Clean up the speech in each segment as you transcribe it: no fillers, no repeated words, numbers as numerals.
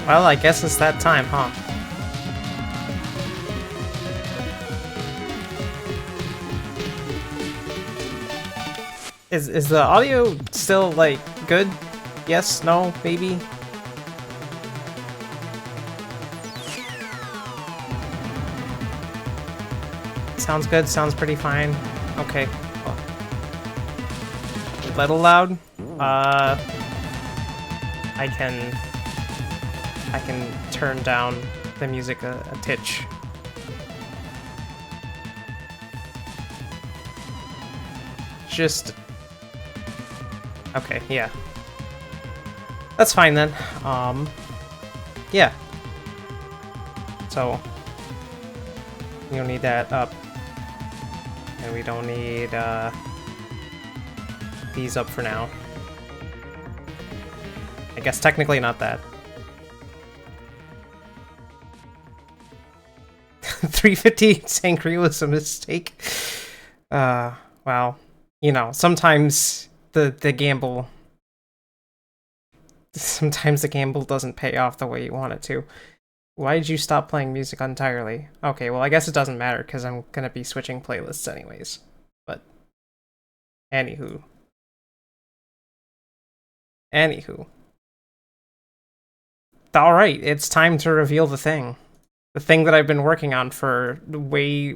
Well, I guess it's that time, huh? Is the audio still, like, good? Yes? No? Maybe? Sounds good, sounds pretty fine. Okay. A little loud? I can turn down the music a titch. Just... Okay, yeah. That's fine then. Yeah. So, we don't need that up. And we don't need, these up for now. I guess technically not that. 350 Sangria was a mistake. Well, you know, sometimes the gamble... Sometimes the gamble doesn't pay off the way you want it to. Why did you stop playing music entirely? Okay, well, I guess it doesn't matter, because I'm gonna be switching playlists anyways. But... Anywho. Alright, it's time to reveal the thing. The thing that I've been working on for way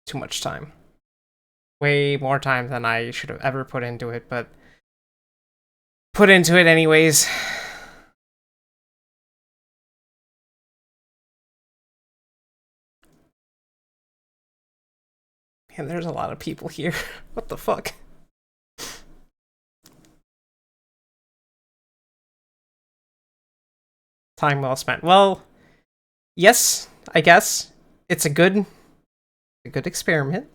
too much time. Way more time than I should have ever put into it, but... Put into it anyways. Man, there's a lot of people here. What the fuck? Time well spent. Well, yes, I guess. It's a good experiment.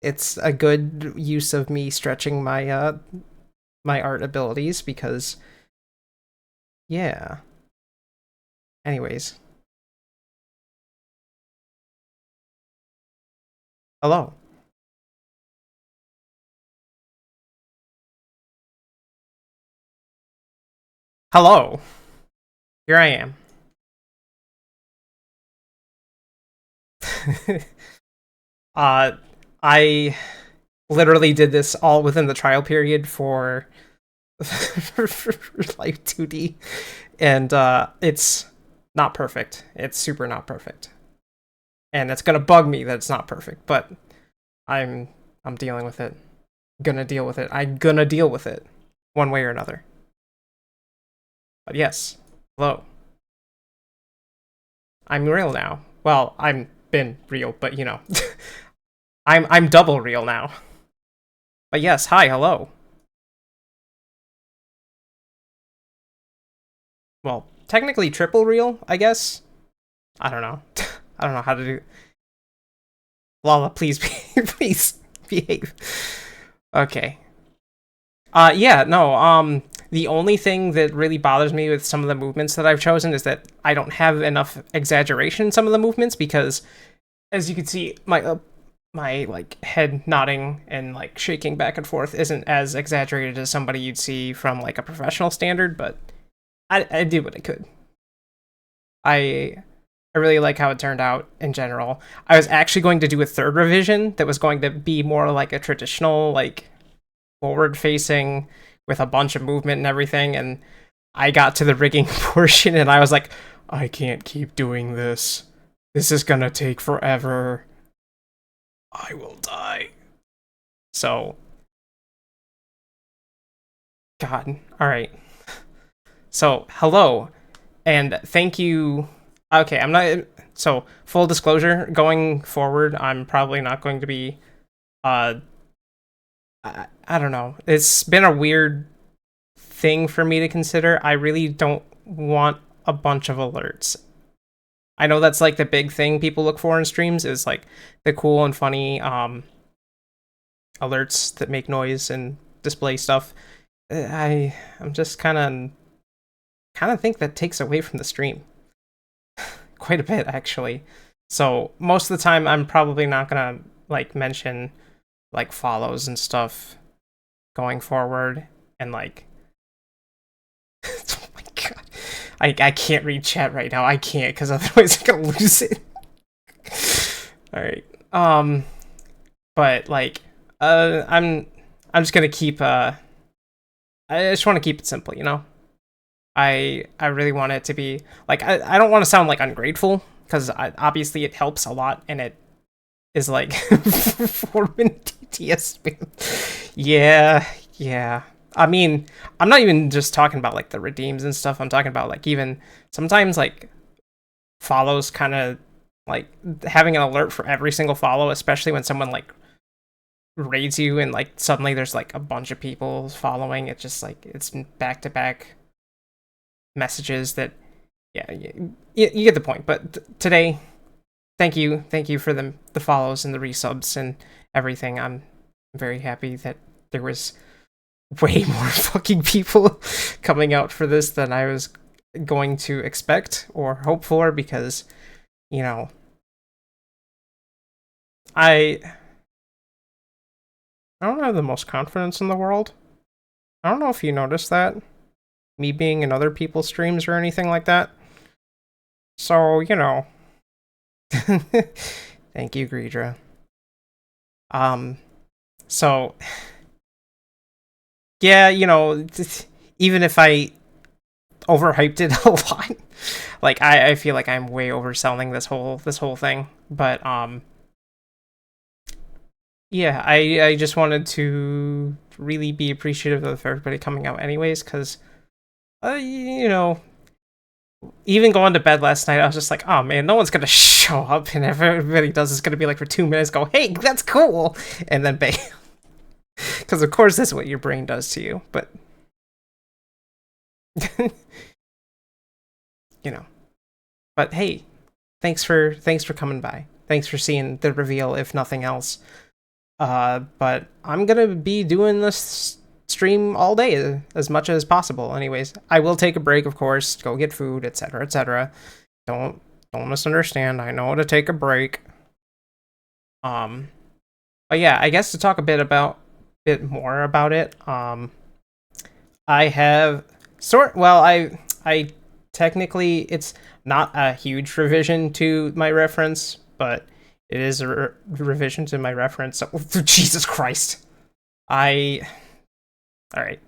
It's a good use of me stretching my my art abilities because yeah. Anyways. Hello. Hello. Here I am. I literally did this all within the trial period for Live2D, and it's not perfect. It's super not perfect, and it's gonna bug me that it's not perfect. But I'm dealing with it. Gonna deal with it. I'm gonna deal with it, one way or another. But yes, hello. I'm real now. Well, I'm been real, but you know, I'm double real now. But yes, hi, hello. Well, technically triple real, I guess. I don't know. I don't know how to do. Lala, please, please behave. Okay. Yeah, no. The only thing that really bothers me with some of the movements that I've chosen is that I don't have enough exaggeration in some of the movements because, as you can see, my like head nodding and like shaking back and forth isn't as exaggerated as somebody you'd see from like a professional standard, but I did what I could. I I really like how it turned out in general. I was actually going to do a third revision that was going to be more like a traditional, like forward facing with a bunch of movement and everything, and I got to the rigging portion and I was like, I can't keep doing this. This is gonna take forever. I will die. So, God, alright. So, hello, and thank you. Okay, I'm not. So, full disclosure, going forward, I'm probably not going to be. Uh, I don't know. It's been a weird thing for me to consider. I really don't want a bunch of alerts. I know that's like the big thing people look for in streams is like the cool and funny alerts that make noise and display stuff. I'm just kind of think that takes away from the stream quite a bit actually. So most of the time I'm probably not gonna like mention like follows and stuff going forward, and like I can't read chat right now. I can't, because otherwise I'm gonna lose it. Alright. But like, I'm just gonna keep I just want to keep it simple, you know? I really want it to be like I don't want to sound like ungrateful because obviously it helps a lot and it is like 4-minute DTS spam. Yeah. I mean, I'm not even just talking about like the redeems and stuff. I'm talking about like even sometimes like follows kind of like having an alert for every single follow, especially when someone like raids you and like suddenly there's like a bunch of people following. It's just like it's back to back messages that yeah you get the point. But today, thank you for the follows and the resubs and everything. I'm very happy that there was way more fucking people coming out for this than I was going to expect or hope for, because you know I don't have the most confidence in the world. I don't know if you noticed that, me being in other people's streams or anything like that. So, you know. Thank you, Greedra. So yeah, you know, even if I overhyped it a lot, like I feel like I'm way overselling this whole thing. But yeah, I just wanted to really be appreciative of everybody coming out anyways, because you know, even going to bed last night, I was just like, oh man, no one's gonna show up, and if everybody does, it's gonna be like for 2 minutes, go, hey, that's cool, and then bam. Because of course that's what your brain does to you, but you know. But hey, thanks for coming by. Thanks for seeing the reveal, if nothing else. But I'm gonna be doing this stream all day as much as possible. Anyways, I will take a break, of course, go get food, etc., etc. Don't misunderstand. I know how to take a break. But yeah, I guess to talk a bit more about it. I have I technically it's not a huge revision to my reference, but it is a revision to my reference. So, Jesus Christ. All right.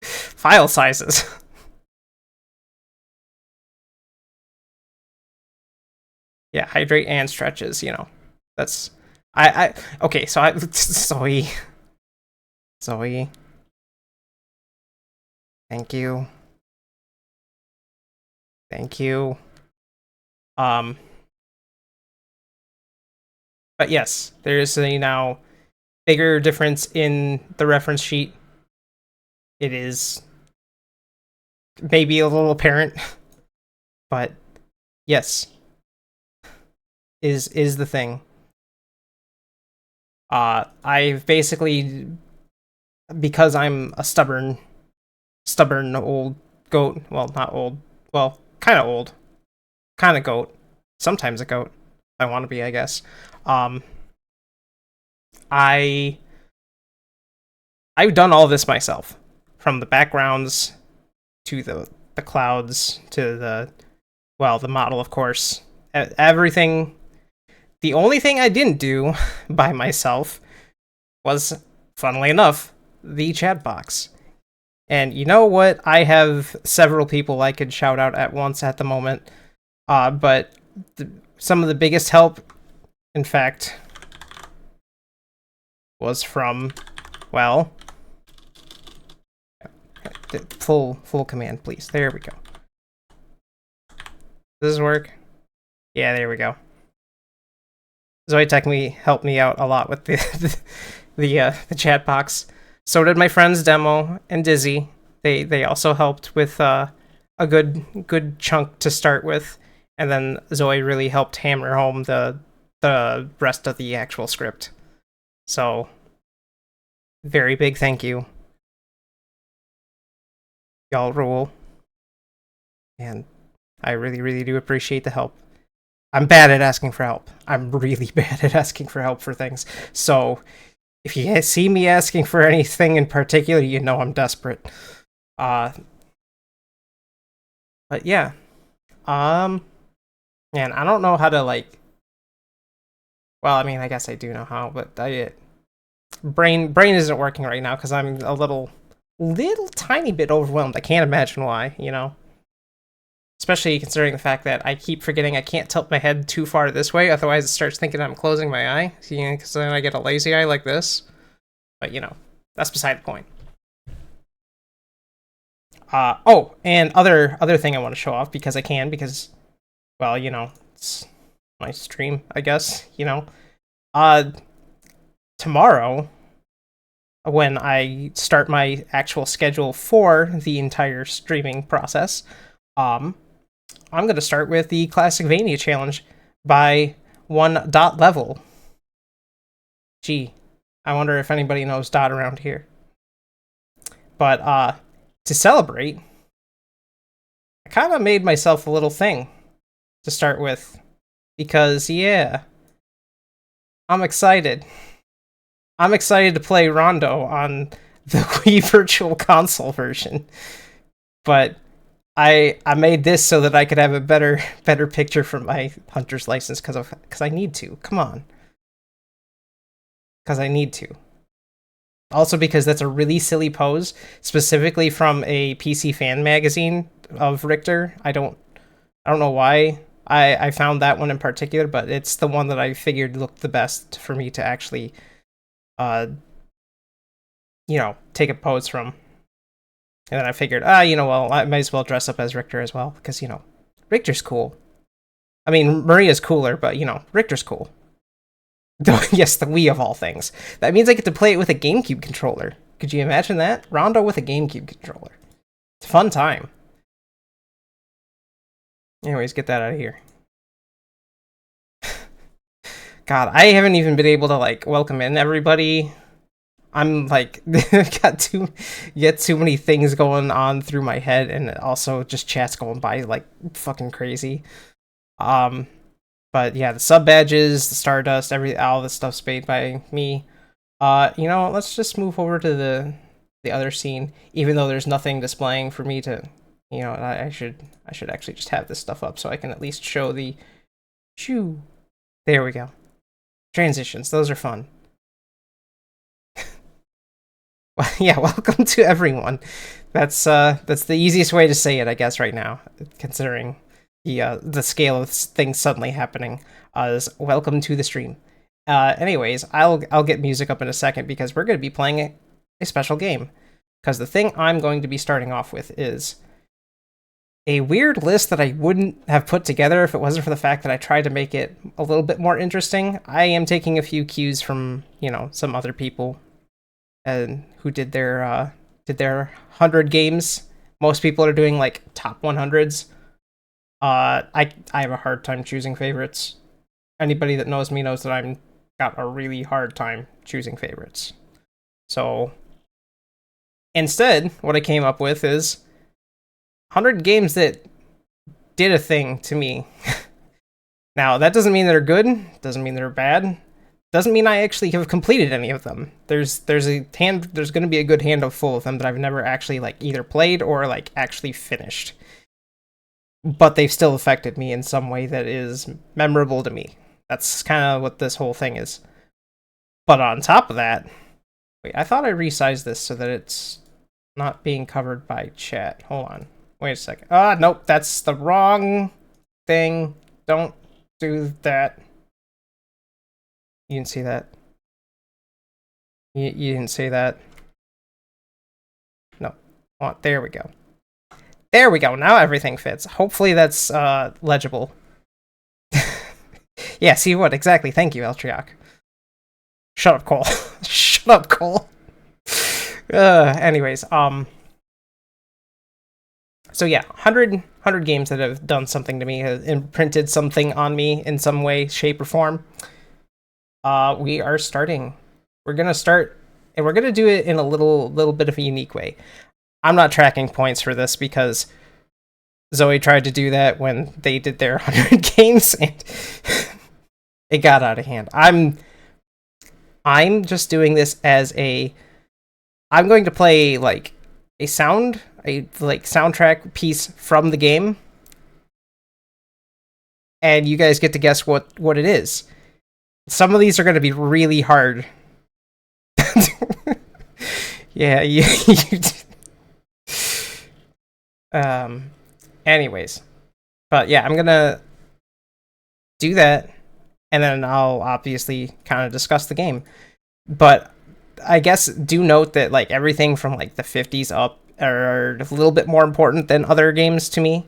File sizes. Yeah, hydrate and stretches, you know. That's okay, so Zoe. Thank you. Thank you. But yes, there is a now bigger difference in the reference sheet. It is maybe a little apparent, but yes, is the thing. I've basically, because I'm a stubborn old goat. Well, not old. Well, kind of old. Kind of goat. Sometimes a goat. I want to be, I guess. I've done all this myself, from the backgrounds to the clouds to the model, of course. Everything. The only thing I didn't do by myself was, funnily enough, the chat box. And you know what? I have several people I could shout out at once at the moment. But some of the biggest help, in fact, was from, well, full command, please. There we go. Does this work? Yeah, there we go. Zoe technically helped me out a lot with the chat box. So did my friends Demo and Dizzy. They also helped with a good chunk to start with, and then Zoe really helped hammer home the rest of the actual script. So very big thank you. Y'all rule. And I really do appreciate the help. I'm bad at asking for help. I'm really bad at asking for help for things. So if you see me asking for anything in particular, you know I'm desperate. But yeah, man, I don't know how to like. Well, I mean, I guess I do know how, but brain isn't working right now because I'm a little tiny bit overwhelmed. I can't imagine why, you know. Especially considering the fact that I keep forgetting I can't tilt my head too far this way, otherwise it starts thinking I'm closing my eye. Because then I get a lazy eye like this. But you know, that's beside the point. Oh, and other thing I want to show off because I can, because well, you know, it's my stream, I guess, you know. Uh Tomorrow, when I start my actual schedule for the entire streaming process, um I'm gonna start with the Classic Vania challenge by one dot level. Gee, I wonder if anybody knows dot around here. But to celebrate, I kind of made myself a little thing to start with because yeah, I'm excited. I'm excited to play Rondo on the Wii Virtual Console version. But I made this so that I could have a better picture for my hunter's license because I need to. Come on. Because I need to. Also because that's a really silly pose, specifically from a PC fan magazine of Richter. I don't know why I found that one in particular, but it's the one that I figured looked the best for me to actually you know, take a pose from. And then I figured, you know, well, I might as well dress up as Richter as well, because, you know, Richter's cool. I mean, Maria's cooler, but, you know, Richter's cool. Yes, the Wii of all things. That means I get to play it with a GameCube controller. Could you imagine that? Rondo with a GameCube controller. It's a fun time. Anyways, get that out of here. God, I haven't even been able to, like, welcome in everybody. I'm like got too many things going on through my head, and also just chats going by like fucking crazy. But yeah, the sub badges, the Stardust, all this stuff's made by me. You know, let's just move over to the other scene, even though there's nothing displaying for me to, you know, I should actually just have this stuff up so I can at least show the shoo. There we go. Transitions, those are fun. Yeah, welcome to everyone. That's the easiest way to say it, I guess, right now, considering the scale of things suddenly happening. Is welcome to the stream. Anyways, I'll get music up in a second because we're going to be playing a special game. Because the thing I'm going to be starting off with is a weird list that I wouldn't have put together if it wasn't for the fact that I tried to make it a little bit more interesting. I am taking a few cues from, you know, some other people and who did their 100 games. Most people are doing like top 100s. I have a hard time choosing favorites. Anybody that knows me knows that I'm got a really hard time choosing favorites. So instead, what I came up with is 100 games that did a thing to me. Now, that doesn't mean they're good, doesn't mean they're bad. Doesn't mean I actually have completed any of them. There's going to be a good handful of them that I've never actually like either played or like actually finished. But they've still affected me in some way that is memorable to me. That's kind of what this whole thing is. But on top of that, wait, I thought I resized this so that it's not being covered by chat. Hold on. Wait a second. Nope, that's the wrong thing. Don't do that. You didn't see that. You didn't see that. No. Oh, there we go. There we go. Now everything fits. Hopefully that's legible. Yeah, see what? Exactly. Thank you, Eltriak. Shut up, Cole. Shut up, Cole. Anyways, so yeah, 100 games that have done something to me, have imprinted something on me in some way, shape, or form. We are starting. We're gonna start, and we're gonna do it in a little bit of a unique way. I'm not tracking points for this because Zoe tried to do that when they did their 100 games, and it got out of hand. I'm just doing this as I'm going to play like a sound a like soundtrack piece from the game, and you guys get to guess what it is. Some of these are going to be really hard. Yeah, anyways, but yeah, I'm gonna do that, and then I'll obviously kind of discuss the game. But I guess do note that like everything from like the 50s up are a little bit more important than other games to me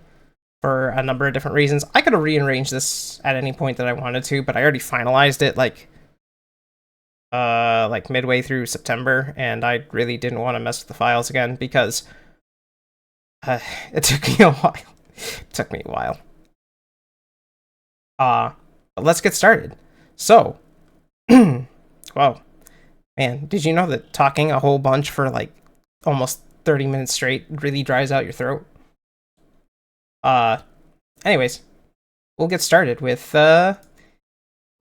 for a number of different reasons. I could have rearranged this at any point that I wanted to, but I already finalized it like midway through September, and I really didn't want to mess with the files again because it took me a while. It took me a while. But let's get started. So, wow, man, did you know that talking a whole bunch for like almost 30 minutes straight really dries out your throat? Anyways, we'll get started with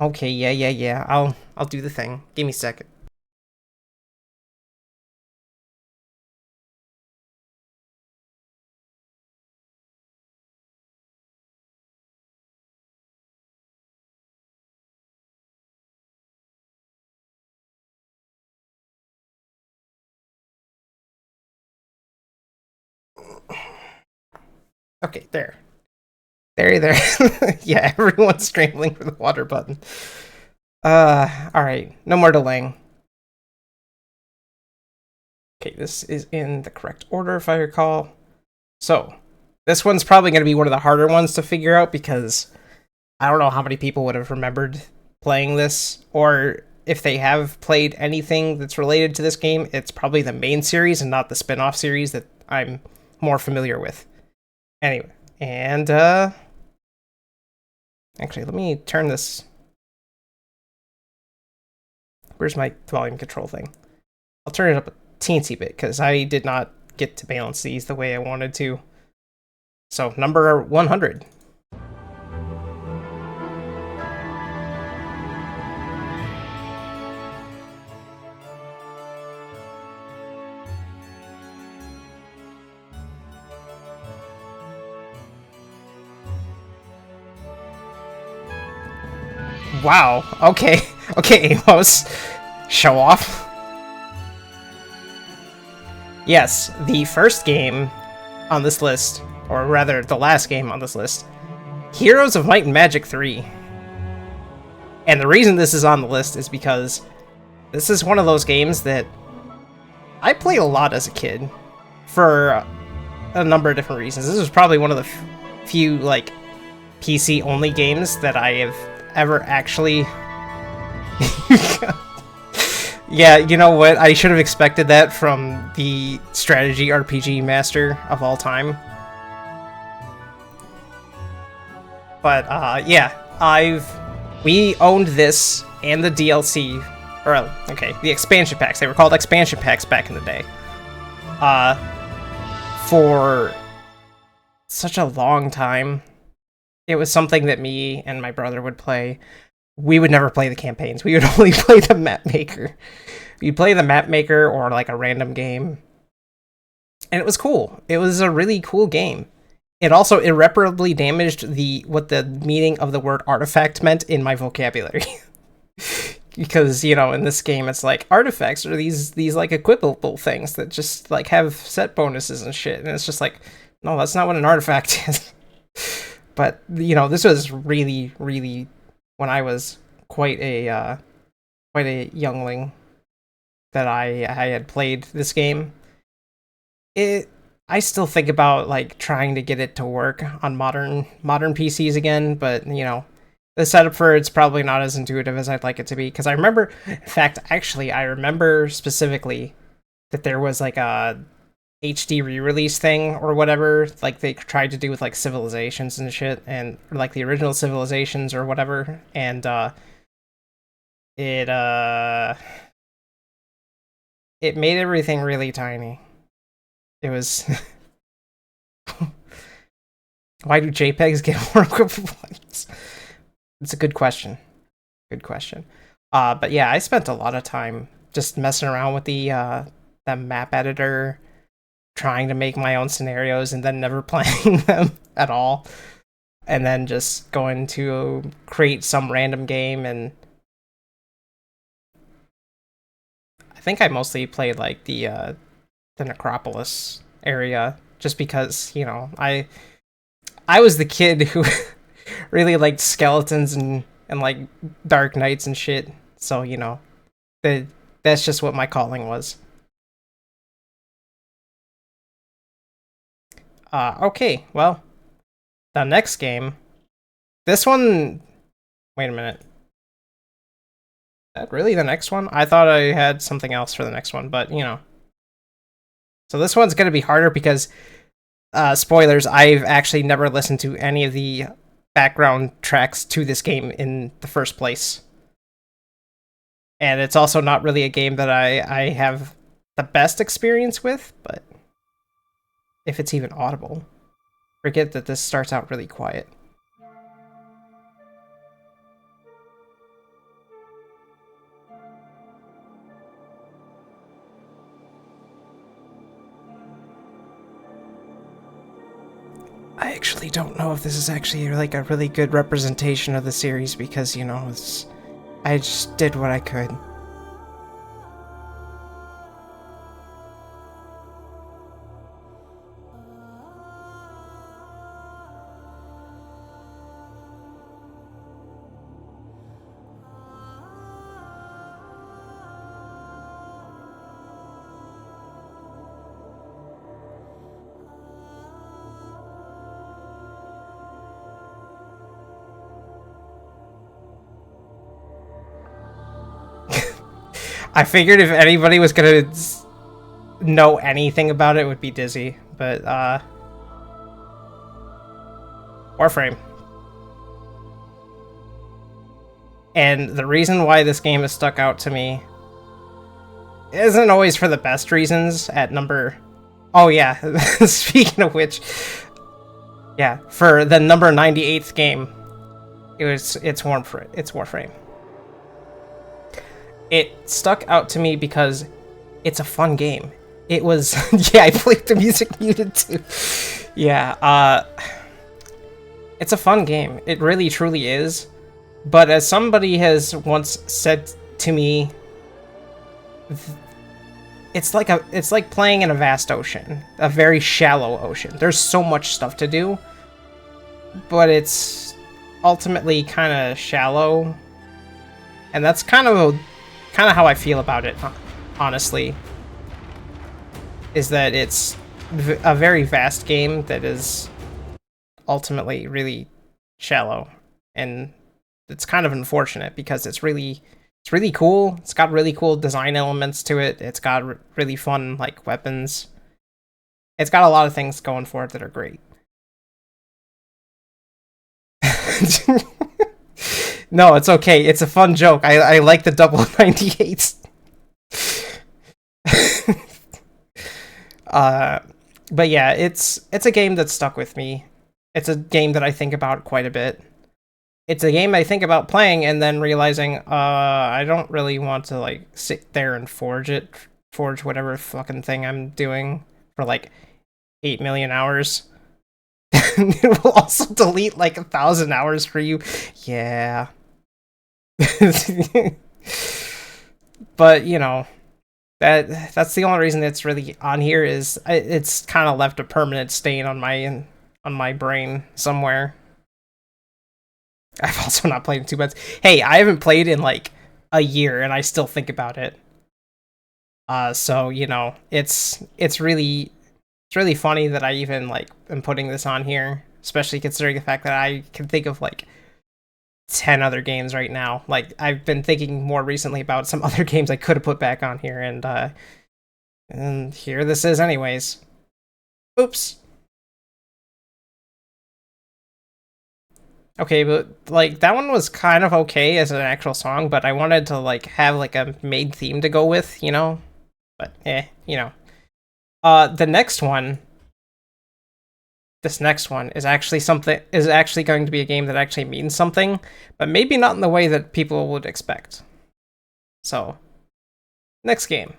okay, yeah. I'll do the thing. Give me a second. Okay, there. There. Yeah, everyone's scrambling for the water button. Alright. No more delaying. Okay, this is in the correct order if I recall. So, this one's probably going to be one of the harder ones to figure out because I don't know how many people would have remembered playing this, or if they have played anything that's related to this game, it's probably the main series and not the spin-off series that I'm more familiar with. Anyway, and actually, let me turn this. Where's my volume control thing? I'll turn it up a teensy bit because I did not get to balance these the way I wanted to. So, number 100. Wow. Okay, Amos. Show off. Yes, the first game on this list, or rather the last game on this list, Heroes of Might and Magic 3. And the reason this is on the list is because this is one of those games that I played a lot as a kid for a number of different reasons. This is probably one of the few like PC only games that I have ever actually Yeah, you know what? I should have expected that from the strategy RPG master of all time. But yeah, we owned this and the DLC, or okay, the expansion packs. They were called expansion packs back in the day. For such a long time. It was something that me and my brother would play. We would never play the campaigns. We would only play the map maker. You'd play the map maker or like a random game. And it was cool. It was a really cool game. It also irreparably damaged what the meaning of the word artifact meant in my vocabulary. Because, you know, in this game it's like artifacts are these like equipable things that just like have set bonuses and shit. And it's just like, no, that's not what an artifact is. But, you know, this was really, really when I was quite a youngling that I had played this game. I still think about like trying to get it to work on modern PCs again, but you know, the setup for it's probably not as intuitive as I'd like it to be. Because I remember, in fact, actually, I remember specifically that there was like a HD re-release thing or whatever, like they tried to do with like Civilizations and shit, and like the original Civilizations or whatever, and it made everything really tiny. It was why do JPEGs get more equivalents? It's a good question. Good question. But yeah, I spent a lot of time just messing around with the map editor. trying to make my own scenarios and then never playing them at all, and then just going to create some random game. And I think I mostly played like the Necropolis area, just because, you know, I was the kid who really liked skeletons and like Dark Knights and shit. So, you know, the that's just what my calling was. Okay, well, the next game. This one. Wait a minute. Is that really the next one? I thought I had something else for the next one, but you know. So this one's gonna be harder because, spoilers, I've actually never listened to any of the background tracks to this game in the first place. And it's also not really a game that I have the best experience with, but if it's even audible. Forget that this starts out really quiet. I actually don't know if this is actually like a really good representation of the series because, you know, I just did what I could. I figured if anybody was gonna know anything about it, it would be Dizzy, but Warframe. And the reason why this game has stuck out to me isn't always for the best reasons. At number, oh yeah, speaking of which, yeah, for the number 98th game, it's Warframe. It stuck out to me because it's a fun game. It was yeah, I played the music muted too. Yeah, it's a fun game. It really truly is. But as somebody has once said to me, it's like playing in a vast ocean, a very shallow ocean. There's so much stuff to do, but it's ultimately kind of shallow, and that's kind of how I feel about it, honestly. Is that it's a very vast game that is ultimately really shallow, and it's kind of unfortunate because it's really cool. It's got really cool design elements to it. It's got really fun like weapons. It's got a lot of things going for it that are great. No, it's okay. It's a fun joke. I like the double 98s. But yeah, it's a game that stuck with me. It's a game that I think about quite a bit. It's a game I think about playing and then realizing, I don't really want to like sit there and forge whatever fucking thing I'm doing for like 8 million hours. It will also delete like 1,000 hours for you. Yeah. But you know, that's the only reason it's really on here is it's kind of left a permanent stain on my brain somewhere. I've also not played in 2 months. Hey, I haven't played in like a year and I still think about it. So you know, it's really funny that I even like am putting this on here, especially considering the fact that I can think of like 10 other games right now. Like I've been thinking more recently about some other games I could have put back on here, and here this is anyways. Oops. Okay, but like that one was kind of okay as an actual song, but I wanted to like have like a main theme to go with, you know? But you know. The next one, this next one is actually going to be a game that actually means something, but maybe not in the way that people would expect. So, next game.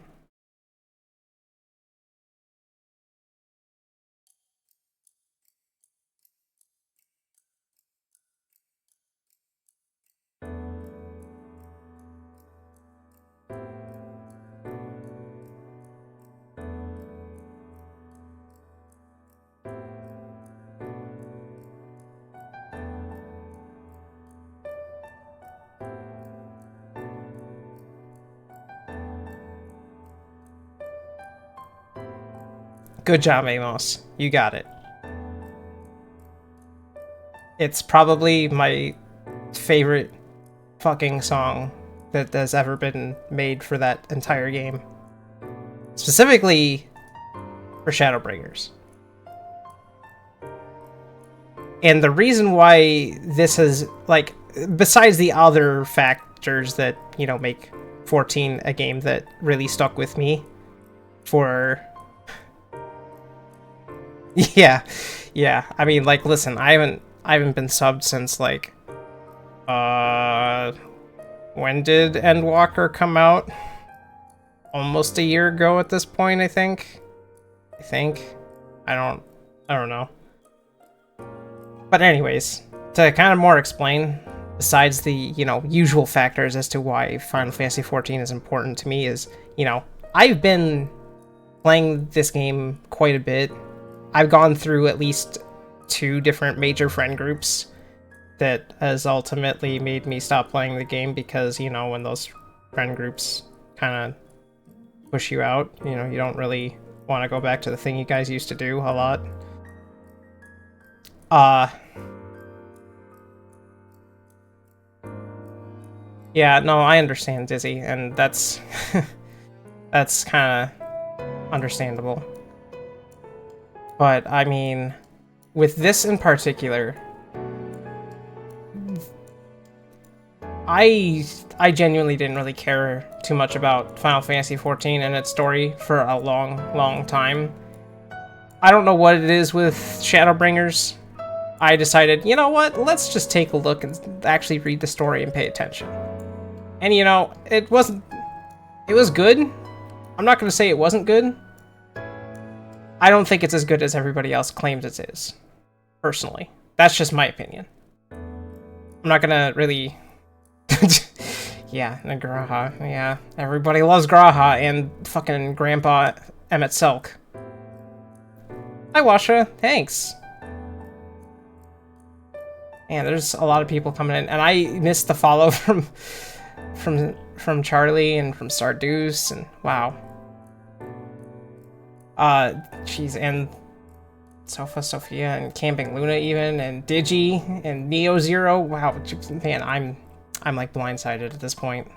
Good job, Amos. You got it. It's probably my favorite fucking song that has ever been made for that entire game. Specifically for Shadowbringers. And the reason why this is, like, besides the other factors that, you know, make 14 a game that really stuck with me for... yeah, I mean, like, listen, I haven't been subbed since, like, when did Endwalker come out? Almost a year ago at this point, I think. I don't know. But anyways, to kind of more explain, besides the, you know, usual factors as to why Final Fantasy XIV is important to me is, you know, I've been playing this game quite a bit. I've gone through at least 2 different major friend groups that has ultimately made me stop playing the game because, you know, when those friend groups kind of push you out, you know, you don't really want to go back to the thing you guys used to do a lot. Yeah, no, I understand, Dizzy, and that's that's kind of understandable. But I mean, with this in particular, I genuinely didn't really care too much about Final Fantasy XIV and its story for a long time. I don't know what it is with Shadowbringers. I decided, you know what, let's just take a look and actually read the story and pay attention. And you know, it was good. I'm not going to say it wasn't good. I don't think it's as good as everybody else claims it is, personally. That's just my opinion. I'm not going to really... yeah, Graha. Yeah, everybody loves Graha and fucking Grandpa Emmett Selk. Hi, Washa. Thanks. Man, there's a lot of people coming in, and I missed the follow from Charlie and from Stardeuse, and wow. Jeez, and Sophia and Camping Luna even, and Digi and Neo Zero. Wow, man, I'm like blindsided at this point.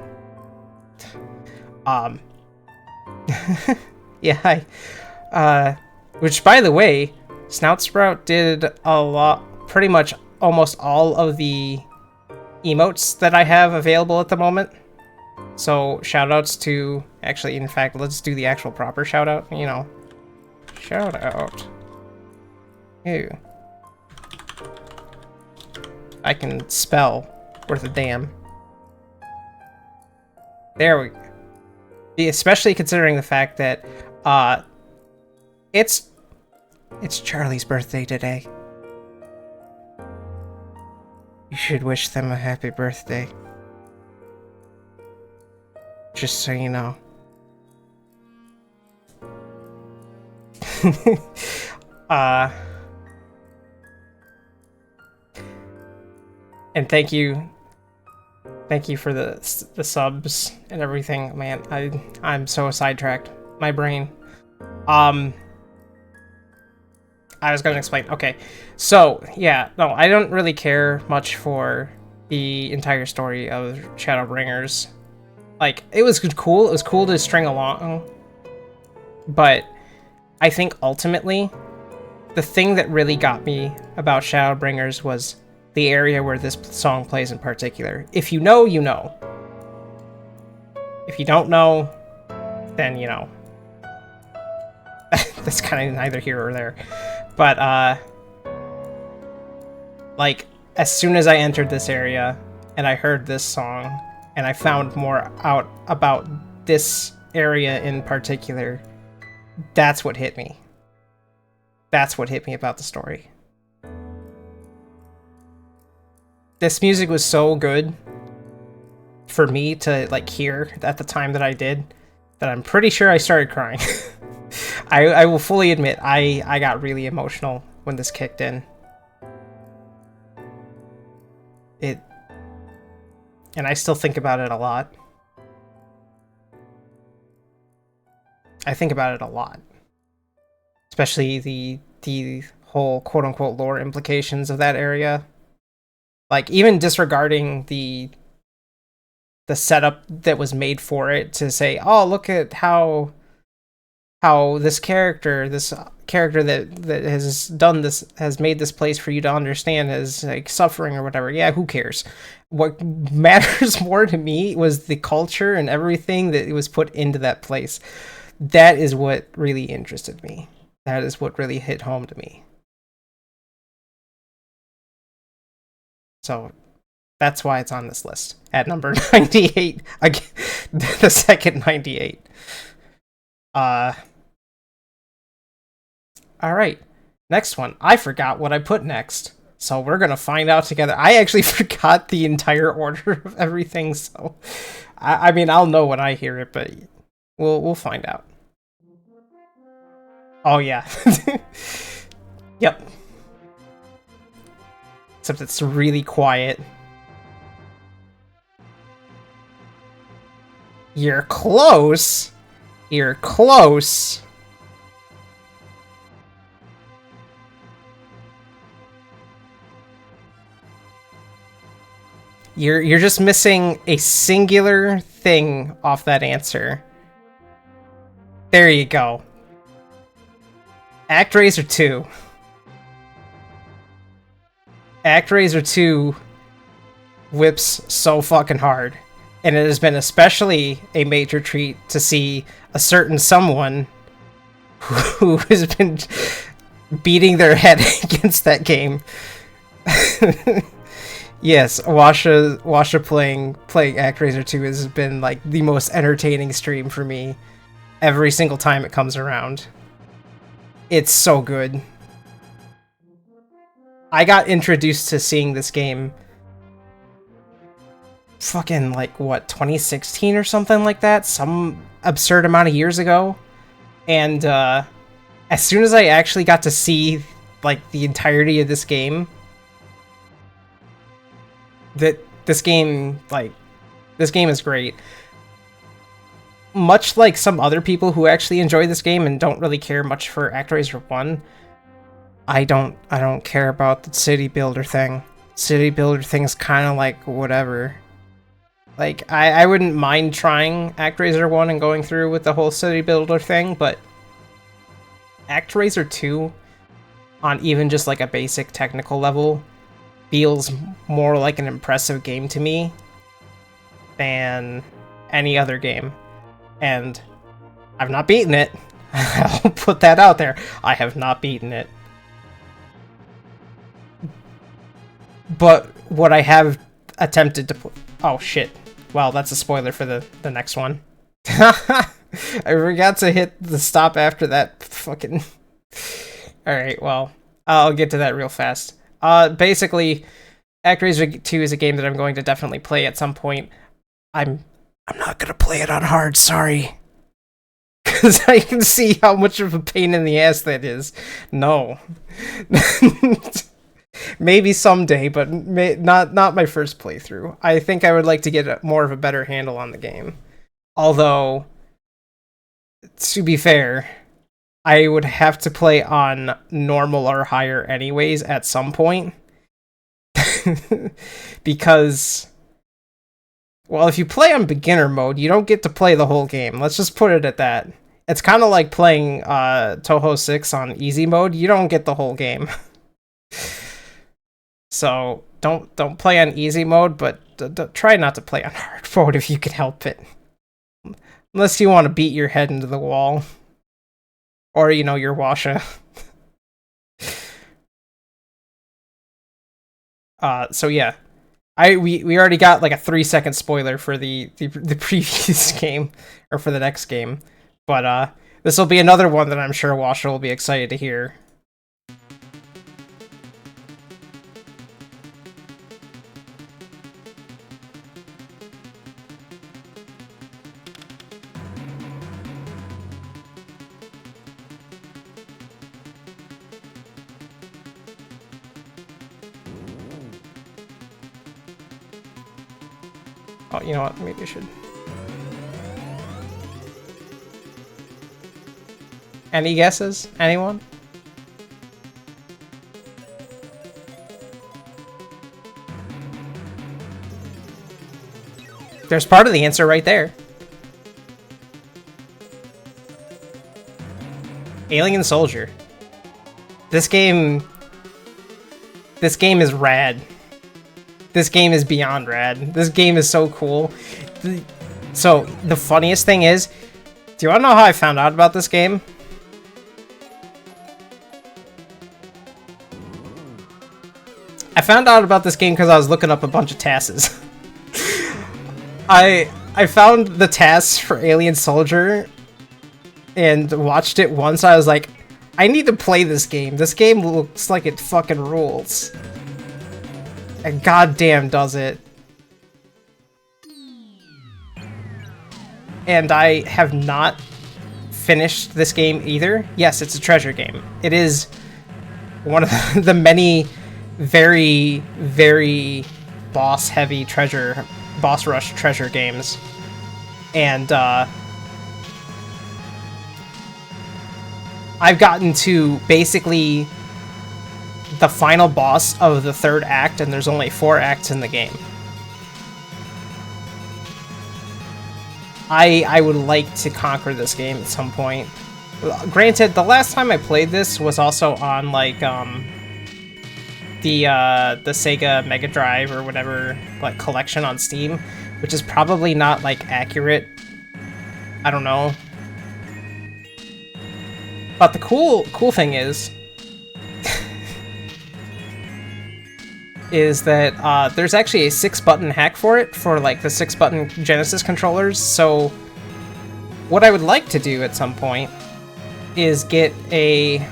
Yeah, hi. Which, by the way, Snout Sprout did a lot, pretty much almost all of the emotes that I have available at the moment. So, shoutouts to, actually, in fact, let's do the actual proper shoutout, you know. Shoutout. Ew. I can spell worth a damn. There we go. Especially considering the fact that, it's Charlie's birthday today. You should wish them a happy birthday. Just so you know. And thank you for the subs and everything, man. I'm so sidetracked. My brain. I was going to explain. Okay, so yeah, no, I don't really care much for the entire story of Shadowbringers. Like, it was cool. It was cool to string along, but I think ultimately, the thing that really got me about Shadowbringers was the area where this song plays in particular. If you know, you know. If you don't know, then you know. That's kind of neither here or there. But, like, as soon as I entered this area, and I heard this song, and I found more out about this area in particular, that's what hit me. That's what hit me about the story. This music was so good for me to, like, hear at the time that I did, that I'm pretty sure I started crying. I will fully admit, I got really emotional when this kicked in. And I still think about it a lot. I think about it a lot. especially the whole quote unquote lore implications of that area. Like even disregarding the setup that was made for it to say, oh, look at how this character that has done this, has made this place for you to understand as like suffering or whatever. Yeah, who cares? What matters more to me was the culture and everything that was put into that place. That is what really interested me. That is what really hit home to me. So that's why it's on this list at number 98. Again, the second 98. All right. Next one. I forgot what I put next. So we're going to find out together. I actually forgot the entire order of everything, so I mean, I'll know when I hear it, but we'll find out. Oh yeah. Yep. Except it's really quiet. You're close. You're close. You're just missing a singular thing off that answer. There you go. ActRaiser 2. ActRaiser 2 whips so fucking hard. And it has been especially a major treat to see a certain someone who has been beating their head against that game. Yes, Washa playing ActRaiser 2 has been like the most entertaining stream for me every single time it comes around. It's so good. I got introduced to seeing this game fucking like what, 2016 or something like that, some absurd amount of years ago. And as soon as I actually got to see like the entirety of this game, this game is great. Much like some other people who actually enjoy this game and don't really care much for ActRaiser 1, I don't care about the city builder thing. City builder thing's kind of like whatever. Like I wouldn't mind trying ActRaiser 1 and going through with the whole city builder thing, but ActRaiser 2 on even just like a basic technical level feels more like an impressive game to me than any other game. And I've not beaten it. I'll put that out there. I have not beaten it. But what I have attempted to put... Oh, shit. Well, that's a spoiler for the next one. I forgot to hit the stop after that fucking... Alright, well, I'll get to that real fast. Basically, ActRaiser 2 is a game that I'm going to definitely play at some point. I'm not gonna play it on hard, sorry. Because I can see how much of a pain in the ass that is. No. Maybe someday, but not my first playthrough. I think I would like to get more of a better handle on the game. Although, to be fair, I would have to play on normal or higher anyways at some point. Because, well, if you play on beginner mode, you don't get to play the whole game. Let's just put it at that. It's kind of like playing Touhou 6 on easy mode. You don't get the whole game. So don't play on easy mode, but try not to play on hard mode if you can help it. Unless you want to beat your head into the wall. Or, you know, your Washa. So yeah. We already got like a 3-second spoiler for the previous game, or for the next game. But this will be another one that I'm sure Washa will be excited to hear. Oh, you know what? Maybe I should. Any guesses? Anyone? There's part of the answer right there. Alien Soldier. This game is rad. This game is beyond rad. This game is so cool. So, the funniest thing is, do you want to know how I found out about this game? I found out about this game because I was looking up a bunch of tasks. I found the tasks for Alien Soldier and watched it once. I was like, I need to play this game. This game looks like it fucking rules. And goddamn does it. And I have not finished this game either. Yes, it's a treasure game. It is one of the many very, very boss-heavy boss rush treasure games. And I've gotten to basically the final boss of the third act, and there's only 4 acts in the game. I would like to conquer this game at some point. Granted, the last time I played this was also on like the Sega Mega Drive or whatever, like, collection on Steam, which is probably not like accurate. I don't know. But the cool thing is is that there's actually a 6-button hack for it, for like the 6-button Genesis controllers. So what I would like to do at some point is get a...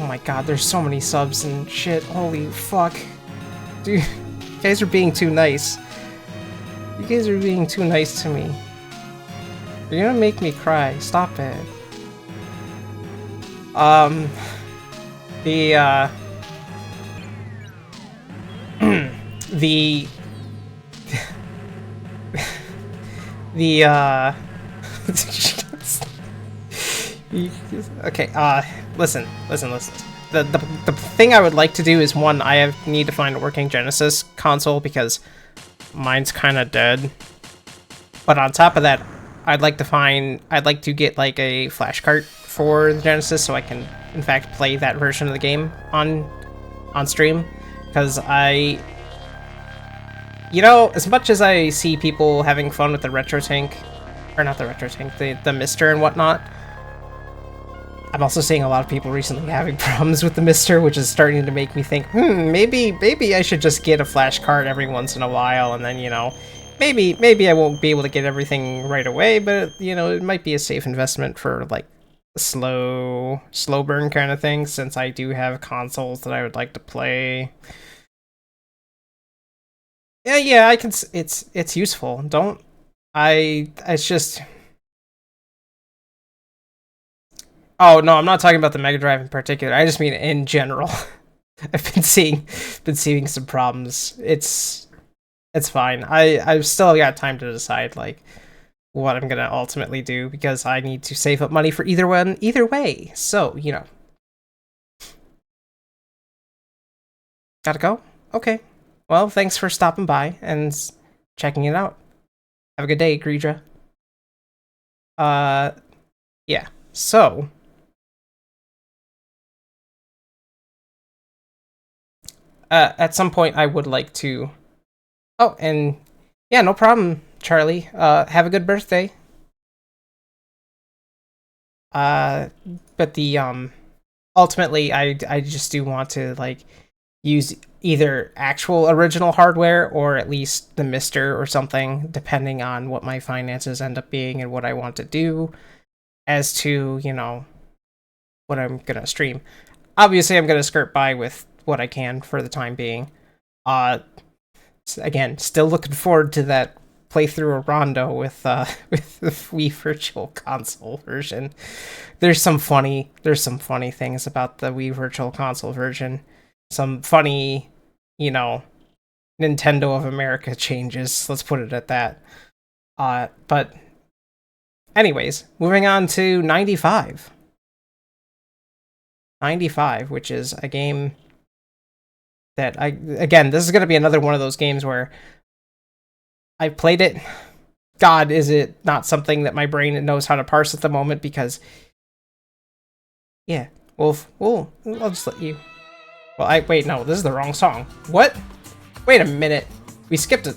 Oh my god, there's so many subs and shit. Holy fuck. Dude, you guys are being too nice. You guys are being too nice to me. You're gonna make me cry. Stop it. Okay, listen. The thing I would like to do is, one, need to find a working Genesis console because mine's kind of dead. But on top of that, I'd like to get like a flash cart for the Genesis so I can in fact play that version of the game on stream, because you know, as much as I see people having fun with the retro tank, or not the retro tank, the Mister and whatnot, I'm also seeing a lot of people recently having problems with the Mister, which is starting to make me think, maybe I should just get a flash card every once in a while, and then, you know, maybe I won't be able to get everything right away, but, you know, it might be a safe investment for, like, a slow burn kind of thing, since I do have consoles that I would like to play. Yeah, I can. It's useful. It's just. Oh no, I'm not talking about the Mega Drive in particular. I just mean in general. I've been seeing some problems. It's fine. I've still got time to decide like what I'm gonna ultimately do, because I need to save up money for either way. So, you know. Gotta go? Okay. Well, thanks for stopping by and checking it out. Have a good day, Greedra. Yeah. So, at some point I would like to... Oh, and yeah, no problem, Charlie. Have a good birthday. But ultimately, I just do want to, like, use either actual original hardware or at least the Mister or something, depending on what my finances end up being and what I want to do as to, you know, what I'm gonna stream. Obviously, I'm gonna skirt by with what I can for the time being. Again, still looking forward to that playthrough of Rondo with the Wii Virtual Console version. There's some funny things about the Wii Virtual Console version. Some funny, you know, Nintendo of America changes. Let's put it at that. But anyways, moving on to 95. 95, which is a game that again, this is going to be another one of those games where I played it. God, is it not something that my brain knows how to parse at the moment, because yeah, I'll just let you. Well, wait, no, this is the wrong song. What? Wait a minute. We skipped it.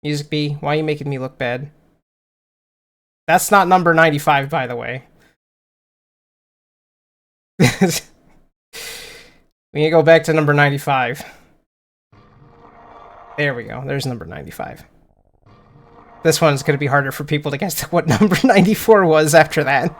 Music B, why are you making me look bad? That's not number 95, by the way. We need to go back to number 95. There we go. There's number 95. This one's going to be harder for people to guess what number 94 was after that.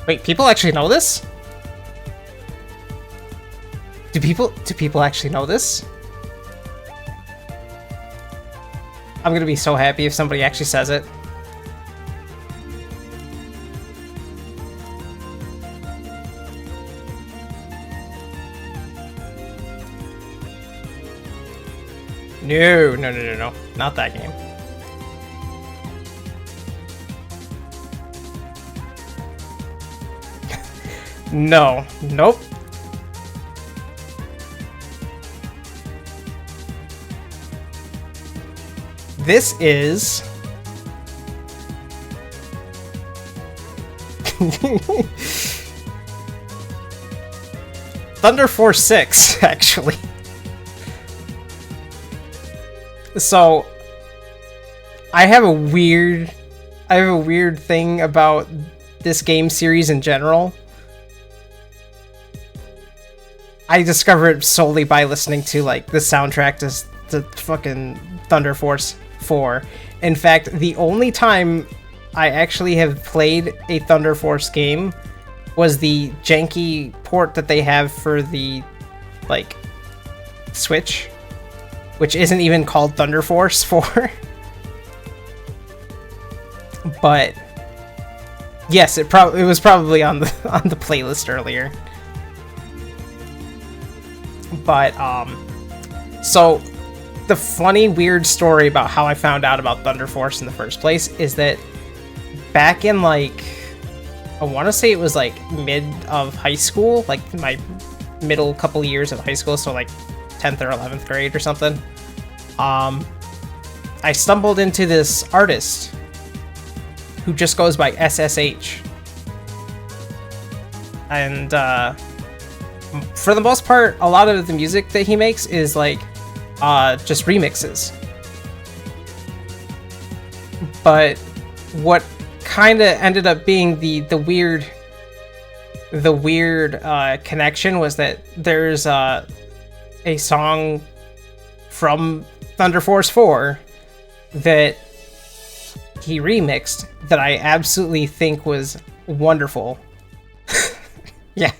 Wait, people actually know this? Do people actually know this? I'm gonna be so happy if somebody actually says it. No. Not that game. No. Nope. This is... Thunder Force 6, actually. So, I have a weird thing about this game series in general. I discovered it solely by listening to, like, the soundtrack to the fucking Thunder Force 4. In fact, the only time I actually have played a Thunder Force game was the janky port that they have for the, like, Switch, which isn't even called Thunder Force 4. But yes, it was probably on the playlist earlier. But so the funny, weird story about how I found out about Thunder Force in the first place is that back in, like, I want to say it was like mid of high school, like my middle couple years of high school, so like 10th or 11th grade or something. I stumbled into this artist who just goes by SSH. And for the most part, a lot of the music that he makes is like just remixes. But what kind of ended up being the weird connection was that there's a song from Thunder Force 4 that he remixed that I absolutely think was wonderful. Yeah,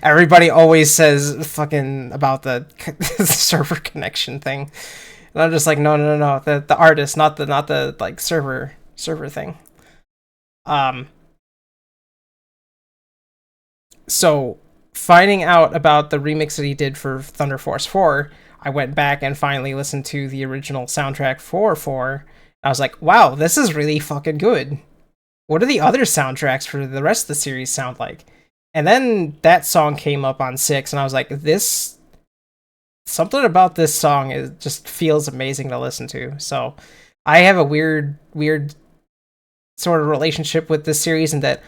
everybody always says fucking about the server connection thing, and I'm just like, no, the artist, not the like server thing. So finding out about the remix that he did for Thunder Force 4, I went back and finally listened to the original soundtrack for 4. I was like, wow, this is really fucking good. What do the other soundtracks for the rest of the series sound like? And then that song came up on 6, and I was like, something about this song just feels amazing to listen to. So I have a weird sort of relationship with this series in that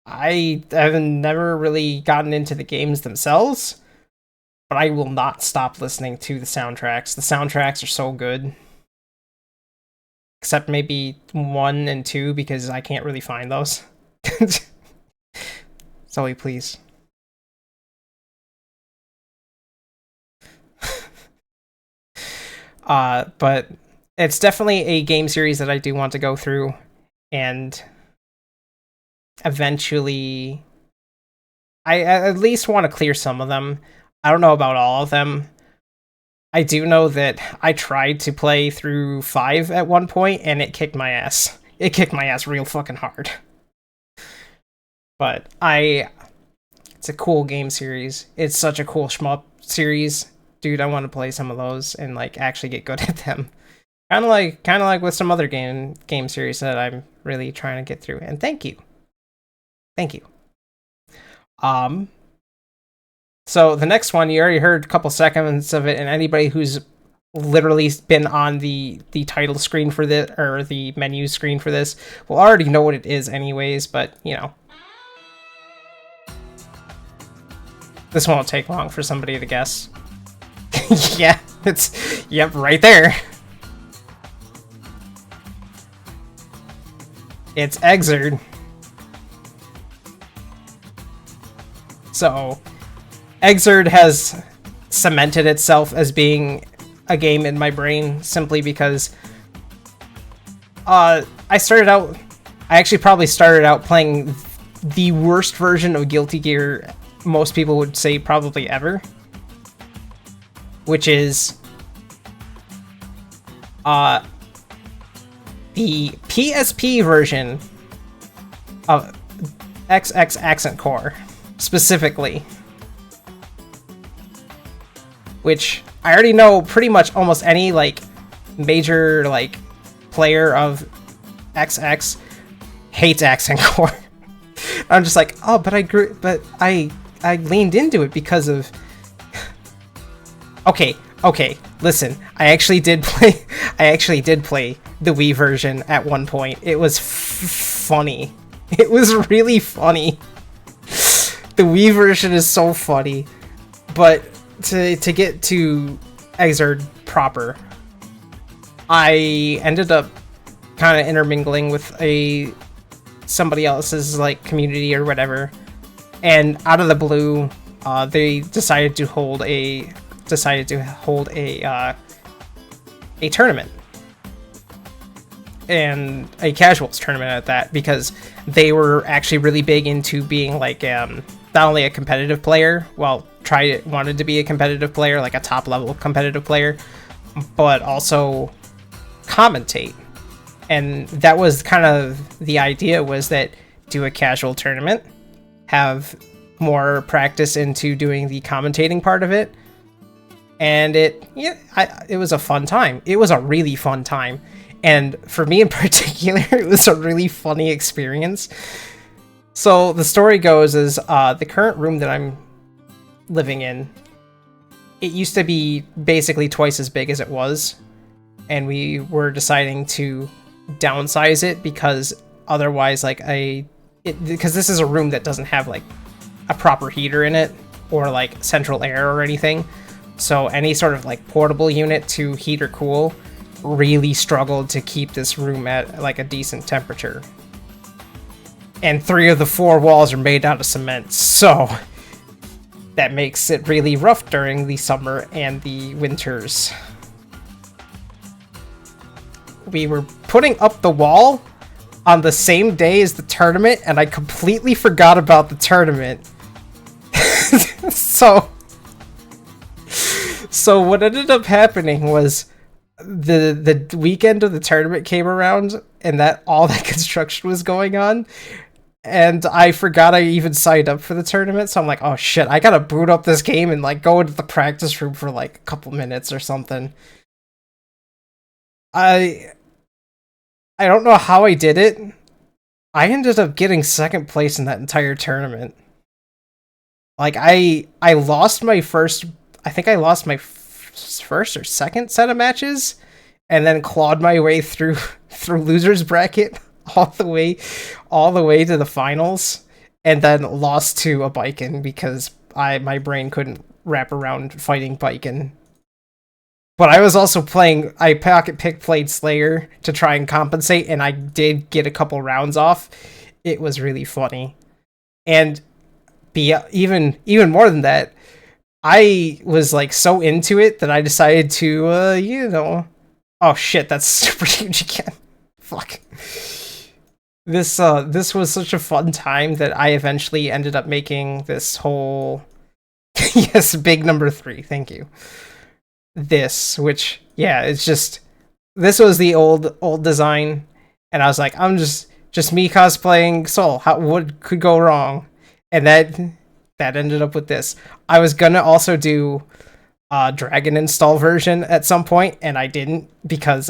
I have never really gotten into the games themselves, but I will not stop listening to the soundtracks. The soundtracks are so good. Except maybe 1 and 2, because I can't really find those. Zoe, please. But it's definitely a game series that I do want to go through and eventually I at least want to clear some of them. I don't know about all of them. I do know that I tried to play through 5 at one point, and it kicked my ass. It kicked my ass real fucking hard. But it's a cool game series. It's such a cool shmup series. Dude, I want to play some of those and like actually get good at them. Kind of like with some other game series that I'm really trying to get through. And thank you. Thank you. So the next one, you already heard a couple seconds of it, and anybody who's literally been on the title screen for this, or the menu screen for this, will already know what it is anyways, but, you know. This won't take long for somebody to guess. Yeah, yep, right there. It's Exerd. So, Exerd has cemented itself as being a game in my brain simply because I actually probably started out playing the worst version of Guilty Gear most people would say probably ever, which is the PSP version of XX Accent Core, specifically. Which I already know pretty much almost any like major like player of XX hates Accent Core. I'm just like, oh, but I leaned into it because of. Okay, listen, I actually did play the Wii version at one point. It was funny. It was really funny. The Wii version is so funny, but to get to Exerd proper, I ended up kind of intermingling with somebody else's like community or whatever, and out of the blue, they decided to hold a tournament, and a casuals tournament at that, because they were actually really big into being like not only a competitive player, wanted to be a competitive player, like a top level competitive player, but also commentate. And that was kind of the idea, was that do a casual tournament, have more practice into doing the commentating part of it, and it was a fun time. It was a really fun time, and for me in particular, it was a really funny experience. So the story goes is the current room that I'm living in, it used to be basically twice as big as it was, and we were deciding to downsize it because otherwise, because this is a room that doesn't have like a proper heater in it or like central air or anything, so any sort of like portable unit to heat or cool really struggled to keep this room at like a decent temperature. And 3 of the 4 walls are made out of cement, so that makes it really rough during the summer and the winters. We were putting up the wall on the same day as the tournament, and I completely forgot about the tournament. So what ended up happening was the weekend of the tournament came around, and all that construction was going on, and I forgot I even signed up for the tournament. So I'm like, oh shit, I gotta boot up this game and like go into the practice room for like a couple minutes or something. I don't know how I did it. I ended up getting second place in that entire tournament. Like I lost my first, I think I lost my first or second set of matches, and then clawed my way through losers bracket all the way to the finals, and then lost to a Biken because my brain couldn't wrap around fighting Biken. But I was also I pocket pick played Slayer to try and compensate, and I did get a couple rounds off. It was really funny. And even more than that, I was like so into it that I decided to, oh shit, that's super huge again. Fuck. This was such a fun time that I eventually ended up making this whole yes, big number 3, thank you. This, which yeah, it's just this was the old design, and I was like, I'm just me cosplaying Soul. How what could go wrong? And that ended up with this. I was gonna also do a Dragon install version at some point, and I didn't because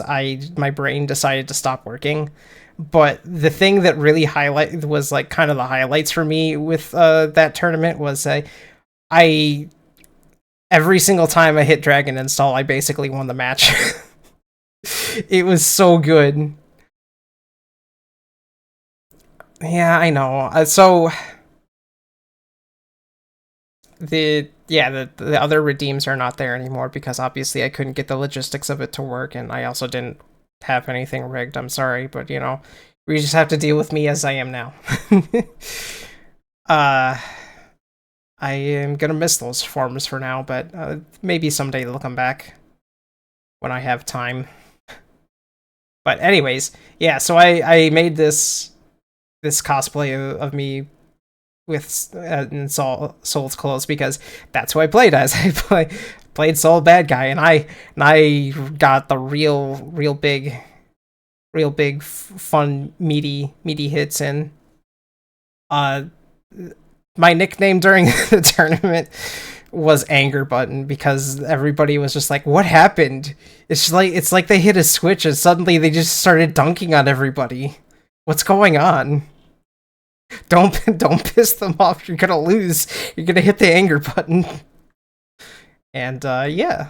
my brain decided to stop working. But the thing that really highlight was like kind of the highlights for me with that tournament was I every single time I hit Dragon install, I basically won the match. It was so good. Yeah, I know. So the other redeems are not there anymore because obviously I couldn't get the logistics of it to work, and I also didn't have anything rigged. I'm sorry, but we just have to deal with me as I am now. uh I am gonna miss those forms for now, but maybe someday they'll come back when I have time. But anyways, yeah, so I made this cosplay of me with in Soul's clothes because that's who I played as. Played Soul bad guy, and I got the real big fun meaty hits in. My nickname during the tournament was Anger Button because everybody was just like, "What happened?" It's like they hit a switch and suddenly they just started dunking on everybody. What's going on? Don't piss them off. You're gonna lose. You're gonna hit the anger button. And yeah,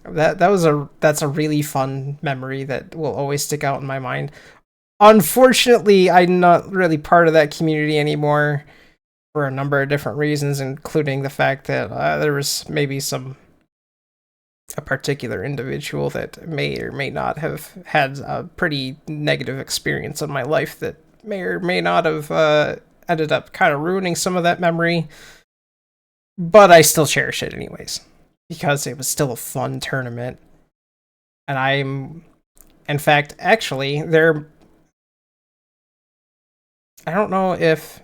that's a really fun memory that will always stick out in my mind. Unfortunately, I'm not really part of that community anymore for a number of different reasons, including the fact that there was maybe a particular individual that may or may not have had a pretty negative experience in my life that may or may not have ended up kind of ruining some of that memory. But I still cherish it anyways because it was still a fun tournament. And in fact, actually, I don't know if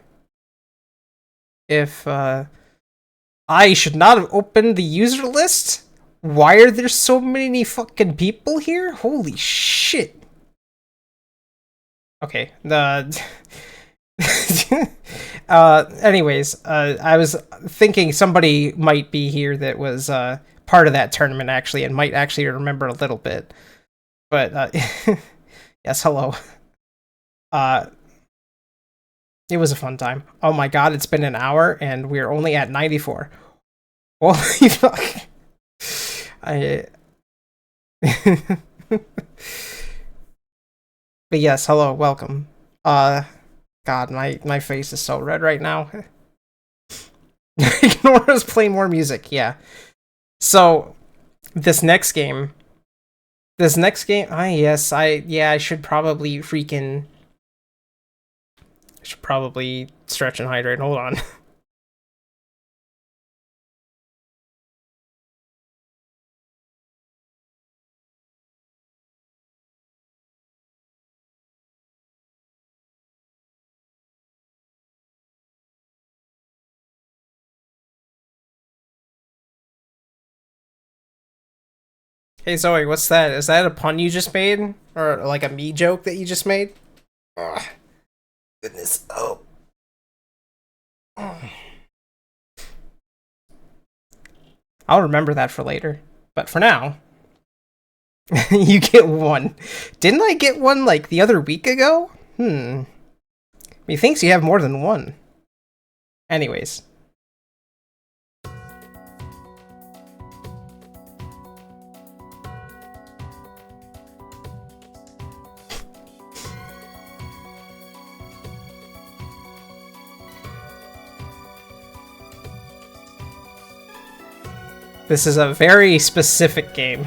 I should not have opened the user list. Why are there so many fucking people here? Holy shit. Okay, anyways, I was thinking somebody might be here that was part of that tournament actually and might actually remember a little bit. But yes, hello. It was a fun time. Oh my god, it's been an hour and we're only at 94. Holy fuck. But yes, hello, welcome. God, my face is so red right now. Ignore us, play more music, yeah. So, this next game, yes, I should probably stretch and hydrate. Hold on. Hey Zoe, what's that? Is that a pun you just made? Or like a me joke that you just made? Ugh. Goodness. Oh. I'll remember that for later. But for now, you get one. Didn't I get one like the other week ago? Methinks you have more than one. Anyways. This is a very specific game.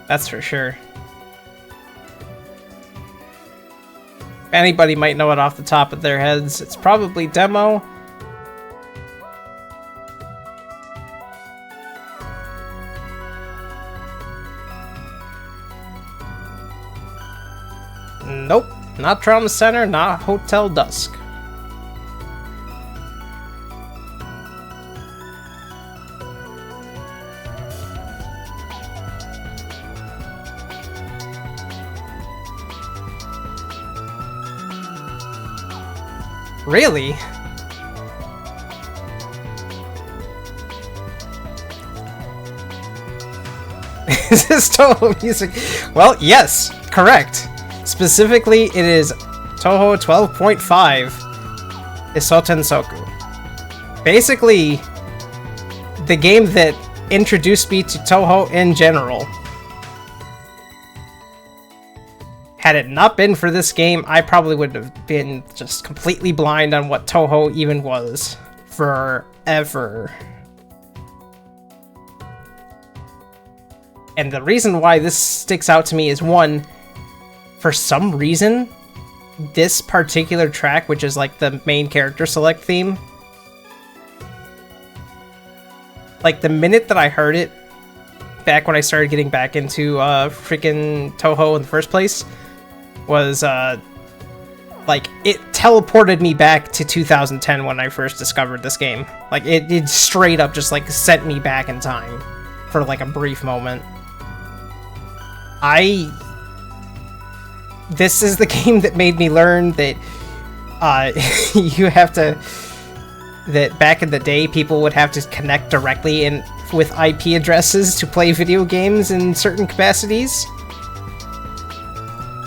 That's for sure. If anybody might know it off the top of their heads, it's probably Demo. Nope, not Trauma Center, not Hotel Dusk. Really? Is this Toho music? Well, yes, correct. Specifically, it is Toho 12.5 Isoten Soku. Basically, the game that introduced me to Toho in general. Had it not been for this game, I probably would have been just completely blind on what Toho even was. Forever. And the reason why this sticks out to me is, one, for some reason, this particular track, which is like the main character select theme, like the minute that I heard it, back when I started getting back into freaking Toho in the first place, was like it teleported me back to 2010 when I first discovered this game. Like it straight up just like sent me back in time for like a brief moment. This is the game that made me learn that you have to, that back in the day people would have to connect directly in with IP addresses to play video games in certain capacities.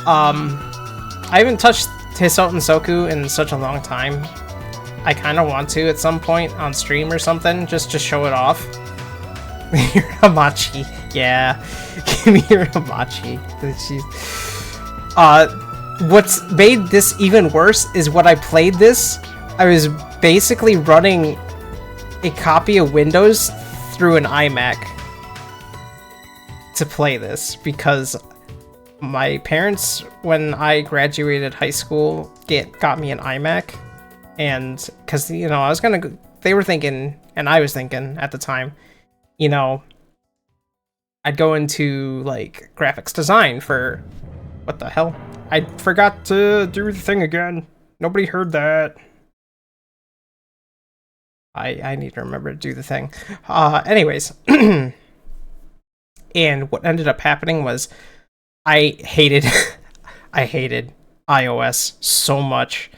I haven't touched Hisoten Soku in such a long time. I kind of want to at some point on stream or something, just to show it off. Your Hamachi. Yeah. Give me your Hamachi. What's made this even worse is when I played this, I was basically running a copy of Windows through an iMac to play this, because my parents, when I graduated high school, got me an iMac, and because, you know, they were thinking, and I was thinking at the time, you know, I'd go into like graphics design for, what the hell? I forgot to do the thing again. Nobody heard that. I need to remember to do the thing. Anyways, and what ended up happening was I hated iOS so much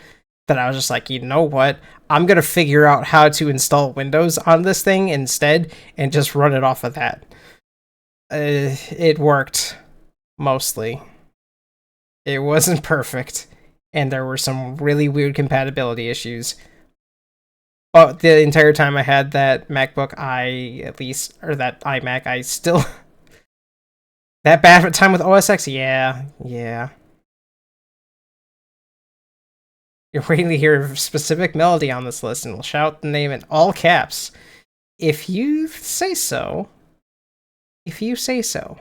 that I was just like, you know what? I'm gonna figure out how to install Windows on this thing instead and just run it off of that. It worked, mostly. It wasn't perfect, and there were some really weird compatibility issues. But the entire time I had that MacBook, that iMac, I still... That bad of a time with OS X? Yeah. You're waiting to hear a specific melody on this list, and we'll shout the name in all caps. If you say so. If you say so.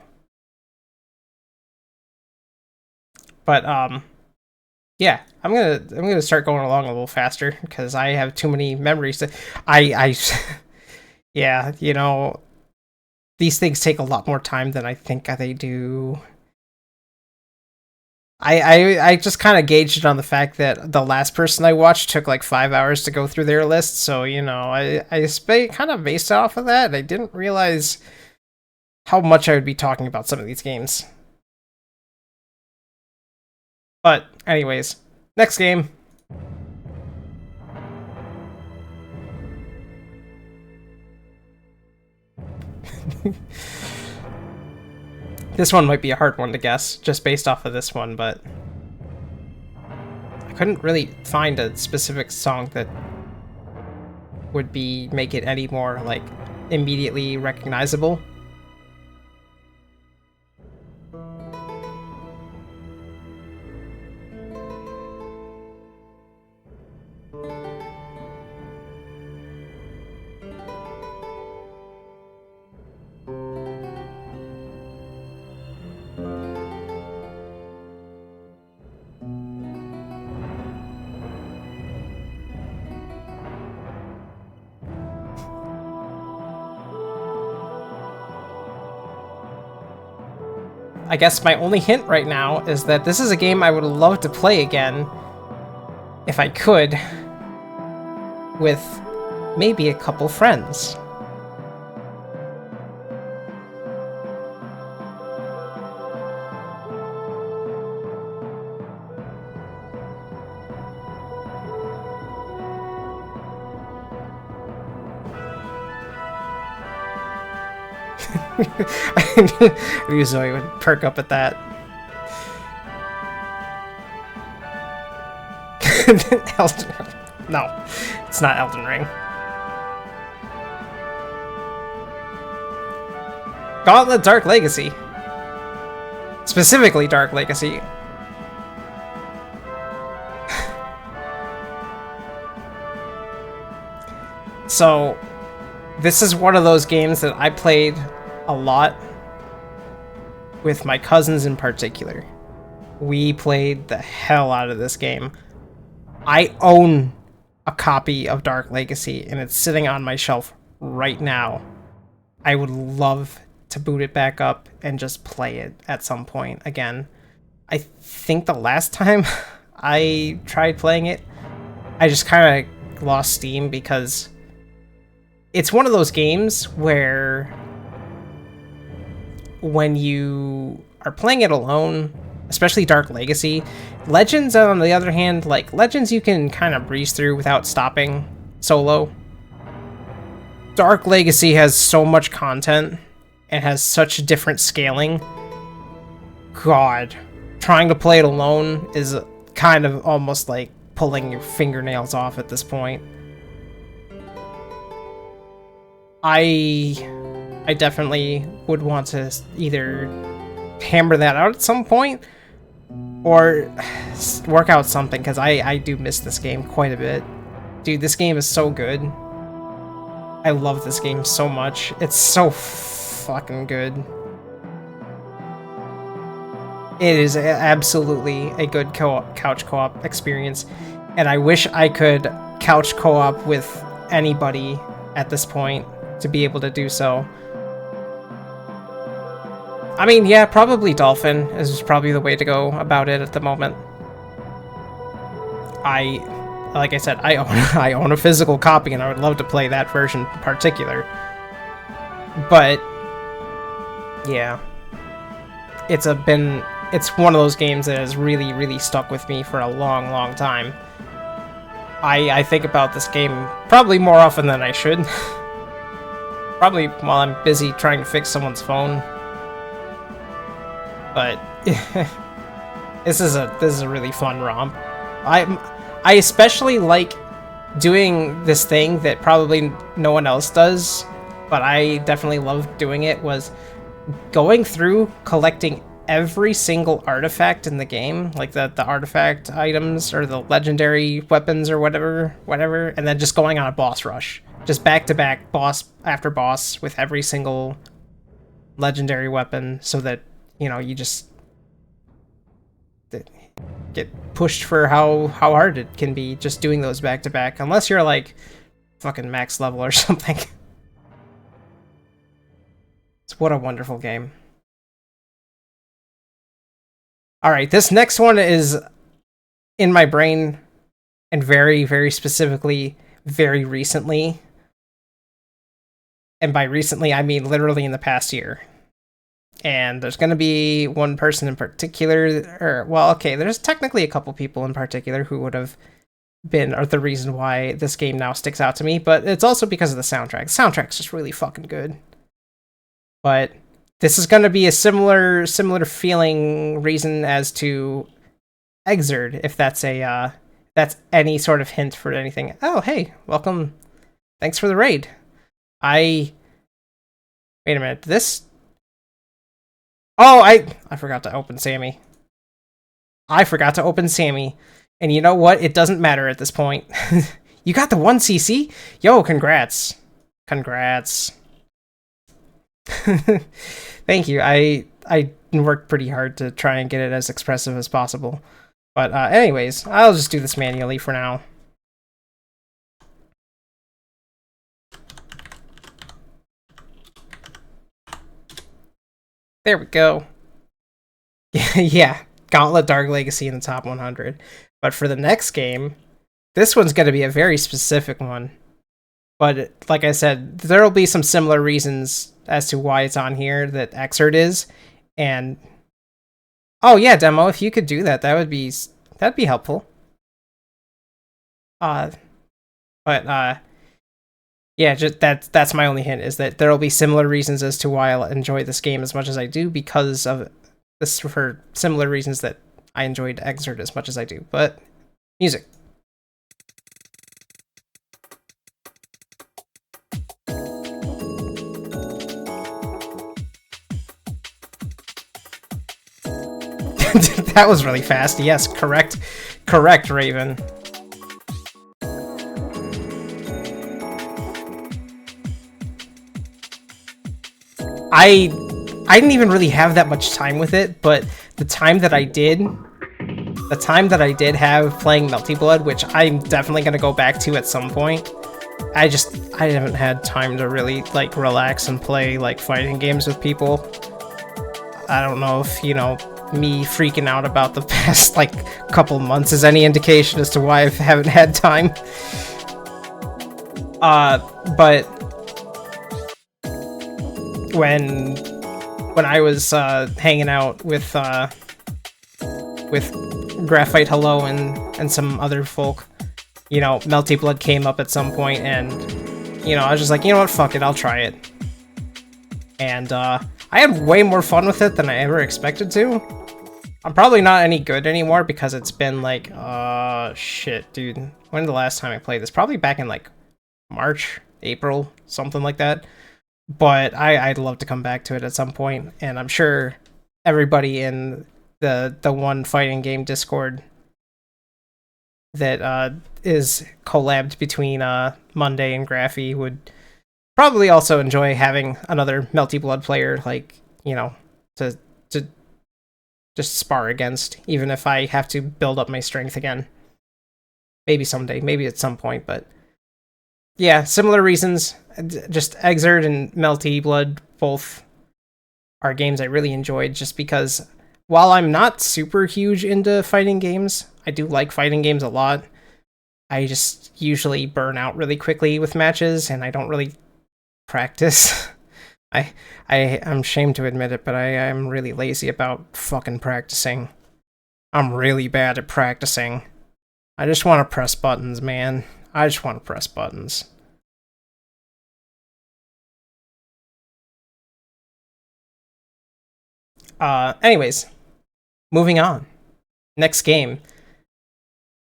But, yeah, I'm gonna start going along a little faster, because I have too many memories to... Yeah, you know... These things take a lot more time than I think they do. I just kind of gauged it on the fact that the last person I watched took like 5 hours to go through their list, so, you know, I kind of based it off of that, and I didn't realize how much I would be talking about some of these games. But, anyways, next game. This one might be a hard one to guess, just based off of this one, but I couldn't really find a specific song that would make it any more, like, immediately recognizable. I guess my only hint right now is that this is a game I would love to play again, if I could, with maybe a couple friends. I knew Zoe would perk up at that. Elden Ring. No, it's not Elden Ring. Gauntlet Dark Legacy. Specifically Dark Legacy. So, this is one of those games that I played a lot with my cousins in particular. We played the hell out of this game. I own a copy of Dark Legacy, and it's sitting on my shelf right now. I would love to boot it back up and just play it at some point again. I think the last time I tried playing it, I just kind of lost steam because it's one of those games where when you are playing it alone, especially Dark Legacy, Legends, on the other hand, like Legends you can kind of breeze through without stopping solo. Dark Legacy has so much content and has such different scaling. God, trying to play it alone is kind of almost like pulling your fingernails off at this point. I definitely would want to either hammer that out at some point or work out something, because I do miss this game quite a bit. Dude, this game is so good. I love this game so much. It's so fucking good. It is absolutely a good couch co-op experience, and I wish I could couch co-op with anybody at this point to be able to do so. I mean, yeah, probably Dolphin is probably the way to go about it at the moment. Like I said, I own a physical copy, and I would love to play that version in particular. But yeah, it's one of those games that has really, really stuck with me for a long, long time. I think about this game probably more often than I should. Probably while I'm busy trying to fix someone's phone. But this is a really fun romp. I especially like doing this thing that probably no one else does, but I definitely love doing it, was going through collecting every single artifact in the game, like the artifact items or the legendary weapons or whatever, and then just going on a boss rush. Just back to back, boss after boss, with every single legendary weapon, so that, you know, you just get pushed for how hard it can be just doing those back to back, unless you're like fucking max level or something. It's what a wonderful game. Alright, this next one is in my brain, and very, very specifically, very recently. And by recently, I mean literally in the past year. And there's going to be one person in particular, or, well, okay, there's technically a couple people in particular who would have been or the reason why this game now sticks out to me, but it's also because of the soundtrack. The soundtrack's just really fucking good. But this is going to be a similar feeling reason as to Exerd, if that's any sort of hint for anything. Oh, hey, welcome. Thanks for the raid. Wait a minute, this... Oh, I forgot to open Sammy. And you know what? It doesn't matter at this point. You got the 1cc? Yo, congrats. Congrats. Thank you. I worked pretty hard to try and get it as expressive as possible. But anyways, I'll just do this manually for now. There we go. Yeah, Gauntlet Dark Legacy in the top 100. But for the next game, this one's going to be a very specific one. But like I said, there'll be some similar reasons as to why it's on here that Exert is. And oh yeah, demo, if you could do that, that'd be helpful. Yeah, just that's my only hint, is that there'll be similar reasons as to why I'll enjoy this game as much as I do, because of this, for similar reasons that I enjoyed Exert as much as I do. But music. That was really fast. Yes, correct, Raven. I didn't even really have that much time with it, but the time that I did have playing Melty Blood, which I'm definitely gonna go back to at some point, I haven't had time to really like relax and play like fighting games with people. I don't know if, you know, me freaking out about the past like couple months is any indication as to why I haven't had time. But when I was hanging out with Graphite Hello and some other folk, you know, Melty Blood came up at some point, and you know, I was just like, you know what, fuck it, I'll try it. And I had way more fun with it than I ever expected to. I'm probably not any good anymore because it's been like, shit, dude. When the last time I played this? Probably back in like March, April, something like that. But I'd love to come back to it at some point, and I'm sure everybody in the one fighting game Discord that is collabed between Monday and Graphy would probably also enjoy having another Melty Blood player, like, you know, to just spar against, even if I have to build up my strength again. Maybe someday, maybe at some point, but yeah, similar reasons. Just Exert and Melty Blood both are games I really enjoyed, just because while I'm not super huge into fighting games, I do like fighting games a lot. I just usually burn out really quickly with matches, and I don't really practice. I'm ashamed to admit it, but I'm really lazy about fucking practicing. I'm really bad at practicing. I just want to press buttons, man. I just want to press buttons. Anyways, moving on. Next game.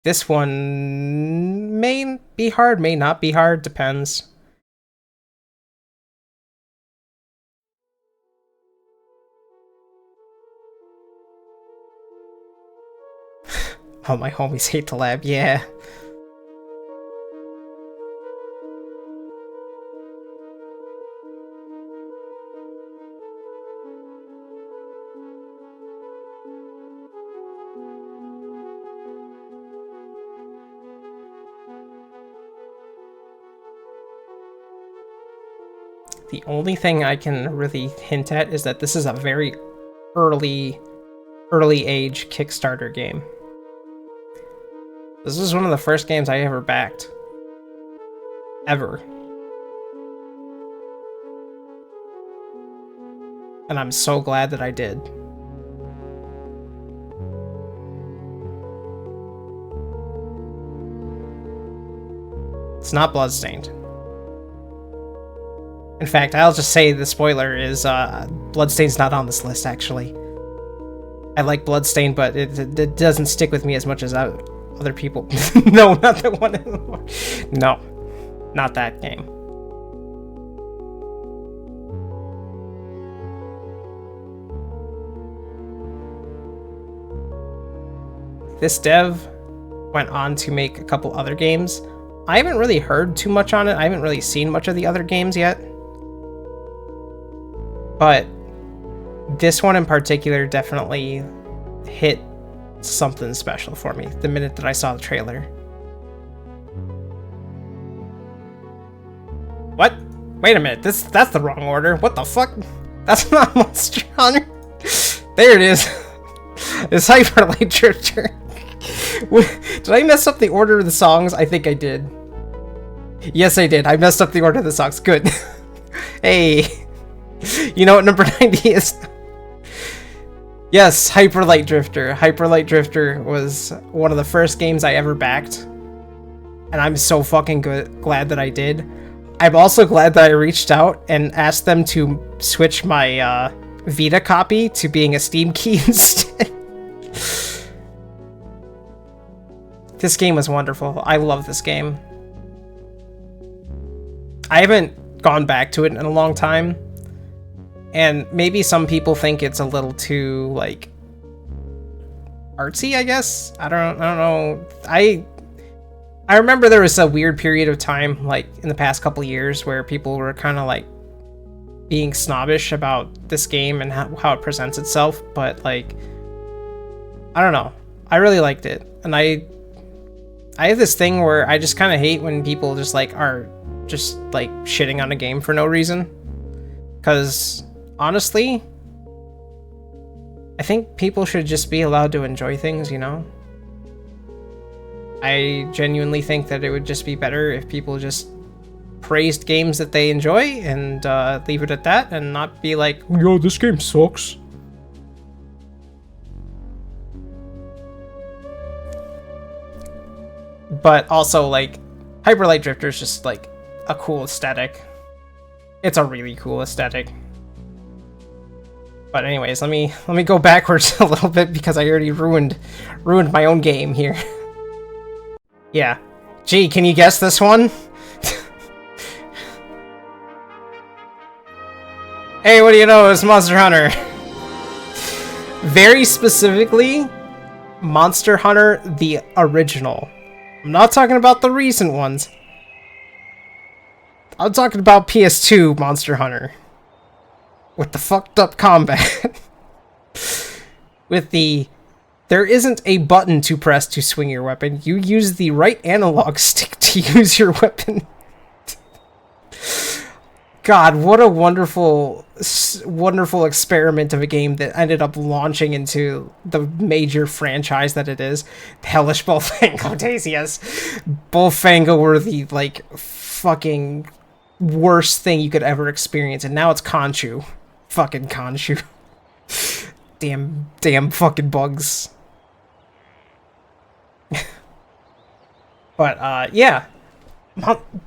This one may be hard, may not be hard, depends. Oh, my homies hate the lab, yeah. The only thing I can really hint at is that this is a very early age Kickstarter game. This is one of the first games I ever backed. Ever. And I'm so glad that I did. It's not Bloodstained. In fact, I'll just say the spoiler is Bloodstained's not on this list, actually. I like Bloodstained, but it doesn't stick with me as much as other people. No, not that one anymore. No, not that game. This dev went on to make a couple other games. I haven't really heard too much on it. I haven't really seen much of the other games yet. But this one in particular definitely hit something special for me the minute that I saw the trailer. What? Wait a minute, that's the wrong order. What the fuck? That's not Monster Hunter. There it is. It's Hyper Light Drifter. Did I mess up the order of the songs? I think I did. Yes, I did. I messed up the order of the songs. Good. Hey. You know what number 90 is? Yes, Hyper Light Drifter. Hyper Light Drifter was one of the first games I ever backed. And I'm so fucking glad that I did. I'm also glad that I reached out and asked them to switch my Vita copy to being a Steam key instead. This game was wonderful. I love this game. I haven't gone back to it in a long time. And maybe some people think it's a little too, like, artsy, I guess? I don't know. I remember there was a weird period of time, like, in the past couple years where people were kind of, like, being snobbish about this game and how it presents itself, but, like, I don't know. I really liked it. And I have this thing where I just kind of hate when people just, like, are just, like, shitting on a game for no reason. Because, honestly, I think people should just be allowed to enjoy things, you know? I genuinely think that it would just be better if people just praised games that they enjoy and leave it at that and not be like, yo, this game sucks. But also, like, Hyper Light Drifter is just, like, a cool aesthetic. It's a really cool aesthetic. But anyways, let me go backwards a little bit because I already ruined my own game here. Yeah. Gee, can you guess this one? Hey, what do you know? It's Monster Hunter. Very specifically, Monster Hunter the original. I'm not talking about the recent ones. I'm talking about PS2 Monster Hunter. With the fucked up combat. With the... There isn't a button to press to swing your weapon. You use the right analog stick to use your weapon. God, what a wonderful, wonderful experiment of a game that ended up launching into the major franchise that it is. Hellish Bullfango days, yes. Bullfango were the, like, fucking worst thing you could ever experience, and now it's Conchu. Fucking Conchu. Damn fucking bugs. But, yeah.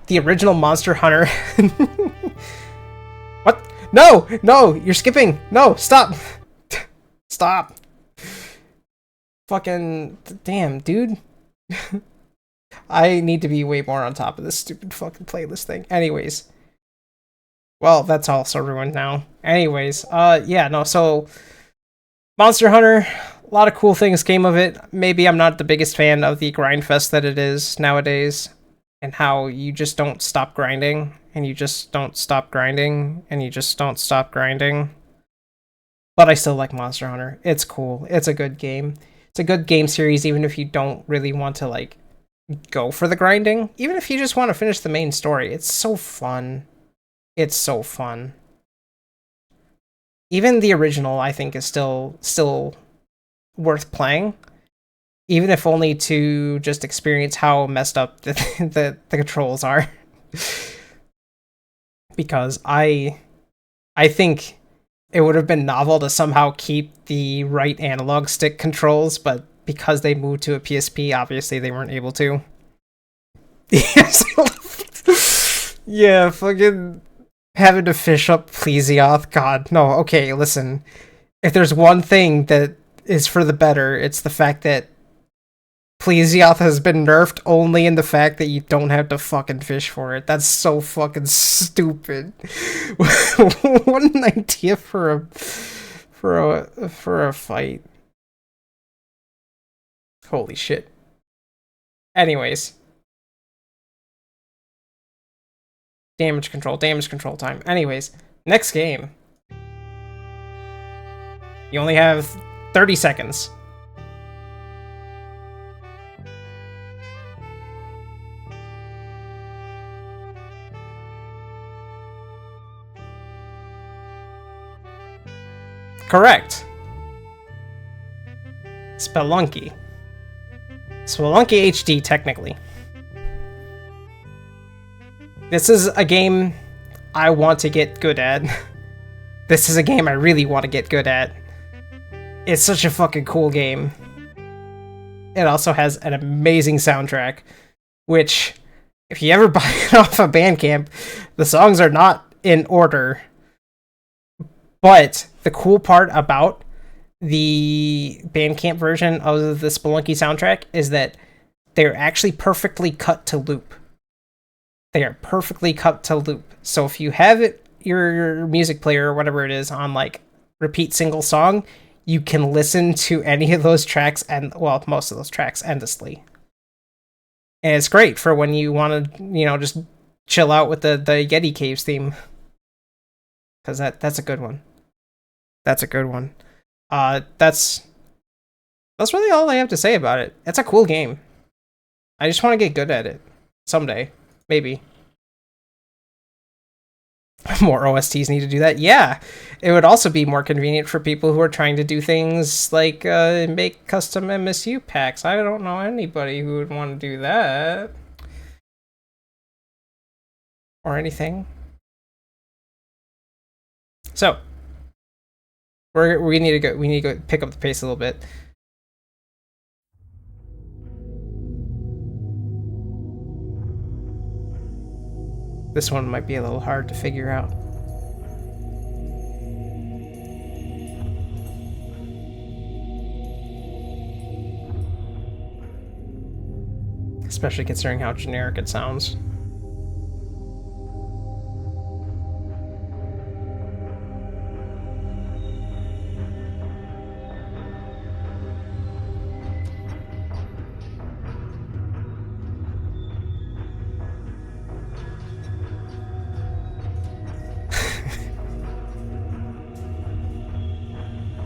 The original Monster Hunter. What? No! No! You're skipping! No! Stop! Stop! Fucking... Damn, dude. I need to be way more on top of this stupid fucking playlist thing. Anyways. Well, that's also ruined now. Anyways, yeah, no, so... Monster Hunter, a lot of cool things came of it. Maybe I'm not the biggest fan of the grindfest that it is nowadays. And how you just don't stop grinding. And you just don't stop grinding. And you just don't stop grinding. But I still like Monster Hunter. It's cool. It's a good game. It's a good game series, even if you don't really want to, like, go for the grinding. Even if you just want to finish the main story. It's so fun. It's so fun. Even the original, I think, is still worth playing. Even if only to just experience how messed up the controls are. Because I think it would have been novel to somehow keep the right analog stick controls, but because they moved to a PSP, obviously they weren't able to. Yeah, fucking having to fish up Plesioth. God, no, okay, listen. If there's one thing that is for the better, it's the fact that Plesioth has been nerfed only in the fact that you don't have to fucking fish for it. That's so fucking stupid. What an idea for a fight. Holy shit. Anyways. Damage control time. Anyways, next game. You only have 30 seconds. Correct. Spelunky. Spelunky HD, technically. This is a game I want to get good at. This is a game I really want to get good at. It's such a fucking cool game. It also has an amazing soundtrack, which, if you ever buy it off of Bandcamp, the songs are not in order. But the cool part about the Bandcamp version of the Spelunky soundtrack is that they're actually perfectly cut to loop. They are perfectly cut to loop. So if you have it, your music player or whatever it is on like repeat single song, you can listen to any of those tracks and, well, most of those tracks endlessly. And it's great for when you want to, you know, just chill out with the Yeti Caves theme. Because that's a good one. That's a good one. That's really all I have to say about it. It's a cool game. I just want to get good at it. Someday. Maybe. More OSTs need to do that. Yeah, it would also be more convenient for people who are trying to do things like make custom MSU packs. I don't know anybody who would want to do that. Or anything. So, we need to go pick up the pace a little bit. This one might be a little hard to figure out. Especially considering how generic it sounds.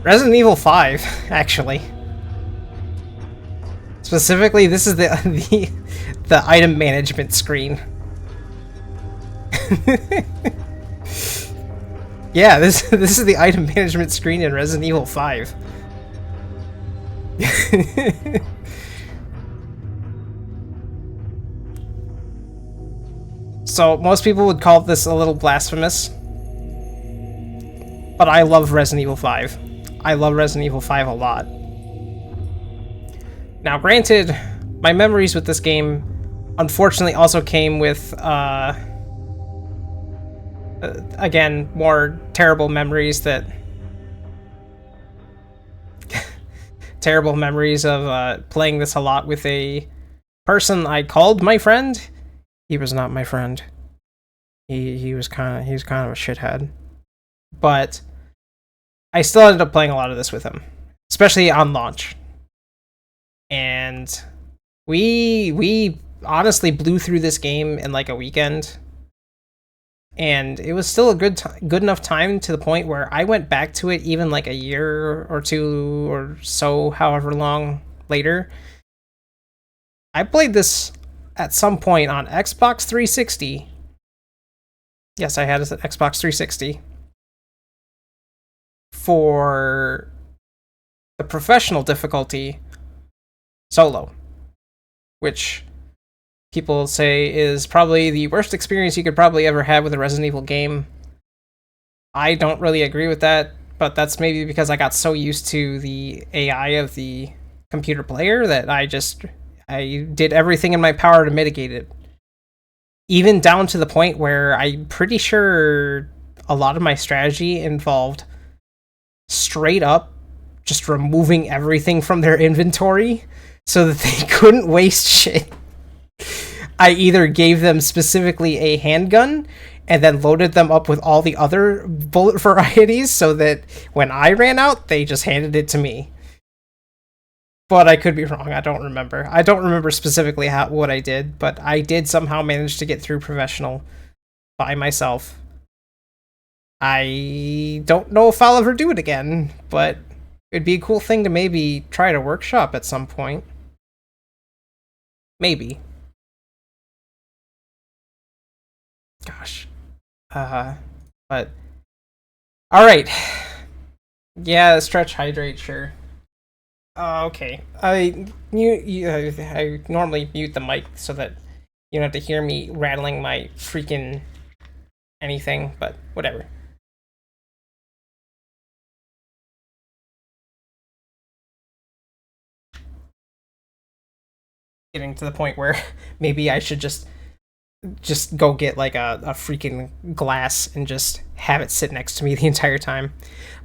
Resident Evil 5, actually. Specifically, this is the item management screen. Yeah, this is the item management screen in Resident Evil 5. So most people would call this a little blasphemous, but I love Resident Evil 5. I love Resident Evil 5 a lot. Now, granted, my memories with this game unfortunately also came with, again, more terrible memories that... terrible memories of playing this a lot with a person I called my friend. He was not my friend. He was kind of a shithead. But I still ended up playing a lot of this with him, especially on launch. And we honestly blew through this game in like a weekend. And it was still a good enough time to the point where I went back to it even like a year or two or so, however long later. I played this at some point on Xbox 360. Yes, I had an Xbox 360. For the professional difficulty, solo, which people say is probably the worst experience you could probably ever have with a Resident Evil game. I don't really agree with that, but that's maybe because I got so used to the AI of the computer player that I did everything in my power to mitigate it. Even down to the point where I'm pretty sure a lot of my strategy involved straight up just removing everything from their inventory so that they couldn't waste shit. I either gave them specifically a handgun and then loaded them up with all the other bullet varieties so that when I ran out, they just handed it to me. But I could be wrong. I don't remember. I don't remember specifically what I did, but I did somehow manage to get through professional by myself. I don't know if I'll ever do it again, but it'd be a cool thing to maybe try to workshop at some point. Maybe. Gosh. But... Alright. Yeah, stretch hydrate, sure. Okay. I normally mute the mic so that you don't have to hear me rattling my freaking anything, but whatever. Getting to the point where maybe I should just go get like a freaking glass and just have it sit next to me the entire time.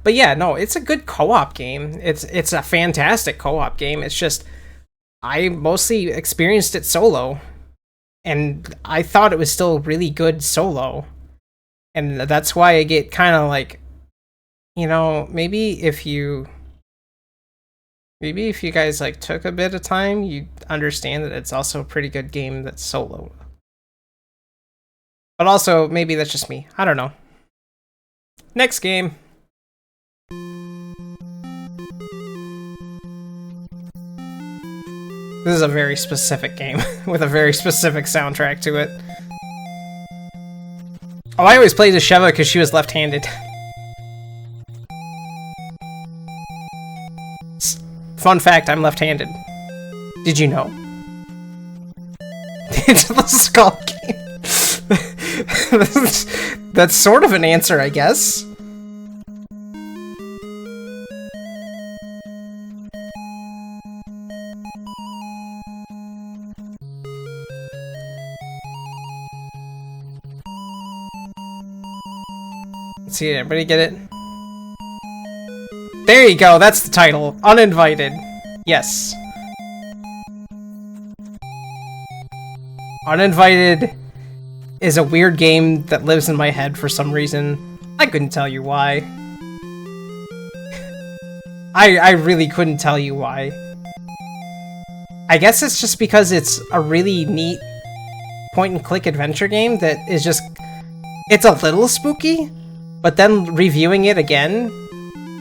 But yeah, no, it's a good co-op game. It's a fantastic co-op game. It's just I mostly experienced it solo, and I thought it was still really good solo. And that's why I get kind of like, maybe if you guys like took a bit of time, you'd understand that it's also a pretty good game that's solo. But also, maybe that's just me. I don't know. Next game. This is a very specific game with a very specific soundtrack to it. Oh, I always played as Sheva because she was left-handed. Fun fact, I'm left-handed. Did you know? Into the skull game. That's sort of an answer, I guess. Let's see, everybody get it? There you go, that's the title. Uninvited. Yes. Uninvited is a weird game that lives in my head for some reason. I couldn't tell you why. I really couldn't tell you why. I guess it's just because it's a really neat point-and-click adventure game that is just... It's a little spooky, but then reviewing it again,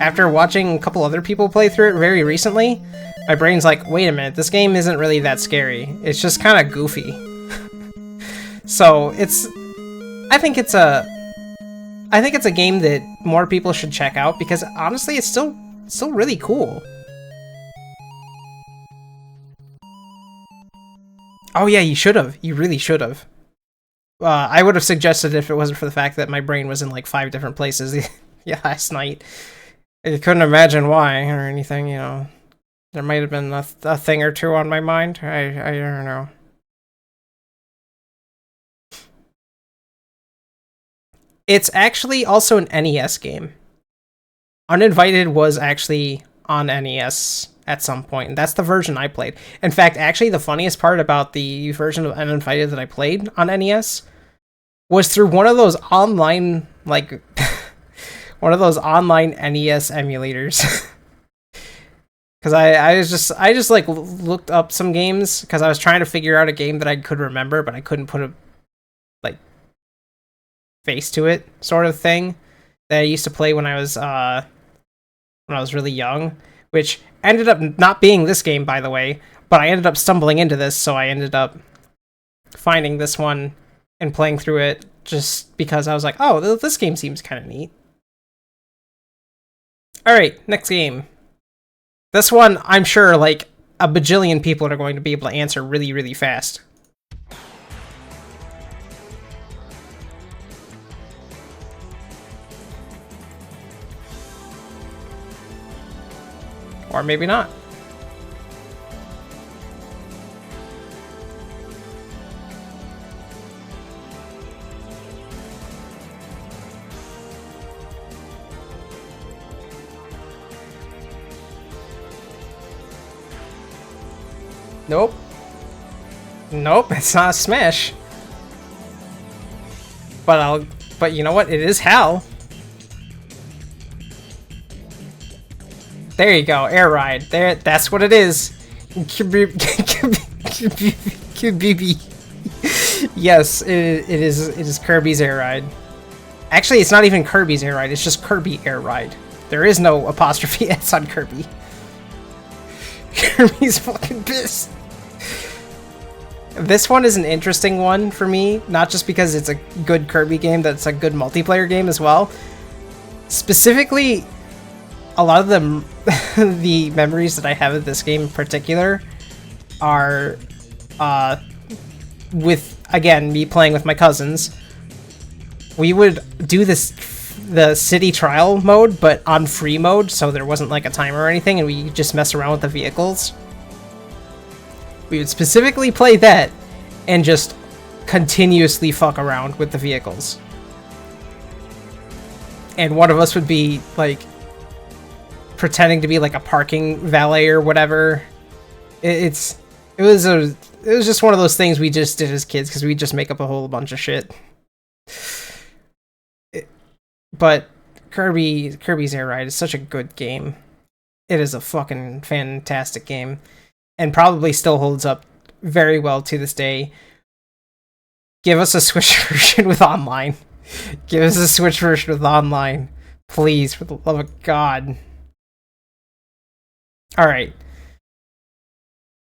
after watching a couple other people play through it very recently, my brain's like, wait a minute, this game isn't really that scary. It's just kind of goofy. So I think it's a game that more people should check out because honestly, it's still really cool. Oh yeah, you should have. You really should have. I would have suggested if it wasn't for the fact that my brain was in like 5 different places last night. I couldn't imagine why or anything, you know. There might have been a thing or two on my mind. I don't know. It's actually also an NES game. Uninvited was actually on NES at some point, and that's the version I played. In fact, actually, the funniest part about the version of Uninvited that I played on NES was through one of those online, like, one of those online NES emulators. Because I just like looked up some games because I was trying to figure out a game that I could remember, but I couldn't put a like face to it sort of thing that I used to play when I was really young, which ended up not being this game, by the way, but I ended up stumbling into this, so I ended up finding this one and playing through it just because I was like, oh, this game seems kind of neat. Alright, next game. This one, I'm sure, like, a bajillion people are going to be able to answer really, really fast. Or maybe not. Nope. Nope, it's not a Smash. But you know what? It is Hal. There you go, Air Ride. There, that's what it is. Yes, it is Kirby's Air Ride. Actually, it's not even Kirby's Air Ride. It's just Kirby Air Ride. There is no apostrophe S on Kirby. Kirby's fucking pissed. This one is an interesting one for me, not just because it's a good Kirby game, that's a good multiplayer game as well. Specifically, a lot of them, the memories that I have of this game in particular are with, again, me playing with my cousins. We would do the city trial mode, but on free mode, so there wasn't like a timer or anything, and we just mess around with the vehicles. We would specifically play that and just continuously fuck around with the vehicles. And one of us would be like pretending to be like a parking valet or whatever. It was just one of those things we just did as kids because we just make up a whole bunch of shit. But Kirby's Air Ride is such a good game. It is a fucking fantastic game, and probably still holds up very well to this day. Give us a Switch version with online. Give us a Switch version with online. Please, for the love of God. Alright.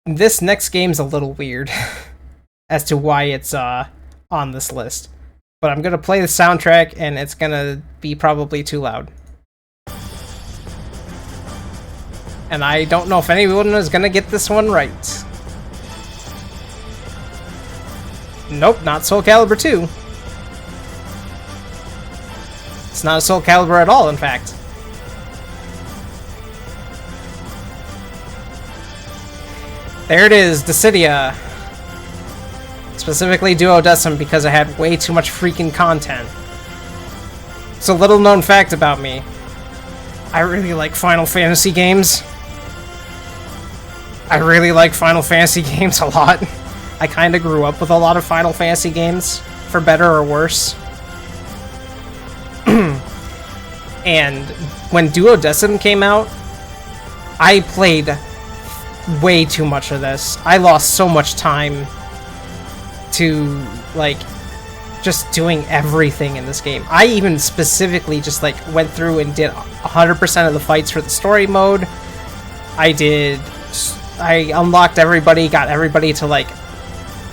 This next game's a little weird as to why it's on this list. But I'm gonna play the soundtrack, and it's gonna be probably too loud. And I don't know if anyone is gonna get this one right. Nope, not Soul Calibur 2. It's not a Soul Calibur at all, in fact. There it is, Dissidia. Specifically Duodecim, because I had way too much freaking content. It's a little known fact about me. I really like Final Fantasy games. I really like Final Fantasy games a lot. I kind of grew up with a lot of Final Fantasy games, for better or worse. And when Duodecim came out, I played way too much of this. I lost so much time to, like, just doing everything in this game. I even specifically just, like, went through and did 100% of the fights for the story mode. I unlocked everybody, got everybody to, like,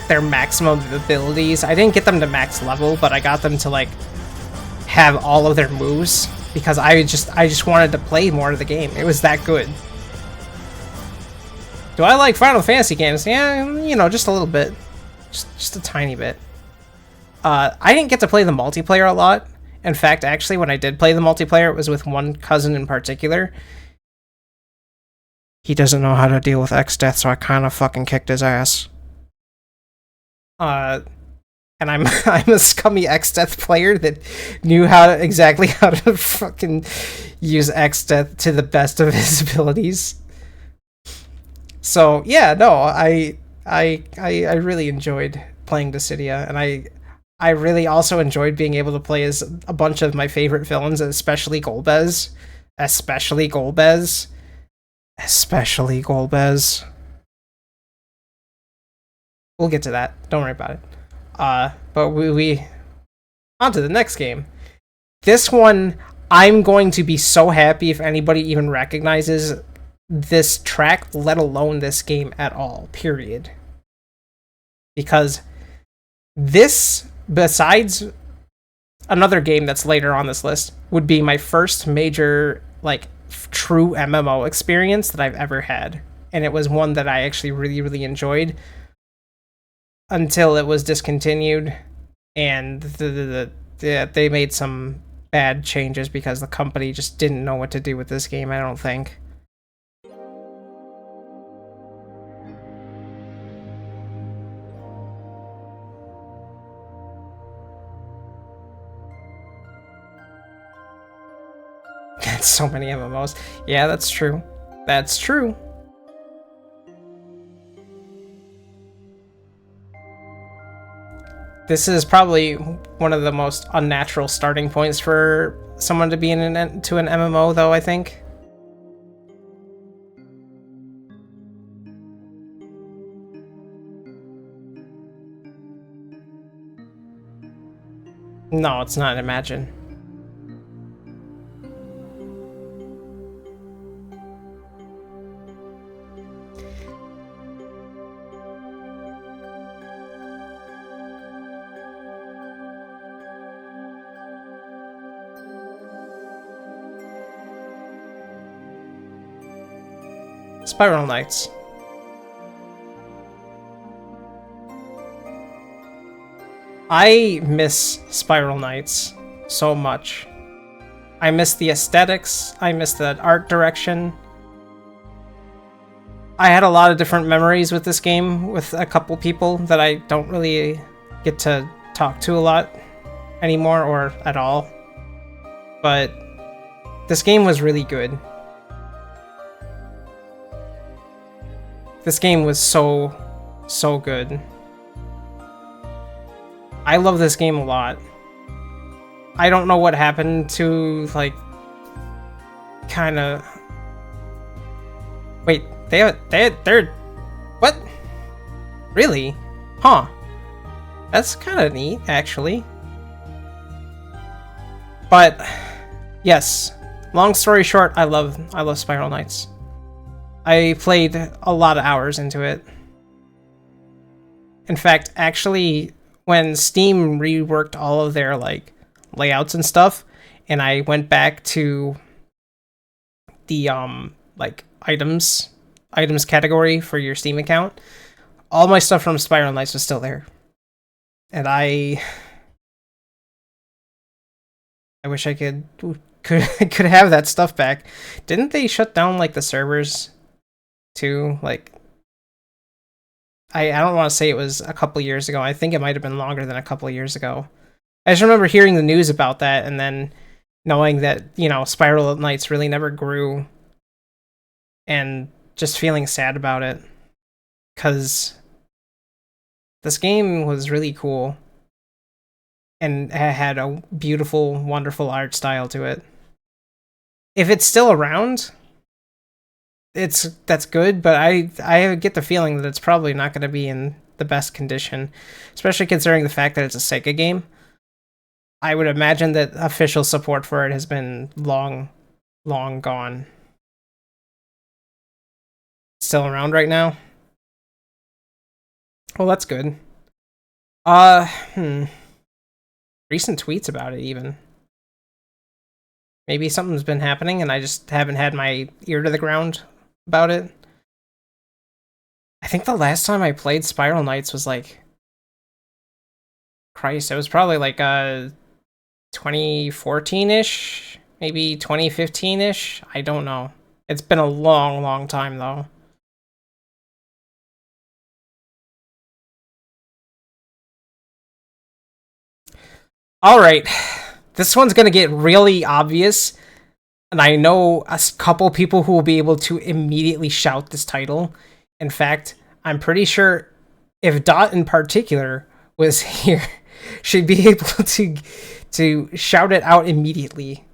their maximum abilities. I didn't get them to max level, but I got them to, like, have all of their moves, because I just wanted to play more of the game. It was that good. Do I like Final Fantasy games? Yeah, you know, just a little bit. Just a tiny bit. I didn't get to play the multiplayer a lot. In fact, actually, when I did play the multiplayer, it was with one cousin in particular. He doesn't know how to deal with X-Death, so I kind of fucking kicked his ass. And I'm a scummy X-Death player that knew exactly how to fucking use X-Death to the best of his abilities. So yeah, no, I really enjoyed playing Dissidia, and I really also enjoyed being able to play as a bunch of my favorite villains, especially Golbez. Especially Golbez. We'll get to that. Don't worry about it. But we on to the next game. This one, I'm going to be so happy if anybody even recognizes this track, let alone this game at all, period. Because this, besides another game that's later on this list, would be my first major, like, true MMO experience that I've ever had. And it was one that I actually really, really enjoyed until it was discontinued, and they made some bad changes because the company just didn't know what to do with this game, I don't think. So many MMOs. Yeah, that's true. That's true. This is probably one of the most unnatural starting points for someone to be into an MMO, though, I think. No, it's not Imagine. Spiral Knights. I miss Spiral Knights so much. I miss the aesthetics, I miss the art direction. I had a lot of different memories with this game with a couple people that I don't really get to talk to a lot anymore or at all. But this game was really good. This game was so good. I love this game a lot. I don't know what happened to, like, kind of... Wait, they're... What? Really? Huh. That's kind of neat, actually. But, yes. Long story short, I love Spiral Knights. I played a lot of hours into it. In fact, actually, when Steam reworked all of their, like, layouts and stuff, and I went back to the, like, items category for your Steam account, all my stuff from Spiral Knights was still there. And I wish I could have that stuff back. Didn't they shut down, like, the servers too? Like, I don't want to say it was a couple years ago. I think it might have been longer than a couple years ago. I just remember hearing the news about that and then knowing that, you know, Spiral Knights really never grew and just feeling sad about it because this game was really cool and it had a beautiful, wonderful art style to it. If it's still around, that's good, but I get the feeling that it's probably not going to be in the best condition, especially considering the fact that it's a Sega game. I would imagine that official support for it has been long gone. Still around right now? Well, that's good. Recent tweets about it, even. Maybe something's been happening and I just haven't had my ear to the ground about it. I think the last time I played Spiral Knights was like... Christ, it was probably like 2014-ish? Maybe 2015-ish? I don't know. It's been a long time, though. Alright, this one's gonna get really obvious, and I know a couple people who will be able to immediately shout this title. In fact, I'm pretty sure if Dot in particular was here, she'd be able to shout it out immediately.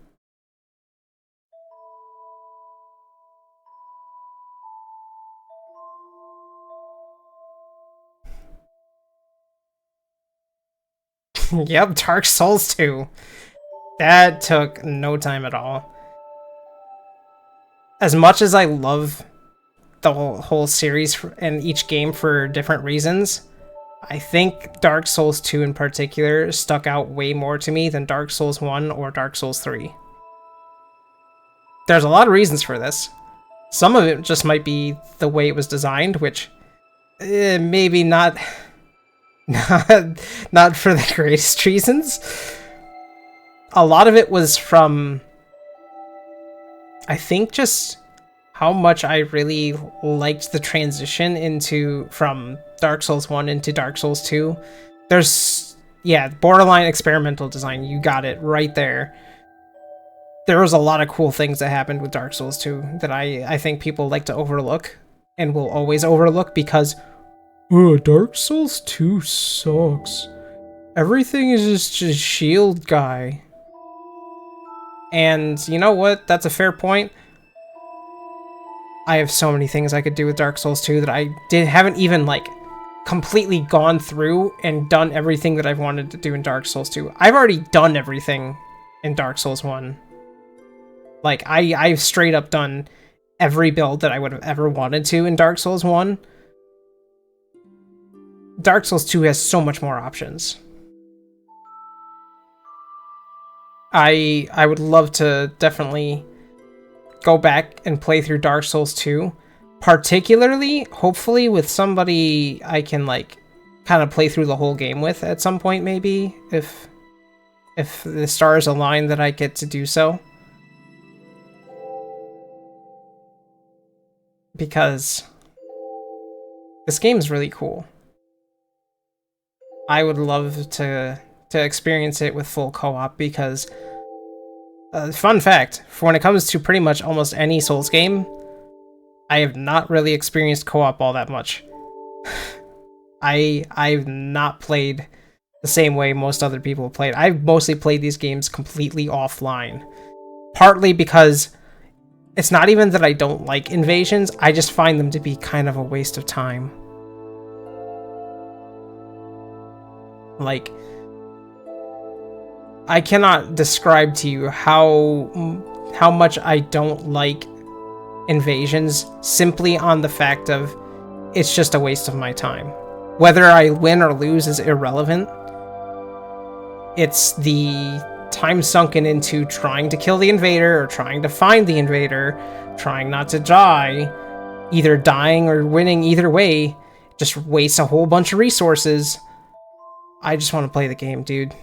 Yep, Dark Souls 2. That took no time at all. As much as I love the whole series and each game for different reasons, I think Dark Souls 2 in particular stuck out way more to me than Dark Souls 1 or Dark Souls 3. There's a lot of reasons for this. Some of it just might be the way it was designed, which maybe not for the greatest reasons. A lot of it was from, I think, just how much I really liked the transition from Dark Souls 1 into Dark Souls 2. There's, yeah, borderline experimental design. You got it right there. There was a lot of cool things that happened with Dark Souls 2 that I think people like to overlook and will always overlook because Dark Souls 2 sucks. Everything is just a shield guy. And you know what? That's a fair point. I have so many things I could do with Dark Souls 2 that I haven't even, like, completely gone through and done everything that I've wanted to do in Dark Souls 2. I've already done everything in Dark Souls 1. Like, I've straight up done every build that I would have ever wanted to in Dark Souls 1. Dark Souls 2 has so much more options. I would love to definitely go back and play through Dark Souls 2, particularly, hopefully with somebody I can like kind of play through the whole game with at some point, maybe if the stars align that I get to do so. Because this game is really cool. I would love to experience it with full co-op because fun fact, for when it comes to pretty much almost any Souls game, I have not really experienced co-op all that much. I've not played the same way most other people have played. I've mostly played these games completely offline. Partly because it's not even that I don't like invasions, I just find them to be kind of a waste of time. Like, I cannot describe to you how much I don't like invasions simply on the fact of it's just a waste of my time. Whether I win or lose is irrelevant. It's the time sunken into trying to kill the invader or trying to find the invader, trying not to die, either dying or winning, either way, just wastes a whole bunch of resources. I just want to play the game, dude.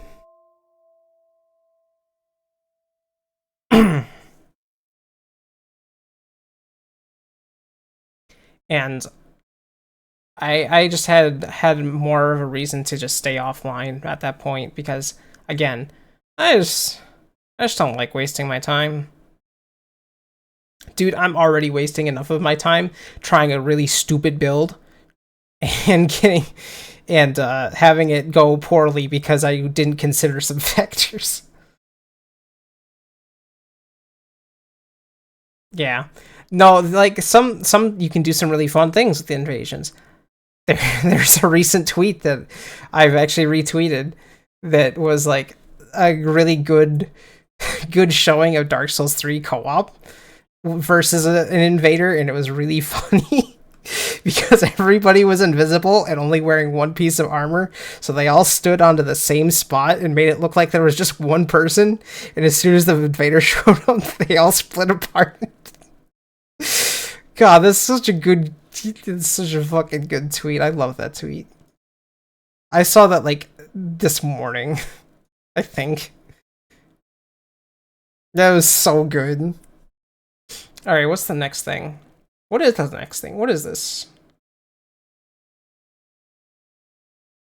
And I just had more of a reason to just stay offline at that point because, again, I just don't like wasting my time. Dude, I'm already wasting enough of my time trying a really stupid build and having it go poorly because I didn't consider some factors. Yeah. No, like some you can do some really fun things with the invasions. There's a recent tweet that I've actually retweeted that was like a really good showing of Dark Souls 3 co-op versus an invader, and it was really funny because everybody was invisible and only wearing one piece of armor, so they all stood onto the same spot and made it look like there was just one person, and as soon as the invader showed up, they all split apart. God, that's such a good... It's such a fucking good tweet. I love that tweet. I saw that, like, this morning, I think. That was so good. Alright, what's the next thing? What is the next thing? What is this?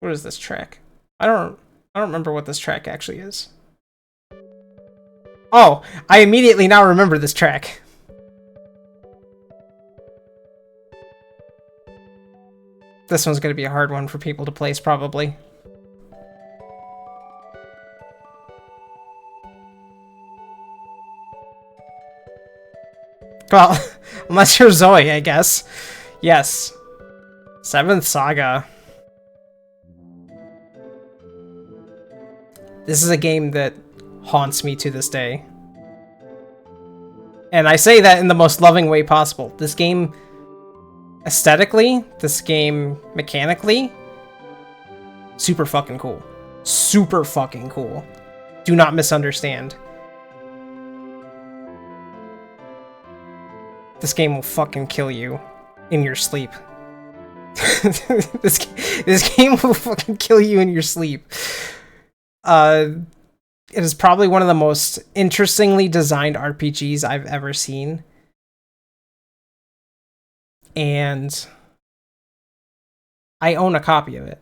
What is this track? I don't remember what this track actually is. Oh, I immediately now remember this track. This one's gonna be a hard one for people to place, probably. Well, unless you're Zoe, I guess. Yes. Seventh Saga. This is a game that haunts me to this day. And I say that in the most loving way possible. This game, aesthetically, this game mechanically, super fucking cool. Super fucking cool. Do not misunderstand. This game will fucking kill you in your sleep. this game will fucking kill you in your sleep. It is probably one of the most interestingly designed RPGs I've ever seen. And I own a copy of it.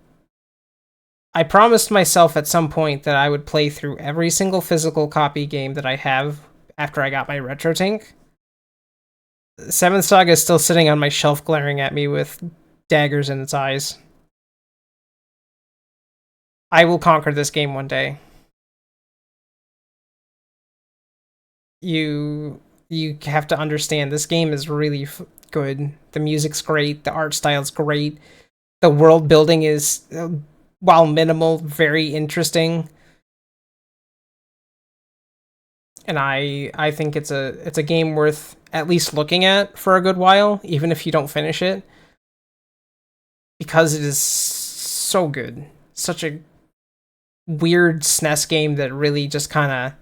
I promised myself at some point that I would play through every single physical copy game that I have after I got my RetroTink. Seventh Saga is still sitting on my shelf glaring at me with daggers in its eyes. I will conquer this game one day. You have to understand, this game is really good. The music's great, the art style's great, the world building is, while minimal, very interesting. And I think it's a game worth at least looking at for a good while, even if you don't finish it. Because it is so good. Such a weird SNES game that really just kind of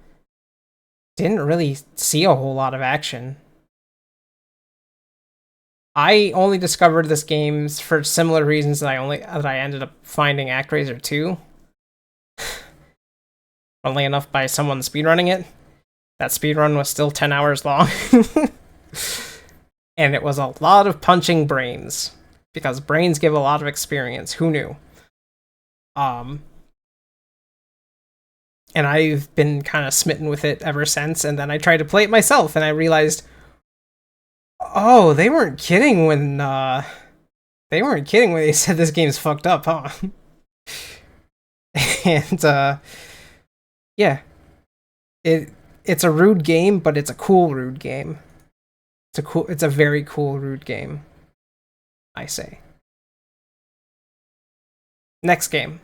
didn't really see a whole lot of action. I only discovered this game for similar reasons that I ended up finding ActRaiser 2. Only enough by someone speedrunning it. That speedrun was still 10 hours long. And it was a lot of punching brains. Because brains give a lot of experience. Who knew? And I've been kind of smitten with it ever since, and then I tried to play it myself, and I realized, oh, they weren't kidding when they said this game's fucked up, huh? And yeah, it's a rude game, but it's a cool rude game. It's a very cool rude game, I say. Next game.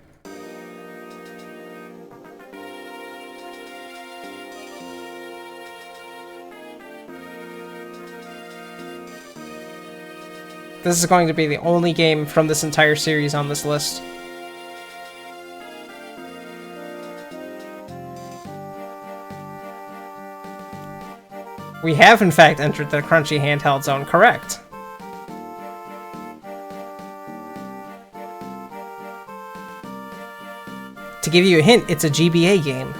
This is going to be the only game from this entire series on this list. We have, in fact, entered the crunchy handheld zone, correct. To give you a hint, it's a GBA game.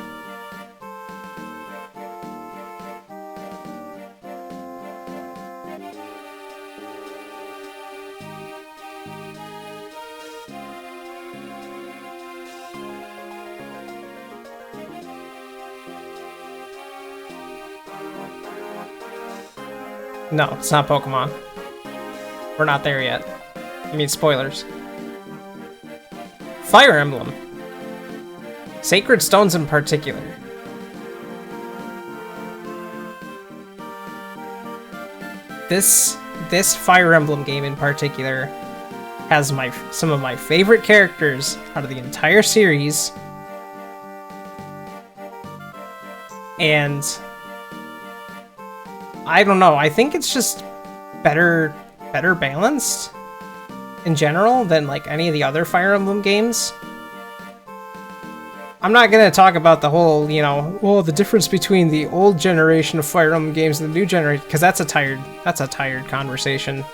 No, it's not Pokemon. We're not there yet. I mean, spoilers. Fire Emblem. Sacred Stones in particular. This Fire Emblem game in particular has some of my favorite characters out of the entire series. And I don't know, I think it's just better balanced in general than like any of the other Fire Emblem games. I'm not gonna talk about the whole, well, the difference between the old generation of Fire Emblem games and the new generation, because that's a tired conversation.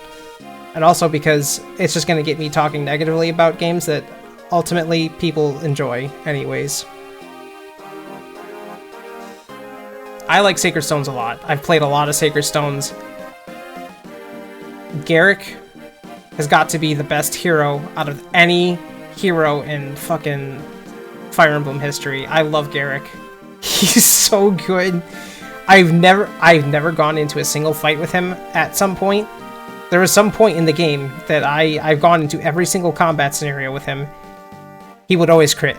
And also because it's just gonna get me talking negatively about games that ultimately people enjoy anyways. I like Sacred Stones a lot. I've played a lot of Sacred Stones. Garrick has got to be the best hero out of any hero in fucking Fire Emblem history. I love Garrick. He's so good. I've never gone into a single fight with him at some point. There was some point in the game that I've gone into every single combat scenario with him. He would always crit.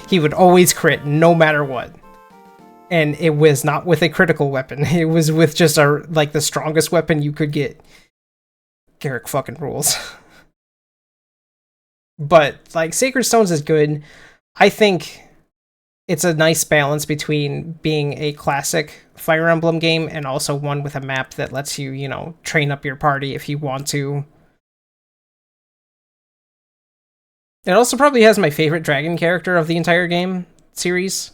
He would always crit no matter what. And it was not with a critical weapon. It was with just the strongest weapon you could get. Garrick fucking rules. But like Sacred Stones is good. I think it's a nice balance between being a classic Fire Emblem game and also one with a map that lets you, train up your party if you want to. It also probably has my favorite dragon character of the entire game series.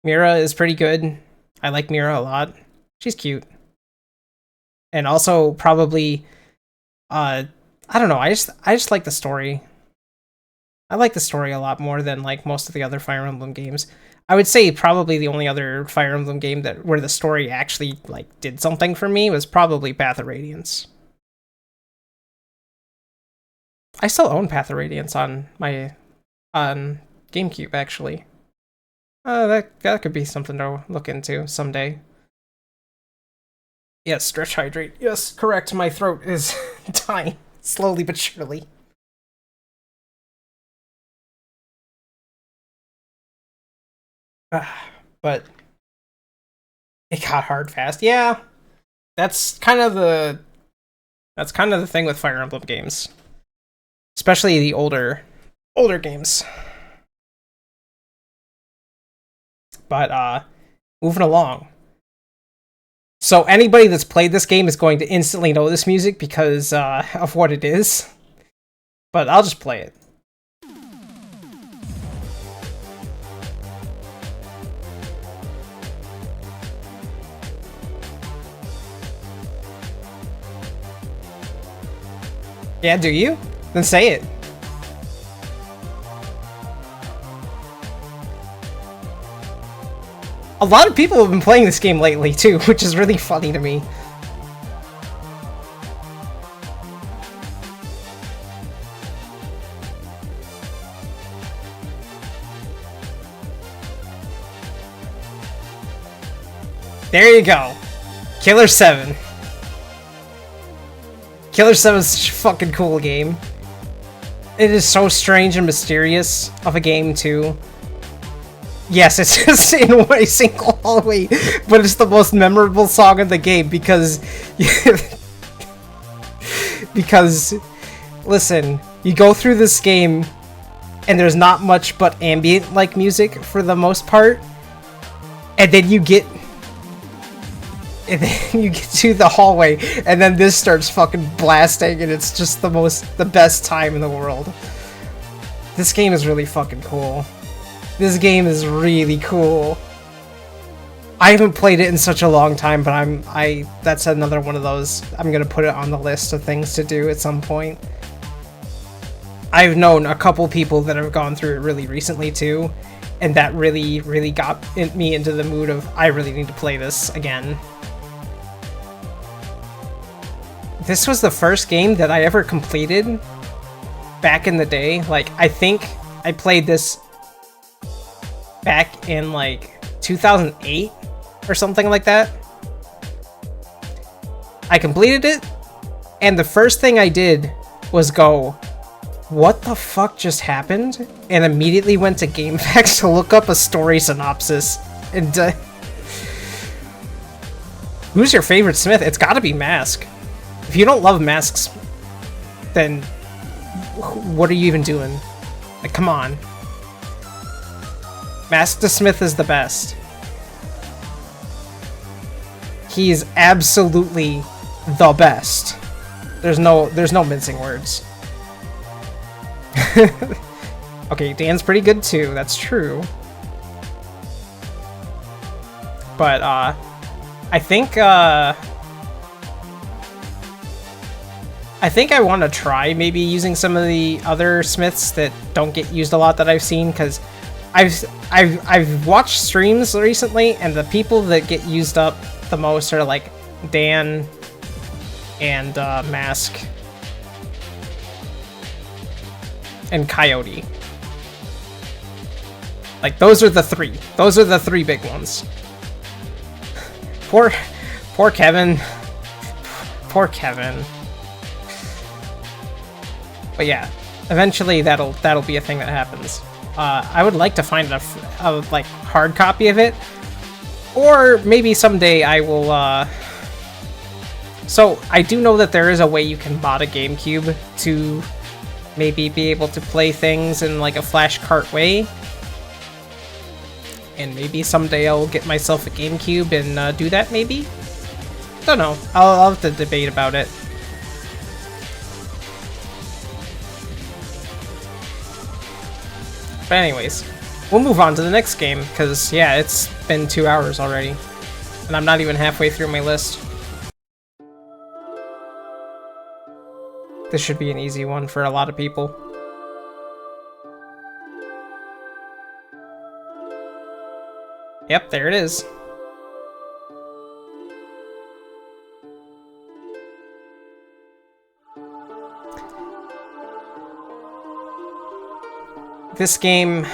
Mira is pretty good. I like Mira a lot. She's cute. And also probably, I don't know, I just like the story. I like the story a lot more than like most of the other Fire Emblem games. I would say probably the only other Fire Emblem game where the story actually like did something for me was probably Path of Radiance. I still own Path of Radiance on GameCube actually. That could be something to look into someday. Yes, stretch hydrate. Yes, correct. My throat is dying slowly but surely. But it got hard fast. Yeah, that's kind of the thing with Fire Emblem games, especially the older games. But moving along. So anybody that's played this game is going to instantly know this music because of what it is. But I'll just play it. Yeah, do you? Then say it. A lot of people have been playing this game lately too, which is really funny to me. There you go. Killer 7. Killer 7 is such a fucking cool game. It is so strange and mysterious of a game too. Yes, it's just in a single hallway, but it's the most memorable song in the game because because listen, you go through this game and there's not much but ambient like music for the most part, and then you get to the hallway and then this starts fucking blasting and it's just the best time in the world. This game is really fucking cool. This game is really cool. I haven't played it in such a long time, but that's another one of those. I'm gonna put it on the list of things to do at some point. I've known a couple people that have gone through it really recently too, and that really, really got me into the mood of I really need to play this again. This was the first game that I ever completed back in the day. Like, I think I played this back in like 2008 or something like that. I completed it, and the first thing I did was go, what the fuck just happened? And immediately went to GameFAQs to look up a story synopsis. And who's your favorite Smith? It's gotta be Mask. If you don't love Masks, then what are you even doing? Like, come on. Mask the Smith is the best. He is absolutely the best. There's no mincing words. Okay, Dan's pretty good too, that's true. But I think I want to try maybe using some of the other Smiths that don't get used a lot that I've seen, because I've watched streams recently, and the people that get used up the most are like Dan and Mask and Coyote. Like, those are the three. Those are the three big ones. Poor Kevin. Poor Kevin. But yeah, eventually that'll be a thing that happens. I would like to find a like hard copy of it, or maybe someday I will. So I do know that there is a way you can mod a GameCube to maybe be able to play things in like a flash cart way, and maybe someday I'll get myself a GameCube and do that. Maybe, don't know. I'll have to debate about it. But anyways, we'll move on to the next game, because, yeah, it's been 2 hours already. And I'm not even halfway through my list. This should be an easy one for a lot of people. Yep, there it is. This game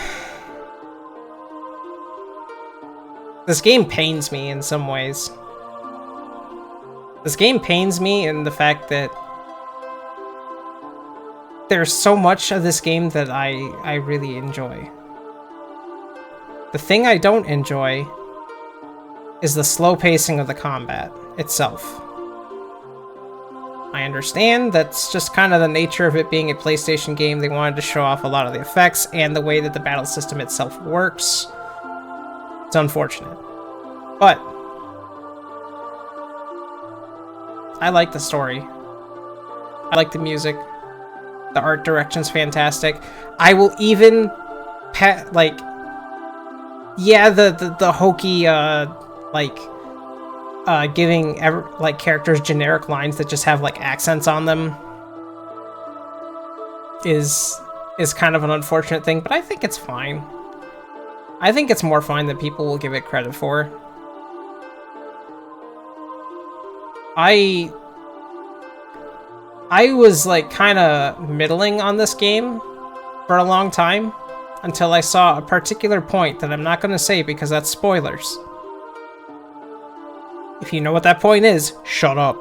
pains me in some ways. This game pains me in the fact that there's so much of this game that I really enjoy. The thing I don't enjoy is the slow pacing of the combat itself. I understand that's just kind of the nature of it being a PlayStation game. They wanted to show off a lot of the effects and the way that the battle system itself works. It's unfortunate. But I like the story. I like the music. The art direction's fantastic. I will even the hokey giving like characters generic lines that just have like accents on them. is kind of an unfortunate thing, but I think it's fine. I think it's more fine than people will give it credit for. I was like kind of middling on this game for a long time until I saw a particular point that I'm not going to say because that's spoilers. If you know what that point is, shut up.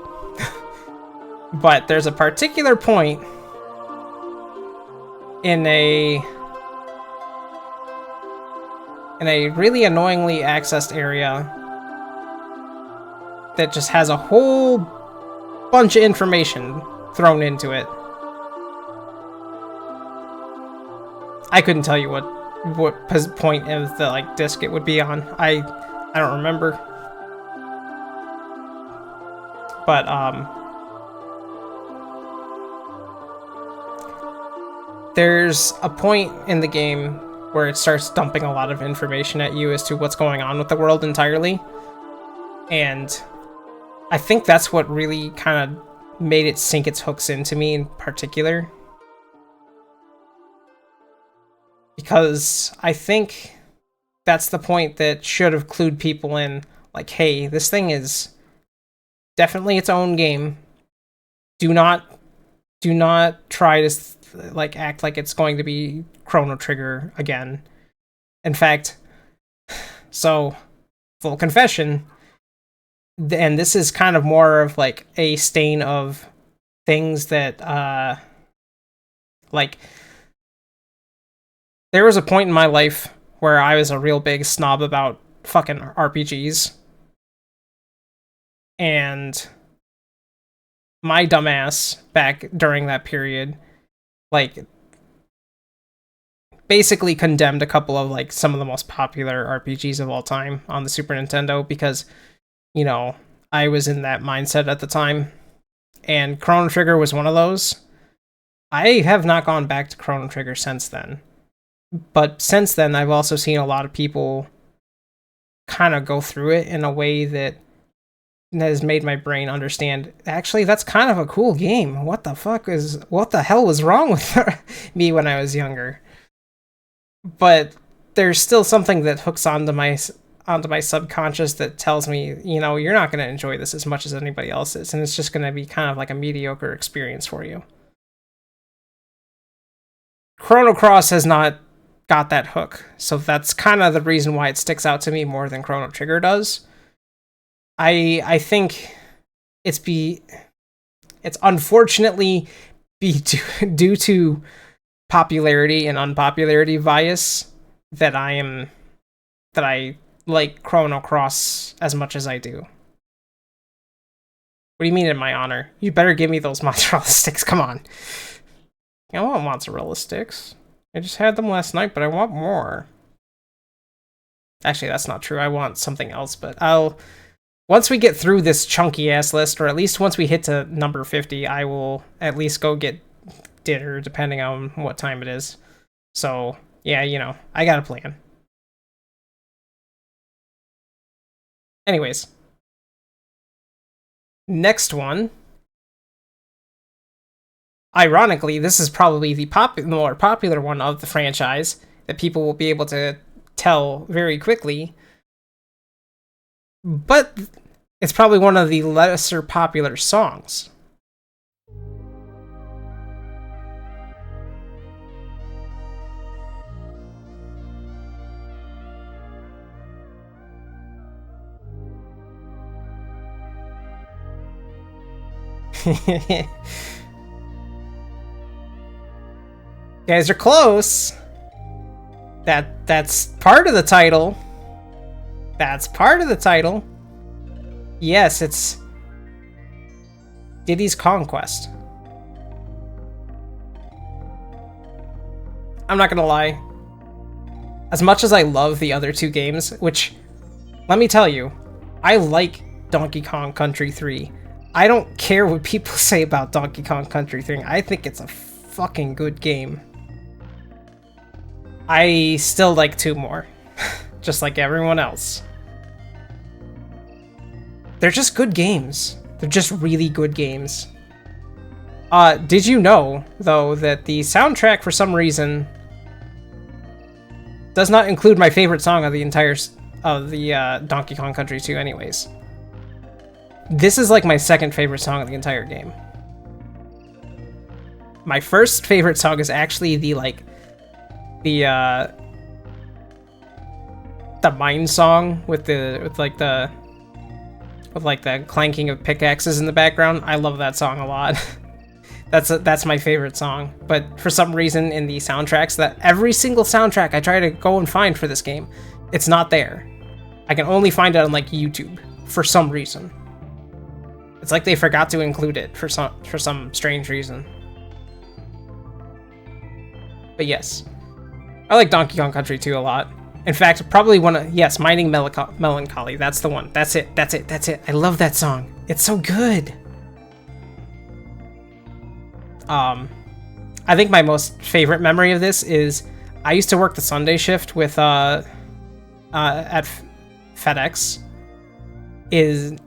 But there's a particular point in a really annoyingly accessed area that just has a whole bunch of information thrown into it. I couldn't tell you what point of the like disc it would be on. I don't remember. But there's a point in the game where it starts dumping a lot of information at you as to what's going on with the world entirely. And I think that's what really kind of made it sink its hooks into me in particular. Because I think that's the point that should have clued people in, like, hey, this thing is definitely its own game. Do not try to like act like it's going to be Chrono Trigger again. In fact, so full confession, and this is kind of more of like a stain of things that like there was a point in my life where I was a real big snob about fucking RPGs. And my dumbass back during that period, like, basically condemned a couple of, like, some of the most popular RPGs of all time on the Super Nintendo because, you know, I was in that mindset at the time. And Chrono Trigger was one of those. I have not gone back to Chrono Trigger since then. But since then, I've also seen a lot of people kind of go through it in a way that has made my brain understand, actually, that's kind of a cool game. What the hell was wrong with me when I was younger? But there's still something that hooks onto my subconscious that tells me, you know, you're not going to enjoy this as much as anybody else is, and it's just going to be kind of like a mediocre experience for you. Chrono Cross has not got that hook, so that's kind of the reason why it sticks out to me more than Chrono Trigger does. I think it's unfortunately due to popularity and unpopularity bias that I like Chrono Cross as much as I do. What do you mean in my honor? You better give me those mozzarella sticks, come on. I want mozzarella sticks. I just had them last night, but I want more. Actually, that's not true. I want something else, but once we get through this chunky-ass list, or at least once we hit to number 50, I will at least go get dinner, depending on what time it is. So, yeah, you know, I got a plan. Anyways. Next one. Ironically, this is probably the more popular one of the franchise that people will be able to tell very quickly. But it's probably one of the lesser popular songs. You guys are close. That's part of the title. That's part of the title. Yes, it's Diddy's Conquest. I'm not gonna lie. As much as I love the other two games, which, let me tell you, I like Donkey Kong Country 3. I don't care what people say about Donkey Kong Country 3. I think it's a fucking good game. I still like 2 more. Just like everyone else. They're just good games. They're just really good games. Did you know, though, that the soundtrack, for some reason, does not include my favorite song of the entire Donkey Kong Country 2 anyways. This is like my second favorite song of the entire game. My first favorite song is actually the mine song with the clanking of pickaxes in the background. I love that song a lot. That's my favorite song. But for some reason in the soundtracks, that every single soundtrack I try to go and find for this game, it's not there. I can only find it on like YouTube for some reason. It's like they forgot to include it for some strange reason. But yes, I like Donkey Kong Country 2 a lot. In fact, probably yes, Mining Melancholy. That's the one. That's it. I love that song. It's so good. I think my most favorite memory of this is I used to work the Sunday shift with at FedEx.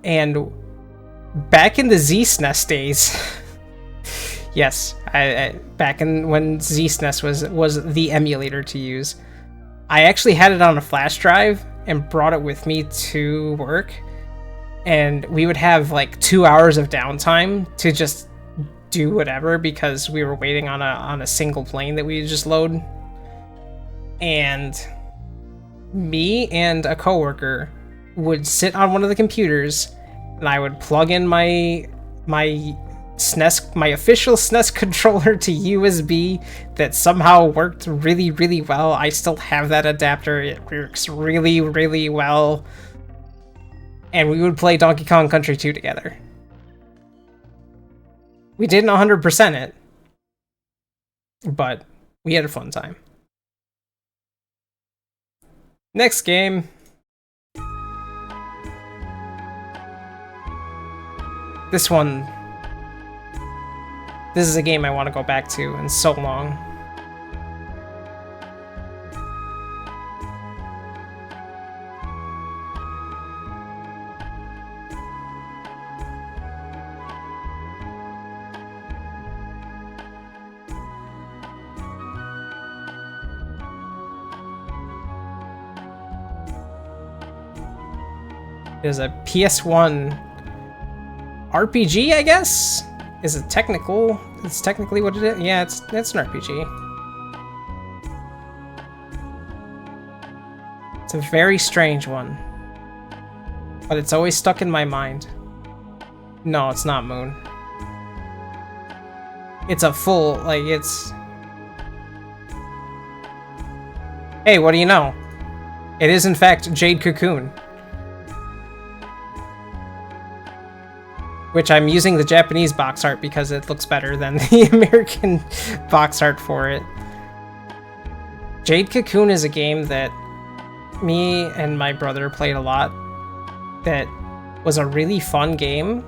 And back in the Z-SNES days, yes, back in when Z-SNES was the emulator to use, I actually had it on a flash drive and brought it with me to work, and we would have like 2 hours of downtime to just do whatever because we were waiting on a single plane that we just load. And me and a coworker would sit on one of the computers, and I would plug in my SNES, my official SNES controller to USB that somehow worked really, really well. I still have that adapter. It works really, really well. And we would play Donkey Kong Country 2 together. We didn't 100% it, but we had a fun time. Next game. This is a game I want to go back to in so long. It is a PS1 RPG, I guess? Is it technical? It's technically what it is? Yeah, it's an RPG. It's a very strange one. But it's always stuck in my mind. No, it's not Moon. It's a full, like, it's... Hey, what do you know? It is in fact Jade Cocoon. Which I'm using the Japanese box art because it looks better than the American box art for it. Jade Cocoon is a game that me and my brother played a lot. That was a really fun game.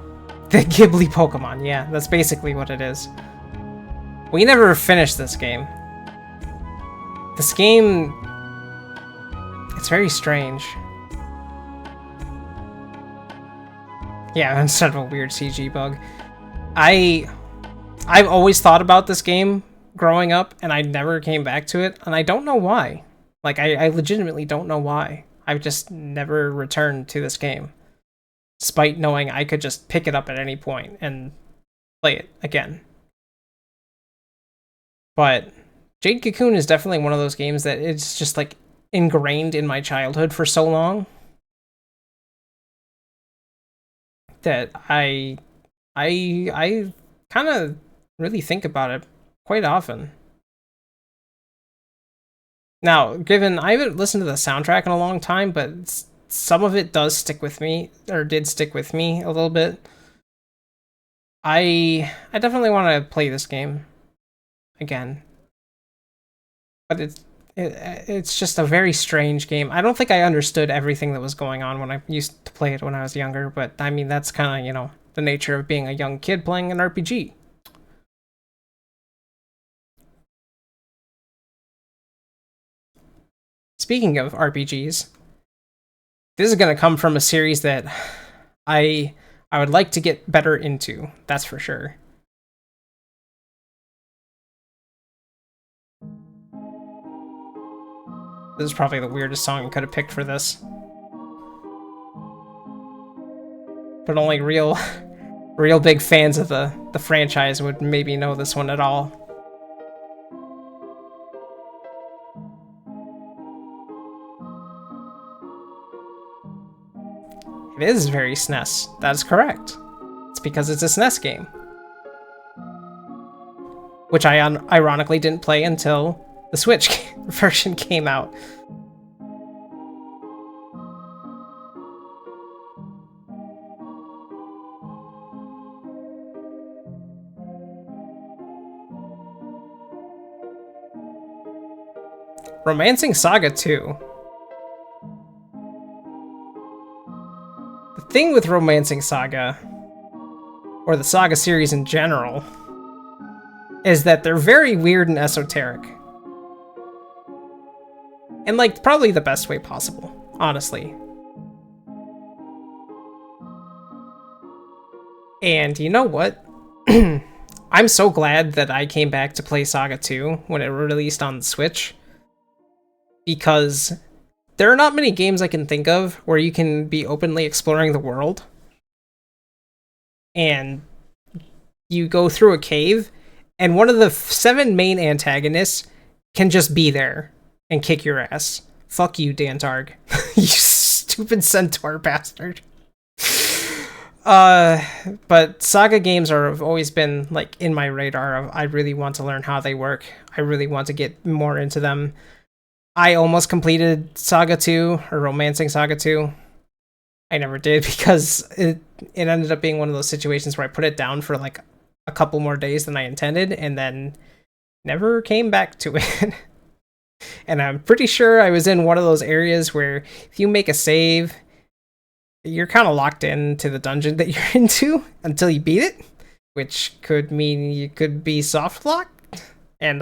The Ghibli Pokemon, yeah, that's basically what it is. We never finished this game. This game... It's very strange. Yeah, instead of a weird CG bug. I've always thought about this game growing up, and I never came back to it, and I don't know why. Like, I legitimately don't know why. I've just never returned to this game. Despite knowing I could just pick it up at any point and play it again. But Jade Cocoon is definitely one of those games that it's just, like, ingrained in my childhood for so long that I kind of really think about it quite often. Now, given I haven't listened to the soundtrack in a long time, but some of it does stick with me, or did stick with me a little bit. I definitely want to play this game again. But it's just a very strange game. I don't think I understood everything that was going on when I used to play it when I was younger, but I mean, that's kind of, you know, the nature of being a young kid playing an RPG. Speaking of RPGs, this is going to come from a series that I would like to get better into, that's for sure. This is probably the weirdest song I could have picked for this. But only real big fans of the franchise would maybe know this one at all. It is very SNES. That is correct. It's because it's a SNES game. Which I ironically didn't play until the Switch version came out. Romancing Saga 2. The thing with Romancing Saga, or the Saga series in general, is that they're very weird and esoteric. And, like, probably the best way possible, honestly. And you know what? I'm so glad that I came back to play Saga 2 when it released on the Switch. Because there are not many games I can think of where you can be openly exploring the world. And you go through a cave, and one of the 7 main antagonists can just be there and kick your ass. Fuck you, Dantarg. You stupid centaur bastard. But Saga games have always been, like, in my radar. I really want to learn how they work. I really want to get more into them. I almost completed Saga 2, or Romancing Saga 2. I never did because it ended up being one of those situations where I put it down for like a couple more days than I intended and then never came back to it. And I'm pretty sure I was in one of those areas where if you make a save, you're kind of locked into the dungeon that you're into until you beat it, which could mean you could be soft locked. And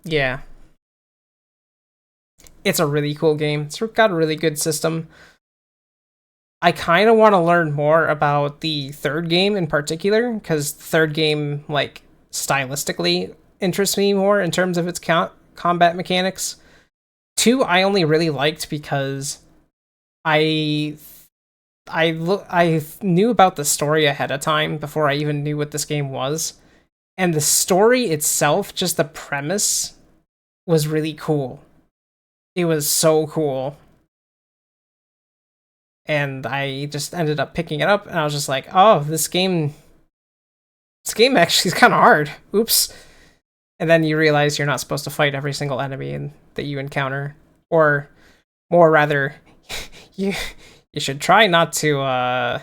yeah. It's a really cool game. It's got a really good system. I kind of want to learn more about the third game in particular, because the third game, like, stylistically interests me more in terms of its combat mechanics. 2, I only really liked because I knew about the story ahead of time before I even knew what this game was. And the story itself, just the premise, was really cool. It was so cool. And I just ended up picking it up, and I was just like, oh, this game actually is kind of hard. Oops. And then you realize you're not supposed to fight every single enemy that you encounter. Or, more rather, you should try not to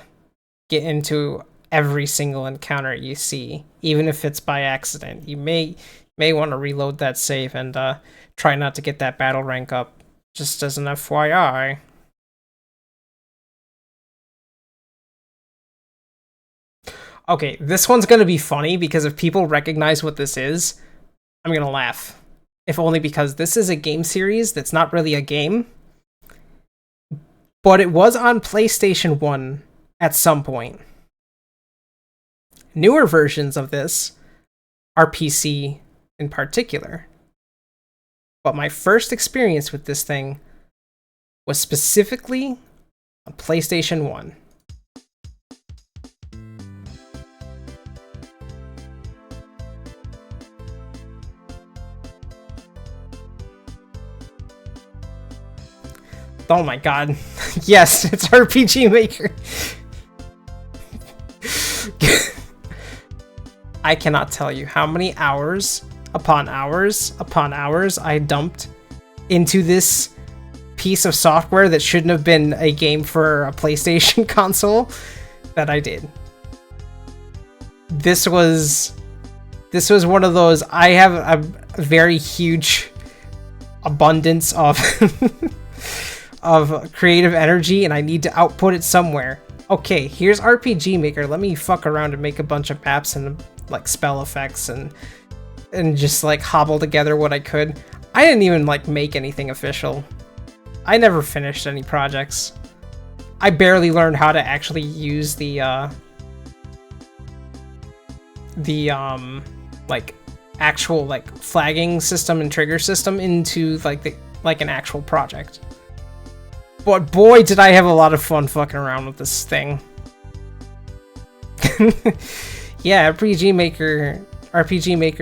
get into every single encounter you see, even if it's by accident. You may want to reload that save and try not to get that battle rank up, just as an FYI. Okay, this one's gonna be funny because if people recognize what this is, I'm gonna laugh. If only because this is a game series that's not really a game, but it was on PlayStation 1 at some point. Newer versions of this are PC in particular. But my first experience with this thing was specifically on PlayStation 1. Oh my god. Yes, it's RPG Maker. I cannot tell you how many hours upon hours upon hours I dumped into this piece of software that shouldn't have been a game for a PlayStation console that I did. This was one of those, I have a very huge abundance of of creative energy and I need to output it somewhere. Okay, here's RPG Maker. Let me fuck around and make a bunch of maps and like spell effects and just like hobble together what I could. I didn't even like make anything official. I never finished any projects. I barely learned how to actually use the like actual like flagging system and trigger system into like an actual project. But boy, did I have a lot of fun fucking around with this thing. Yeah, RPG Maker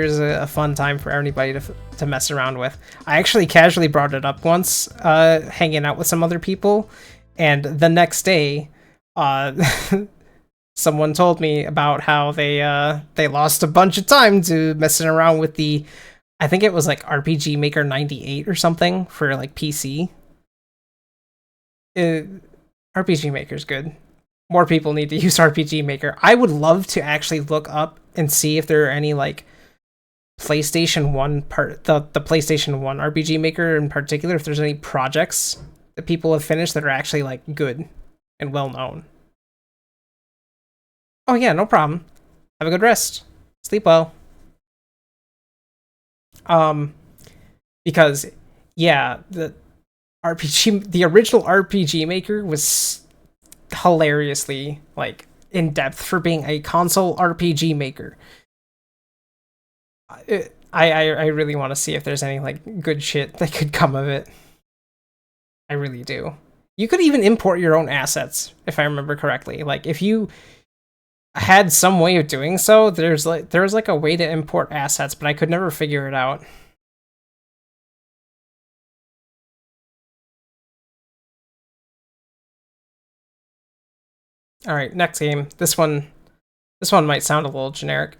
is a fun time for anybody to mess around with. I actually casually brought it up once, hanging out with some other people, and the next day, someone told me about how they lost a bunch of time to messing around with I think it was like RPG Maker 98 or something for like PC. RPG Maker's good. More people need to use RPG Maker. I would love to actually look up and see if there are any like PlayStation 1 the PlayStation 1 RPG Maker in particular, if there's any projects that people have finished that are actually like good and well known. Oh yeah, no problem. Have a good rest. Sleep well. Because yeah, the original RPG Maker was hilariously like in depth for being a console RPG maker. I really want to see if there's any like good shit that could come of it. I really do. You could even import your own assets, if I remember correctly. Like if you had some way of doing so, there was like a way to import assets, but I could never figure it out. All right, next game. This one might sound a little generic.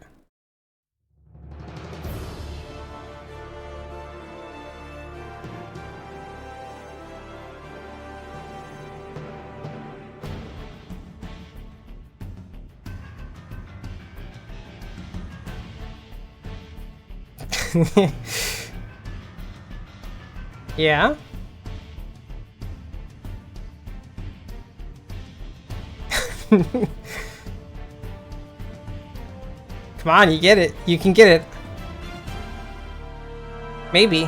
Yeah. Come on, you get it. You can get it. Maybe.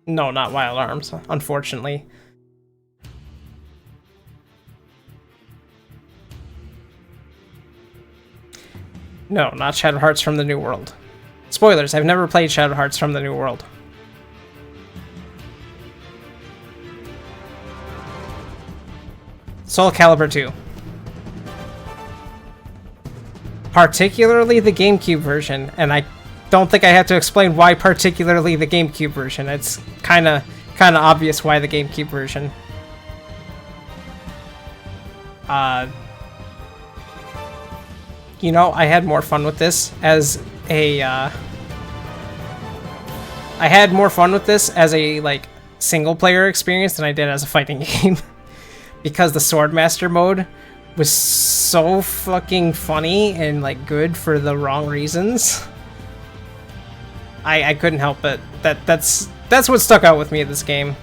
No, not Wild Arms, unfortunately. No, not Shadow Hearts from the New World. Spoilers, I've never played Shadow Hearts from the New World. Soul Calibur 2. Particularly the GameCube version, and I don't think I have to explain why particularly the GameCube version. It's kind of obvious why the GameCube version. You know, I had more fun with this as a like single player experience than I did as a fighting game. Because the Swordmaster mode was so fucking funny and like good for the wrong reasons. I couldn't help it. That's what stuck out with me in this game.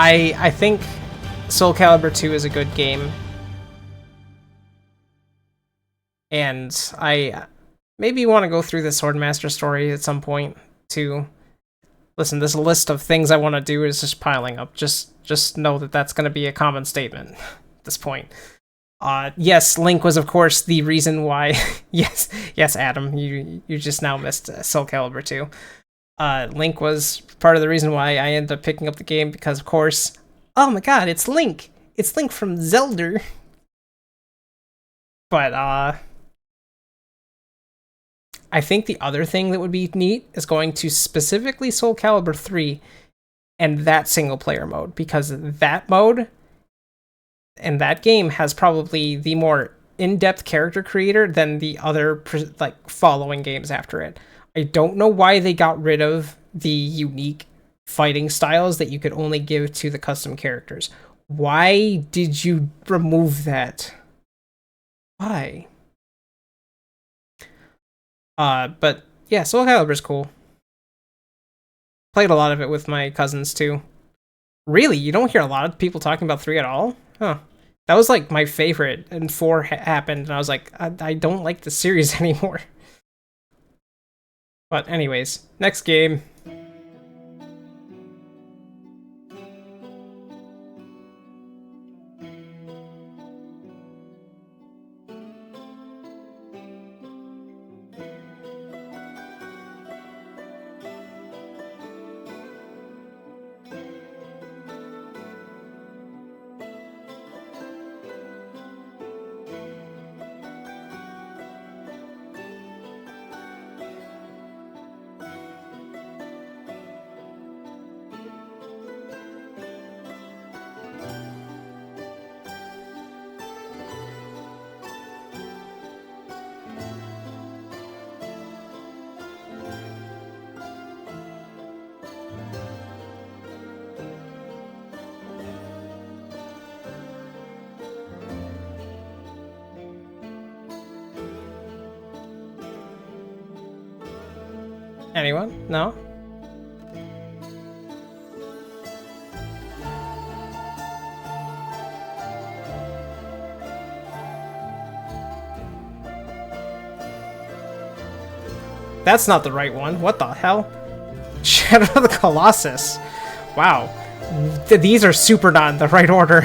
I think Soul Calibur 2 is a good game. And I maybe want to go through the Swordmaster story at some point too. Listen, this list of things I want to do is just piling up. Just know that that's going to be a common statement at this point. Yes, Link was of course the reason why. yes, Adam, you just now missed Soul Calibur 2. Link was part of the reason why I ended up picking up the game because, of course, oh my god, it's Link! It's Link from Zelda! But, I think the other thing that would be neat is going to specifically Soul Calibur 3 and that single-player mode, because that mode and that game has probably the more in-depth character creator than the other, like, following games after it. I don't know why they got rid of the unique fighting styles that you could only give to the custom characters. Why did you remove that? Why? But yeah, Soul Calibur's cool. Played a lot of it with my cousins too. Really? You don't hear a lot of people talking about 3 at all? Huh. That was like my favorite, and 4 happened, and I was like, I don't like the series anymore. But anyways, next game. Anyone? No? That's not the right one. What the hell? Shadow of the Colossus. Wow. These are super not in the right order.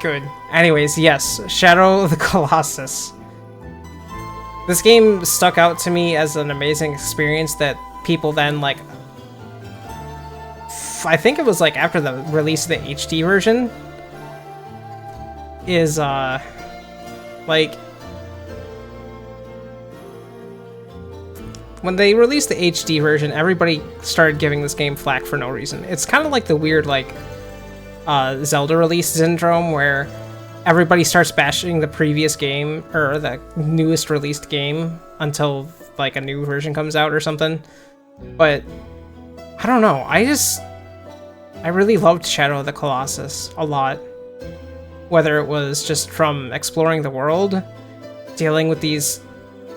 Good. Anyways, yes. Shadow of the Colossus. This game stuck out to me as an amazing experience that people then, like... I think it was, like, after the release of the HD version. Is, like... When they released the HD version, everybody started giving this game flack for no reason. It's kind of like the weird, like, Zelda release syndrome, where everybody starts bashing the previous game, or the newest released game, until, like, a new version comes out or something. But, I don't know, I really loved Shadow of the Colossus a lot. Whether it was just from exploring the world, dealing with these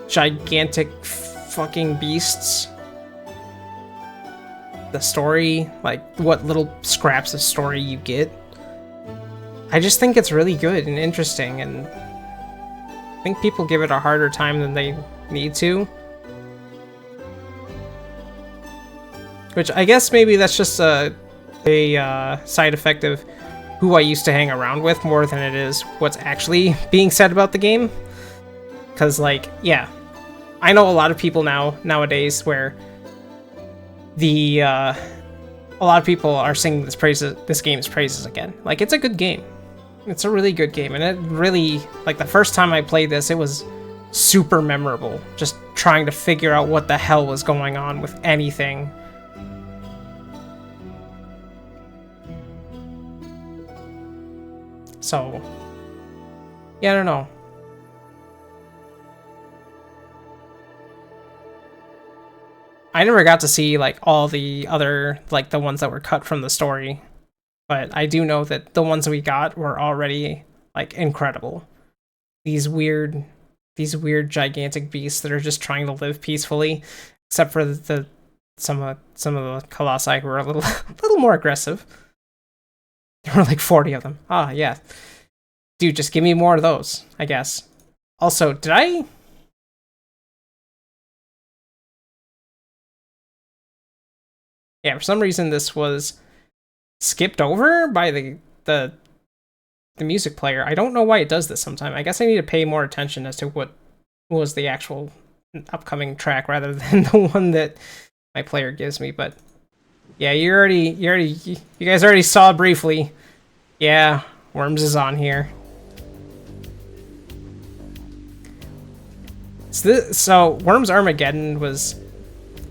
gigantic fucking beasts, the story, like what little scraps of story you get. I just think it's really good and interesting, and I think people give it a harder time than they need to. Which I guess maybe that's just a side effect of who I used to hang around with more than it is what's actually being said about the game. Because, like, yeah, I know a lot of people nowadays where a lot of people are singing this game's praises again. Like, it's a good game. It's a really good game, and it really, like, the first time I played this, it was super memorable. Just trying to figure out what the hell was going on with anything. So, yeah, I don't know. I never got to see, like, all the other, like, the ones that were cut from the story. But I do know that the ones we got were already, like, incredible. These weird gigantic beasts that are just trying to live peacefully, except for some of the colossi who are a little more aggressive. There were like 40 of them. Ah, yeah. Dude, just give me more of those, I guess. Also, did I... Yeah, for some reason this was skipped over by the music player. I don't know why it does this sometimes. I guess I need to pay more attention as to what was the actual upcoming track rather than the one that my player gives me, but yeah, you guys already saw briefly. Yeah, Worms is on here. So Worms Armageddon was,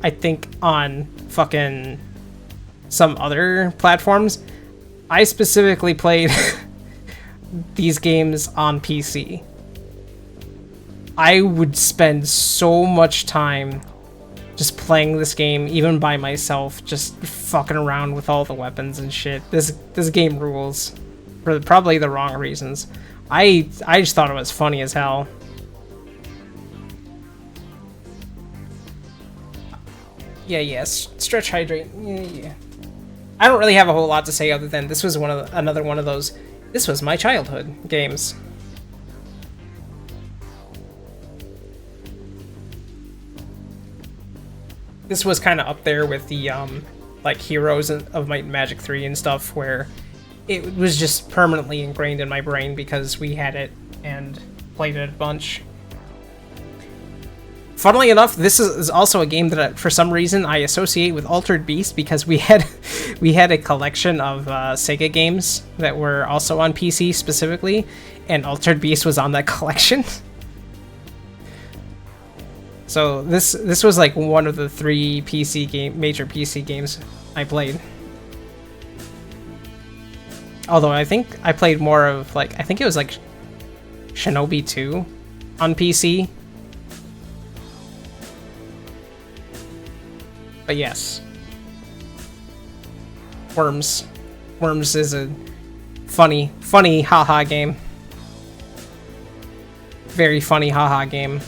I think, on fucking some other platforms. I specifically played these games on PC. I would spend so much time just playing this game, even by myself, just fucking around with all the weapons and shit. This game rules, for probably the wrong reasons. I just thought it was funny as hell. Yeah, stretch hydrate. Yeah. I don't really have a whole lot to say other than this was another one of those This was my childhood games. This was kind of up there with the like Heroes of Might and Magic 3 and stuff, where it was just permanently ingrained in my brain because we had it and played it a bunch. Funnily enough, this is also a game that for some reason I associate with Altered Beast, because we had a collection of Sega games that were also on PC specifically, and Altered Beast was on that collection. So this was like one of the 3 major PC games I played. Although I think I played more of, like, I think it was like Shinobi 2 on PC. But yes. Worms. Worms is a funny haha game. Very funny haha game.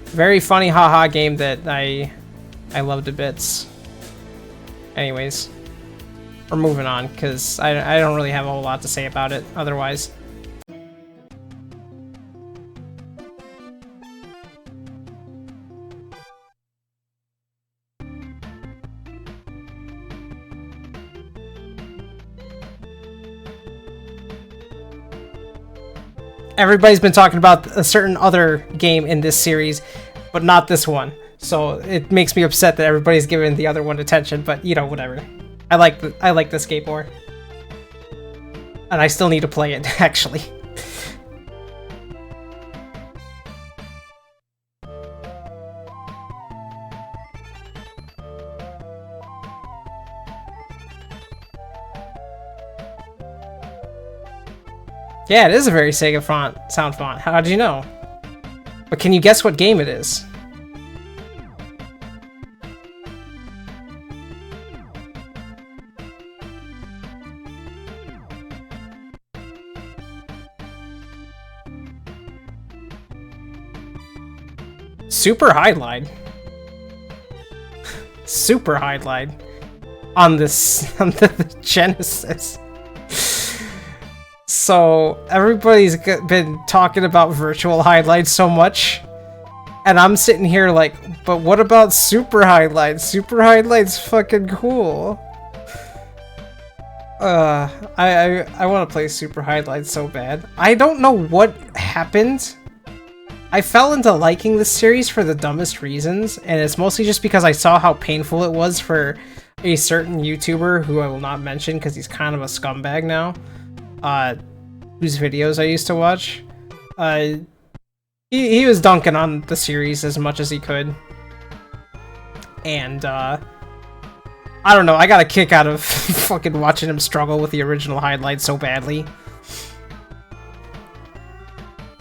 Very funny haha game that I love to bits. Anyways, we're moving on, because I don't really have a whole lot to say about it otherwise. Everybody's been talking about a certain other game in this series, but not this one. So it makes me upset that everybody's giving the other one attention, but you know, whatever. I like this game more. And I still need to play it, actually. Yeah, it is a very Sega sound font. How did you know? But can you guess what game it is? Super Highlight. Super Highlight on the Genesis. So everybody's been talking about virtual highlights so much, and I'm sitting here like, but what about super highlights? Super highlights fucking cool. I want to play super highlights so bad. I don't know what happened. I fell into liking this series for the dumbest reasons, and it's mostly just because I saw how painful it was for a certain YouTuber who I will not mention because he's kind of a scumbag now. Whose videos I used to watch. He was dunking on the series as much as he could. And, I don't know, I got a kick out of fucking watching him struggle with the original highlight so badly.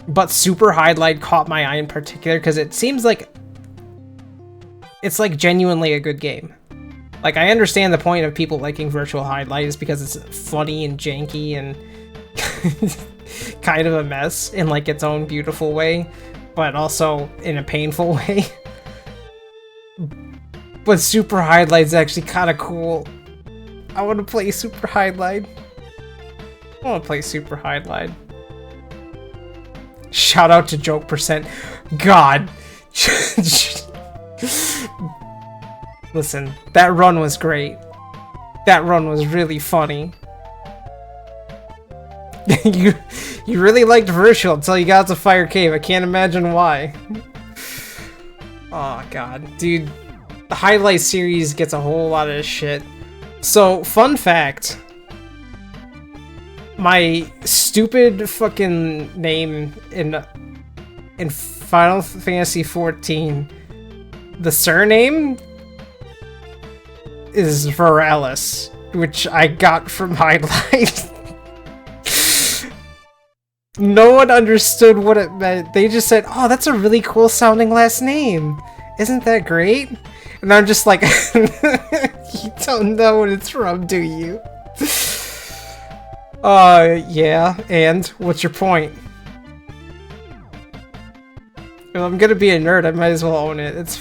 But Super Highlight caught my eye in particular because it seems like it's like genuinely a good game. Like, I understand the point of people liking Virtual Highlight is because it's funny and janky and kind of a mess in like its own beautiful way, but also in a painful way. But Super Highlight's actually kind of cool. I want to play Super Highlight. I want to play Super Highlight. Shout out to Joke Percent. God. Listen, that run was great. That run was really funny. you really liked Virtual until you got to Fire Cave. I can't imagine why. Oh god, dude. The Highlight series gets a whole lot of shit. So, fun fact. My stupid fucking name in Final Fantasy XIV, the surname is Viralis, which I got from Highlight. No one understood what it meant. They just said, oh, that's a really cool sounding last name. Isn't that great? And I'm just like, you don't know what it's from, do you? Yeah, and what's your point? If I'm gonna be a nerd, I might as well own it.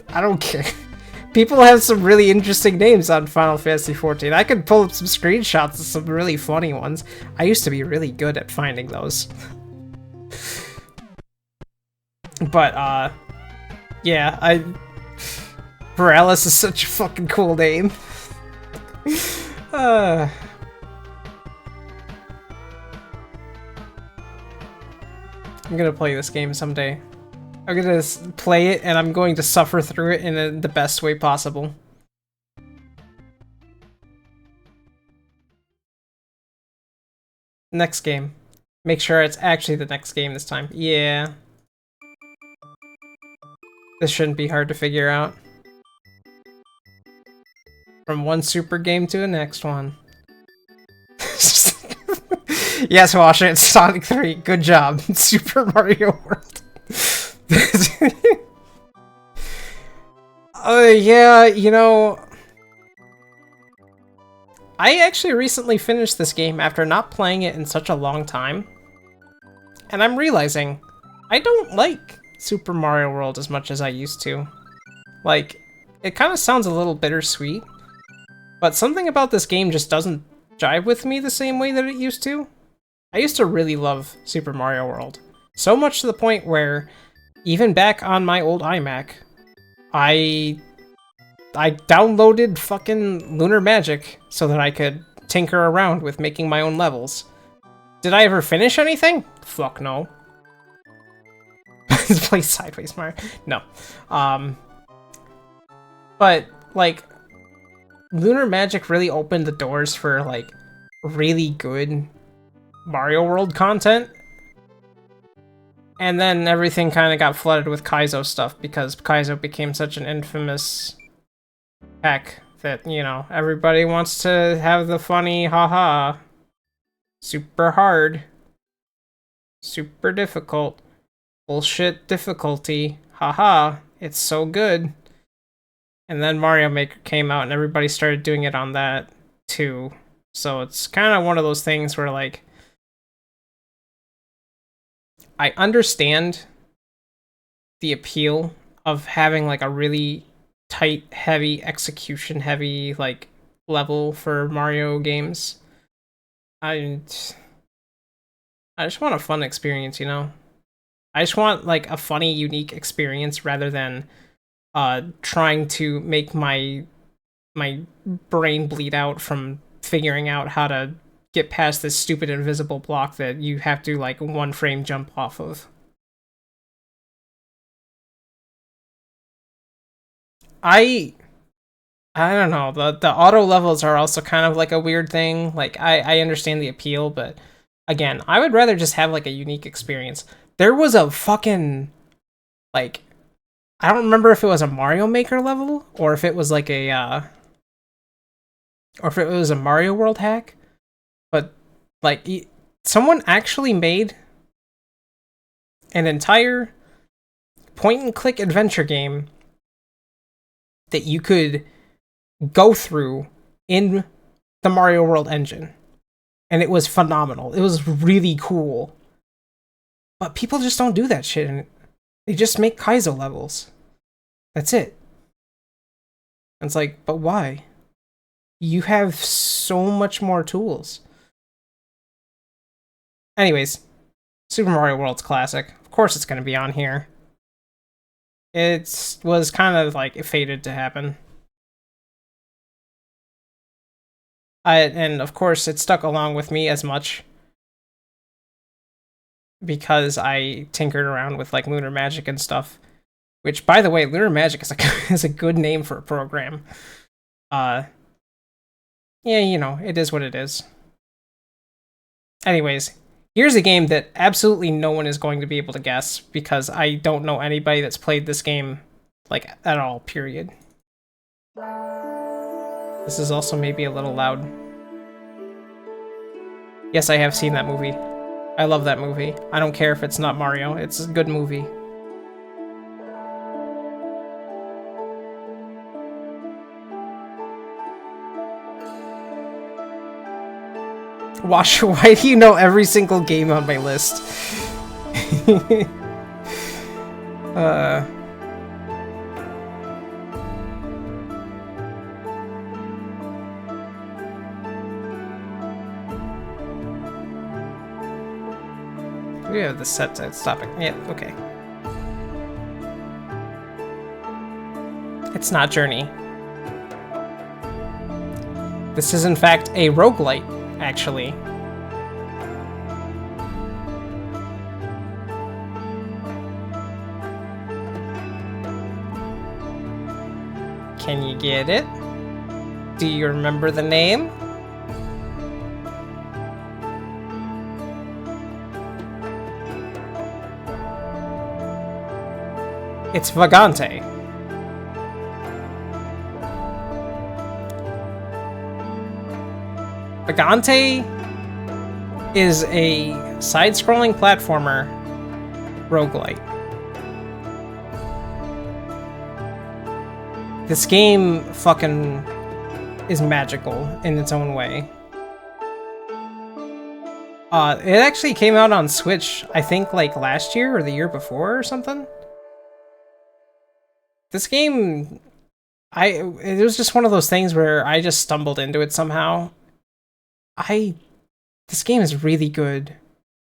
I don't care. People have some really interesting names on Final Fantasy XIV. I could pull up some screenshots of some really funny ones. I used to be really good at finding those. But, yeah, Morales is such a fucking cool name. I'm gonna play this game someday. I'm gonna play it and I'm going to suffer through it in the best way possible. Next game. Make sure it's actually the next game this time. Yeah. This shouldn't be hard to figure out. From one super game to the next one. Yes, Washer, it's Sonic 3. Good job. Super Mario World. Yeah, you know... I actually recently finished this game after not playing it in such a long time. And I'm realizing I don't like Super Mario World as much as I used to. Like, it kind of sounds a little bittersweet, but something about this game just doesn't jive with me the same way that it used to. I used to really love Super Mario World. So much to the point where, even back on my old iMac, I downloaded fucking Lunar Magic so that I could tinker around with making my own levels. Did I ever finish anything? Fuck no. Play Sideways Mario. No. But, like, Lunar Magic really opened the doors for, like, really good Mario World content. And then everything kind of got flooded with Kaizo stuff because Kaizo became such an infamous hack that, you know, everybody wants to have the funny haha. Super hard. Super difficult. Bullshit difficulty. Haha. It's so good. And then Mario Maker came out and everybody started doing it on that too. So it's kind of one of those things where, like, I understand the appeal of having, like, a really tight, heavy, execution-heavy, like, level for Mario games. I just want a fun experience, you know? I just want, like, a funny, unique experience rather than trying to make my brain bleed out from figuring out how to get past this stupid invisible block that you have to, like, one frame jump off of. I don't know, the auto levels are also kind of like a weird thing. Like, I understand the appeal, but again, I would rather just have, like, a unique experience. There was a fucking, like, I don't remember if it was a Mario Maker level or if it was like a or if it was a Mario World hack, but, like, someone actually made an entire point-and-click adventure game that you could go through in the Mario World engine. And it was phenomenal. It was really cool. But people just don't do that shit. And they just make Kaizo levels. That's it. And it's like, but why? You have so much more tools. Anyways, Super Mario World's classic. Of course it's going to be on here. It was kind of, like, fated to happen. And of course it stuck along with me as much because I tinkered around with, like, Lunar Magic and stuff. Which, by the way, Lunar Magic is a good name for a program. Yeah, you know, it is what it is. Anyways, here's a game that absolutely no one is going to be able to guess because I don't know anybody that's played this game, like, at all, period. This is also maybe a little loud. Yes, I have seen that movie. I love that movie. I don't care if it's not Mario. It's a good movie. Wash, why do you know every single game on my list? We have the set to stop it. Yeah, okay. It's not Journey. This is in fact a roguelite, actually. Can you get it? Do you remember the name? It's Vagante. Vagante is a side-scrolling platformer roguelite. This game fucking is magical in its own way. It actually came out on Switch, I think, like last year or the year before or something. This game, it was just one of those things where I just stumbled into it somehow. This game is really good.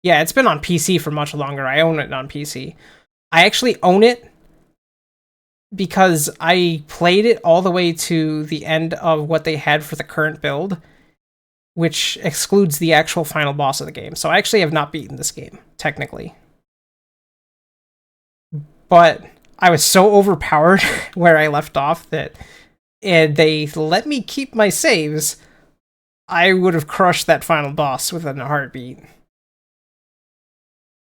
Yeah, it's been on PC for much longer. I own it on PC. I actually own it because I played it all the way to the end of what they had for the current build, which excludes the actual final boss of the game. So I actually have not beaten this game, technically. But I was so overpowered where I left off that they let me keep my saves. I would have crushed that final boss within a heartbeat.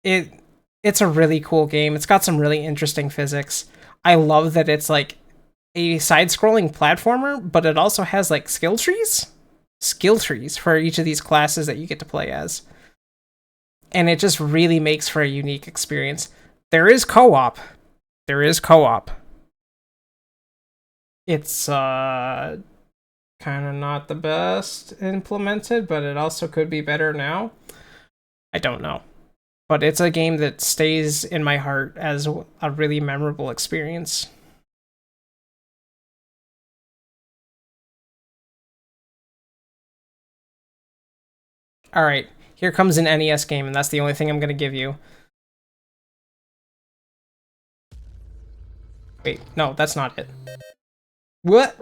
It's a really cool game. It's got some really interesting physics. I love that it's like a side-scrolling platformer, but it also has like skill trees for each of these classes that you get to play as. And it just really makes for a unique experience. There is co-op. It's kind of not the best implemented, but it also could be better now. I don't know. But it's a game that stays in my heart as a really memorable experience. Alright, here comes an NES game, and that's the only thing I'm going to give you. Wait, no, that's not it. What?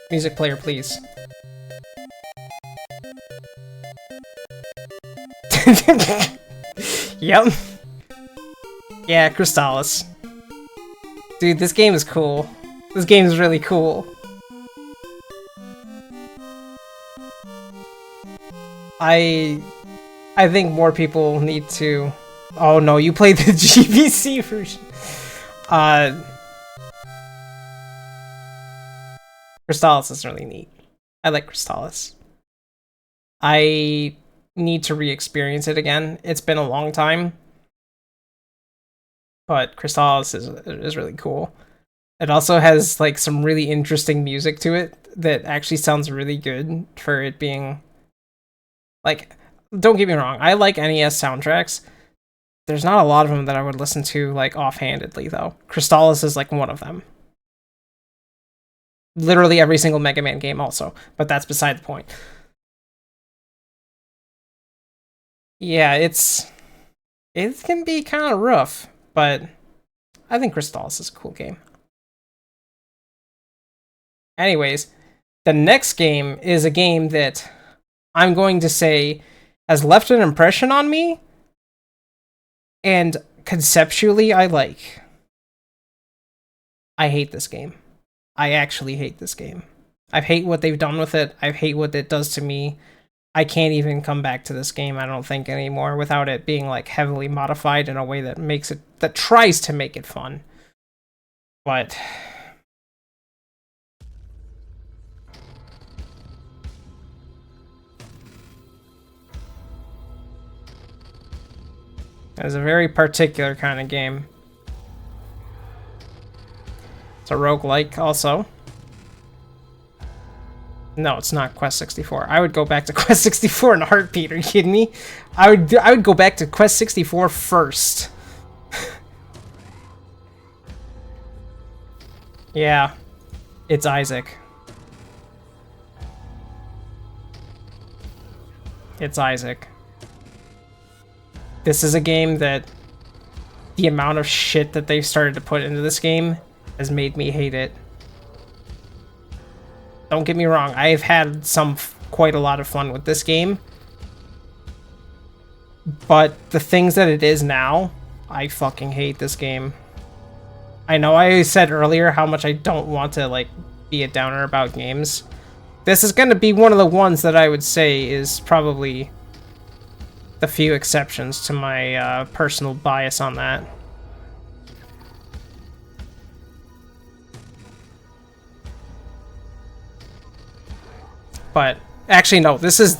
Music player, please. Yep. Yeah, Crystalis. Dude, this game is cool. This game is really cool. I think more people need to... Oh no, you played the GBC version. Crystalis is really neat. I like Crystalis. I need to re-experience it again. It's been a long time. But Crystalis is really cool. It also has like some really interesting music to it that actually sounds really good for it being... Like, don't get me wrong, I like NES soundtracks. There's not a lot of them that I would listen to like offhandedly though. Crystalis is like one of them. Literally every single Mega Man game also, but that's beside the point. Yeah, it can be kind of rough, but I think Crystalis is a cool game. Anyways, the next game is a game that I'm going to say has left an impression on me, and conceptually I like. I hate this game. I actually hate this game. I hate what they've done with it. I hate what it does to me. I can't even come back to this game, I don't think, anymore without it being like heavily modified in a way that makes it, that tries to make it fun. But it's a very particular kind of game. It's a roguelike also. No, it's not Quest 64. I would go back to Quest 64 in a heartbeat. Are you kidding me? I would go back to Quest 64 first. Yeah, it's Isaac. It's Isaac. This is a game that the amount of shit that they've started to put into this game has made me hate it. Don't get me wrong, I've had quite a lot of fun with this game. But the things that it is now, I fucking hate this game. I know I said earlier how much I don't want to, like, be a downer about games. This is going to be one of the ones that I would say is probably the few exceptions to my personal bias on that. But actually, no. This is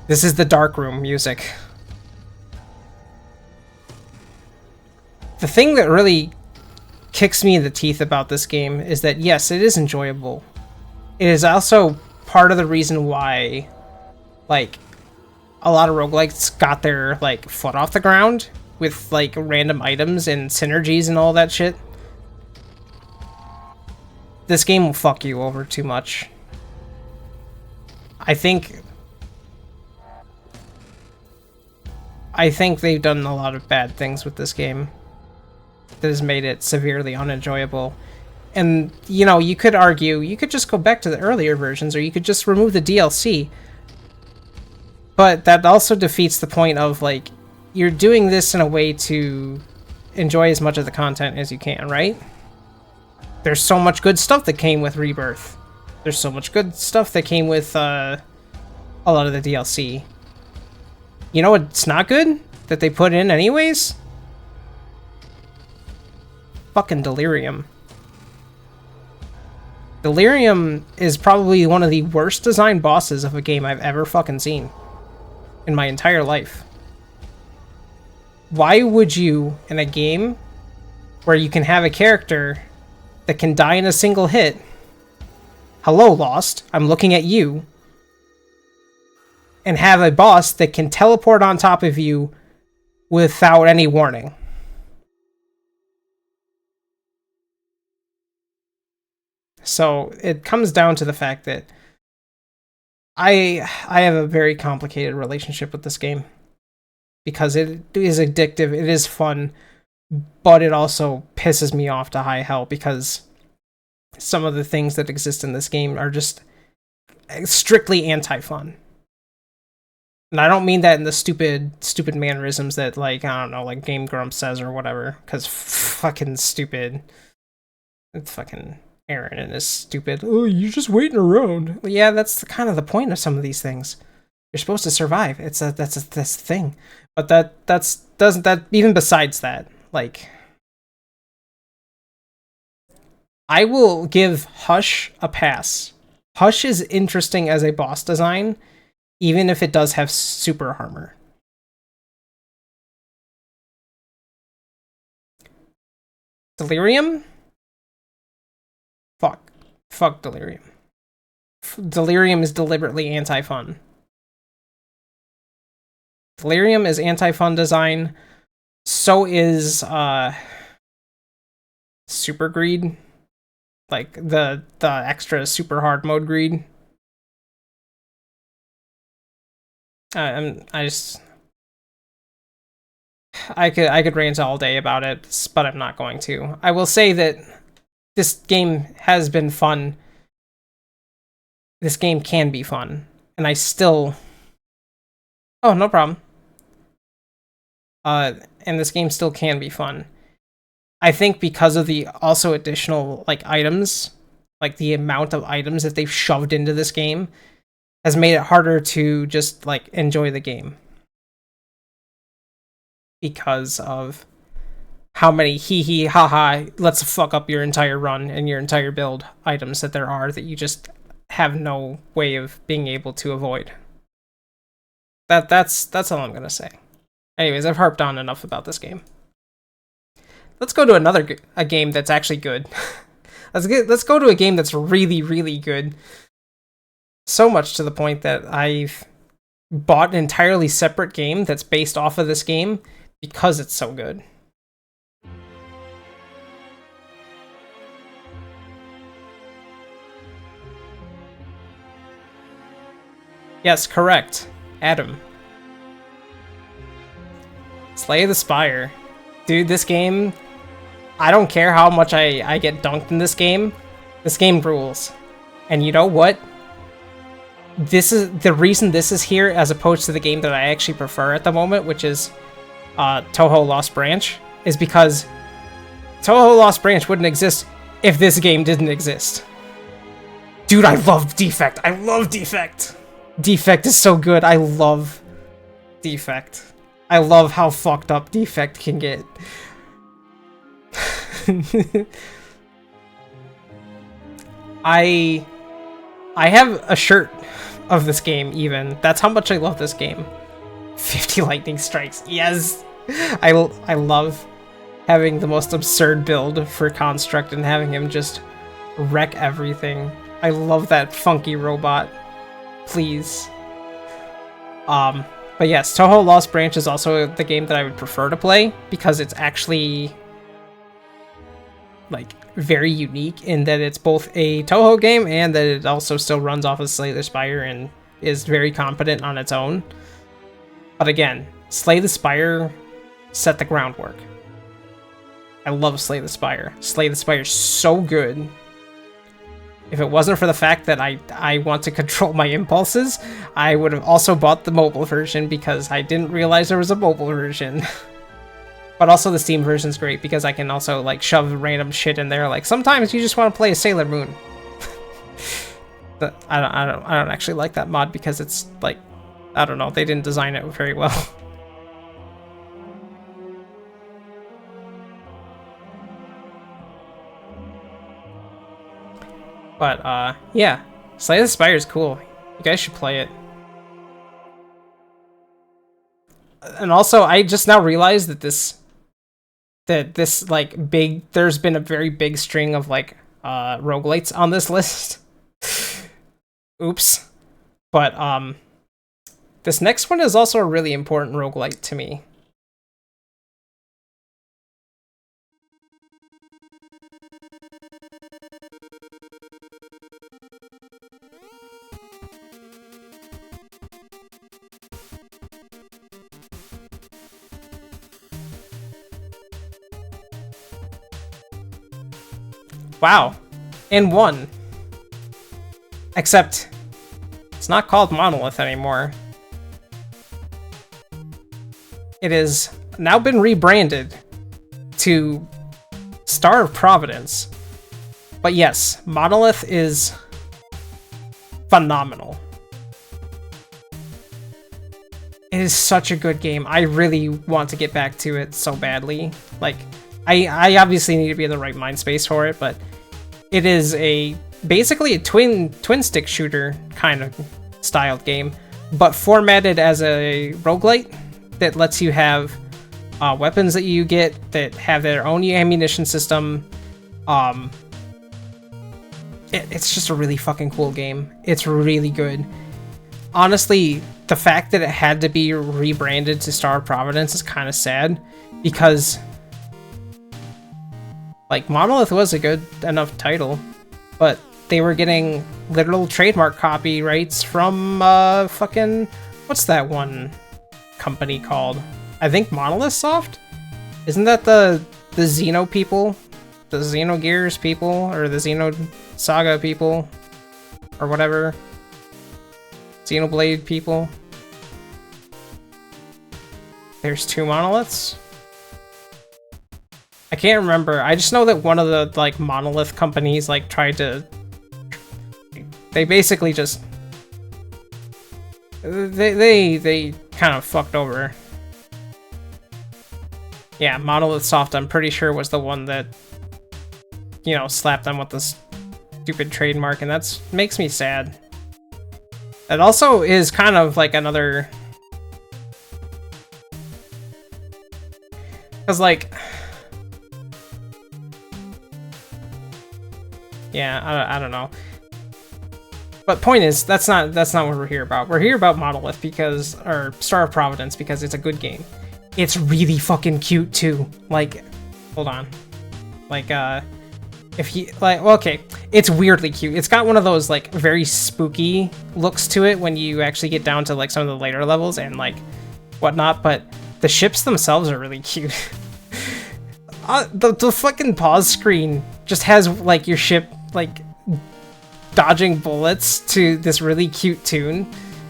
the dark room music. The thing that really kicks me in the teeth about this game is that yes, it is enjoyable. It is also part of the reason why, like, a lot of roguelikes got their, like, foot off the ground with, like, random items and synergies and all that shit. This game will fuck you over too much. I think they've done a lot of bad things with this game that has made it severely unenjoyable. And, you know, you could argue, you could just go back to the earlier versions, or you could just remove the DLC. But that also defeats the point of, like, you're doing this in a way to enjoy as much of the content as you can, right? There's so much good stuff that came with Rebirth. There's so much good stuff that came with a lot of the DLC. You know what's not good? That they put in anyways? Fucking Delirium. Delirium is probably one of the worst designed bosses of a game I've ever fucking seen in my entire life. Why would you, in a game where you can have a character that can die in a single hit... Hello, Lost, I'm looking at you. And have a boss that can teleport on top of you without any warning. So it comes down to the fact that I have a very complicated relationship with this game. Because it is addictive, it is fun, but it also pisses me off to high hell because some of the things that exist in this game are just strictly anti-fun. And I don't mean that in the stupid mannerisms that, like, I don't know, like Game Grumps says or whatever, because fucking stupid. It's fucking Aaron and his stupid, oh, you're just waiting around. Yeah, that's kind of the point of some of these things. You're supposed to survive. That's the thing. But that even besides that, like, I will give Hush a pass. Hush is interesting as a boss design, even if it does have super armor. Delirium? Fuck Delirium. Delirium is deliberately anti-fun. Delirium is anti-fun design. So is Super Greed. Like the extra super hard mode greed. I could rant all day about it, but I'm not going to. I will say that this game has been fun. This game can be fun, and I still... Oh, no problem. And this game still can be fun. I think because of the also additional, like, items, like the amount of items that they've shoved into this game has made it harder to just, like, enjoy the game. Because of how many hee ha let's fuck up your entire run and your entire build items that there are that you just have no way of being able to avoid. That's all I'm gonna say. Anyways, I've harped on enough about this game. Let's go to a game that's actually good. Let's go to a game that's really, really good. So much to the point that I've bought an entirely separate game that's based off of this game because it's so good. Yes, correct. Adam. Slay the Spire. Dude, this game, I don't care how much I get dunked in this game rules. And you know what? This is the reason this is here as opposed to the game that I actually prefer at the moment, which is Touhou Lost Branch, is because Touhou Lost Branch wouldn't exist if this game didn't exist. Dude, I love Defect. I love Defect. Defect is so good. I love Defect. I love how fucked up Defect can get. I have a shirt of this game even. That's how much I love this game. 50 lightning strikes. Yes. I love having the most absurd build for Construct and having him just wreck everything. I love that funky robot. Please. But yes, Touhou Lost Branch is also the game that I would prefer to play because it's actually like very unique in that it's both a Touhou game and that it also still runs off of Slay the Spire and is very competent on its own. But again, Slay the Spire set the groundwork. I love Slay the Spire. Slay the Spire is so good. If it wasn't for the fact that I want to control my impulses, I would have also bought the mobile version because I didn't realize there was a mobile version. But also the Steam version's great because I can also like shove random shit in there. Like sometimes you just want to play a Sailor Moon. But I don't actually like that mod because it's like, I don't know, they didn't design it very well. But yeah, Slay the Spire is cool. You guys should play it. And also, I just now realized that this like big, there's been a very big string of like roguelites on this list. Oops. But this next one is also a really important roguelite to me. Wow. And one. Except, it's not called Monolith anymore. It has now been rebranded to Star of Providence. But yes, Monolith is phenomenal. It is such a good game. I really want to get back to it so badly. Like, I obviously need to be in the right mind space for it, but it is basically a twin stick shooter kind of styled game, but formatted as a roguelite that lets you have weapons that you get that have their own ammunition system. It's just a really fucking cool game. It's really good. Honestly, the fact that it had to be rebranded to Star of Providence is kind of sad because like, Monolith was a good enough title, but they were getting literal trademark copyrights from, fucking... What's that one company called? I think Monolith Soft? Isn't that the Xeno people? The Xenogears people? Or the Xeno Saga people? Or whatever? Xenoblade people? There's two Monoliths? I can't remember. I just know that one of the like Monolith companies like tried to. They basically just. They kind of fucked over. Yeah, Monolith Soft. I'm pretty sure was the one that, you know, slapped them with this stupid trademark, and that's makes me sad. It also is kind of like another. Because like. Yeah, I don't know. But point is, that's not what we're here about. We're here about Monolith because, or Star of Providence because it's a good game. It's really fucking cute too. Like, hold on. Like, if you like, well, okay, it's weirdly cute. It's got one of those like very spooky looks to it when you actually get down to like some of the later levels and like whatnot. But The ships themselves are really cute. The fucking pause screen just has like your ship like dodging bullets to this really cute tune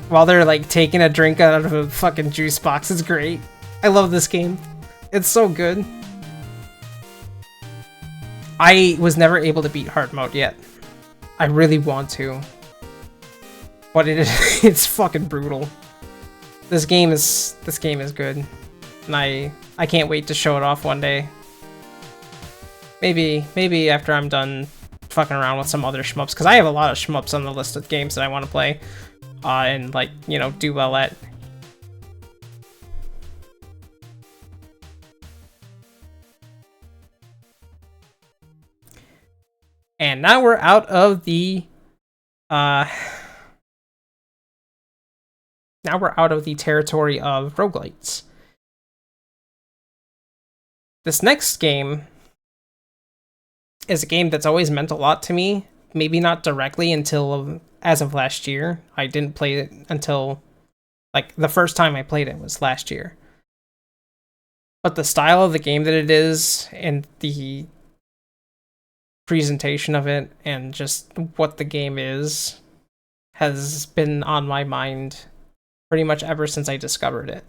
while they're like taking a drink out of a fucking juice box. It's great. I love this game. It's so good. I was never able to beat hard mode yet. I really want to. But it's fucking brutal. This game is good. And I can't wait to show it off one day. Maybe after I'm done fucking around with some other shmups, because I have a lot of shmups on the list of games that I want to play and like, you know, do well at. And now we're out of the territory of roguelites. This next game is a game that's always meant a lot to me. Maybe not directly until as of last year. I didn't play it until like the first time I played it was last year. But the style of the game that it is and the presentation of it and just what the game is has been on my mind pretty much ever since I discovered it.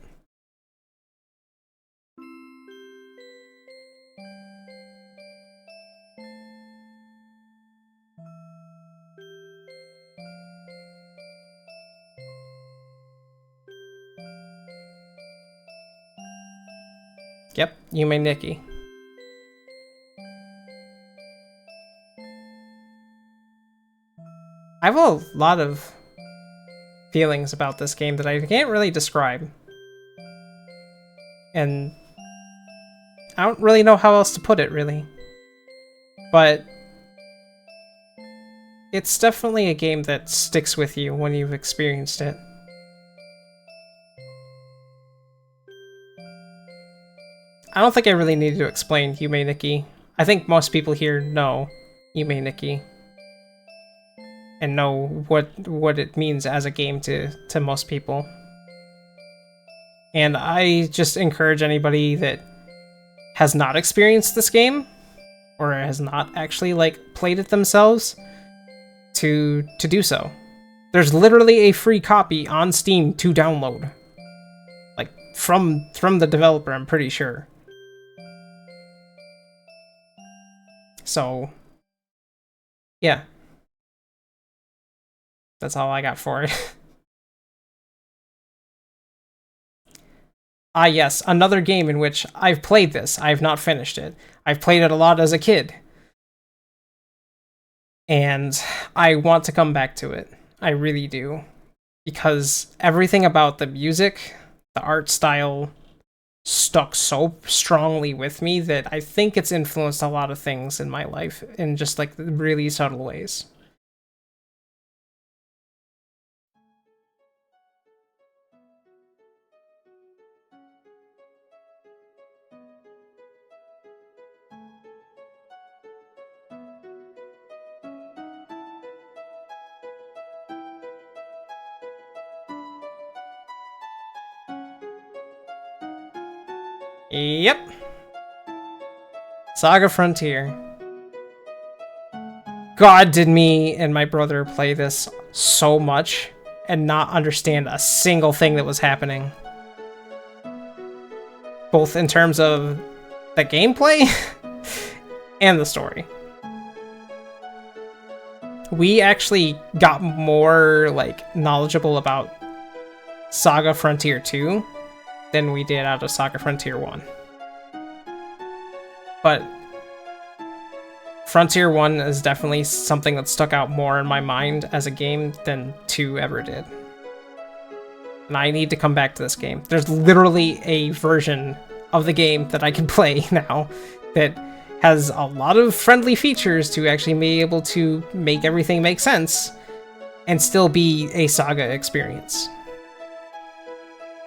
Yep, Yume Nikki. I have a lot of feelings about this game that I can't really describe. And I don't really know how else to put it, really. But it's definitely a game that sticks with you when you've experienced it. I don't think I really needed to explain Yume Nikki. I think most people here know Yume Nikki and know what it means as a game to most people. And I just encourage anybody that has not experienced this game or has not actually like played it themselves to do so. There's literally a free copy on Steam to download. Like from the developer, I'm pretty sure. So, yeah. That's all I got for it. Ah, yes, another game in which I've played this. I've not finished it. I've played it a lot as a kid. And I want to come back to it. I really do. Because everything about the music, the art style, stuck so strongly with me that I think it's influenced a lot of things in my life in just like really subtle ways. Yep. Saga Frontier. God, did me and my brother play this so much and not understand a single thing that was happening. Both in terms of the gameplay and the story. We actually got more like knowledgeable about Saga Frontier 2 than we did out of Saga Frontier 1. But Frontier 1 is definitely something that stuck out more in my mind as a game than 2 ever did. And I need to come back to this game. There's literally a version of the game that I can play now that has a lot of friendly features to actually be able to make everything make sense and still be a Saga experience.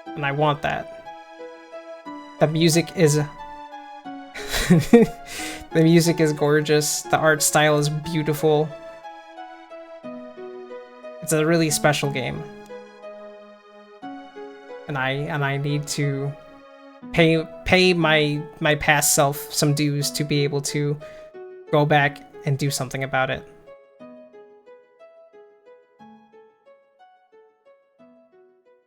And I want that. The music is the music is gorgeous. The art style is beautiful. It's a really special game. And I need to pay my past self some dues to be able to go back and do something about it.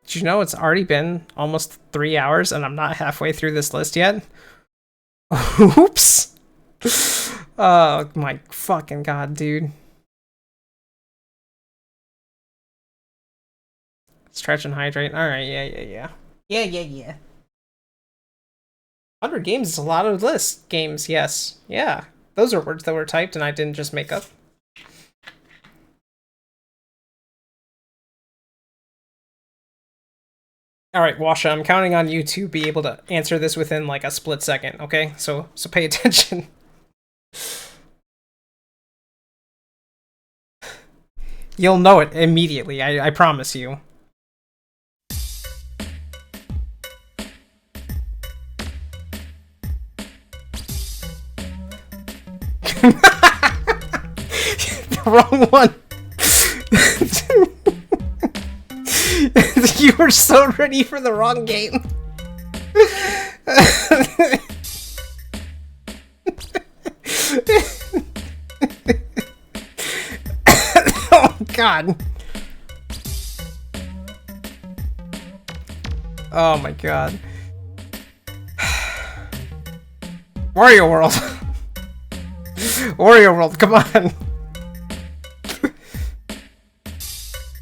Did you know it's already been almost 3 hours and I'm not halfway through this list yet? Oops. Oh my fucking god, dude. Stretch and hydrate. Alright, yeah. 100 games is a lot of list games, yes. Yeah. Those are words that were typed and I didn't just make up. Alright, Washa, I'm counting on you to be able to answer this within like a split second, okay? So pay attention. You'll know it immediately, I promise you. The wrong one. You were so ready for the wrong game. Oh god. Oh my god. Wario World. Wario World, come on.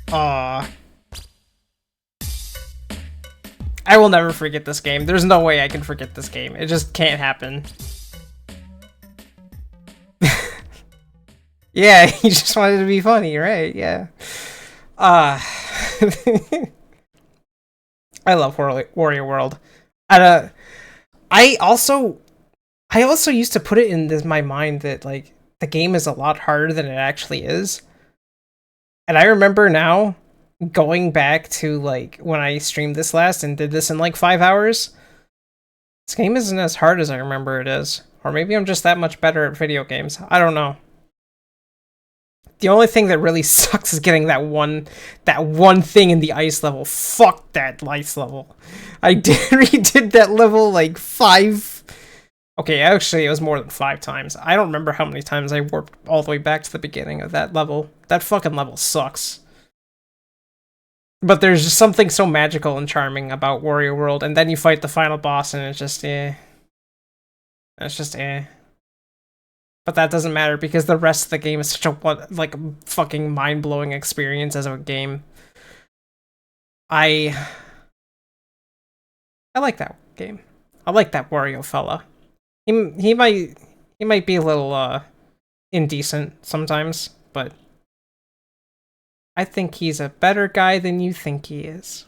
Aww. I will never forget this game. There's no way I can forget this game. It just can't happen. Yeah, he just wanted to be funny, right? Yeah. I love Wario World. I also used to put it in my mind that like the game is a lot harder than it actually is. And I remember now going back to like when I streamed this last and did this in like 5 hours. This game isn't as hard as I remember it is. Or maybe I'm just that much better at video games. I don't know. The only thing that really sucks is getting that one thing in the ice level. Fuck that ice level. I redid that level like 5. Okay, actually it was more than 5 times. I don't remember how many times I warped all the way back to the beginning of that level. That fucking level sucks. But there's just something so magical and charming about Wario World, and then you fight the final boss and it's just eh. It's just eh. But that doesn't matter because the rest of the game is such a like fucking mind-blowing experience as a game. I like that game. I like that Wario fella. He might be a little indecent sometimes, but I think he's a better guy than you think he is.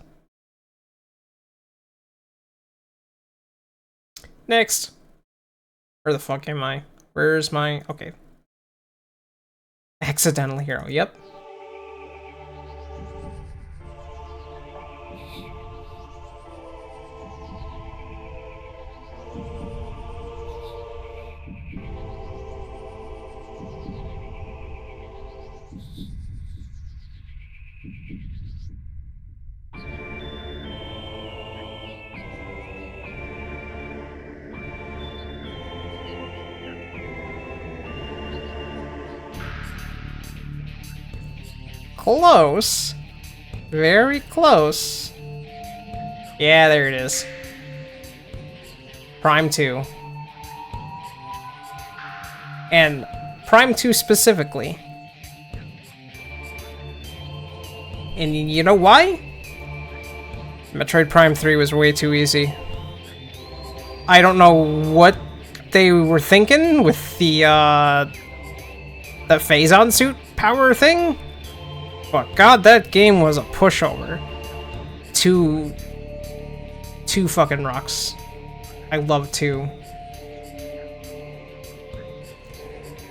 Next. Where the fuck am I? Where's my... Okay. Accidental hero, yep. Close. Very close. Yeah, there it is. Prime 2. And Prime 2 specifically. And you know why? Metroid Prime 3 was way too easy. I don't know what they were thinking with the phase-on suit power thing. But god, that game was a pushover. Two fucking rocks. I love 2.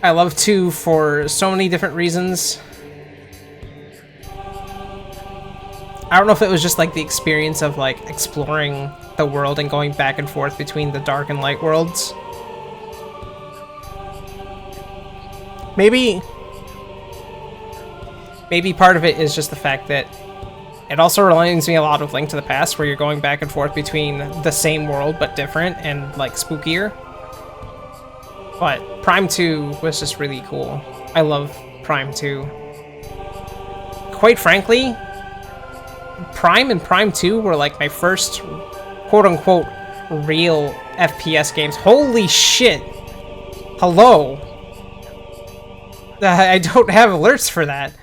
I love 2 for so many different reasons. I don't know if it was just like the experience of like exploring the world and going back and forth between the dark and light worlds. Maybe part of it is just the fact that It also reminds me a lot of Link to the Past, where you're going back and forth between the same world but different and like spookier. But Prime 2 was just really cool. I love Prime 2. Quite frankly, Prime and Prime 2 were like my first quote-unquote real FPS games. Holy shit! Hello! I don't have alerts for that.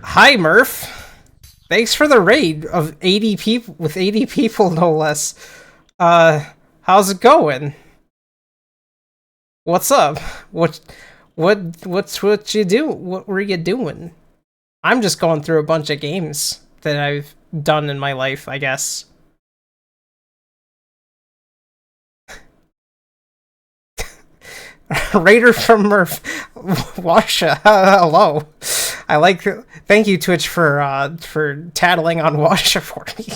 Hi, Murph! Thanks for the raid of 80 people, with 80 people no less. How's it going? What's up? What you do? What were you doing? I'm just going through a bunch of games that I've done in my life, I guess. Raider from Murph. Washa, hello. I like. Thank you, Twitch, for tattling on Washa for me.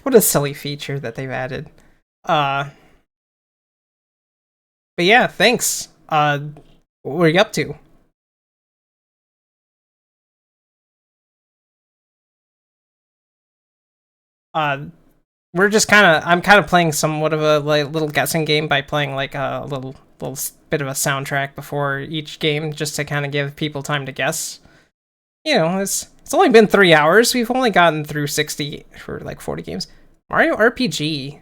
What a silly feature that they've added. But yeah, thanks. What are you up to? We're just I'm kind of playing somewhat of a little guessing game by playing like a little bit of a soundtrack before each game, just to kind of give people time to guess. You know, it's only been 3 hours. We've only gotten through 60 for like 40 games. Mario RPG.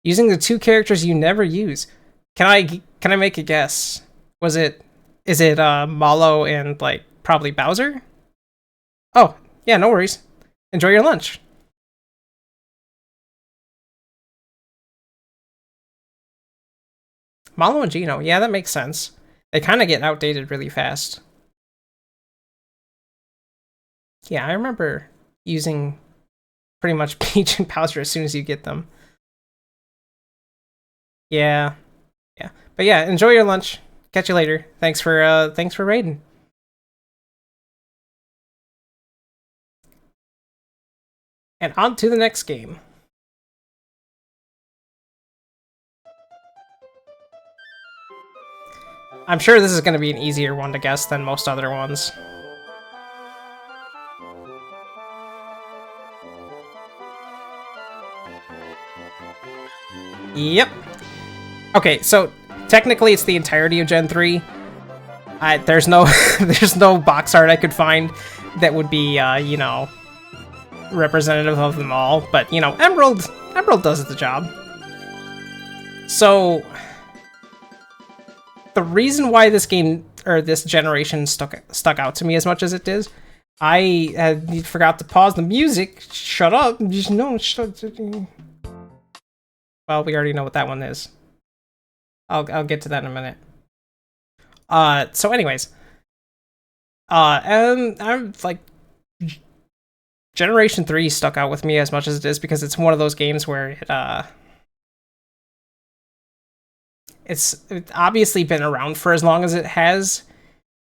Using the 2 characters you never use. Can I make a guess? Is it Malo and like probably Bowser? Oh, yeah, no worries. Enjoy your lunch. Malo and Gino, yeah, that makes sense. They kind of get outdated really fast. Yeah, I remember using pretty much Peach and Bowser as soon as you get them. Yeah. But yeah, enjoy your lunch. Catch you later. Thanks for raiding. And on to the next game. I'm sure this is going to be an easier one to guess than most other ones. Yep. Okay, so technically it's the entirety of Gen 3. There's no there's no box art I could find that would be you know, representative of them all, but you know, Emerald does the job. So the reason why this game or this generation stuck out to me as much as it did, I forgot to pause the music. Shut up! Just no. Well, we already know what that one is. I'll get to that in a minute. So anyways, and I'm like, Generation 3 stuck out with me as much as it is because it's one of those games where it's obviously been around for as long as it has.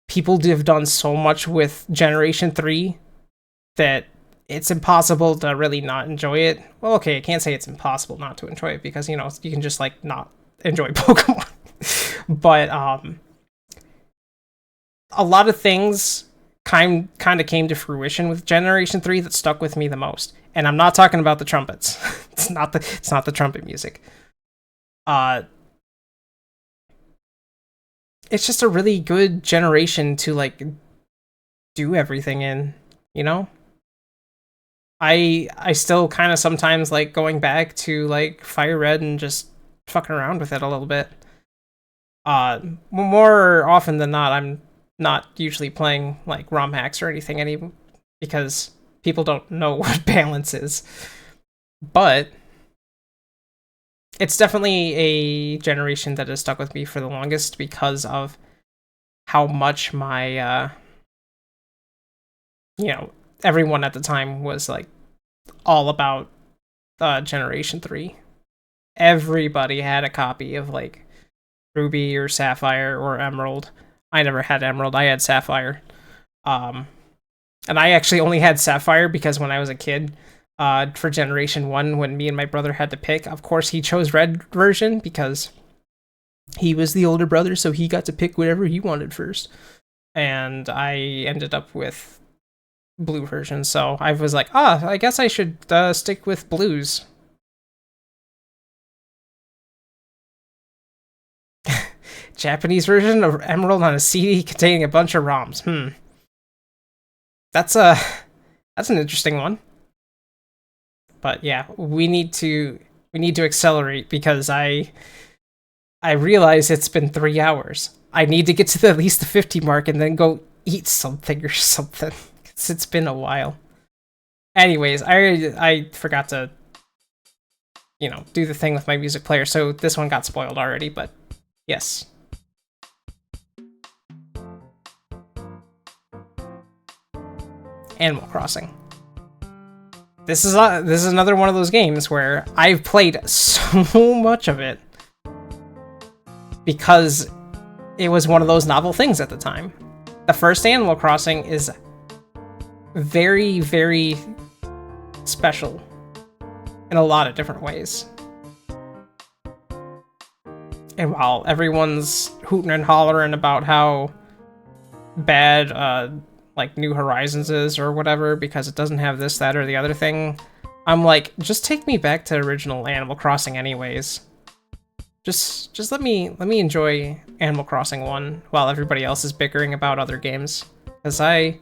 People have done so much with Generation 3 that it's impossible to really not enjoy it. Well, okay, I can't say it's impossible not to enjoy it because, you know, you can just like not enjoy Pokemon. But a lot of things kind of came to fruition with Generation 3 that stuck with me the most. And I'm not talking about the trumpets. It's not the trumpet music. It's just a really good generation to like do everything in, you know? I still kind of sometimes like going back to like Fire Red and just fucking around with it a little bit. More often than not, I'm not usually playing like ROM hacks or anything anymore because people don't know what balance is. But it's definitely a generation that has stuck with me for the longest because of how much my you know, everyone at the time was like all about Generation 3. Everybody had a copy of like Ruby or Sapphire or Emerald. I never had Emerald, I had Sapphire. And I actually only had Sapphire because when I was a kid, for Generation 1, when me and my brother had to pick, of course he chose Red version because he was the older brother, so he got to pick whatever he wanted first. And I ended up with blue version, so I was like, I guess I should stick with blues. Japanese version of Emerald on a CD containing a bunch of ROMs. That's an interesting one. But yeah, we need to accelerate because I realize it's been 3 hours. I need to get to at least the 50 mark and then go eat something or something. It's been a while. Anyways, I forgot to, do the thing with my music player, so this one got spoiled already, but yes. Animal Crossing. This is another one of those games where I've played so much of it because it was one of those novel things at the time. The first Animal Crossing is very, very special in a lot of different ways. And while everyone's hooting and hollering about how bad like New Horizons is or whatever because it doesn't have this, that, or the other thing, I'm like, just take me back to original Animal Crossing anyways. Just let me enjoy Animal Crossing 1 while everybody else is bickering about other games, because I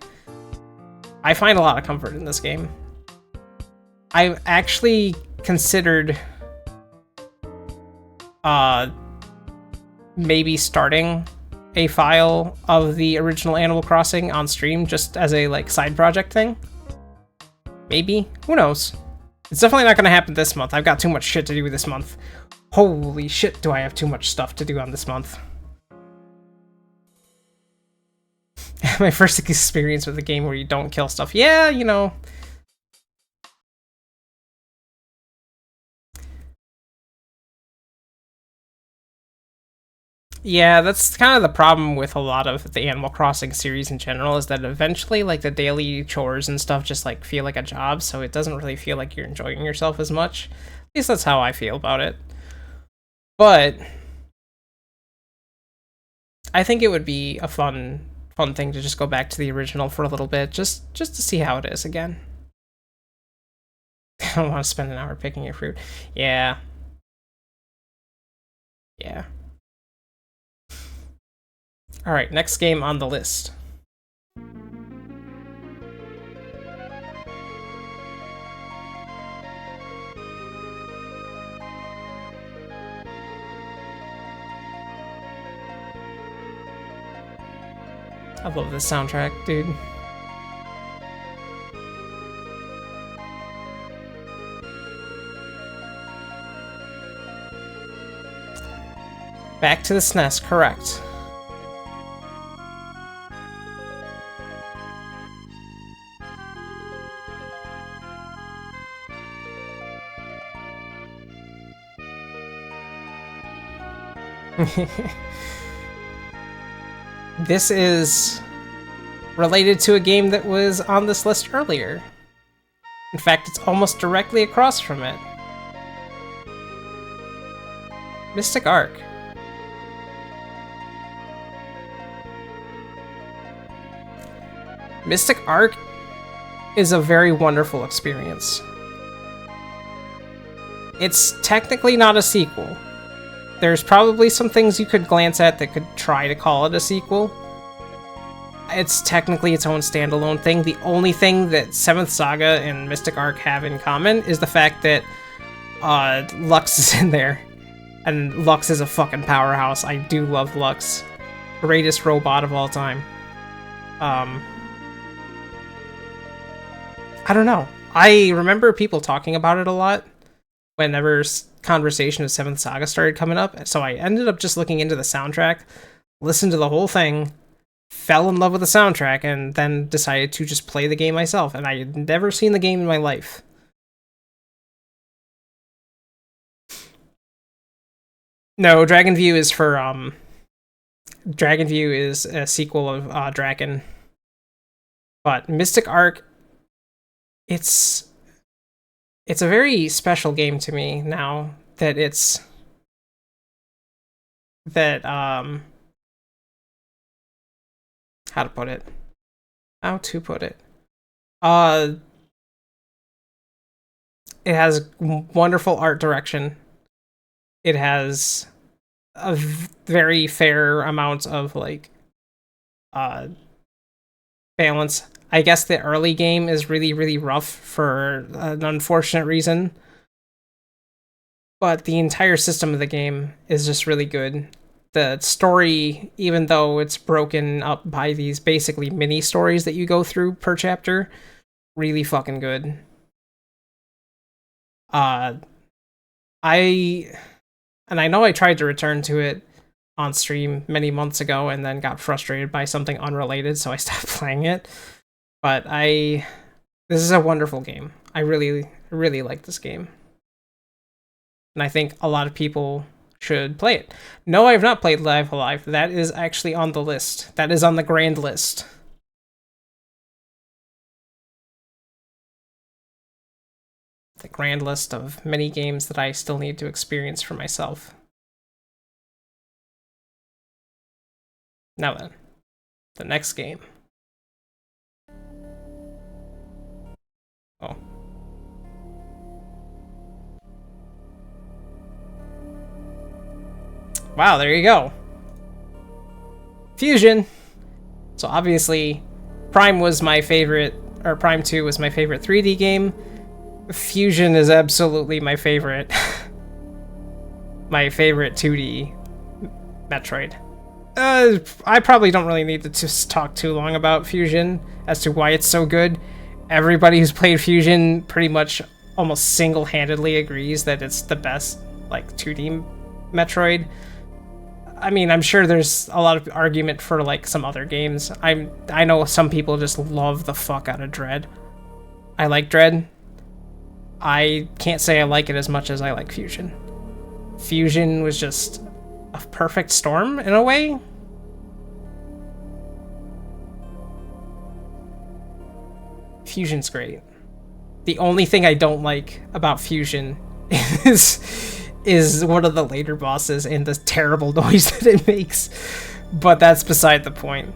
find a lot of comfort in this game. I've actually considered maybe starting a file of the original Animal Crossing on stream just as a like side project thing. Maybe. Who knows? It's definitely not going to happen this month. I've got too much shit to do this month. Holy shit, do I have too much stuff to do on this month. My first experience with a game where you don't kill stuff. Yeah, Yeah, that's kind of the problem with a lot of the Animal Crossing series in general, is that eventually, like, the daily chores and stuff just, like, feel like a job, so it doesn't really feel like you're enjoying yourself as much. At least that's how I feel about it. But I think it would be a fun thing to just go back to the original for a little bit, just to see how it is again. I don't want to spend an hour picking your fruit. Yeah. Yeah. Alright, next game on the list. I love this soundtrack, dude. Back to the SNES, correct. This is related to a game that was on this list earlier. In fact, it's almost directly across from it. Mystic Arc. Mystic Arc is a very wonderful experience. It's technically not a sequel. There's probably some things you could glance at that could try to call it a sequel. It's technically its own standalone thing. The only thing that 7th Saga and Mystic Arc have in common is the fact that Lux is in there. And Lux is a fucking powerhouse. I do love Lux. Greatest robot of all time. I don't know. I remember people talking about it a lot whenever conversation of 7th Saga started coming up, so I ended up just looking into the soundtrack, listened to the whole thing, fell in love with the soundtrack, and then decided to just play the game myself, and I had never seen the game in my life. No, Dragon View is for, Dragon View is a sequel of, Dragon. But Mystic Arc, it's a very special game to me now that how to put it? Uh, it has wonderful art direction. It has a very fair amount of like uh balance. I guess the early game is really rough for an unfortunate reason, but the entire system of the game is just really good. The story, even though it's broken up by these basically mini stories that you go through per chapter, really fucking good. Uh, I and I know I tried to return to it on stream many months ago and then got frustrated by something unrelated, so I stopped playing it. But this is a wonderful game. I really like this game. And I think a lot of people should play it. No, I have not played Live Alive. That is actually on the list. That is on the grand list. The grand list of many games that I still need to experience for myself. Now then, the next game. Oh. Wow, there you go. Fusion. So obviously, Prime was my favorite, or Prime 2 was my favorite 3D game. Fusion is absolutely my favorite. My favorite 2D Metroid. I probably don't really need to just talk too long about Fusion as to why it's so good. Everybody who's played Fusion pretty much almost single-handedly agrees that it's the best, like, 2D Metroid. I mean, I'm sure there's a lot of argument for, like, some other games. I know some people just love the fuck out of Dread. I like Dread. I can't say I like it as much as I like Fusion. Fusion was just a perfect storm, in a way. Fusion's great. The only thing I don't like about Fusion is one of the later bosses and the terrible noise that it makes. But that's beside the point.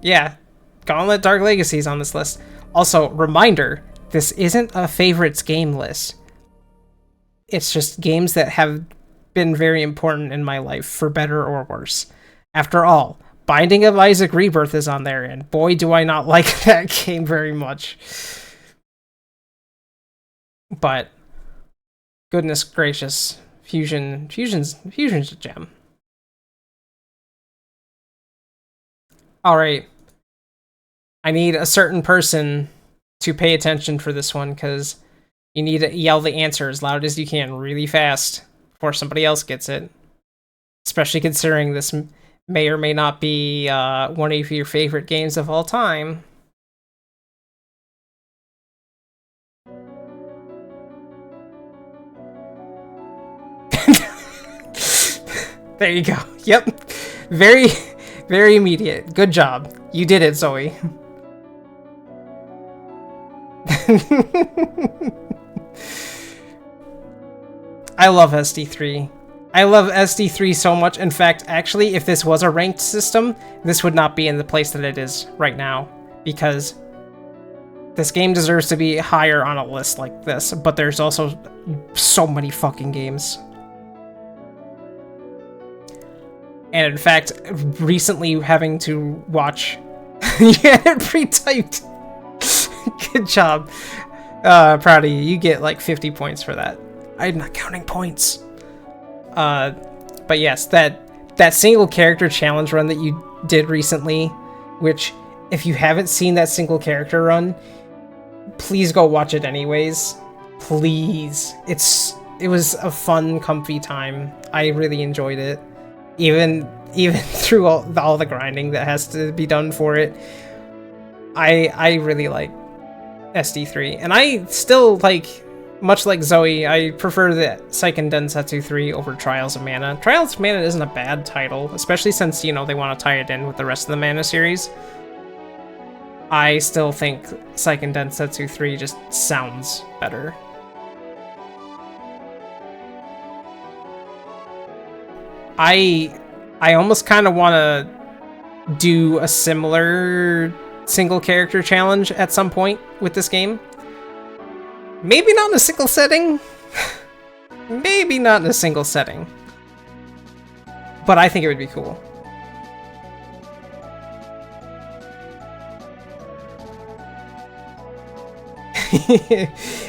Yeah, Gauntlet Dark Legacy is on this list. Also, reminder, this isn't a favorites game list. It's just games that have been very important in my life, for better or worse. After all, Binding of Isaac Rebirth is on there, and boy do I not like that game very much. But goodness gracious, Fusion's a gem. Alright. I need a certain person to pay attention for this one, because you need to yell the answer as loud as you can really fast before somebody else gets it. Especially considering this may or may not be one of your favorite games of all time. There you go. Yep. Very, very immediate. Good job. You did it, Zoe. I love SD3. I love SD3 so much. In fact, actually, if this was a ranked system, this would not be in the place that it is right now, because this game deserves to be higher on a list like this, but there's also so many fucking games. And in fact, recently having to watch... You had it pre-typed! Good job. Proud of you. You get like 50 points for that. I'm not counting points. But yes, that single character challenge run that you did recently, which if you haven't seen that single character run, please go watch it anyways. Please. It was a fun, comfy time. I really enjoyed it. Even through all the grinding that has to be done for it. I really like SD3. And I still, like, much like Zoe, I prefer the Seiken Densetsu 3 over Trials of Mana. Trials of Mana isn't a bad title, especially since, you know, they want to tie it in with the rest of the Mana series. I still think Seiken Densetsu 3 just sounds better. I almost kind of want to do a similar single character challenge at some point with this game. Maybe not in a single setting. Maybe not in a single setting. But I think it would be cool.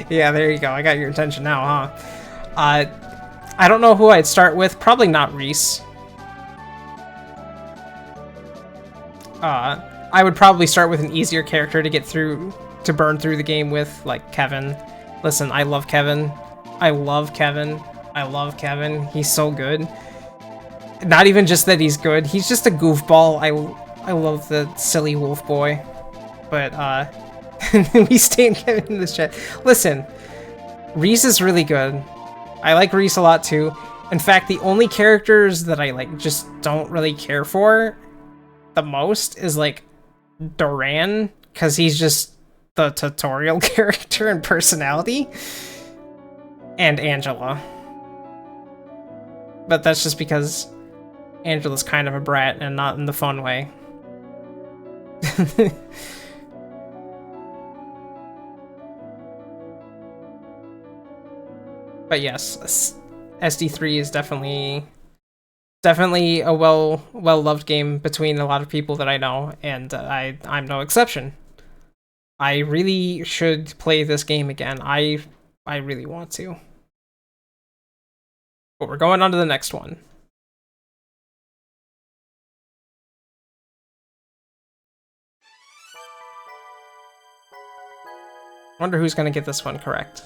Yeah, there you go. I got your attention now, huh? I don't know who I'd start with. Probably not Reese. I would probably start with an easier character to get through, to burn through the game with, like Kevin. Listen, I love Kevin. I love Kevin. I love Kevin. He's so good. Not even just that he's good. He's just a goofball. I love the silly wolf boy. But, we stay in Kevin in this chat. Listen, Reese is really good. I like Reese a lot too. In fact, the only characters that I like just don't really care for the most is like Duran, because he's just the tutorial character and personality, and Angela. But that's just because Angela's kind of a brat and not in the fun way. But yes, SD3 is definitely a well-loved game between a lot of people that I know, and I'm no exception. I really should play this game again. I really want to. But we're going on to the next one. Wonder who's gonna get this one correct.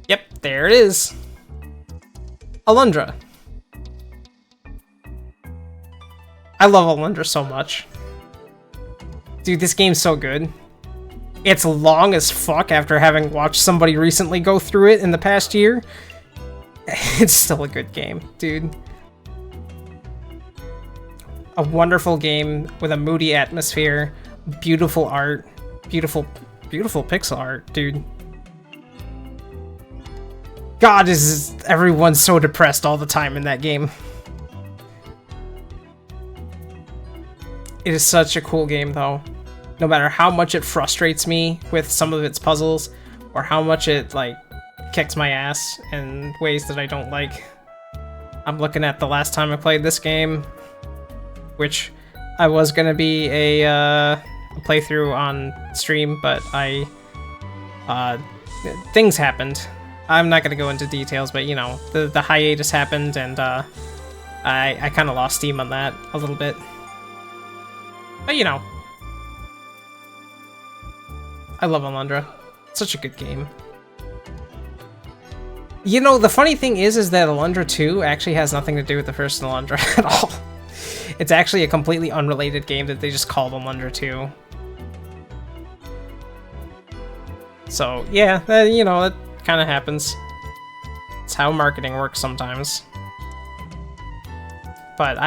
Yep, there it is. Alundra. I love Alundra so much. Dude, this game's so good. It's long as fuck after having watched somebody recently go through it in the past year. It's still a good game, dude. A wonderful game with a moody atmosphere, beautiful art, beautiful pixel art, dude. God, is everyone so depressed all the time in that game. It is such a cool game, though. No matter how much it frustrates me with some of its puzzles, or how much it, like, kicks my ass in ways that I don't like. I'm looking at the last time I played this game, which I was gonna be a playthrough on stream, but things happened. I'm not gonna go into details, but you know, the hiatus happened, and I kind of lost steam on that a little bit. But you know, I love Alundra. Such a good game. You know, the funny thing is that Alundra 2 actually has nothing to do with the first Alundra at all. It's actually a completely unrelated game that they just called Alundra 2. So yeah, you know, that kind of happens. It's how marketing works sometimes. But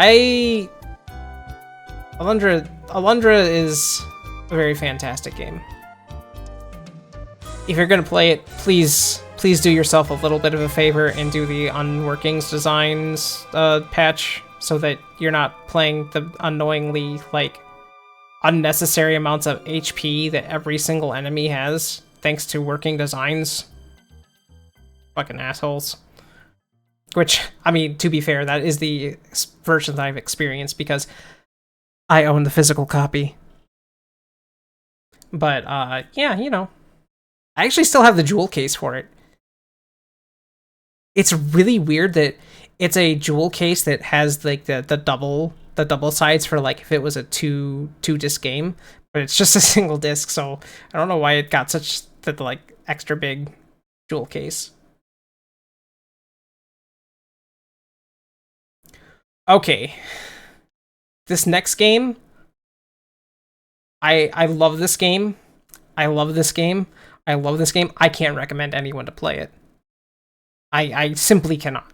Alundra is a very fantastic game. If you're gonna play it, please do yourself a little bit of a favor and do the Unworkings Designs patch, so that you're not playing the annoyingly, like, unnecessary amounts of HP that every single enemy has, thanks to working designs. Fucking assholes. Which, I mean, to be fair, that is the version that I've experienced, because I own the physical copy. But, yeah, you know. I actually still have the jewel case for it. It's really weird that it's a jewel case that has, like, the double sides for, like, if it was a two disc game, but it's just a single disc, so I don't know why it got such the, like, extra big jewel case. Okay. This next game, I love this game. I love this game. I love this game. I can't recommend anyone to play it. I simply cannot.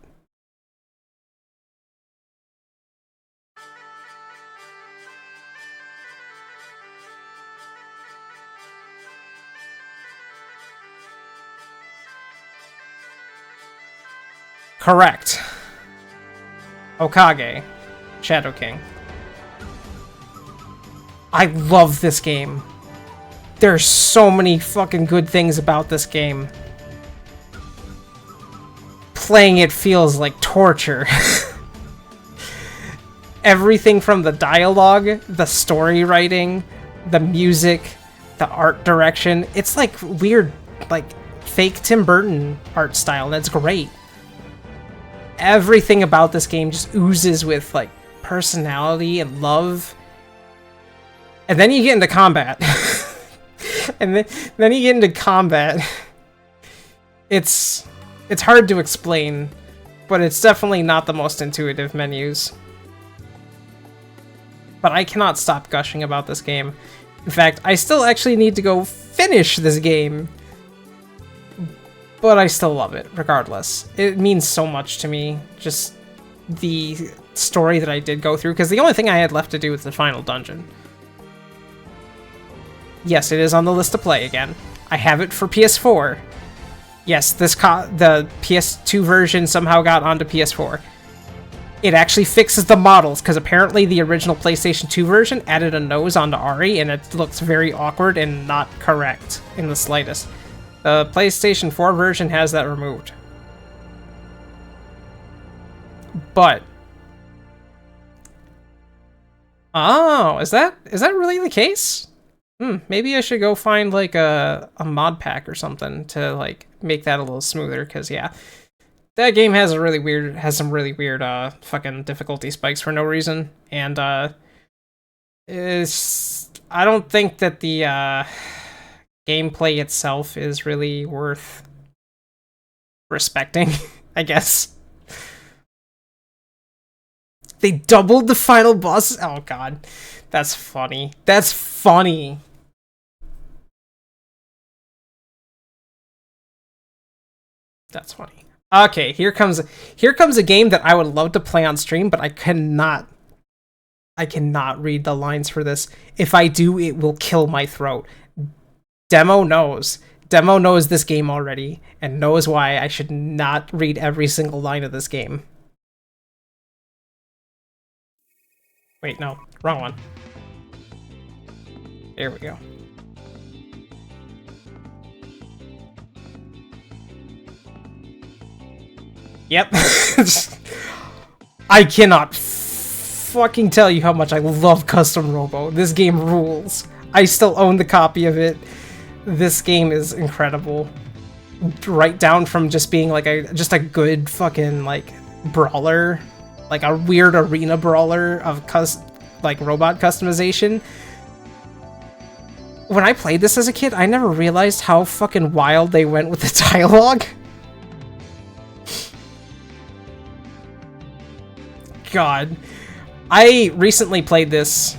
Correct. Hokage. Shadow King. I love this game. There's so many fucking good things about this game. Playing it feels like torture. Everything from the dialogue, the story writing, the music, the art direction. It's like weird, like fake Tim Burton art style. That's great. Everything about this game just oozes with like personality and love. And then you get into combat. And then you get into combat. It's hard to explain, but it's definitely not the most intuitive menus. But I cannot stop gushing about this game. In fact, I still actually need to go finish this game. But I still love it, regardless. It means so much to me, just the story that I did go through, because the only thing I had left to do was the final dungeon. Yes, it is on the list to play again. I have it for PS4. Yes, the PS2 version somehow got onto PS4. It actually fixes the models, because apparently the original PlayStation 2 version added a nose onto Ari, and it looks very awkward and not correct in the slightest. The PlayStation 4 version has that removed. But... oh, is that really the case? Maybe I should go find, like, a mod pack or something to, like, make that a little smoother, because, yeah. That game has some really weird, fucking difficulty spikes for no reason, and, I don't think that the, gameplay itself is really worth respecting, I guess. They doubled the final boss? Oh god. That's funny. That's funny. That's funny. Okay, here comes a game that I would love to play on stream, but I cannot read the lines for this. If I do, it will kill my throat. Demo knows. Demo knows this game already, and knows why I should not read every single line of this game. Wait, no. Wrong one. There we go. Yep. I cannot fucking tell you how much I love Custom Robo. This game rules. I still own the copy of it. This game is incredible. Right down from just being like just a good fucking like brawler, like a weird arena brawler of like robot customization. When I played this as a kid, I never realized how fucking wild they went with the dialogue. God. I recently played this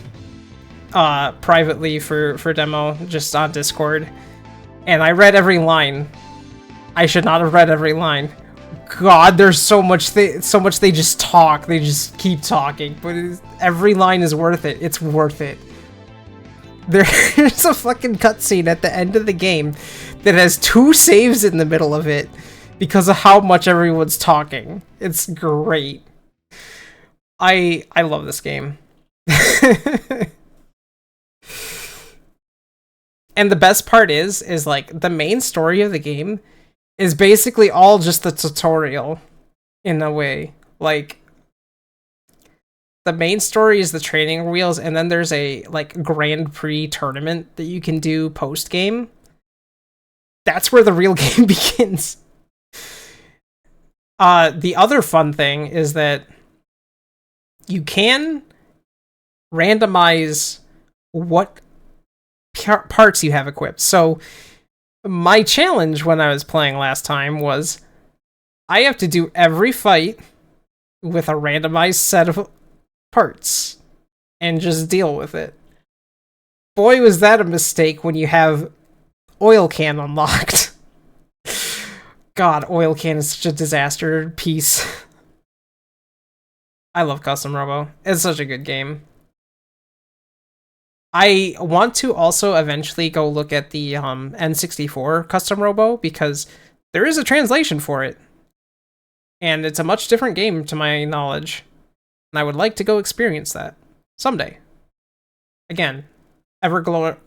privately for demo, just on Discord, and I read every line. I should not have read every line. God, there's so much they just talk. They just keep talking, but every line is worth it. It's worth it. There's a fucking cutscene at the end of the game that has 2 saves in the middle of it because of how much everyone's talking. It's great. I love this game. And the best part is like the main story of the game is basically all just the tutorial in a way. Like the main story is the training wheels, and then there's a like Grand Prix tournament that you can do post game. That's where the real game begins. The other fun thing is that you can randomize what parts you have equipped. So my challenge when I was playing last time was I have to do every fight with a randomized set of parts and just deal with it. Boy, was that a mistake when you have oil can unlocked. God, oil can is such a disaster piece. I love Custom Robo. It's such a good game. I want to also eventually go look at the N64 Custom Robo because there is a translation for it. And it's a much different game to my knowledge. And I would like to go experience that someday. Again, ever-growing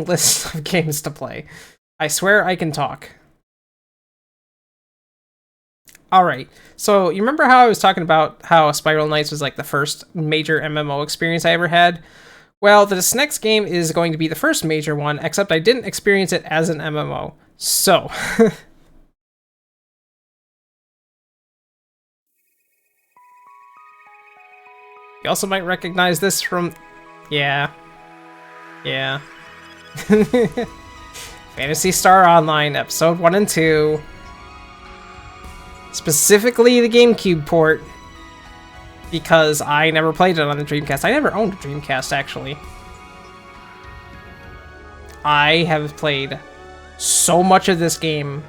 list of games to play. I swear I can talk. Alright, so you remember how I was talking about how Spiral Knights was like the first major MMO experience I ever had? Well, this next game is going to be the first major one, except I didn't experience it as an MMO. So... You also might recognize this from... Yeah. Yeah. Phantasy Star Online, Episode 1 and 2. Specifically the GameCube port. Because I never played it on the Dreamcast. I never owned a Dreamcast, actually. I have played so much of this game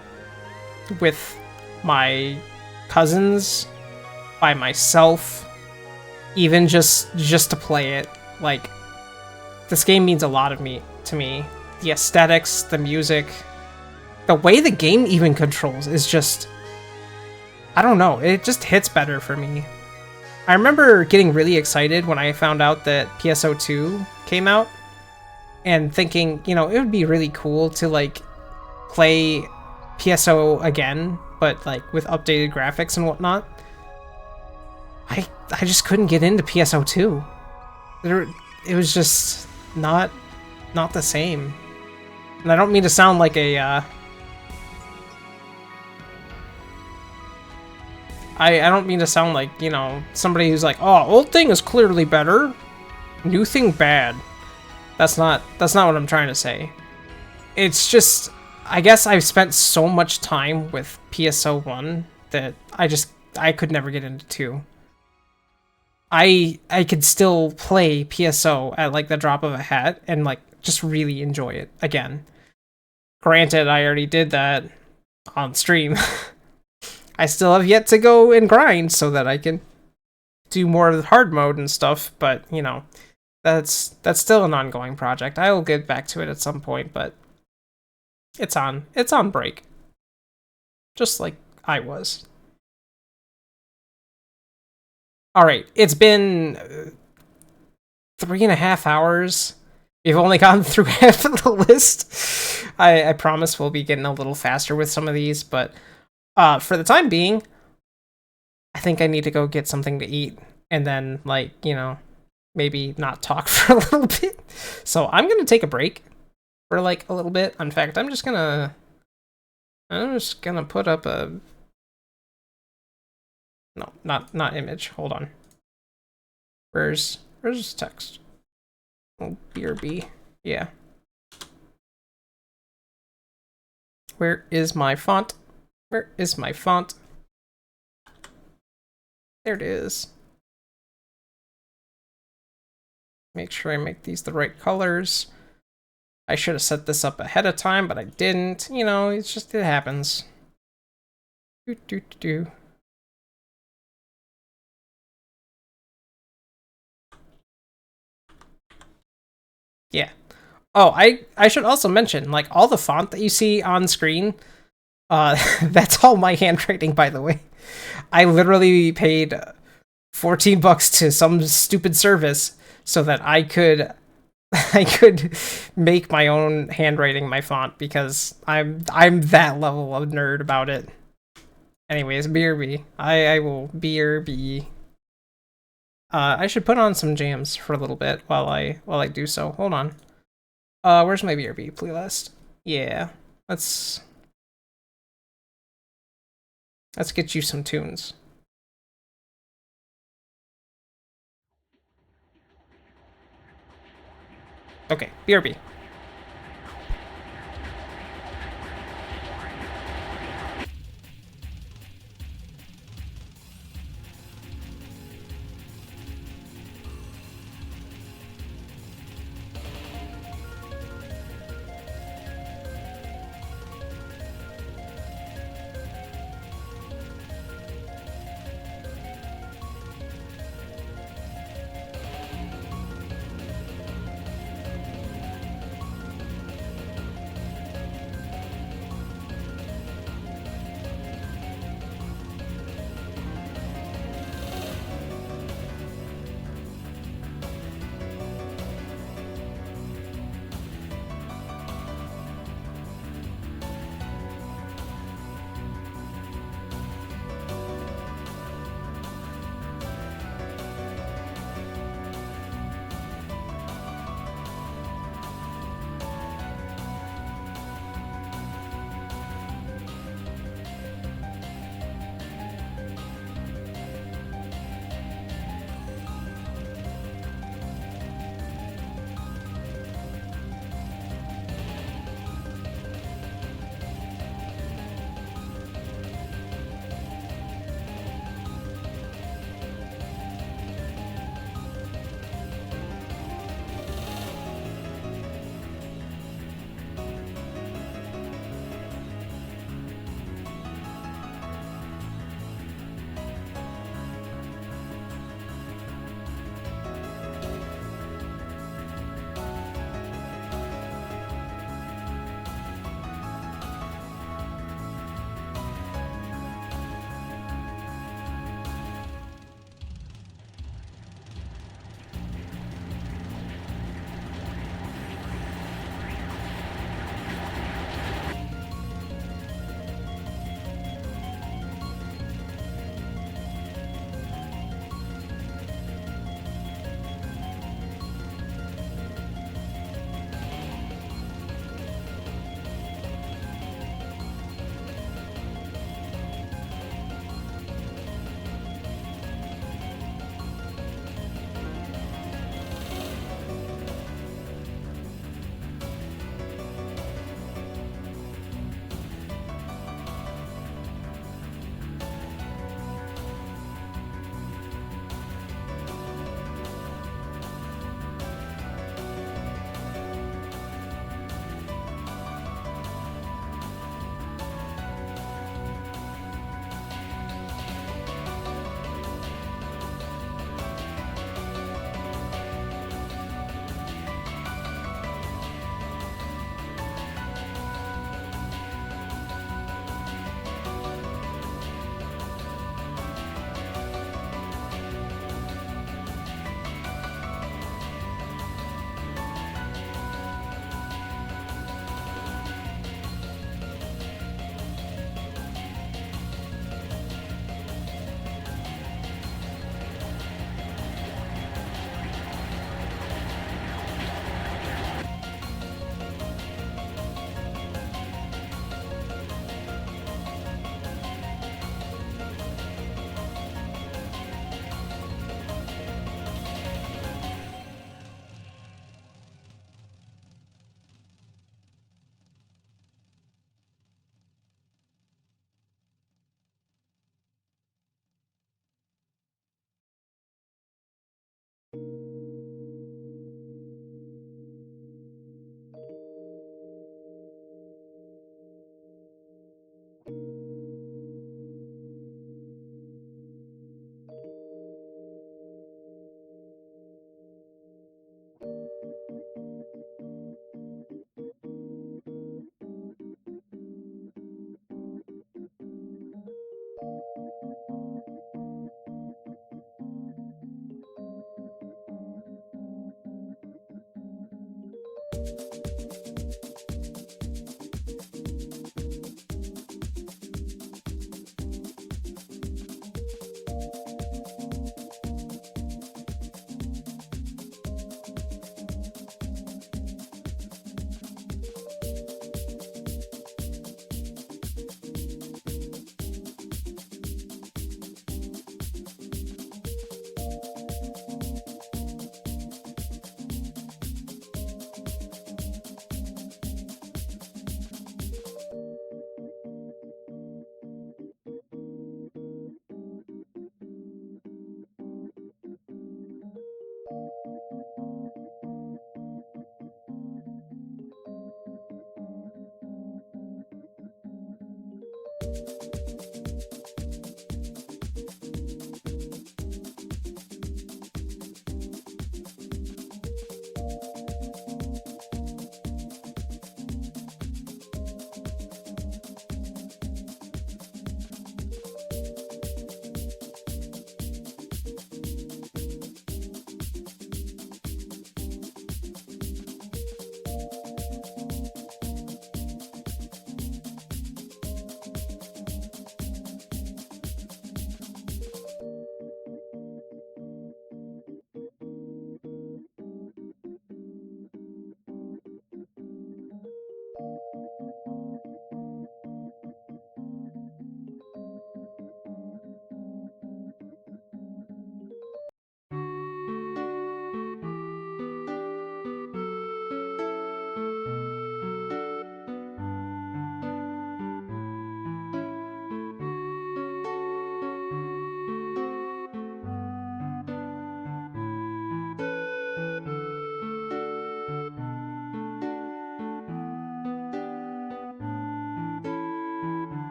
with my cousins, by myself, even just to play it. Like, this game means a lot to me. The aesthetics, the music, the way the game even controls is just, I don't know, it just hits better for me. I remember getting really excited when I found out that PSO2 came out and thinking, you know, it would be really cool to like play PSO again, but like with updated graphics and whatnot. I just couldn't get into PSO2. It was just not the same. And I don't mean to sound like a I don't mean to sound like, you know, somebody who's like, oh, old thing is clearly better, new thing bad. That's not what I'm trying to say. It's just, I guess I've spent so much time with PSO1 that I could never get into 2. I could still play PSO at like the drop of a hat and like just really enjoy it again. Granted, I already did that on stream. I still have yet to go and grind so that I can do more of the hard mode and stuff, but you know, that's still an ongoing project. I will get back to it at some point, but it's on break. Just like I was. Alright, it's been 3.5 hours. We've only gotten through half of the list. I promise we'll be getting a little faster with some of these, but for the time being, I think I need to go get something to eat and then, like, you know, maybe not talk for a little bit. So I'm gonna take a break for like a little bit. In fact, I'm just gonna put up a... No, not image. Hold on. Where's this text? Oh, BRB. Yeah. Where is my font? Where is my font? There it is. Make sure I make these the right colors. I should have set this up ahead of time, but I didn't. You know, it happens. Do. Yeah. Oh, I should also mention, like, all the font that you see on screen, that's all my handwriting, by the way. I literally paid $14 to some stupid service so that I could make my own handwriting my font, because I'm that level of nerd about it. Anyways, BRB. I will BRB. I should put on some jams for a little bit while I do so. Hold on. Where's my BRB playlist? Yeah, let's get you some tunes. Okay, BRB.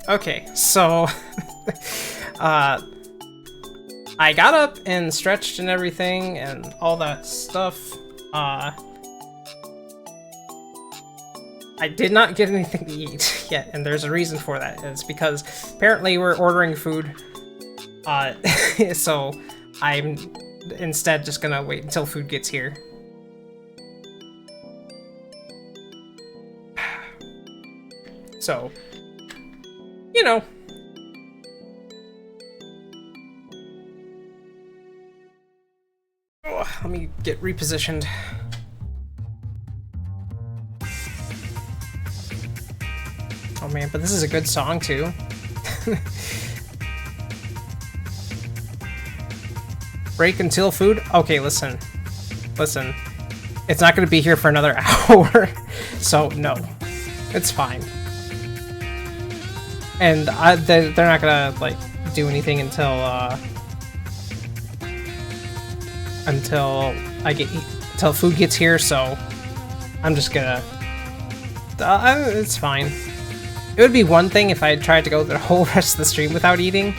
Okay, so I got up and stretched and everything and all that stuff. I did not get anything to eat yet, and there's a reason for that. It's because apparently we're ordering food, so I'm instead just gonna wait until food gets here. So, you know. Oh, let me get repositioned. Oh man, but this is a good song too. Break until food? Okay, listen. Listen. It's not gonna be here for another hour, so no. It's fine. And they're not gonna, like, do anything until until food gets here, so I'm just gonna... it's fine. It would be one thing if I had tried to go the whole rest of the stream without eating.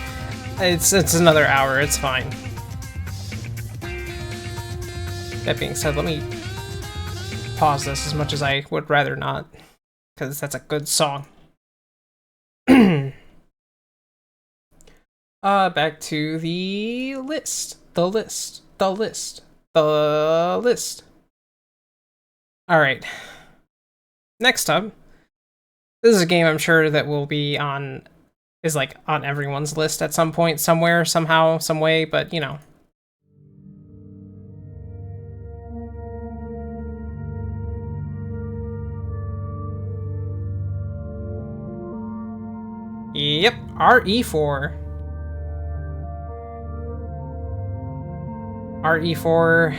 It's another hour, it's fine. That being said, let me pause this as much as I would rather not, because that's a good song. Back to the list. The list. Alright. Next up. This is a game I'm sure that will be on... is like on everyone's list at some point, somewhere, somehow, some way, but you know. Yep, RE4. RE4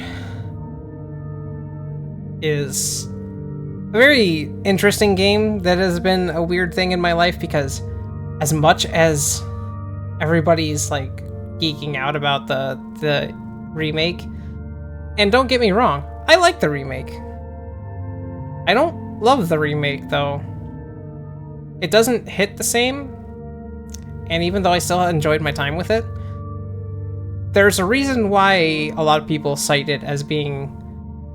is a very interesting game that has been a weird thing in my life, because as much as everybody's like geeking out about the remake, and don't get me wrong, I like the remake. I don't love the remake though. It doesn't hit the same, and even though I still enjoyed my time with it, there's a reason why a lot of people cite it as being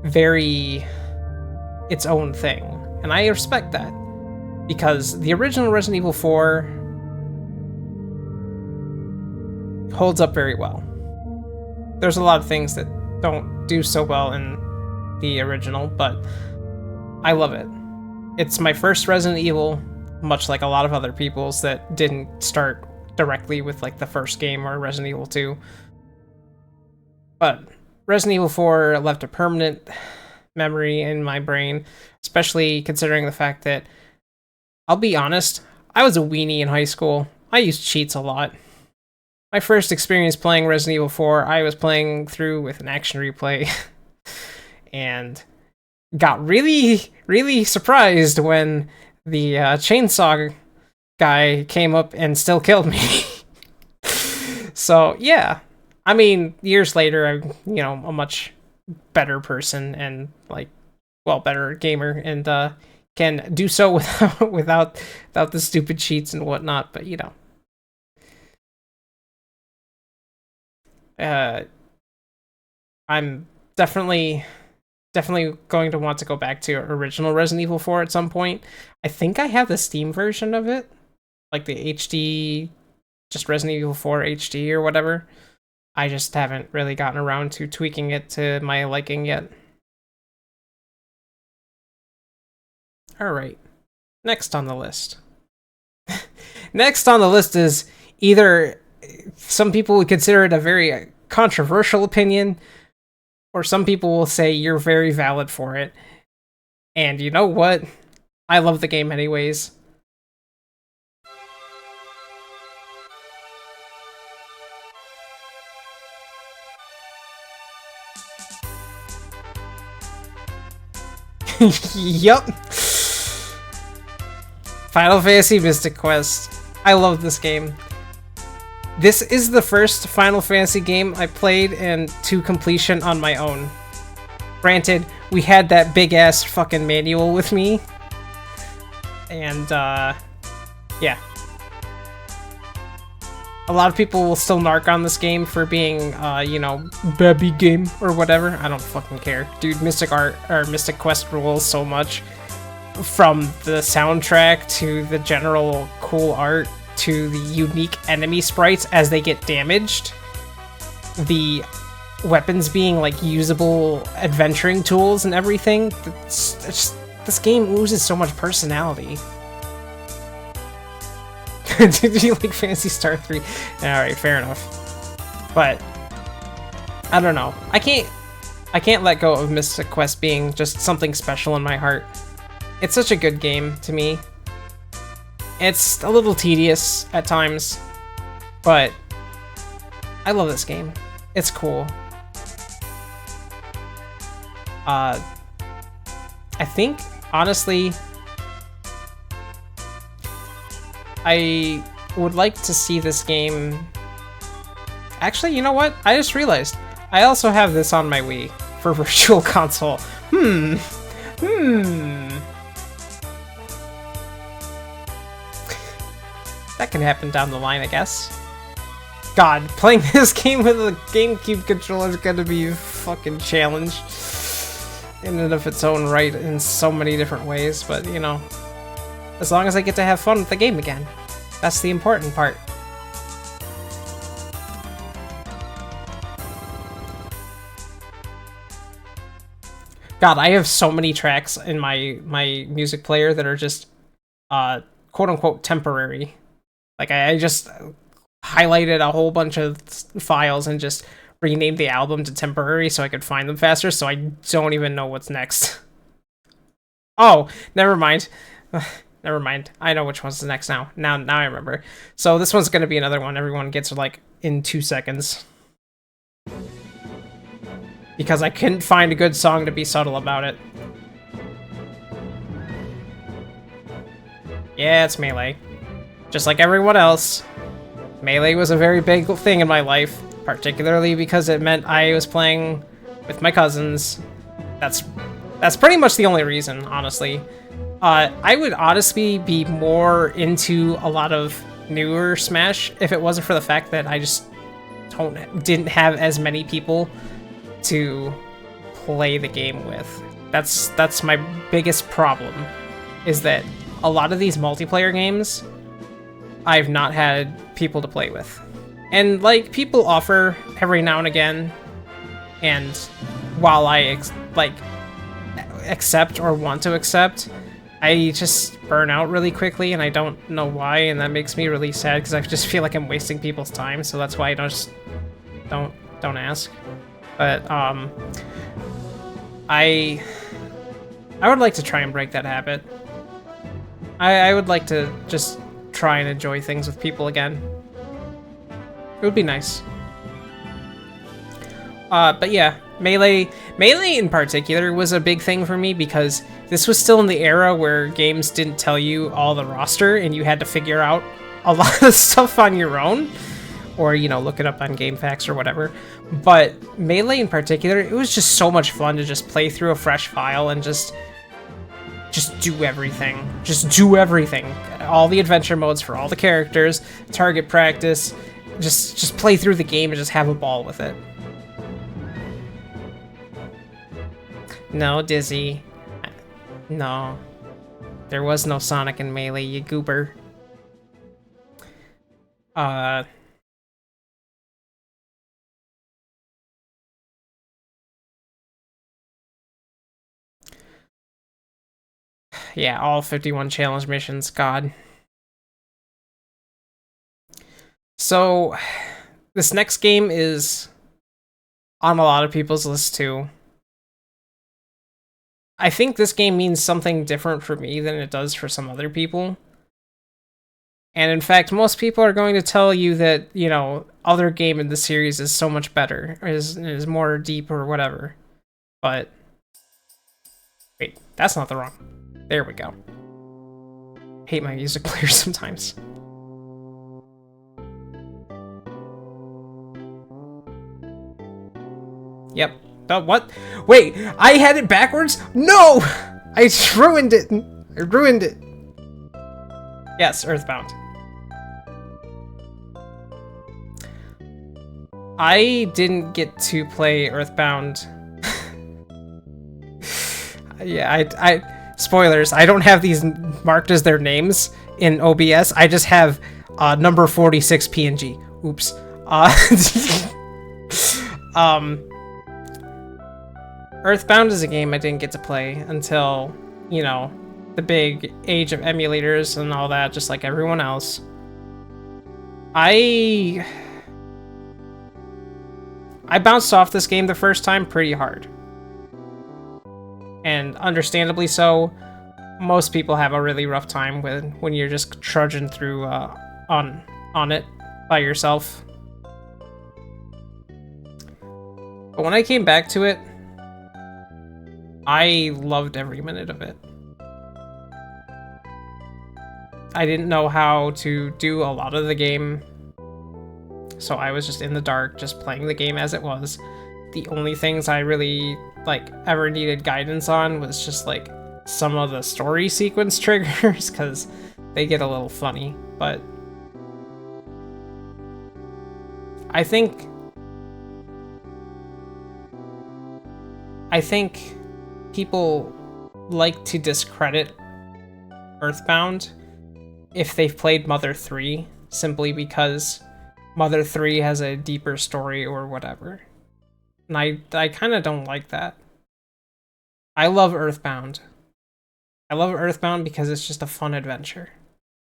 very its own thing, and I respect that, because the original Resident Evil 4 holds up very well. There's a lot of things that don't do so well in the original, but I love it. It's my first Resident Evil, much like a lot of other people's that didn't start directly with like the first game or Resident Evil 2. But Resident Evil 4 left a permanent memory in my brain, especially considering the fact that, I'll be honest, I was a weenie in high school. I used cheats a lot. My first experience playing Resident Evil 4, I was playing through with an action replay, and got really, really surprised when the chainsaw guy came up and still killed me. So, yeah. I mean, years later, I'm, you know, a much better person and, like, well, better gamer, and can do so without the stupid cheats and whatnot, but, you know. I'm definitely going to want to go back to original Resident Evil 4 at some point. I think I have the Steam version of it, like the HD, just Resident Evil 4 HD or whatever. I just haven't really gotten around to tweaking it to my liking yet. Alright, next on the list. Next on the list is either some people would consider it a very controversial opinion, or some people will say you're very valid for it. And you know what? I love the game anyways. Yup. Final Fantasy Mystic Quest. I love this game. This is the first Final Fantasy game I played and to completion on my own. Granted, we had that big-ass fucking manual with me. And, yeah. A lot of people will still narc on this game for being, you know, baby game or whatever. I don't fucking care. Dude, Mystic Quest rules so much. From the soundtrack to the general cool art to the unique enemy sprites as they get damaged. The weapons being like usable adventuring tools and everything. This game oozes so much personality. Did you like Phantasy Star 3? Alright, fair enough. But I don't know. I can't let go of Mystic Quest being just something special in my heart. It's such a good game to me. It's a little tedious at times, but I love this game. It's cool. I think, honestly, I would like to see this game... Actually, you know what? I just realized. I also have this on my Wii for Virtual Console. That can happen down the line, I guess. God, playing this game with a GameCube controller is gonna be a fucking challenge in and of its own right in so many different ways, but you know, as long as I get to have fun with the game again, that's the important part. God, I have so many tracks in my music player that are just quote-unquote temporary. Like I just highlighted a whole bunch of files and just renamed the album to temporary so I could find them faster, so I don't even know what's next. Oh, never mind. Never mind. I know which one's the next now. Now I remember. So this one's gonna be another one everyone gets like in 2 seconds. Because I couldn't find a good song to be subtle about it. Yeah, it's Melee. Just like everyone else. Melee was a very big thing in my life, particularly because it meant I was playing with my cousins. That's pretty much the only reason, honestly. I would honestly be more into a lot of newer Smash if it wasn't for the fact that I just didn't have as many people to play the game with. That's my biggest problem, is that a lot of these multiplayer games I've not had people to play with. And like, people offer every now and again, and while I accept or want to accept, I just burn out really quickly, and I don't know why, and that makes me really sad because I just feel like I'm wasting people's time, so that's why I don't ask. But I would like to try and break that habit. I would like to just try and enjoy things with people again. It would be nice. But yeah, Melee in particular was a big thing for me because this was still in the era where games didn't tell you all the roster and you had to figure out a lot of stuff on your own, or, you know, look it up on GameFAQs or whatever. But Melee in particular, it was just so much fun to just play through a fresh file and just do everything. Just do everything. All the adventure modes for all the characters, target practice, just play through the game and just have a ball with it. No, Dizzy. No. There was no Sonic in Melee, you goober. Yeah, all 51 challenge missions, god. So, this next game is on a lot of people's list too. I think this game means something different for me than it does for some other people. And in fact, most people are going to tell you that, you know, other game in the series is so much better, or is more deep or whatever. But wait, that's not the wrong. There we go. Hate my music player sometimes. Yep. Oh, what? Wait, I had it backwards? No! I ruined it. I ruined it. Yes, Earthbound. I didn't get to play Earthbound. Yeah, spoilers, I don't have these marked as their names in OBS. I just have number 46 PNG. Oops. Earthbound is a game I didn't get to play until, you know, the big age of emulators and all that, just like everyone else. I bounced off this game the first time pretty hard. And understandably so. Most people have a really rough time when you're just trudging through on it by yourself. But when I came back to it, I loved every minute of it. I didn't know how to do a lot of the game, so I was just in the dark, just playing the game as it was. The only things I really ever needed guidance on was just like some of the story sequence triggers, because they get a little funny. But I think people like to discredit Earthbound if they've played Mother 3, simply because Mother 3 has a deeper story or whatever. And I kind of don't like that. I love Earthbound. I love Earthbound because it's just a fun adventure.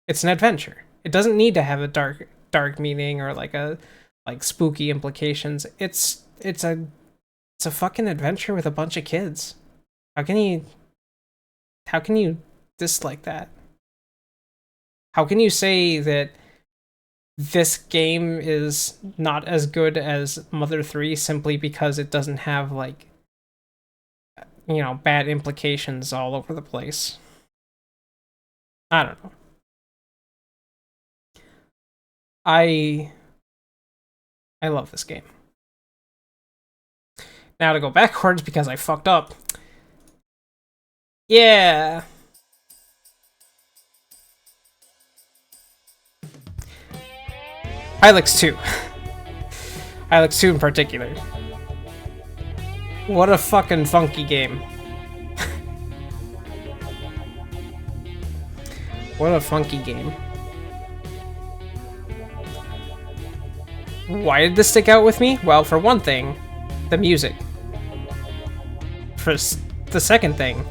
It's an adventure. It doesn't need to have a dark meaning or like spooky implications. It's a fucking adventure with a bunch of kids. How can you dislike that? How can you say that this game is not as good as Mother 3 simply because it doesn't have, like, you know, bad implications all over the place? I don't know. I love this game. Now to go backwards because I fucked up. Yeah. Hylics 2. Hylics 2 in particular. What a fucking funky game. What a funky game. Why did this stick out with me? Well, for one thing, the music. For the second thing,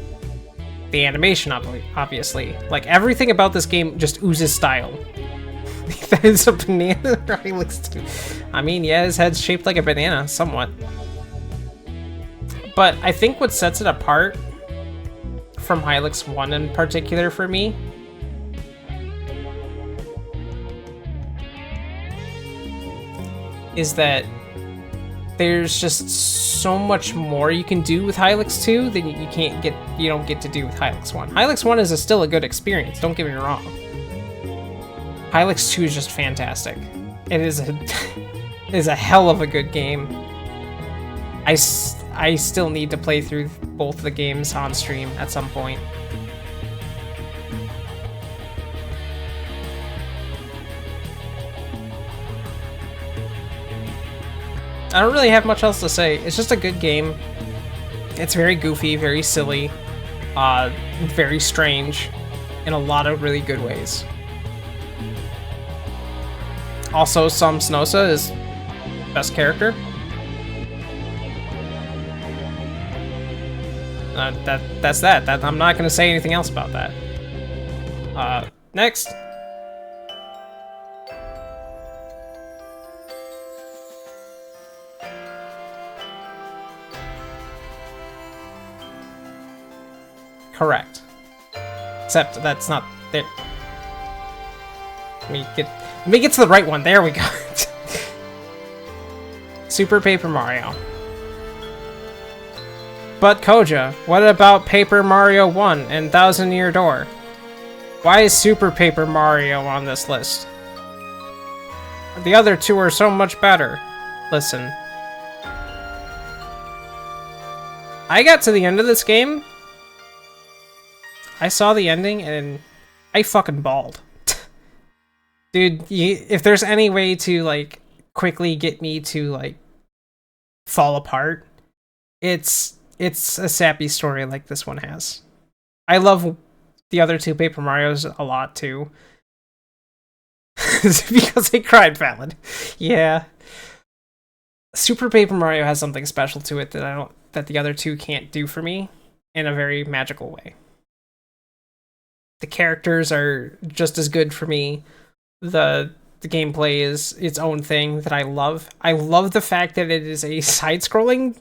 the animation, obviously. Like, everything about this game just oozes style. That is a banana. Hylics 2. I mean, yeah, his head's shaped like a banana, somewhat. But I think what sets it apart from Hylics 1 in particular for me is that there's just so much more you can do with Hylics 2 than you don't get to do with Hylics 1. Hylics 1 is still a good experience, don't get me wrong. Hylics 2 is just fantastic. It is a hell of a good game. I still need to play through both the games on stream at some point. I don't really have much else to say. It's just a good game. It's very goofy, very silly, very strange, in a lot of really good ways. Also, Sam Snosa is best character. That's that. I'm not gonna say anything else about that. Next. Correct. Except that's not there. Let me get to the right one. There we go. Super Paper Mario. But Koja, what about Paper Mario 1 and Thousand Year Door? Why is Super Paper Mario on this list? The other two are so much better. Listen. I got to the end of this game. I saw the ending and I fucking bawled. Dude, if there's any way to, like, quickly get me to like fall apart. It's a sappy story like this one has. I love the other two Paper Marios a lot too. Because they cried valid. Yeah. Super Paper Mario has something special to it that the other two can't do for me in a very magical way. The characters are just as good for me. The gameplay is its own thing that I love. I love the fact that it is a side-scroller,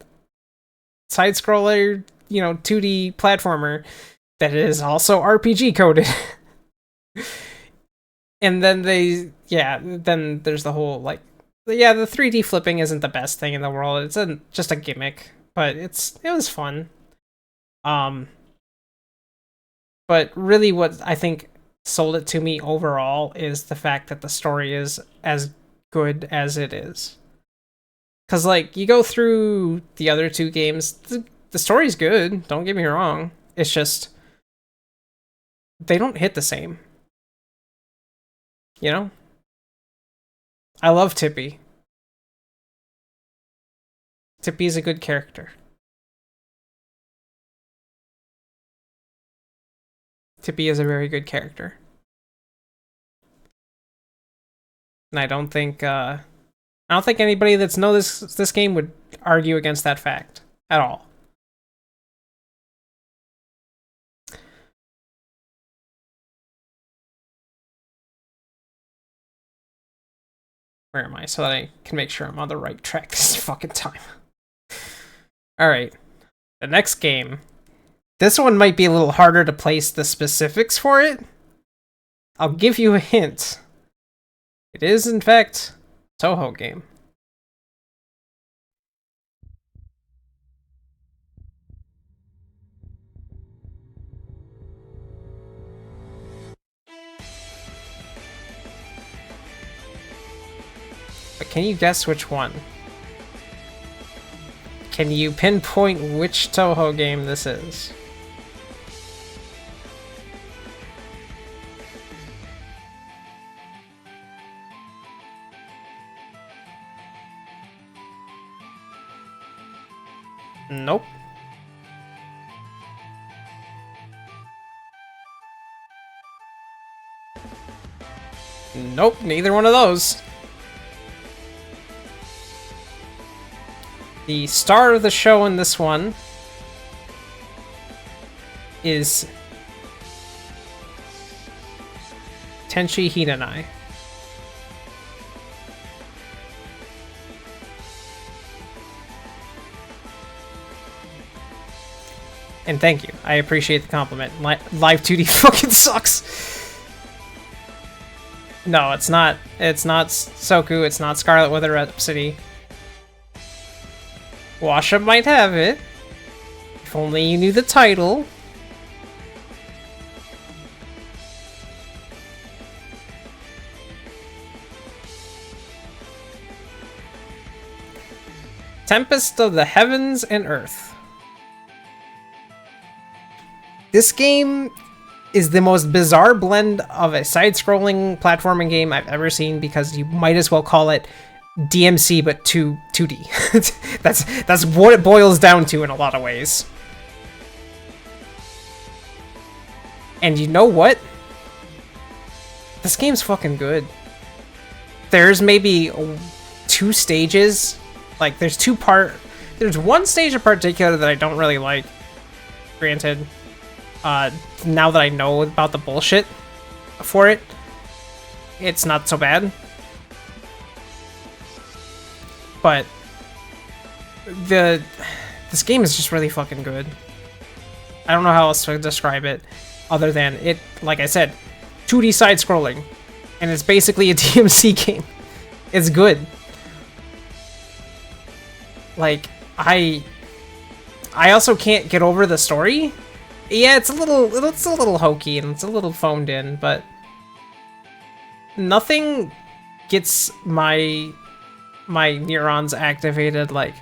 2D platformer that is also RPG coded. And then then there's the whole like, the 3D flipping isn't the best thing in the world. It's just a gimmick, but it was fun. But really what I think sold it to me overall is the fact that the story is as good as it is. Cause like you go through the other two games, the story's good, don't get me wrong. It's just they don't hit the same. You know? I love Tippy. Tippy's a good character. Tippy is a very good character. And I don't think anybody that's knows this game would argue against that fact at all. Where am I? So that I can make sure I'm on the right track this fucking time. Alright. The next game. This one might be a little harder to place the specifics for it. I'll give you a hint. It is, in fact, a Toho game. But can you guess which one? Can you pinpoint which Toho game this is? Nope. Nope, neither one of those. The star of the show in this one is Tenchi Hinanai. And thank you. I appreciate the compliment. Live2D fucking sucks. No, it's not. It's not Soku. It's not Scarlet Weather Rhapsody. Washa might have it. If only you knew the title. Tempest of the Heavens and Earth. This game is the most bizarre blend of a side-scrolling platforming game I've ever seen, because you might as well call it DMC but 2D. That's what it boils down to in a lot of ways. And you know what? This game's fucking good. There's maybe 2 stages. Like, there's one stage in particular that I don't really like. Granted. Now that I know about the bullshit for it, it's not so bad. But this game is just really fucking good. I don't know how else to describe it other than it, like I said, 2D side-scrolling, and it's basically a DMC game. It's good. Like, I also can't get over the story. Yeah, it's a little hokey and it's a little phoned in, but nothing gets my neurons activated like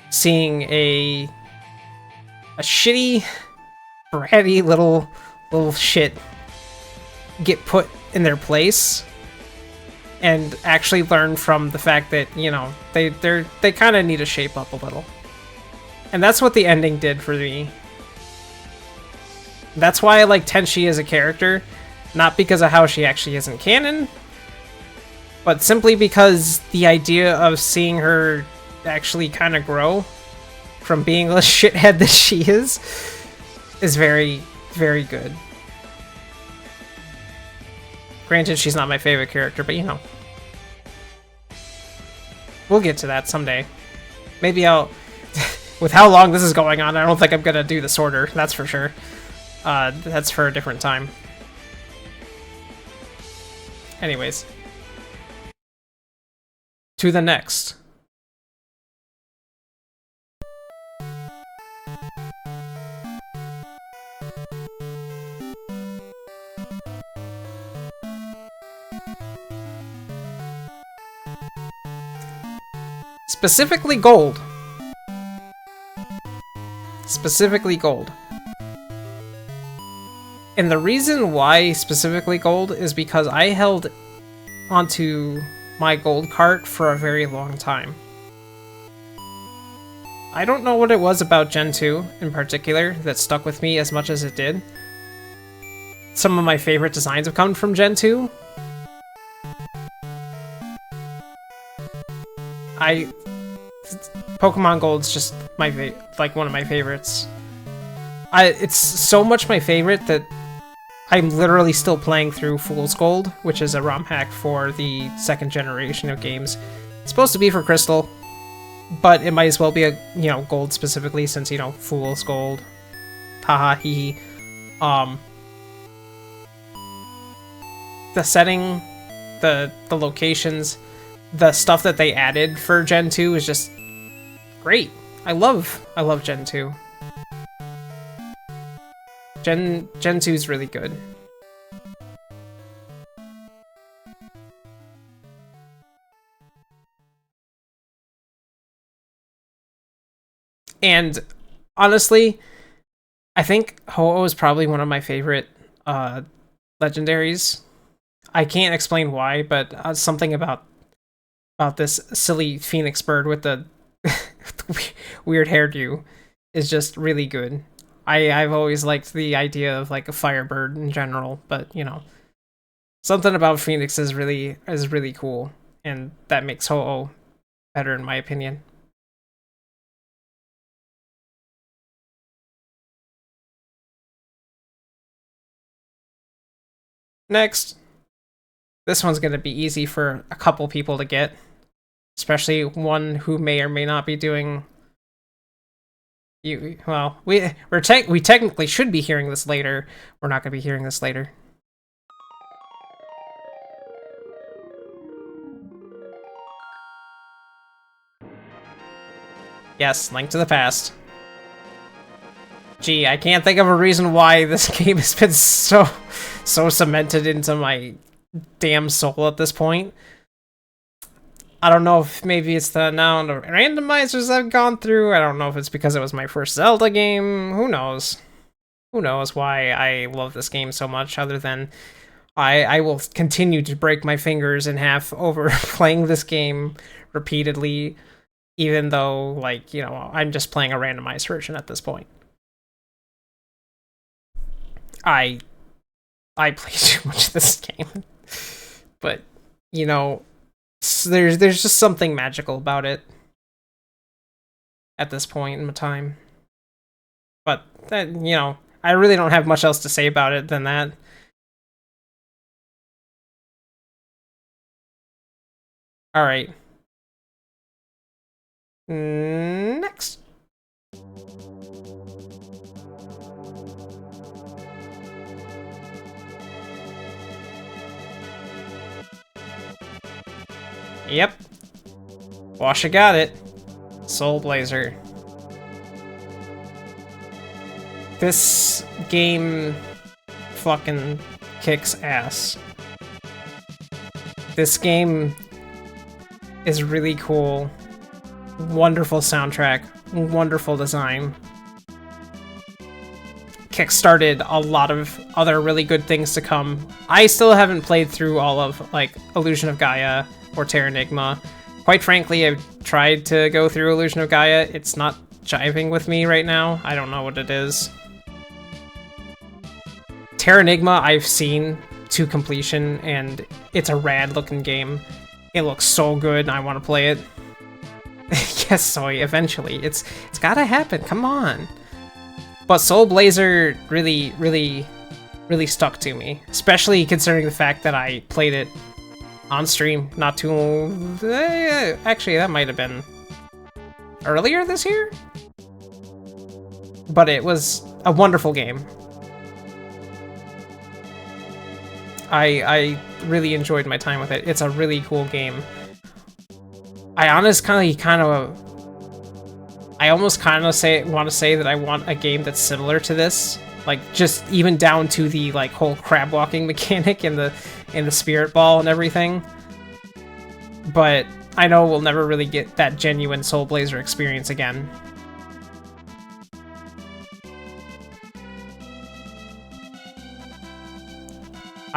seeing a shitty, bratty little shit get put in their place and actually learn from the fact that, you know, they kind of need to shape up a little. And that's what the ending did for me. That's why I like Tenchi as a character, not because of how she actually is in canon, but simply because the idea of seeing her actually kind of grow from being the shithead that she is very, very good. Granted, she's not my favorite character, but you know. We'll get to that someday. Maybe I'll... With how long this is going on, I don't think I'm gonna do this order, that's for sure. That's for a different time. Anyways. To the next. Specifically gold. Specifically gold. And the reason why specifically gold is because I held onto my gold cart for a very long time. I don't know what it was about Gen 2 in particular that stuck with me as much as it did. Some of my favorite designs have come from Gen 2. Pokemon Gold's just my one of my favorites. It's so much my favorite that I'm literally still playing through Fool's Gold, which is a ROM hack for the second generation of games. It's supposed to be for Crystal, but it might as well be a, you know, Gold specifically since, you know, Fool's Gold. Haha hee. The setting, the locations, the stuff that they added for Gen 2 is just great. I love Gen 2. Gen 2 is really good. And honestly, I think Ho-Oh is probably one of my favorite legendaries. I can't explain why, but something about this silly phoenix bird with the weird hairdo is just really good. I've always liked the idea of like a firebird in general, but you know, something about Phoenix is really cool, and that makes Ho-Oh better in my opinion. Next, this one's gonna be easy for a couple people to get, especially one who may or may not be doing. Well, we technically should be hearing this later. We're not gonna be hearing this later. Yes, Link to the Past. Gee, I can't think of a reason why this game has been so cemented into my damn soul at this point. I don't know if maybe it's the amount of randomizers I've gone through. I don't know if it's because it was my first Zelda game. Who knows? Who knows why I love this game so much, other than I will continue to break my fingers in half over playing this game repeatedly, even though, like, you know, I'm just playing a randomized version at this point. I play too much of this game. But, you know, there's just something magical about it at this point in my time. But that, you know, I really don't have much else to say about it than that. All right. Next. Yep. Washa got it. Soul Blazer. This game fucking kicks ass. This game is really cool. Wonderful soundtrack. Wonderful design. kickstarted a lot of other really good things to come. I still haven't played through all of, like, Illusion of Gaia or Terranigma. Quite frankly, I've tried to go through Illusion of Gaia. It's not jiving with me right now. I don't know what it is. Terranigma I've seen to completion, and it's a rad-looking game. It looks so good, and I want to play it. Yes, Soy, eventually. It's gotta happen, come on. But Soul Blazer really stuck to me. Especially considering the fact that I played it on stream not too long. Actually, that might have been earlier this year? But it was a wonderful game. I really enjoyed my time with it. It's a really cool game. I almost kind of want to say that I want a game that's similar to this, like just even down to the like whole crab walking mechanic and the spirit ball and everything. But I know we'll never really get that genuine Soul Blazer experience again.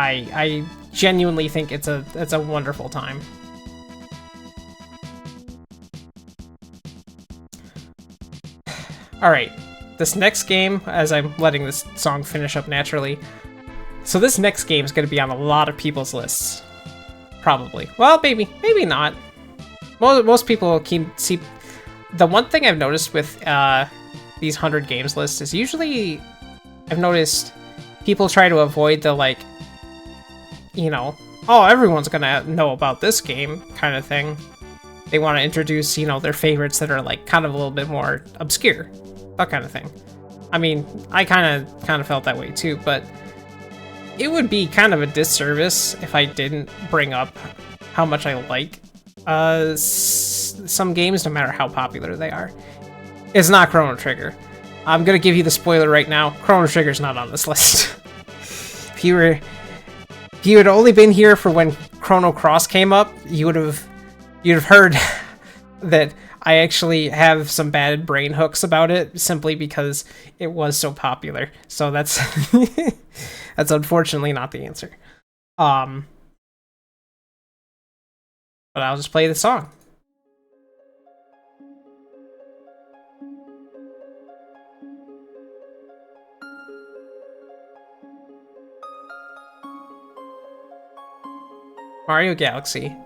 I genuinely think it's a wonderful time. Alright, this next game, as I'm letting this song finish up naturally, so this next game is going to be on a lot of people's lists. Probably. Well, maybe not. Most people can see... The one thing I've noticed with these 100 games lists is usually... I've noticed people try to avoid the, like, you know, oh, everyone's gonna know about this game kind of thing. They want to introduce, you know, their favorites that are, like, kind of a little bit more obscure. That kind of thing. I mean, I kind of felt that way too, but it would be kind of a disservice if I didn't bring up how much I like some games, no matter how popular they are. It's not Chrono Trigger. I'm gonna give you the spoiler right now. Chrono Trigger's not on this list. If you had only been here for when Chrono Cross came up, you'd have heard that I actually have some bad brain hooks about it simply because it was so popular. So that's that's unfortunately not the answer. But I'll just play the song. Mario Galaxy.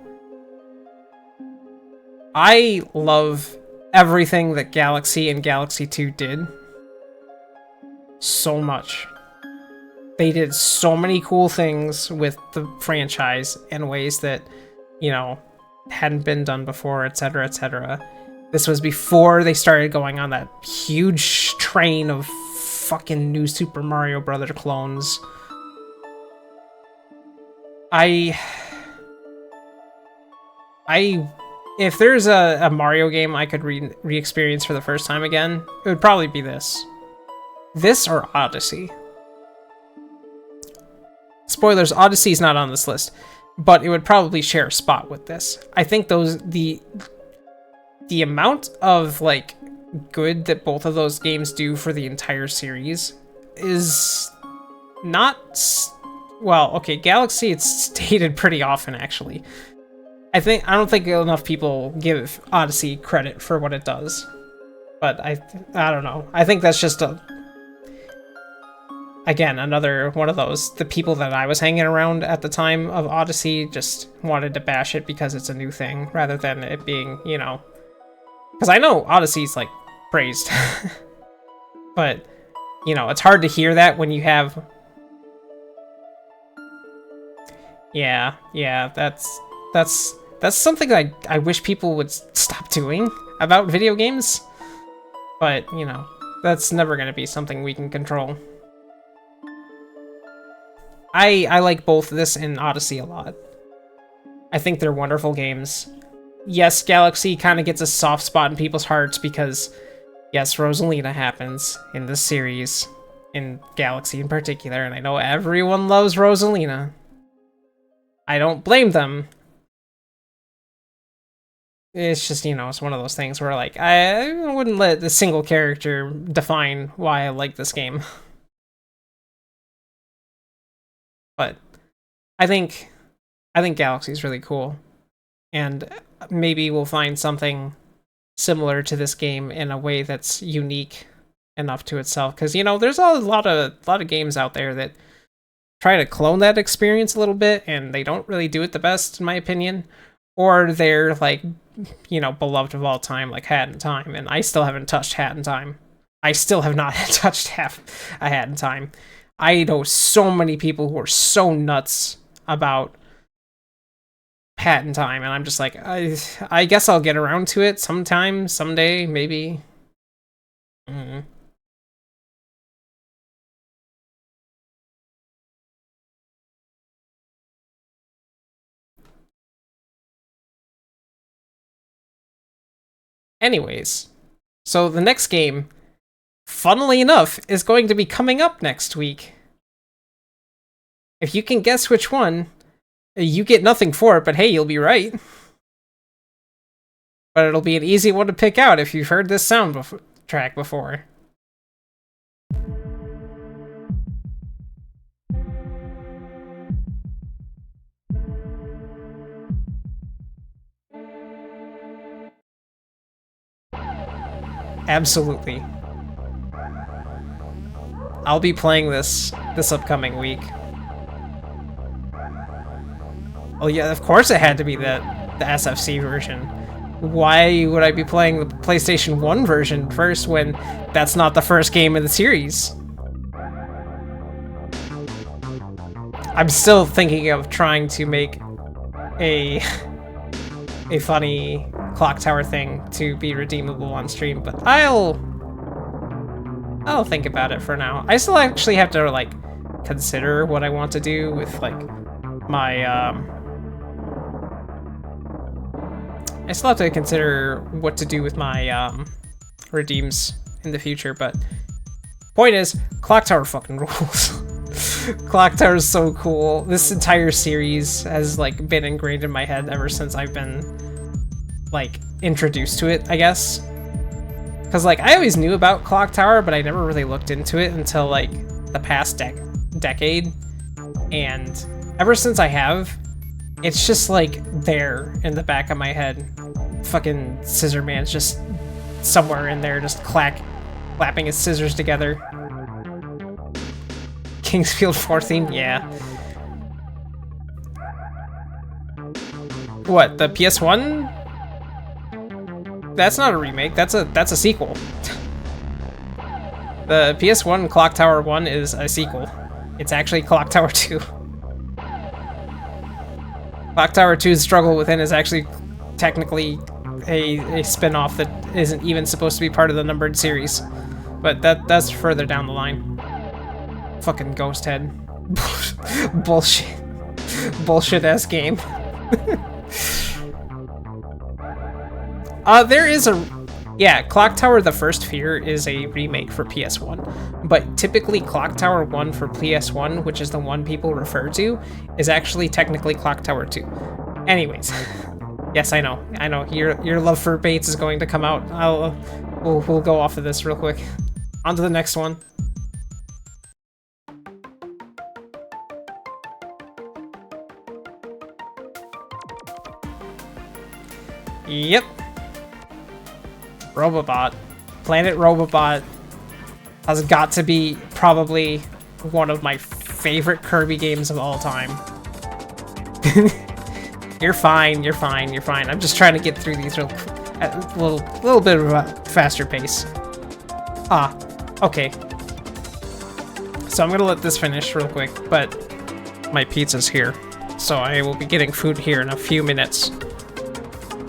I love everything that Galaxy and Galaxy 2 did so much. They did so many cool things with the franchise in ways that, you know, hadn't been done before, etc., etc. This was before they started going on that huge train of fucking new Super Mario Brothers clones. If there's a Mario game I could re-experience for the first time again, it would probably be this. This or Odyssey. Spoilers, Odyssey's not on this list, but it would probably share a spot with this. I think the amount of, like, good that both of those games do for the entire series is not... Well, okay, Galaxy, it's stated pretty often, actually. I don't think enough people give Odyssey credit for what it does. But I don't know. I think that's just again, another one of those. The people that I was hanging around at the time of Odyssey just wanted to bash it because it's a new thing, rather than it being, you know... Because I know Odyssey's, like, praised. But, you know, it's hard to hear that when you have... Yeah, that's something I wish people would stop doing about video games. But, you know, that's never going to be something we can control. I like both this and Odyssey a lot. I think they're wonderful games. Yes, Galaxy kind of gets a soft spot in people's hearts because, yes, Rosalina happens in this series, in Galaxy in particular, and I know everyone loves Rosalina. I don't blame them. It's just, you know, it's one of those things where, like, I wouldn't let the single character define why I like this game. But I think Galaxy's really cool, and maybe we'll find something similar to this game in a way that's unique enough to itself. Because there's a lot of games out there that try to clone that experience a little bit, and they don't really do it the best, in my opinion. Or they're like, beloved of all time, like Hat in Time, and I still haven't touched Hat in Time. I still have not touched half a Hat in Time. I know so many people who are so nuts about Hat in Time, and I'm just like, I guess I'll get around to it sometime, someday, maybe. Anyways, so the next game, funnily enough, is going to be coming up next week. If you can guess which one, you get nothing for it, but hey, you'll be right. But it'll be an easy one to pick out if you've heard this track before. Absolutely. I'll be playing this upcoming week. Oh yeah, of course it had to be the SFC version. Why would I be playing the PlayStation 1 version first when that's not the first game in the series? I'm still thinking of trying to make a funny clock tower thing to be redeemable on stream, but I'll think about it for now. I still actually have to like consider what I want to do with like my I still have to consider what to do with my redeems in the future, but point is, Clock Tower fucking rules. Clock Tower is so cool. This entire series has like been ingrained in my head ever since I've been like introduced to it, I guess. Because like I always knew about Clock Tower, but I never really looked into it until like the past decade. And ever since I have, it's just like there in the back of my head. Fucking Scissor Man's just somewhere in there, just clapping his scissors together. Kingsfield 14, yeah. What, the PS1? That's not a remake, that's a sequel. The PS1 Clock Tower 1 is a sequel. It's actually Clock Tower 2. Clock Tower 2's Struggle Within is actually technically a spin-off that isn't even supposed to be part of the numbered series. But that's further down the line. Fucking Ghost Head. Bullshit. Bullshit-ass game. There is yeah, Clock Tower The First Fear is a remake for PS1, but typically Clock Tower 1 for PS1, which is the one people refer to, is actually technically Clock Tower 2. Anyways, yes, I know, your love for Bates is going to come out. We'll go off of this real quick. On to the next one. Yep. Robobot. Planet Robobot has got to be probably one of my favorite Kirby games of all time. You're fine. I'm just trying to get through these at a little bit of a faster pace. Okay. So I'm gonna let this finish real quick, but my pizza's here. So I will be getting food here in a few minutes.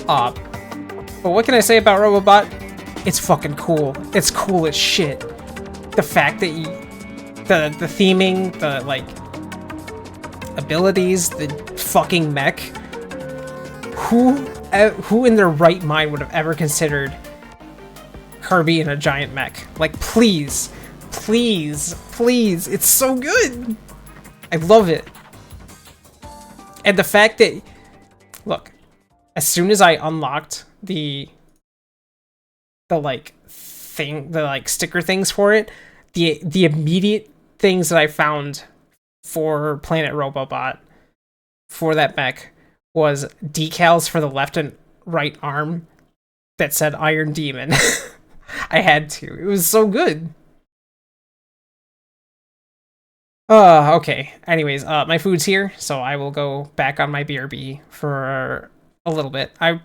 But what can I say about Robobot? It's fucking cool. It's cool as shit. The fact that the theming, the like abilities, the fucking mech. Who in their right mind would have ever considered Kirby in a giant mech? Like, please, it's so good. I love it. And the fact that, look, as soon as I unlocked the sticker things for it, the immediate things that I found for Planet Robobot for that mech was decals for the left and right arm that said Iron Demon. I had to. It was so good. Okay. Anyways, my food's here, so I will go back on my BRB for a little bit. I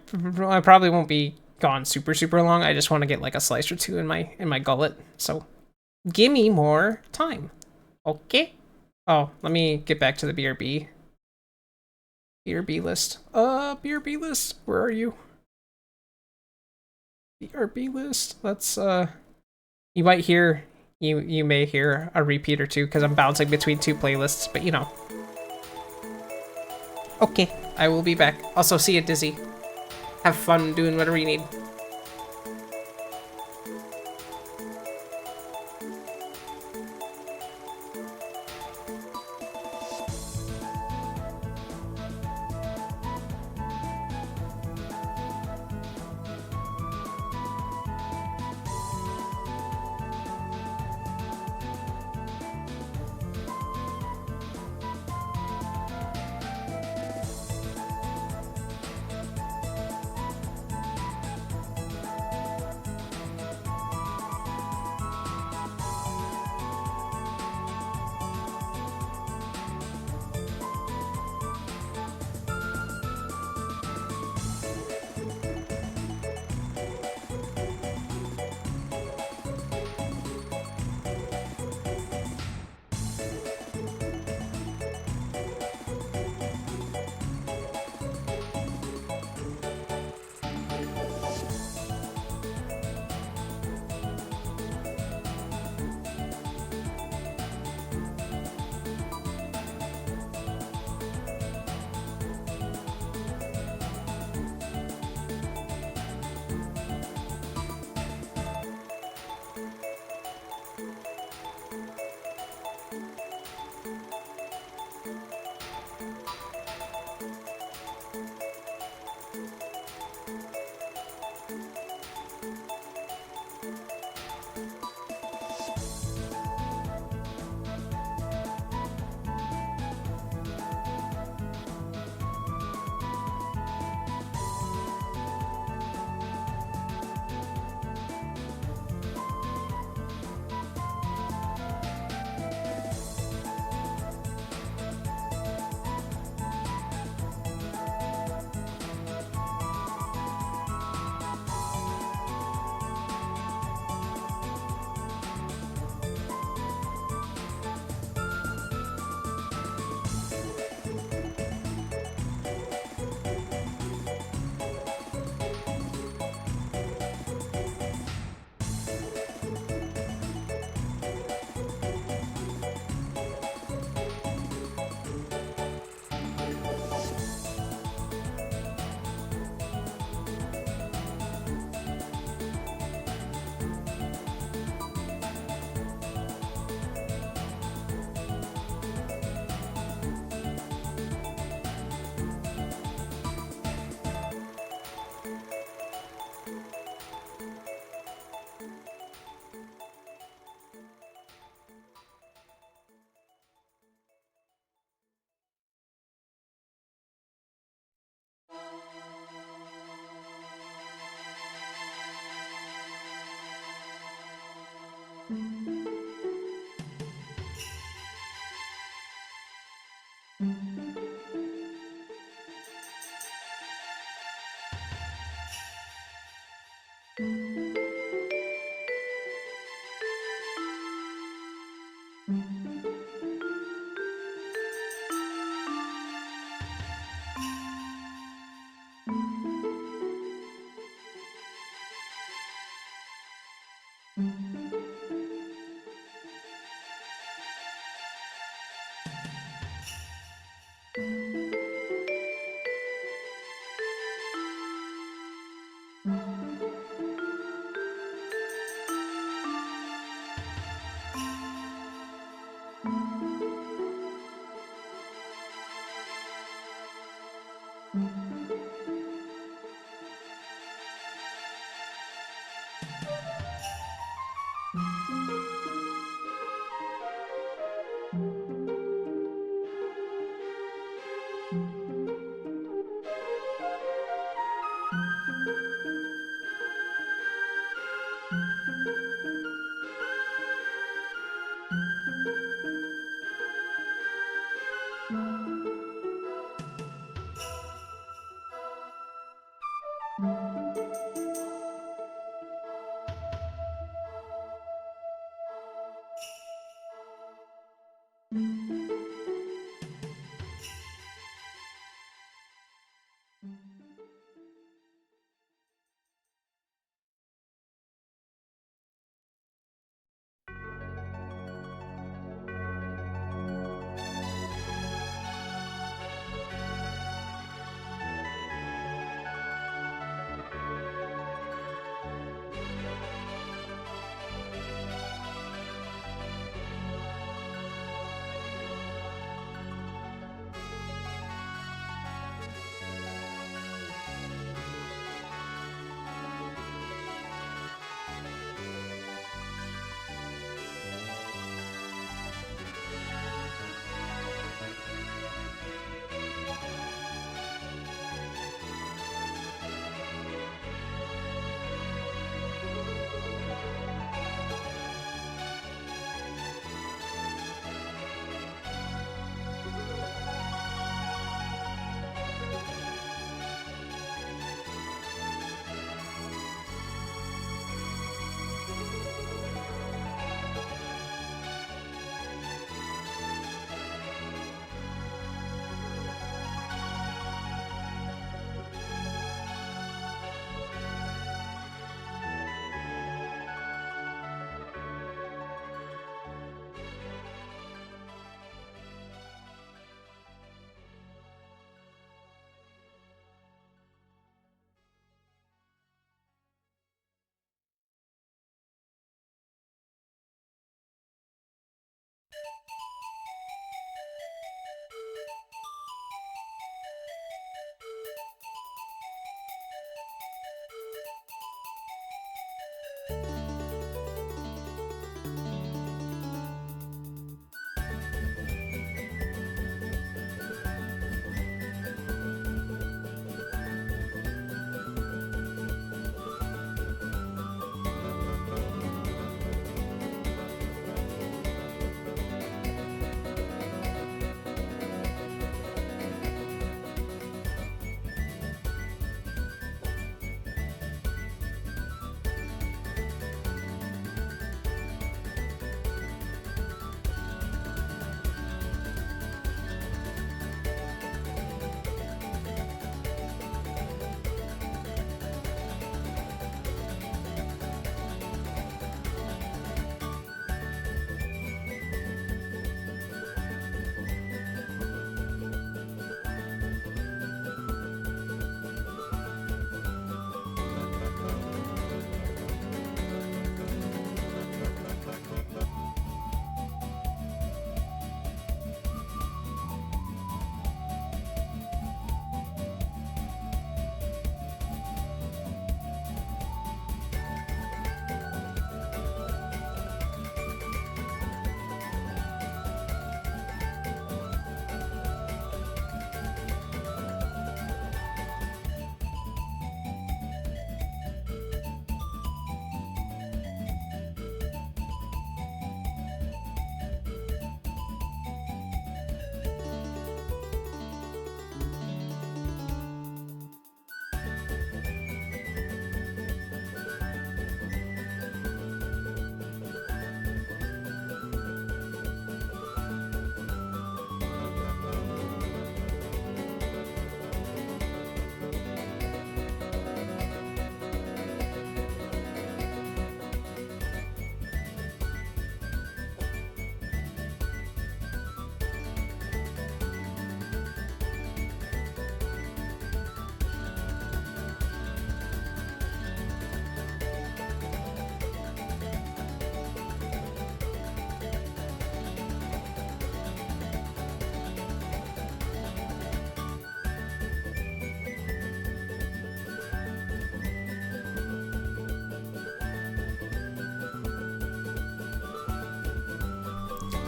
probably won't be gone super long. I just want to get like a slice or two in my gullet. So give me more time. Okay. Oh, let me get back to the BRB. BRB list. BRB list. Where are you? BRB list. Let's you might hear you may hear a repeat or two because I'm bouncing between two playlists, but you know. Okay, I will be back. Also, see you, Dizzy. Have fun doing whatever you need.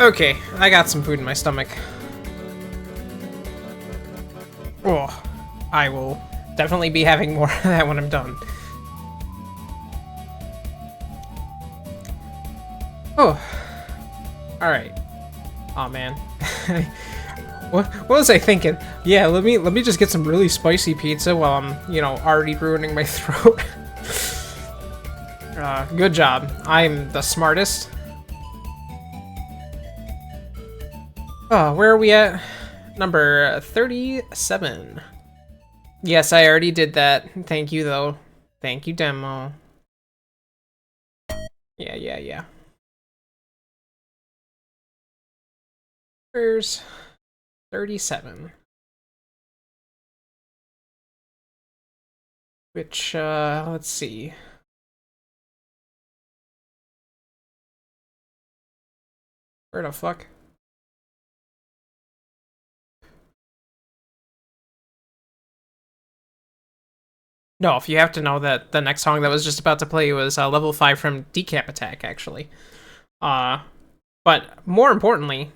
Okay, I got some food in my stomach. Oh, I will definitely be having more of that when I'm done. Oh, all right. Oh man, what was I thinking? Yeah, let me just get some really spicy pizza while I'm, you know, already ruining my throat. Good job. I'm the smartest. Oh, where are we at? Number 37. Yes, I already did that. Thank you, though. Thank you, demo. Yeah. Where's 37? Which, let's see. Where the fuck? No, if you have to know that the next song that was just about to play was level 5 from Decap Attack, actually. But more importantly...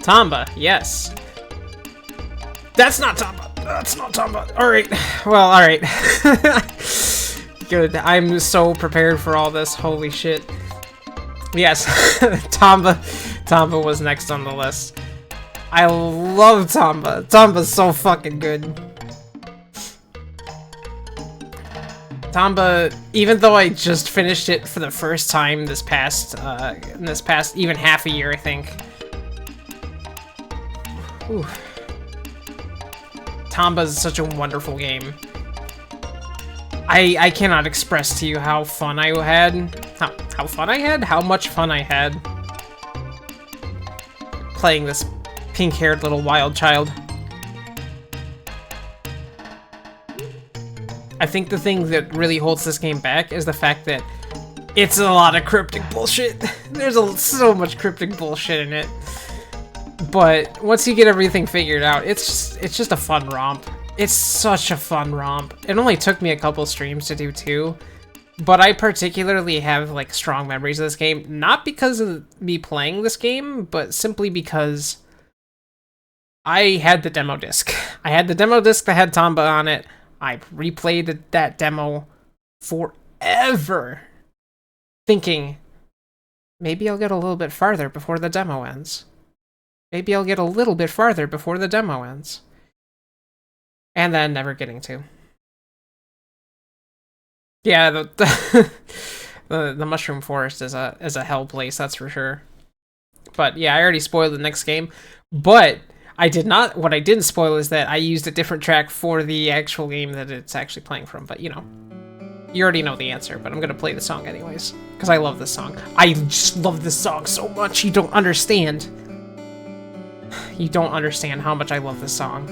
Tamba, yes. That's not Tamba. That's not Tamba. Alright. Well, alright. Good. I'm so prepared for all this. Holy shit. Yes. Tamba was next on the list. I love Tamba. Tamba's so fucking good. Tamba, even though I just finished it for the first time this past even half a year, I think. Ooh. Tamba's such a wonderful game. I cannot express to you how fun I had. How fun I had? How much fun I had playing this pink-haired little wild child. I think the thing that really holds this game back is the fact that it's a lot of cryptic bullshit. There's so much cryptic bullshit in it. But once you get everything figured out, it's just a fun romp. It's such a fun romp. It only took me a couple streams to do too, but I particularly have like strong memories of this game, not because of me playing this game, but simply because I had the demo disc. I had the demo disc that had Tamba on it. I replayed that demo forever, thinking maybe I'll get a little bit farther before the demo ends. Maybe I'll get a little bit farther before the demo ends. And then never getting to. Yeah, the Mushroom Forest is a hell place, that's for sure. But yeah, I already spoiled the next game. But I did not. What I didn't spoil is that I used a different track for the actual game that it's actually playing from. But you know, you already know the answer. But I'm gonna play the song anyways because I love this song. I just love this song so much. You don't understand. You don't understand how much I love this song.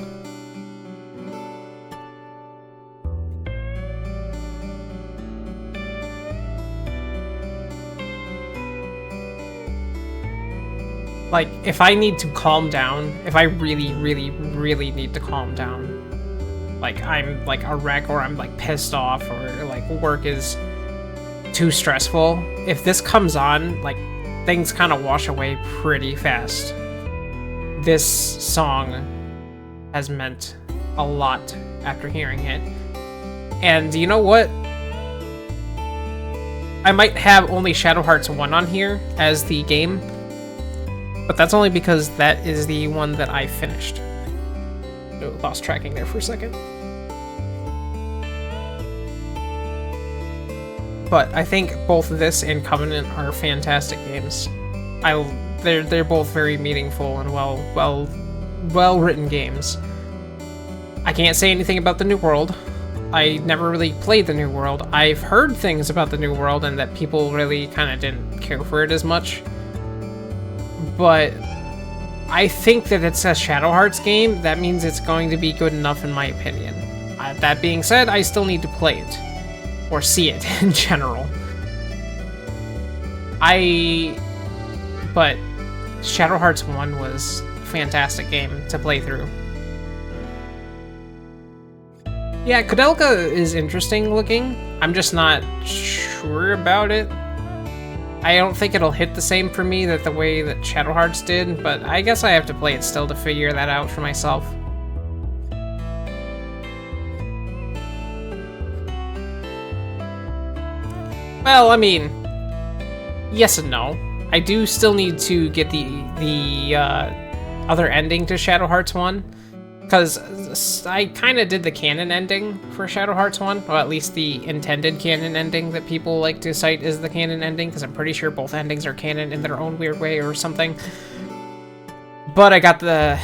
Like, if I need to calm down, if I really, really, really need to calm down, like, I'm, like, a wreck, or I'm, like, pissed off, or, like, work is too stressful, if this comes on, like, things kind of wash away pretty fast. This song has meant a lot after hearing it. And you know what? I might have only Shadow Hearts 1 on here as the game, but that's only because that is the one that I finished. Oh, lost tracking there for a second. But I think both this and Covenant are fantastic games. They're both very meaningful and well written games. I can't say anything about the New World. I never really played the New World. I've heard things about the New World and that people really kind of didn't care for it as much. But I think that it's a Shadow Hearts game. That means it's going to be good enough in my opinion. That being said, I still need to play it. Or see it in general. But Shadow Hearts 1 was a fantastic game to play through. Yeah, Kudelka is interesting looking. I'm just not sure about it. I don't think it'll hit the same for me the way that Shadow Hearts did, but I guess I have to play it still to figure that out for myself. Well, I mean, yes and no. I do still need to get the other ending to Shadow Hearts 1, because I kind of did the canon ending for Shadow Hearts 1, or at least the intended canon ending that people like to cite as the canon ending, because I'm pretty sure both endings are canon in their own weird way or something. But I got the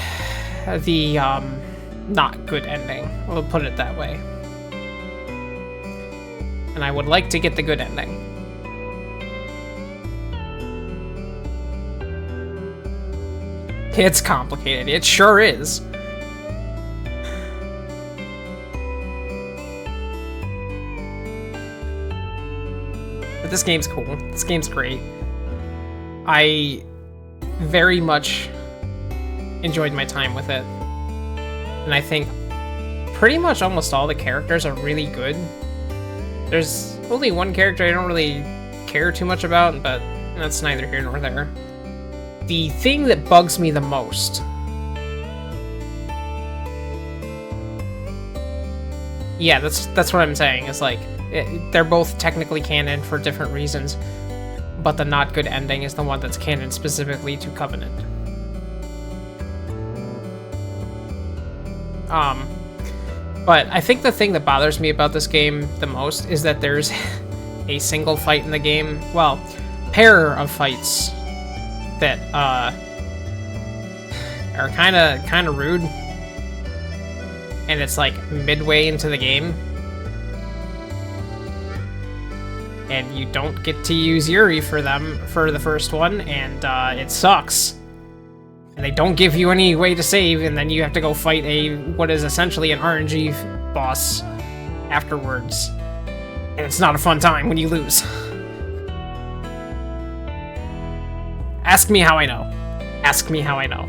not good ending, we'll put it that way. And I would like to get the good ending. It's complicated, it sure is. But this game's cool, this game's great. I very much enjoyed my time with it. And I think pretty much almost all the characters are really good. There's only one character I don't really care too much about, but that's neither here nor there. The thing that bugs me the most... Yeah, that's what I'm saying, is like, they're both technically canon for different reasons, but the not good ending is the one that's canon specifically to Covenant. But I think the thing that bothers me about this game the most is that there's a single fight in the game, well, pair of fights that are kind of rude, and it's like midway into the game, and you don't get to use Yuri for them for the first one, and it sucks. And they don't give you any way to save, and then you have to go fight what is essentially an RNG boss afterwards. And it's not a fun time when you lose. Ask me how I know. Ask me how I know.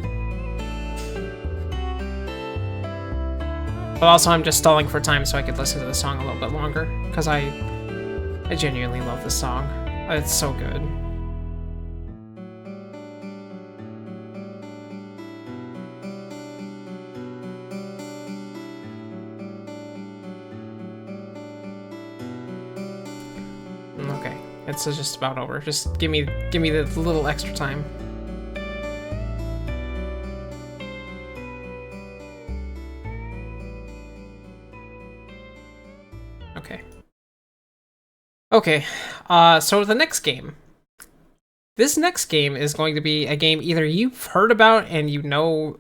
But also I'm just stalling for time so I could listen to the song a little bit longer, because I genuinely love this song. It's so good. Okay, it's just about over. Just give me the little extra time. Okay. Okay, so the next game. This next game is going to be a game either you've heard about and you know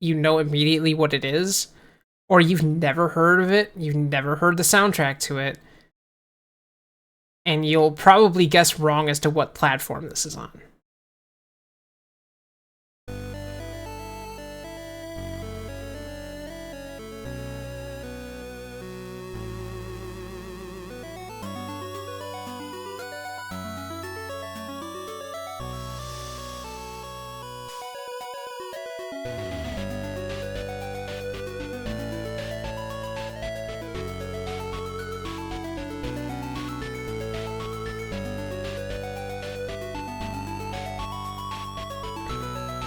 immediately what it is, or you've never heard of it, you've never heard the soundtrack to it, and you'll probably guess wrong as to what platform this is on.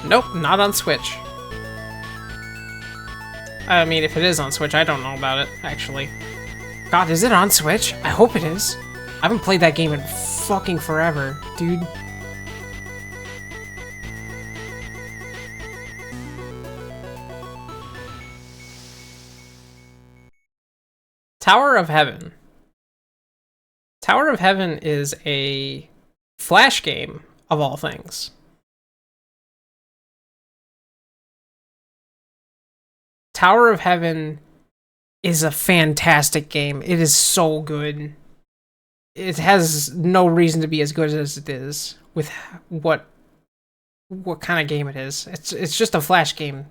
Nope, not on Switch. I mean, if it is on Switch, I don't know about it, actually. God, is it on Switch? I hope it is. I haven't played that game in fucking forever, dude. Tower of Heaven. Tower of Heaven is a Flash game, of all things. Tower of Heaven is a fantastic game. It is so good. It has no reason to be as good as it is with what kind of game it is. It's just a Flash game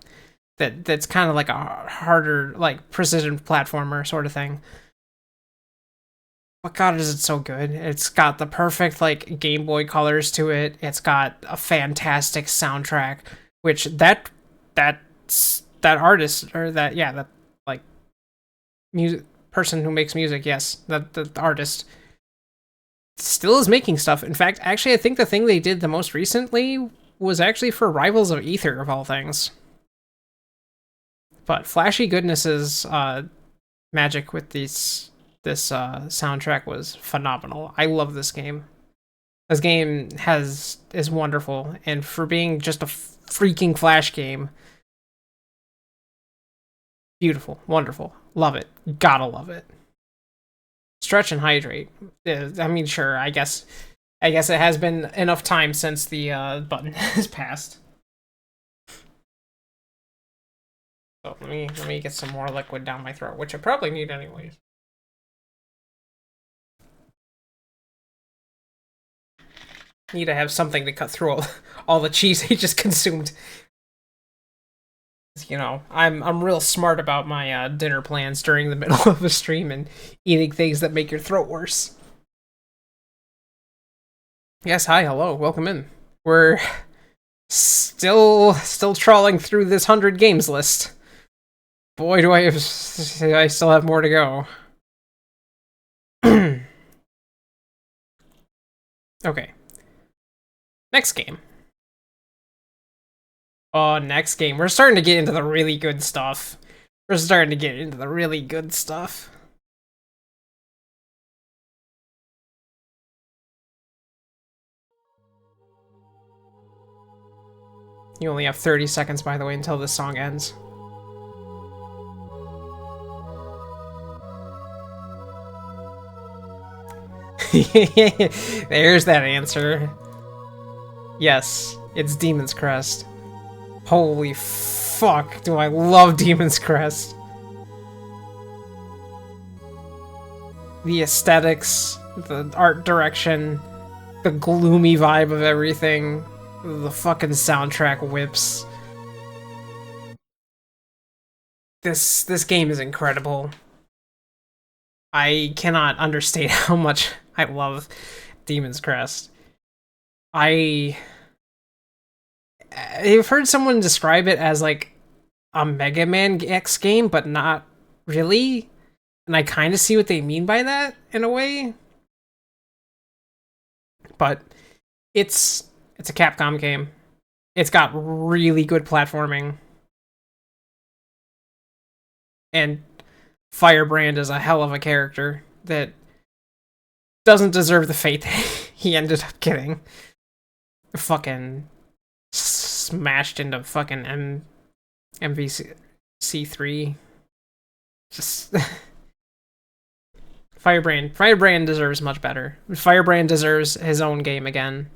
that's kind of like a harder, like, precision platformer sort of thing. But God, is it so good. It's got the perfect, like, Game Boy colors to it. It's got a fantastic soundtrack, which that artist, or that like music person who makes music, yes, the artist still is making stuff. In fact, actually, I think the thing they did the most recently was actually for Rivals of Aether, of all things. But Flashy Goodness's magic with this soundtrack was phenomenal. I love this game. This game is wonderful, and for being just a freaking Flash game, beautiful, wonderful, love it, gotta love it. Stretch and hydrate. I mean, sure, I guess it has been enough time since the button has passed. So let me get some more liquid down my throat, which I probably need anyways. Need to have something to cut through all the cheese he just consumed. You know, I'm real smart about my dinner plans during the middle of a stream and eating things that make your throat worse. Yes, hi, hello, welcome in. We're still trawling through this 100 games list. Boy, do I still have more to go. Okay. Next game. Oh, next game. We're starting to get into the really good stuff. You only have 30 seconds, by the way, until this song ends. There's that answer. Yes, it's Demon's Crest. Holy fuck, do I love Demon's Crest. The aesthetics, the art direction, the gloomy vibe of everything, the fucking soundtrack whips. This game is incredible. I cannot understate how much I love Demon's Crest. I've heard someone describe it as like a Mega Man X game, but not really. And I kind of see what they mean by that in a way. But it's a Capcom game. It's got really good platforming. And Firebrand is a hell of a character that doesn't deserve the fate that he ended up getting. Fucking smashed into fucking MVC3. Just Firebrand deserves much better. Firebrand deserves his own game again.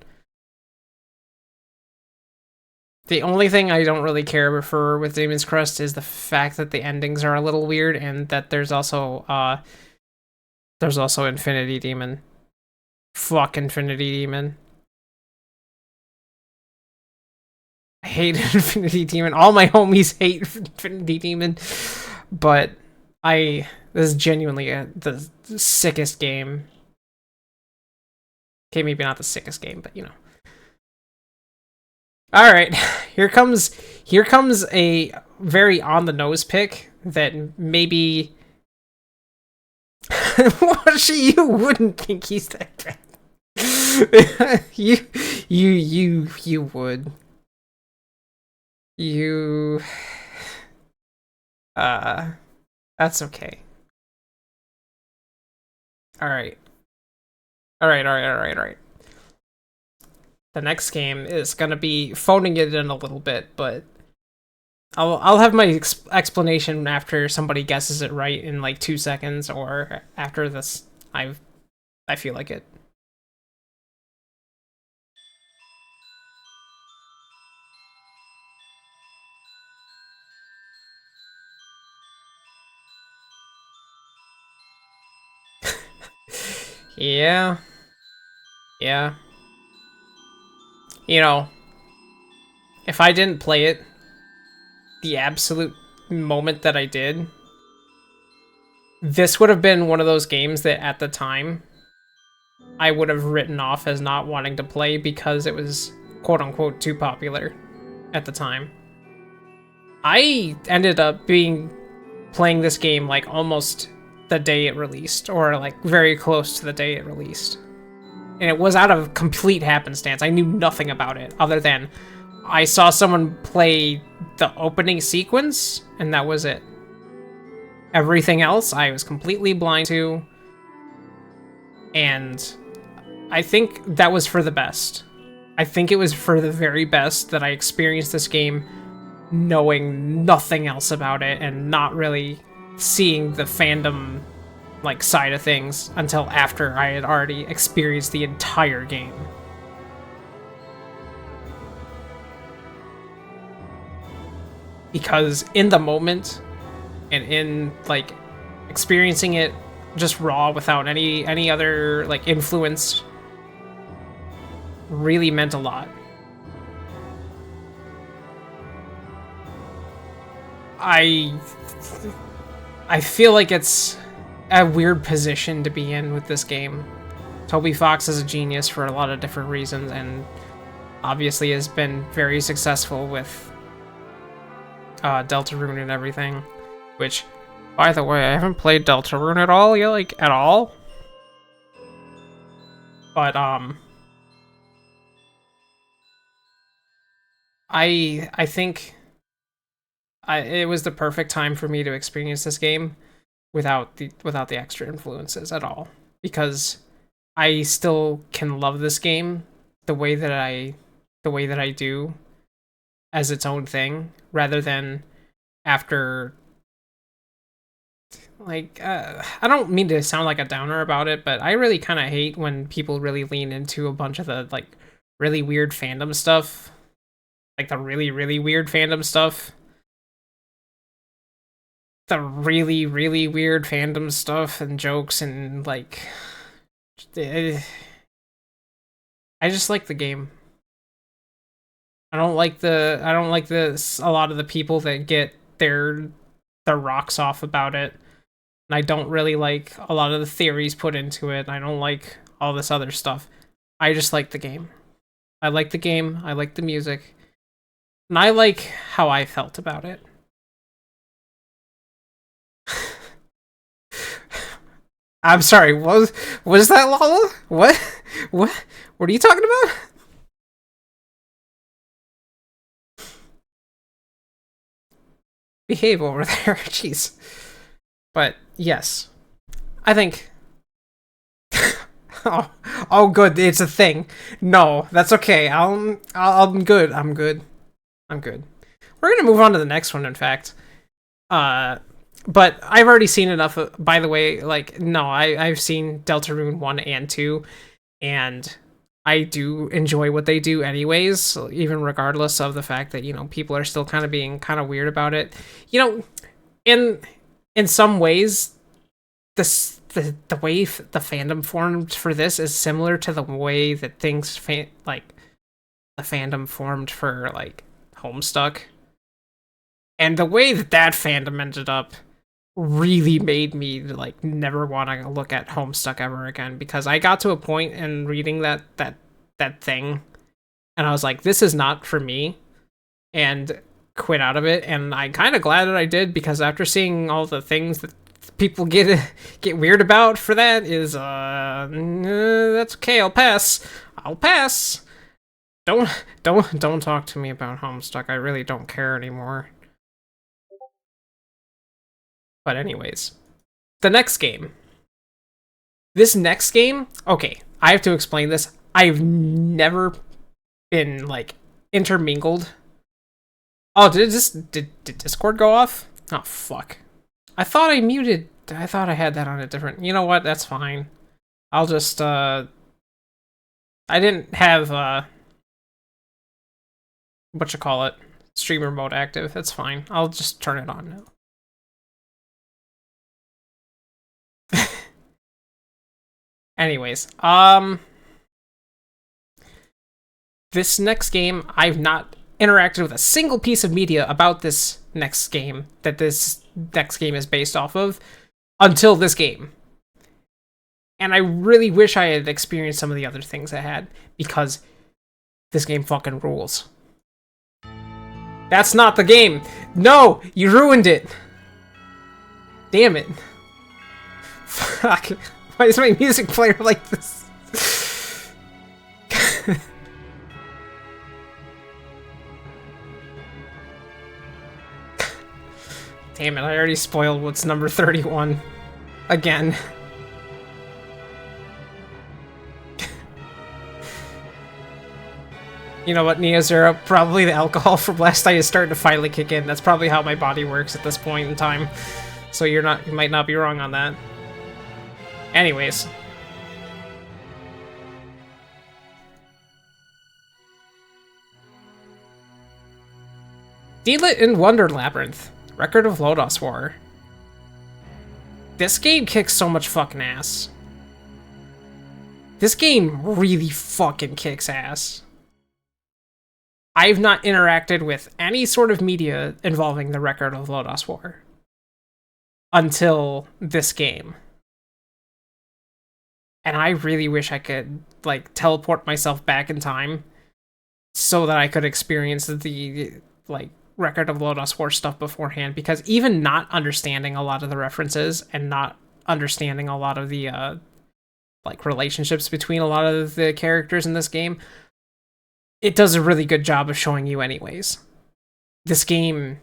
The only thing I don't really care for with Demon's Crest is the fact that the endings are a little weird, and that there's also Infinity Demon. Fuck Infinity Demon. I hate Infinity Demon. All my homies hate Infinity Demon, but this is genuinely the sickest game. Okay, maybe not the sickest game, but you know. All right, here comes a very on the nose pick that maybe you wouldn't think he's that bad. you would. That's okay. All right. The next game is gonna be phoning it in a little bit, but I'll have my explanation after somebody guesses it right in like 2 seconds, or after this. I feel like it. Yeah. You know, if I didn't play it the absolute moment that I did, this would have been one of those games that at the time I would have written off as not wanting to play because it was quote-unquote too popular at the time. I ended up playing this game like almost the day it released, or like very close to the day it released. And it was out of complete happenstance. I knew nothing about it other than I saw someone play the opening sequence, and that was it. Everything else I was completely blind to, and I think that was for the best. I think it was for the very best that I experienced this game knowing nothing else about it and not really seeing the fandom like side of things until after I had already experienced the entire game. Because in the moment and in like experiencing it just raw without any other like influence really meant a lot. I feel like it's a weird position to be in with this game. Toby Fox is a genius for a lot of different reasons, and obviously has been very successful with Deltarune and everything. Which, by the way, I haven't played Deltarune at all yet, like at all. But I think it was the perfect time for me to experience this game without the extra influences at all, because I still can love this game the way that I do as its own thing, rather than after like I don't mean to sound like a downer about it, but I really kind of hate when people really lean into a bunch of the like really weird fandom stuff, like the really weird fandom stuff. The really weird fandom stuff and jokes and like I just like the game. I don't like the a lot of the people that get their rocks off about it. And I don't really like a lot of the theories put into it. I don't like all this other stuff. I just like the game. I like the game, I like the music, and I like how I felt about it. I'm sorry, what was that, Lala? What are you talking about? Behave over there, jeez. But yes, I think oh good, it's a thing. No, that's okay. I'm good. I'm good. We're gonna move on to the next one, in fact. But I've already seen enough of, by the way, like, no, I've seen Deltarune 1 and 2, and I do enjoy what they do anyways, even regardless of the fact that, you know, people are still kind of being kind of weird about it. You know, in some ways, the way the fandom formed for this is similar to the way that things, like, the fandom formed for, like, Homestuck. And the way that fandom ended up really made me like never want to look at Homestuck ever again, because I got to a point in reading that thing and I was like, this is not for me, and quit out of it. And I'm kind of glad that I did, because after seeing all the things that people get weird about for that is that's okay. I'll pass. Don't talk to me about Homestuck. I really don't care anymore. But anyways, the next game. This next game, okay, I have to explain this. I've never been, like, intermingled. Oh, did Discord go off? Oh, fuck. I thought I had that on a different... You know what? That's fine. I'll just, I didn't have, whatchamacallit, streamer mode active. That's fine. I'll just turn it on now. Anyways, this next game, I've not interacted with a single piece of media about this next game that this next game is based off of until this game. And I really wish I had experienced some of the other things I had, because this game fucking rules. That's not the game. No, you ruined it. Damn it. Fuck. Why is my music player like this? Damn it, I already spoiled what's number 31. Again. You know what, Neo Zero? Probably the alcohol from last night is starting to finally kick in. That's probably how my body works at this point in time. So you might not be wrong on that. Anyways. Deedlit in Wonder Labyrinth. Record of Lodos War. This game kicks so much fucking ass. This game really fucking kicks ass. I've not interacted with any sort of media involving the Record of Lodos War until this game. And I really wish I could, like, teleport myself back in time so that I could experience the, like, Record of Lodos War stuff beforehand, because even not understanding a lot of the references and not understanding a lot of the, like, relationships between a lot of the characters in this game, it does a really good job of showing you anyways. This game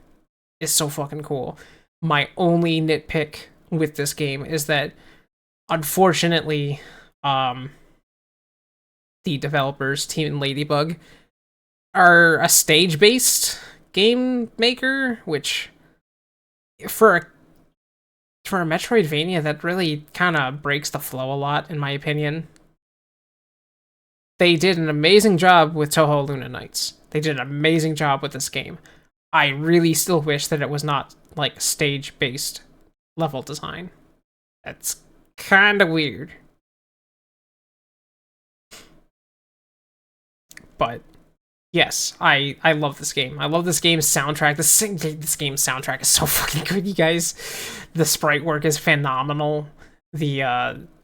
is so fucking cool. My only nitpick with this game is that, unfortunately, the developers, Team Ladybug, are a stage-based game maker, which for a Metroidvania, that really kind of breaks the flow a lot, in my opinion. They did an amazing job with Touhou Luna Nights. They did an amazing job with this game. I really still wish that it was not, like, stage-based level design. That's kind of weird. But yes, I love this game. I love this game's soundtrack. This game's soundtrack is so fucking good, you guys. The sprite work is phenomenal. The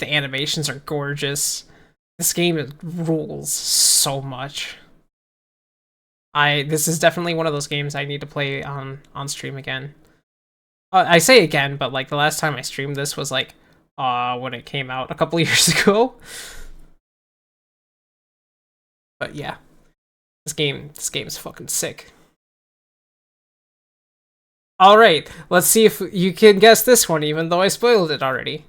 animations are gorgeous. This game rules so much. This is definitely one of those games I need to play on stream again. I say again, but like the last time I streamed this was like when it came out a couple years ago. But yeah, this game is fucking sick. All right, let's see if you can guess this one, even though I spoiled it already.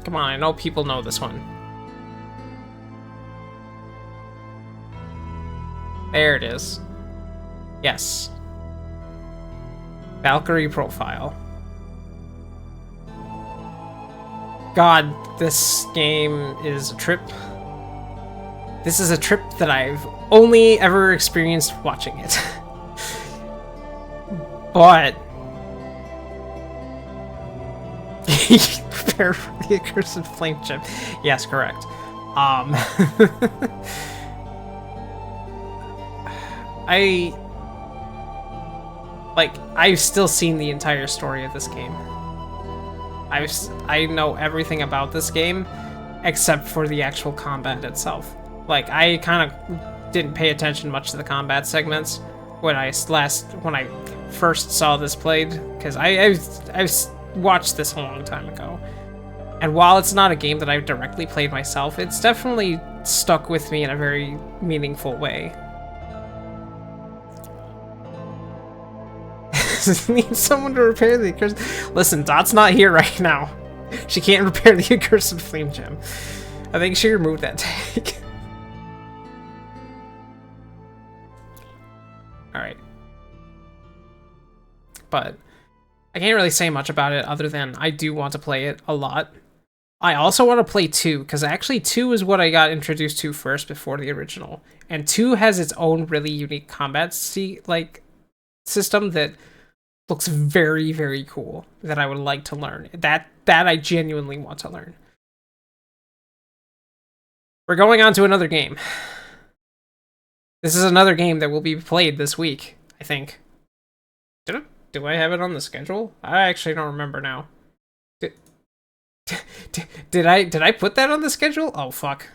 Come on, I know people know this one. There it is. Yes. Valkyrie Profile. God, this game is a trip. This is a trip that I've only ever experienced watching it. But prepare for the accursed flame chip. Yes, correct. I've still seen the entire story of this game. I know everything about this game except for the actual combat itself. Like, I kind of didn't pay attention much to the combat segments when I first saw this played, because I've watched this a long time ago. And while it's not a game that I've directly played myself, it's definitely stuck with me in a very meaningful way. Need someone to repair the accursed... Listen, Dot's not here right now. She can't repair the accursed flame gem. I think she removed that tag. Alright. But I can't really say much about it other than I do want to play it a lot. I also want to play 2, because actually 2 is what I got introduced to first before the original. And 2 has its own really unique combat system that looks very, very cool, that I would like to learn. That I genuinely want to learn. We're going on to another game. This is another game that will be played this week, I think. Do I have it on the schedule? I actually don't remember now. Did I put that on the schedule? Oh fuck.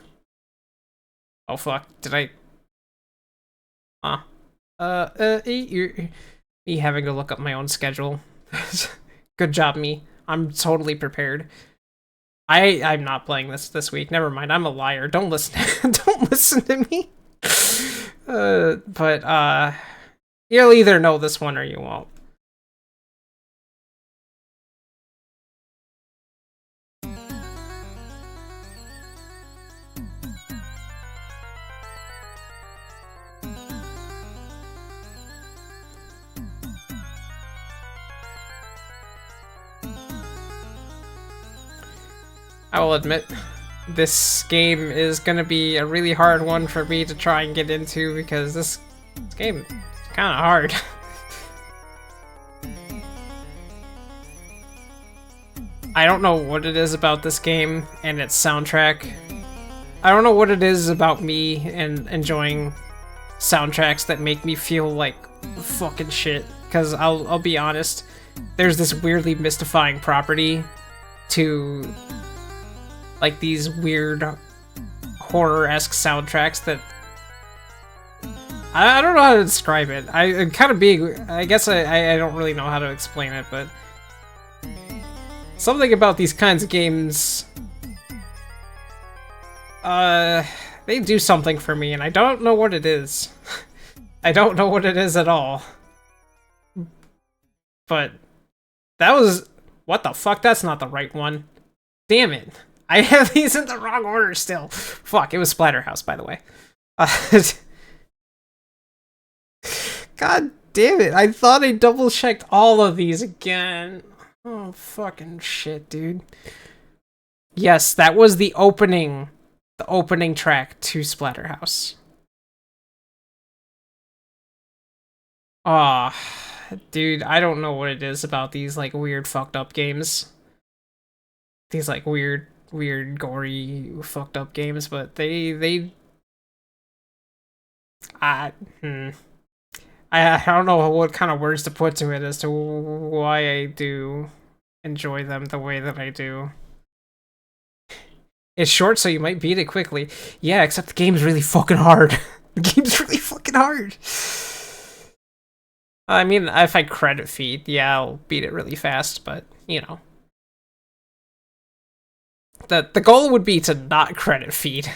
Oh fuck. Did I? Me having to look up my own schedule. Good job, me. I'm totally prepared. I'm not playing this week. Never mind. I'm a liar. Don't listen. Don't listen to me. But you'll either know this one or you won't. I will admit, this game is gonna be a really hard one for me to try and get into because this game is kind of hard. I don't know what it is about this game and its soundtrack. I don't know what it is about me and enjoying soundtracks that make me feel like fucking shit. Because I'll be honest, there's this weirdly mystifying property to like these weird horror-esque soundtracks that I don't know how to describe it. I'm kind of being, I guess I don't really know how to explain it, but something about these kinds of games, they do something for me, and I don't know what it is. I don't know what it is at all. But that was, what the fuck? That's not the right one. Damn it. I have these in the wrong order still. Fuck, it was Splatterhouse, by the way. God damn it. I thought I double checked all of these again. Oh, fucking shit, dude. Yes, that was the opening track to Splatterhouse. Aw, dude, I don't know what it is about these, like, weird fucked up games. These, like, weird, gory, fucked up games, but I don't know what kind of words to put to it as to why I do enjoy them the way that I do. It's short, so you might beat it quickly. Yeah, except the game's really fucking hard. The game's really fucking hard. I mean, if I credit feed, yeah, I'll beat it really fast, but, you know. The goal would be to not credit feed.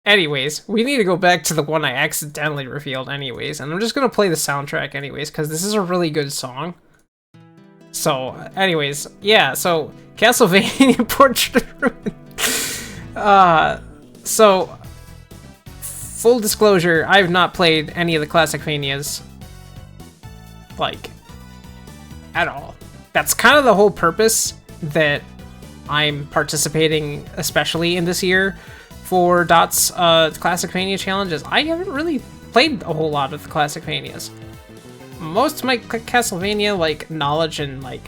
Anyways, we need to go back to the one I accidentally revealed anyways, and I'm just gonna play the soundtrack anyways, because this is a really good song. So, anyways, yeah, so, Castlevania Portrait of Ruin. So, full disclosure, I have not played any of the Classicvanias, like, at all. That's kind of the whole purpose that I'm participating, especially in this year, for Dot's Classicvania challenges. I haven't really played a whole lot of the Classicvanias. Most of my Castlevania, like, knowledge and, like,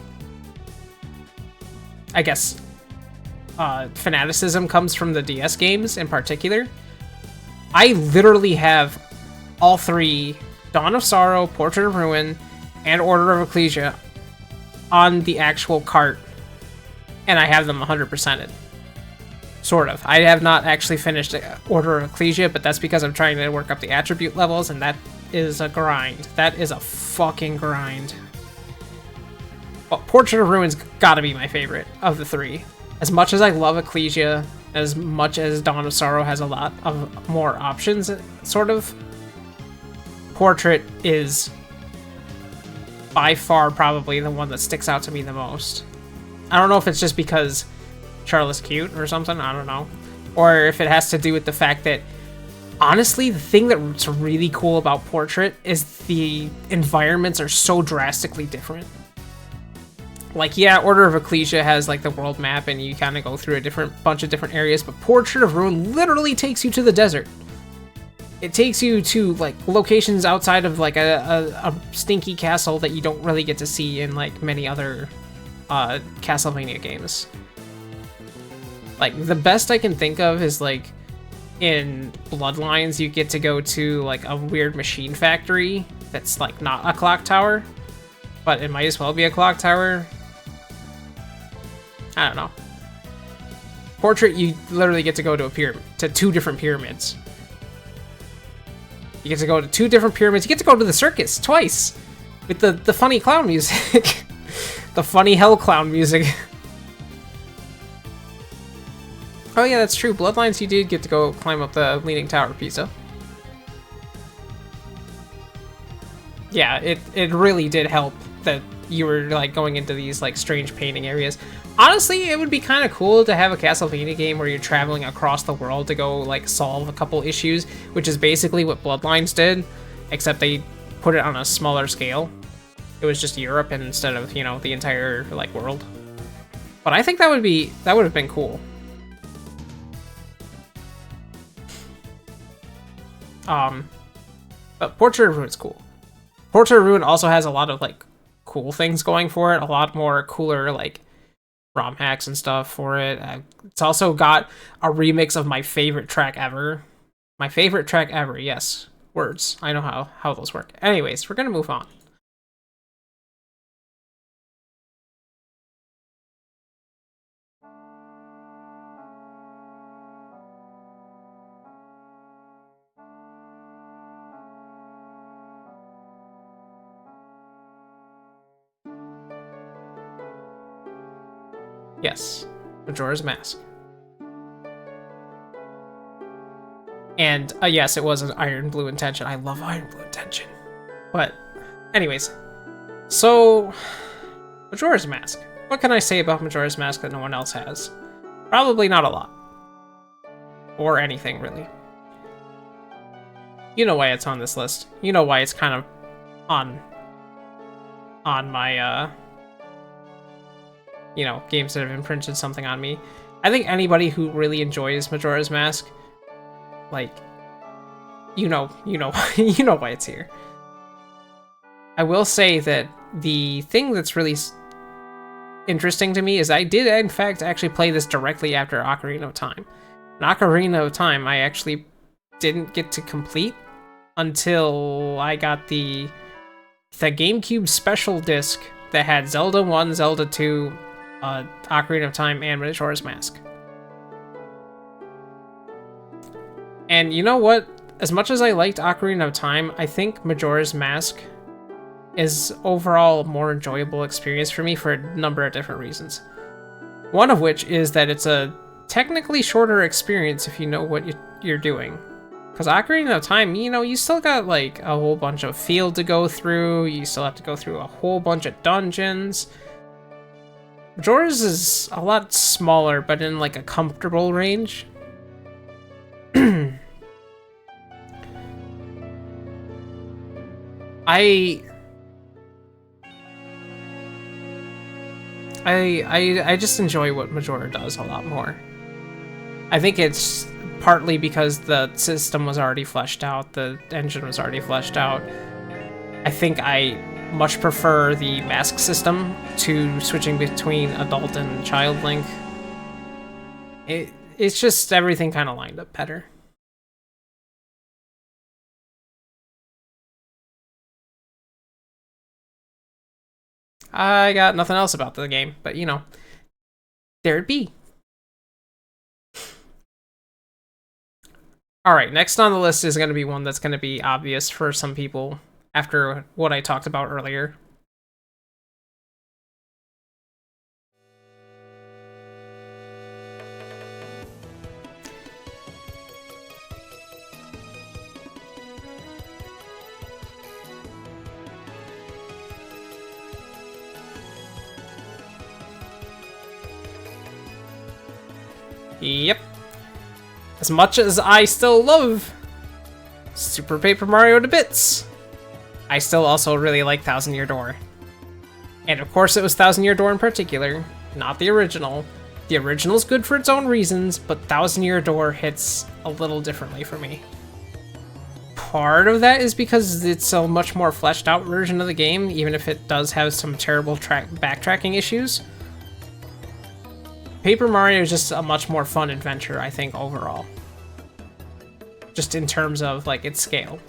I guess, fanaticism comes from the DS games in particular. I literally have all three, Dawn of Sorrow, Portrait of Ruin, and Order of Ecclesia on the actual cart, and I have them 100%ed. Sort of. I have not actually finished Order of Ecclesia, but that's because I'm trying to work up the attribute levels, and that is a grind. That is a fucking grind. Well, Portrait of Ruin's gotta be my favorite of the three. As much as I love Ecclesia, as much as Dawn of Sorrow has a lot of more options, sort of, Portrait is by far probably the one that sticks out to me the most. I don't know if it's just because Charlotte's cute or something, I don't know. Or if it has to do with the fact that, honestly, the thing that's really cool about Portrait is the environments are so drastically different. Like, yeah, Order of Ecclesia has, like, the world map and you kind of go through a bunch of different areas, but Portrait of Ruin literally takes you to the desert. It takes you to, like, locations outside of, like, a stinky castle that you don't really get to see in, like, many other Castlevania games. Like, the best I can think of is, like, in Bloodlines, you get to go to, like, a weird machine factory that's, like, not a clock tower, but it might as well be a clock tower. I don't know. Portrait, you literally get to go to to two different pyramids. You get to go to two different pyramids. You get to go to the circus twice with the funny clown music. The funny hell clown music. Oh yeah, that's true. Bloodlines, you did get to go climb up the Leaning Tower of Pisa. Yeah, it really did help that you were like going into these like strange painting areas. Honestly, it would be kind of cool to have a Castlevania game where you're traveling across the world to go like solve a couple issues, which is basically what Bloodlines did, except they put it on a smaller scale. It was just Europe instead of, you know, the entire like world. But I think that would have been cool. But Portrait of Ruin's cool. Portrait of Ruin also has a lot of like cool things going for it, a lot more cooler like ROM hacks and stuff for it. It's also got a remix of my favorite track ever. My favorite track ever, yes. Words. I know how those work. Anyways, we're gonna move on. Yes, Majora's Mask. And yes, it was an Iron Blue Intention. I love Iron Blue Intention. But anyways, so Majora's Mask. What can I say about Majora's Mask that no one else has? Probably not a lot. Or anything, really. You know why it's on this list. You know why it's kind of on my you know, games that have imprinted something on me. I think anybody who really enjoys Majora's Mask, like, you know you know why it's here. I will say that the thing that's really interesting to me is I did, in fact, actually play this directly after Ocarina of Time. And Ocarina of Time, I actually didn't get to complete until I got the GameCube special disc that had Zelda 1, Zelda 2, Ocarina of Time, and Majora's Mask. And you know what? As much as I liked Ocarina of Time, I think Majora's Mask is overall a more enjoyable experience for me for a number of different reasons. One of which is that it's a technically shorter experience if you know what you're doing. Because Ocarina of Time, you know, you still got like a whole bunch of field to go through, you still have to go through a whole bunch of dungeons. Majora's is a lot smaller, but in like a comfortable range. I just enjoy what Majora does a lot more. I think it's partly because the system was already fleshed out, the engine was already fleshed out. I think I much prefer the mask system to switching between adult and child Link. It's just everything kind of lined up better. I got nothing else about the game, but you know, there it be. Alright, next on the list is going to be one that's going to be obvious for some people after what I talked about earlier. Yep. As much as I still love Super Paper Mario to bits, I still also really like Thousand Year Door. And of course it was Thousand Year Door in particular, not the original. The original's good for its own reasons, but Thousand Year Door hits a little differently for me. Part of that is because it's a much more fleshed out version of the game, even if it does have some terrible backtracking issues. Paper Mario is just a much more fun adventure, I think, overall. Just in terms of, like, its scale.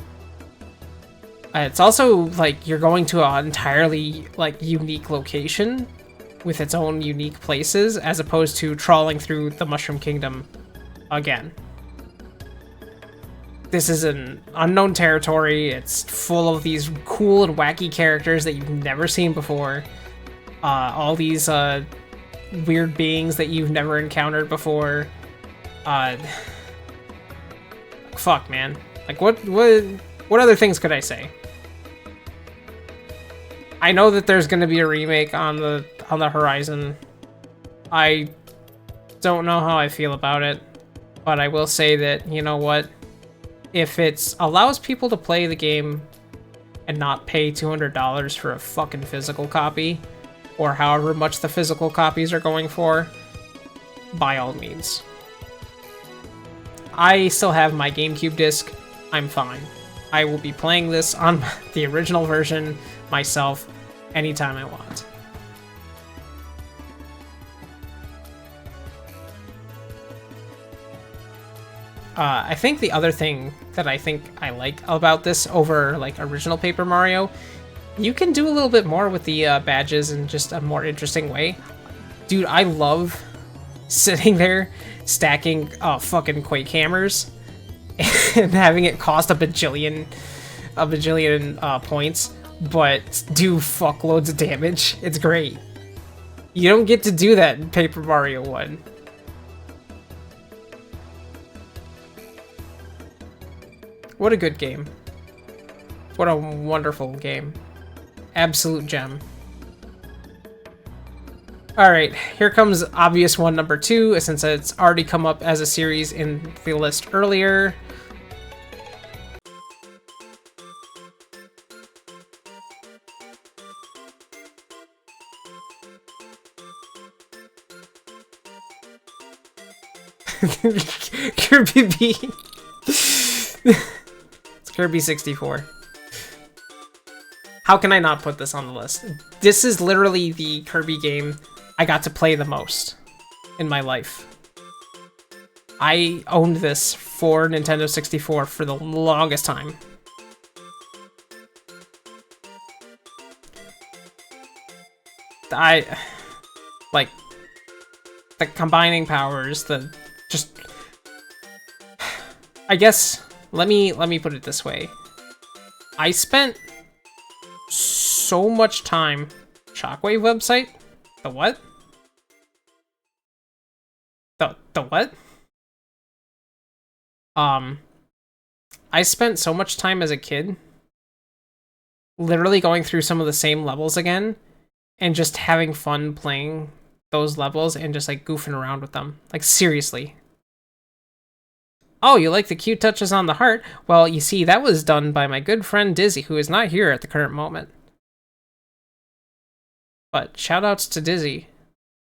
It's also, like, you're going to an entirely, like, unique location with its own unique places, as opposed to trawling through the Mushroom Kingdom again. This is an unknown territory, it's full of these cool and wacky characters that you've never seen before. All these, weird beings that you've never encountered before. Uh, fuck, man. Like, what other things could I say? I know that there's gonna be a remake on the horizon. I don't know how I feel about it, but I will say that, you know what? If it allows people to play the game and not pay $200 for a fucking physical copy, or however much the physical copies are going for, by all means. I still have my GameCube disc. I'm fine. I will be playing this on the original version myself anytime I want. I think the other thing that I like about this over like original Paper Mario, you can do a little bit more with the badges in just a more interesting way. Dude, I love sitting there stacking fucking Quake hammers and having it cost a bajillion points, but do fuckloads of damage. It's great. You don't get to do that in Paper Mario 1. What a good game. What a wonderful game. Absolute gem. Alright, here comes obvious one number 2, since it's already come up as a series in the list earlier. Kirby B. It's Kirby 64. How can I not put this on the list? This is literally the Kirby game I got to play the most in my life. I owned this for Nintendo 64 for the longest time. I like the combining powers, I guess let me put it this way. I spent so much time. Shockwave website? The what? The what? I spent so much time as a kid literally going through some of the same levels again and just having fun playing those levels and just like goofing around with them. Like seriously. Oh, you like the cute touches on the heart? Well, you see, that was done by my good friend Dizzy, who is not here at the current moment. But shoutouts to Dizzy,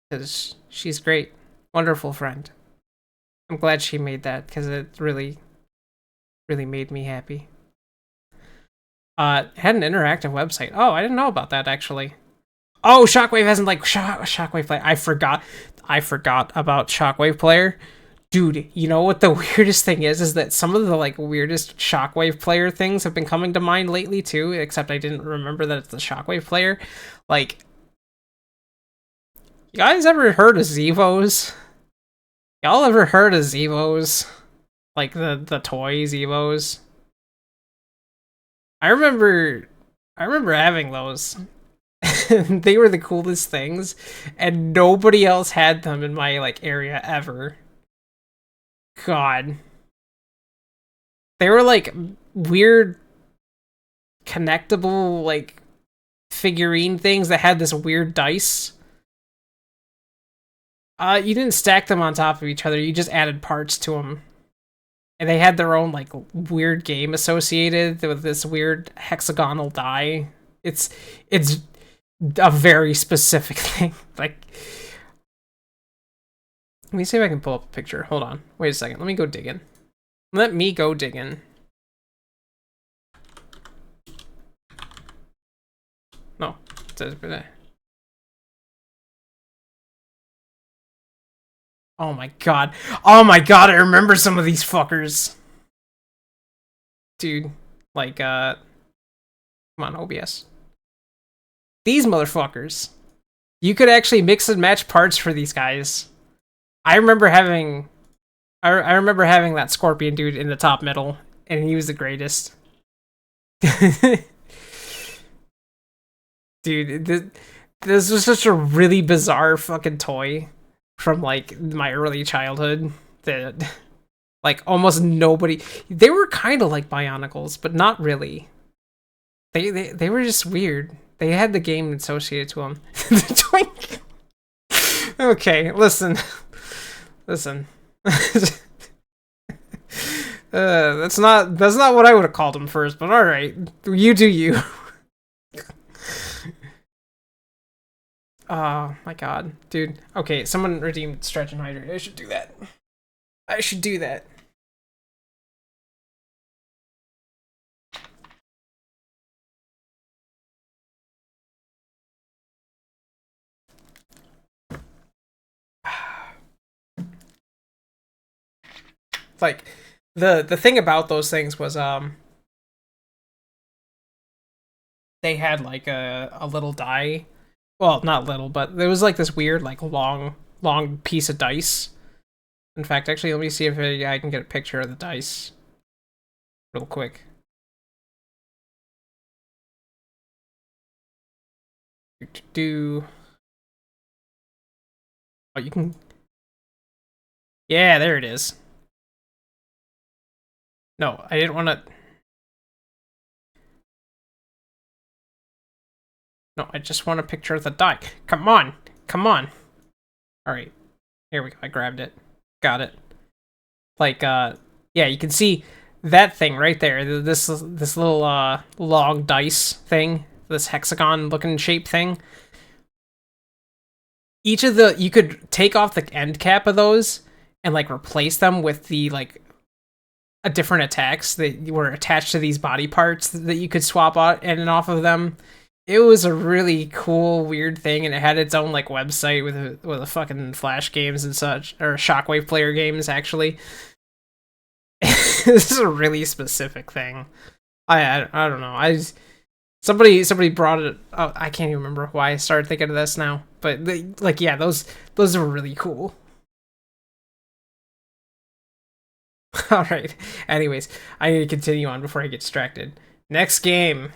because she's great. Wonderful friend. I'm glad she made that, because it really, really made me happy. Had an interactive website. Oh, I didn't know about that, actually. Oh, Shockwave hasn't, like, Shockwave Player. I forgot about Shockwave Player. Dude, you know what the weirdest thing is that some of the, like, weirdest Shockwave Player things have been coming to mind lately, too, except I didn't remember that it's the Shockwave Player. Like, you guys ever heard of Zevos? Y'all ever heard of Zevos? Like, the toy Zevos? I remember having those. They were the coolest things, and nobody else had them in my, like, area ever. God. They were like weird connectable like figurine things that had this weird dice. You didn't stack them on top of each other, you just added parts to them. And they had their own like weird game associated with this weird hexagonal die. It's a very specific thing. Like, let me see if I can pull up a picture. Hold on. Wait a second. Let me go digging. Let me go digging. No. Oh my god. Oh my god, I remember some of these fuckers. Dude. Like, come on, OBS. These motherfuckers. You could actually mix and match parts for these guys. I remember having that Scorpion dude in the top middle, and he was the greatest. Dude, this was such a really bizarre fucking toy from like my early childhood. that like almost nobody. They were kind of like Bionicles, but not really. They were just weird. They had the game associated to them. The twink. Okay, listen. That's not what I would have called him first, but all right, you do you. Oh my god, dude. Okay, someone redeemed Stretch and Hydrate. I should do that. Like the thing about those things was they had like a little die. Well, not little, but there was like this weird like long piece of dice. In fact, actually, let me see if I can get a picture of the dice real quick. Do oh, you can. Yeah, there it is. No, I didn't want to. No, I just want a picture of the die. Come on. All right, here we go. I grabbed it. Got it. Like, yeah, you can see that thing right there. This little long dice thing. This hexagon-looking shape thing. Each of the you could take off the end cap of those and like replace them with the like different attacks that were attached to these body parts that you could swap out in and off of them. It was a really cool, weird thing, and it had its own like website with a fucking Flash games and such, or Shockwave player games actually. This is a really specific thing. I don't know. Somebody brought it. Oh, I can't even remember why I started thinking of this now, but like yeah, those are really cool. All right. Anyways, I need to continue on before I get distracted. Next game.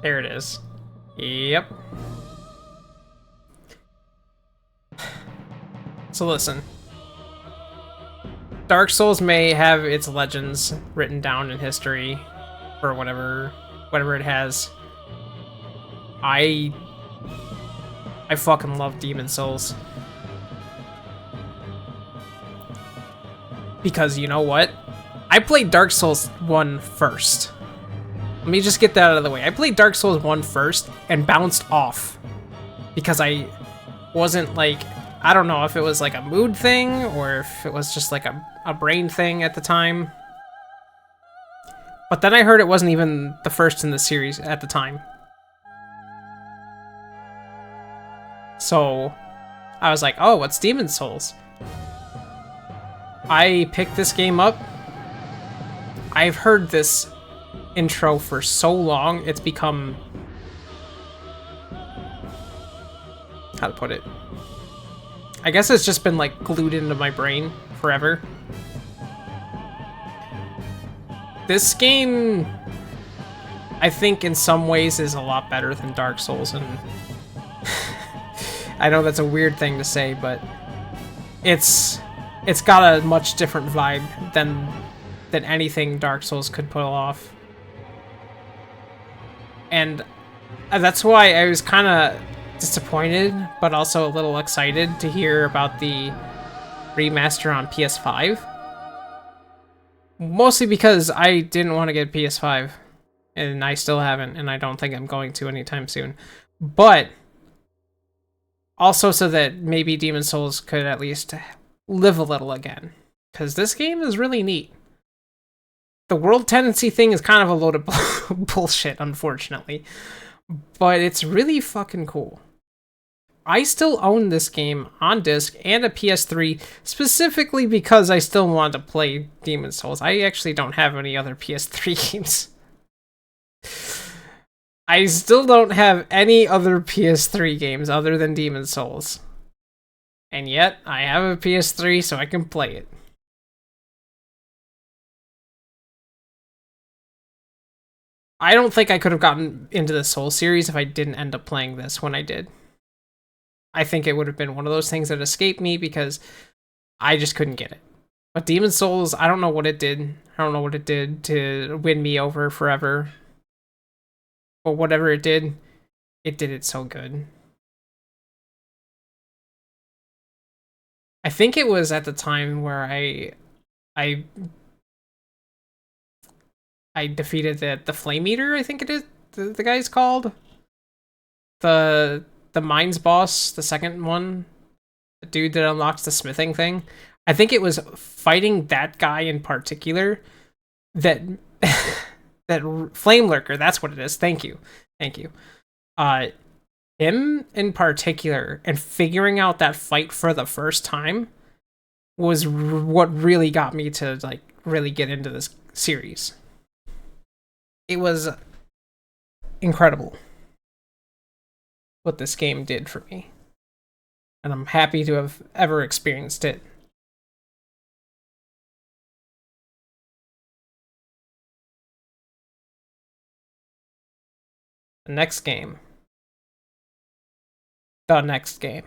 There it is. Yep. So listen. Dark Souls may have its legends written down in history or whatever it has. I fucking love Demon Souls. Because you know what? I played Dark Souls 1 first. Let me just get that out of the way. I played Dark Souls 1 first and bounced off. Because I wasn't like... I don't know if it was like a mood thing or if it was just like a brain thing at the time. But then I heard it wasn't even the first in the series at the time. So I was like, oh, what's Demon Souls? I picked this game up. I've heard this intro for so long, it's become... how to put it? I guess it's just been like glued into my brain forever. This game, I think in some ways is a lot better than Dark Souls, and I know that's a weird thing to say, but it's got a much different vibe than anything Dark Souls could pull off. And that's why I was kind of disappointed, but also a little excited to hear about the remaster on PS5. Mostly because I didn't want to get PS5, and I still haven't, and I don't think I'm going to anytime soon. But also so that maybe Demon Souls could at least live a little again, because this game is really neat. The world tendency thing is kind of a load of bullshit, unfortunately, but it's really fucking cool. I still own this game on disc and a PS3 specifically because I still want to play Demon Souls. I actually don't have any other PS3 games. I still don't have any other PS3 games other than Demon's Souls. And yet, I have a PS3 so I can play it. I don't think I could have gotten into the Soul series if I didn't end up playing this when I did. I think it would have been one of those things that escaped me because I just couldn't get it. But Demon's Souls, I don't know what it did. I don't know what it did to win me over forever. But whatever it did it so good. I think it was at the time where I I defeated the Flame Eater, I think it is the guy's called. The Mines boss, the second one. The dude that unlocks the smithing thing. I think it was fighting that guy in particular that that Flame Lurker, that's what it is. Thank you. Thank you. Him in particular and figuring out that fight for the first time was what really got me to like really get into this series. It was incredible what this game did for me. And I'm happy to have ever experienced it. The next game. The next game.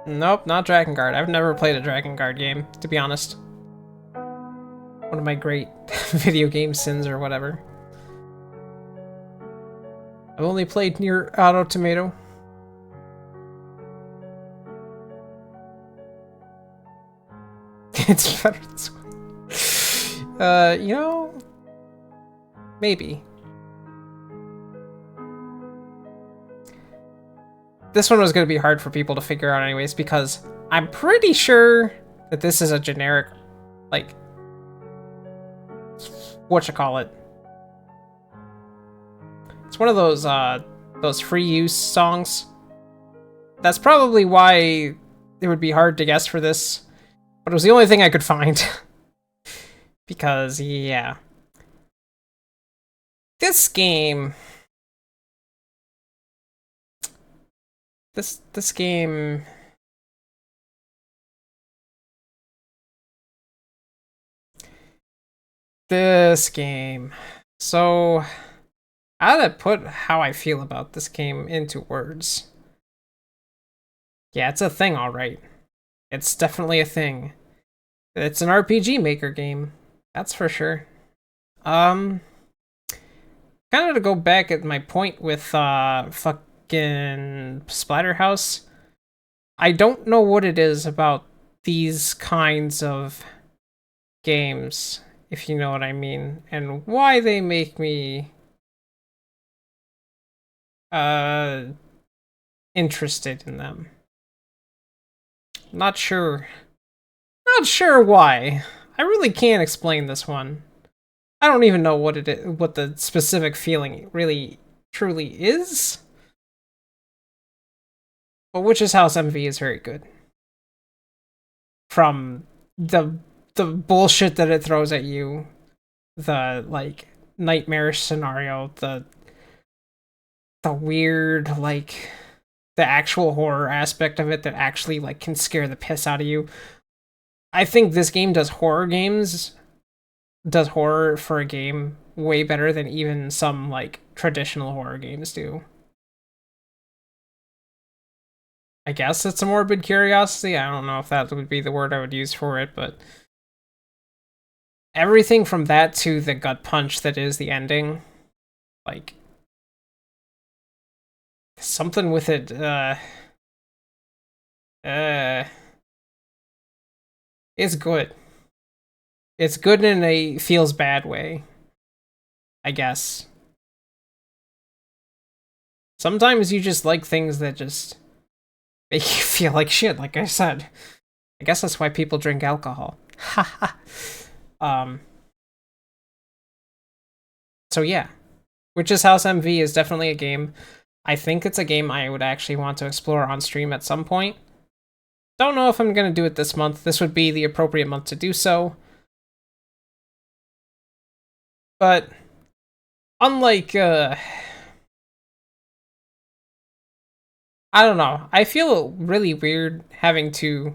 Nope, not Dragon Guard. I've never played a Dragon Guard game, to be honest. One of my great video game sins or whatever. I've only played Nier Automata. It's better this way. You know, maybe. This one was going to be hard for people to figure out anyways, because I'm pretty sure that this is a generic, like, whatchamacallit. It's one of those free use songs. That's probably why it would be hard to guess for this, but it was the only thing I could find. Because, yeah. This game... This game... This game. So, how to put how I feel about this game into words? Yeah, it's a thing, alright. It's definitely a thing. It's an RPG Maker game. That's for sure. Kind of to go back at my point with, fucking Splatterhouse. I don't know what it is about these kinds of games, if you know what I mean, and why they make me interested in them. Not sure why. I really can't explain this one. I don't even know what it is, what the specific feeling really truly is. But Witch's House MV is very good. From the bullshit that it throws at you, the like nightmarish scenario, the weird like the actual horror aspect of it that actually like can scare the piss out of you. I think this game does horror for a game way better than even some like traditional horror games do. I guess it's a morbid curiosity. I don't know if that would be the word I would use for it, but everything from that to the gut punch that is the ending, like something with it It's good. It's good in a feels bad way, I guess. Sometimes you just like things that just make you feel like shit, like I said. I guess that's why people drink alcohol. Haha. So yeah. Witch's House MV is definitely a game. I think it's a game I would actually want to explore on stream at some point. Don't know if I'm going to do it this month. This would be the appropriate month to do so. But unlike I don't know. I feel really weird having to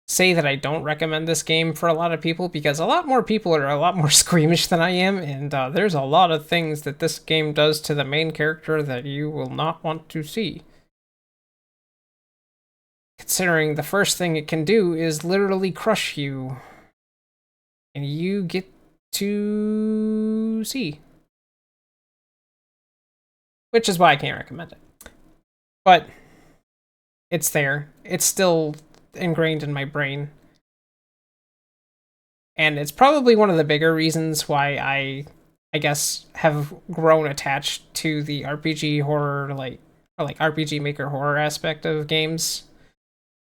say that I don't recommend this game for a lot of people because a lot more people are a lot more squeamish than I am, and there's a lot of things that this game does to the main character that you will not want to see. Considering the first thing it can do is literally crush you, and you get to see. Which is why I can't recommend it. But it's there. It's still ingrained in my brain. And it's probably one of the bigger reasons why I guess have grown attached to the RPG horror or RPG Maker horror aspect of games.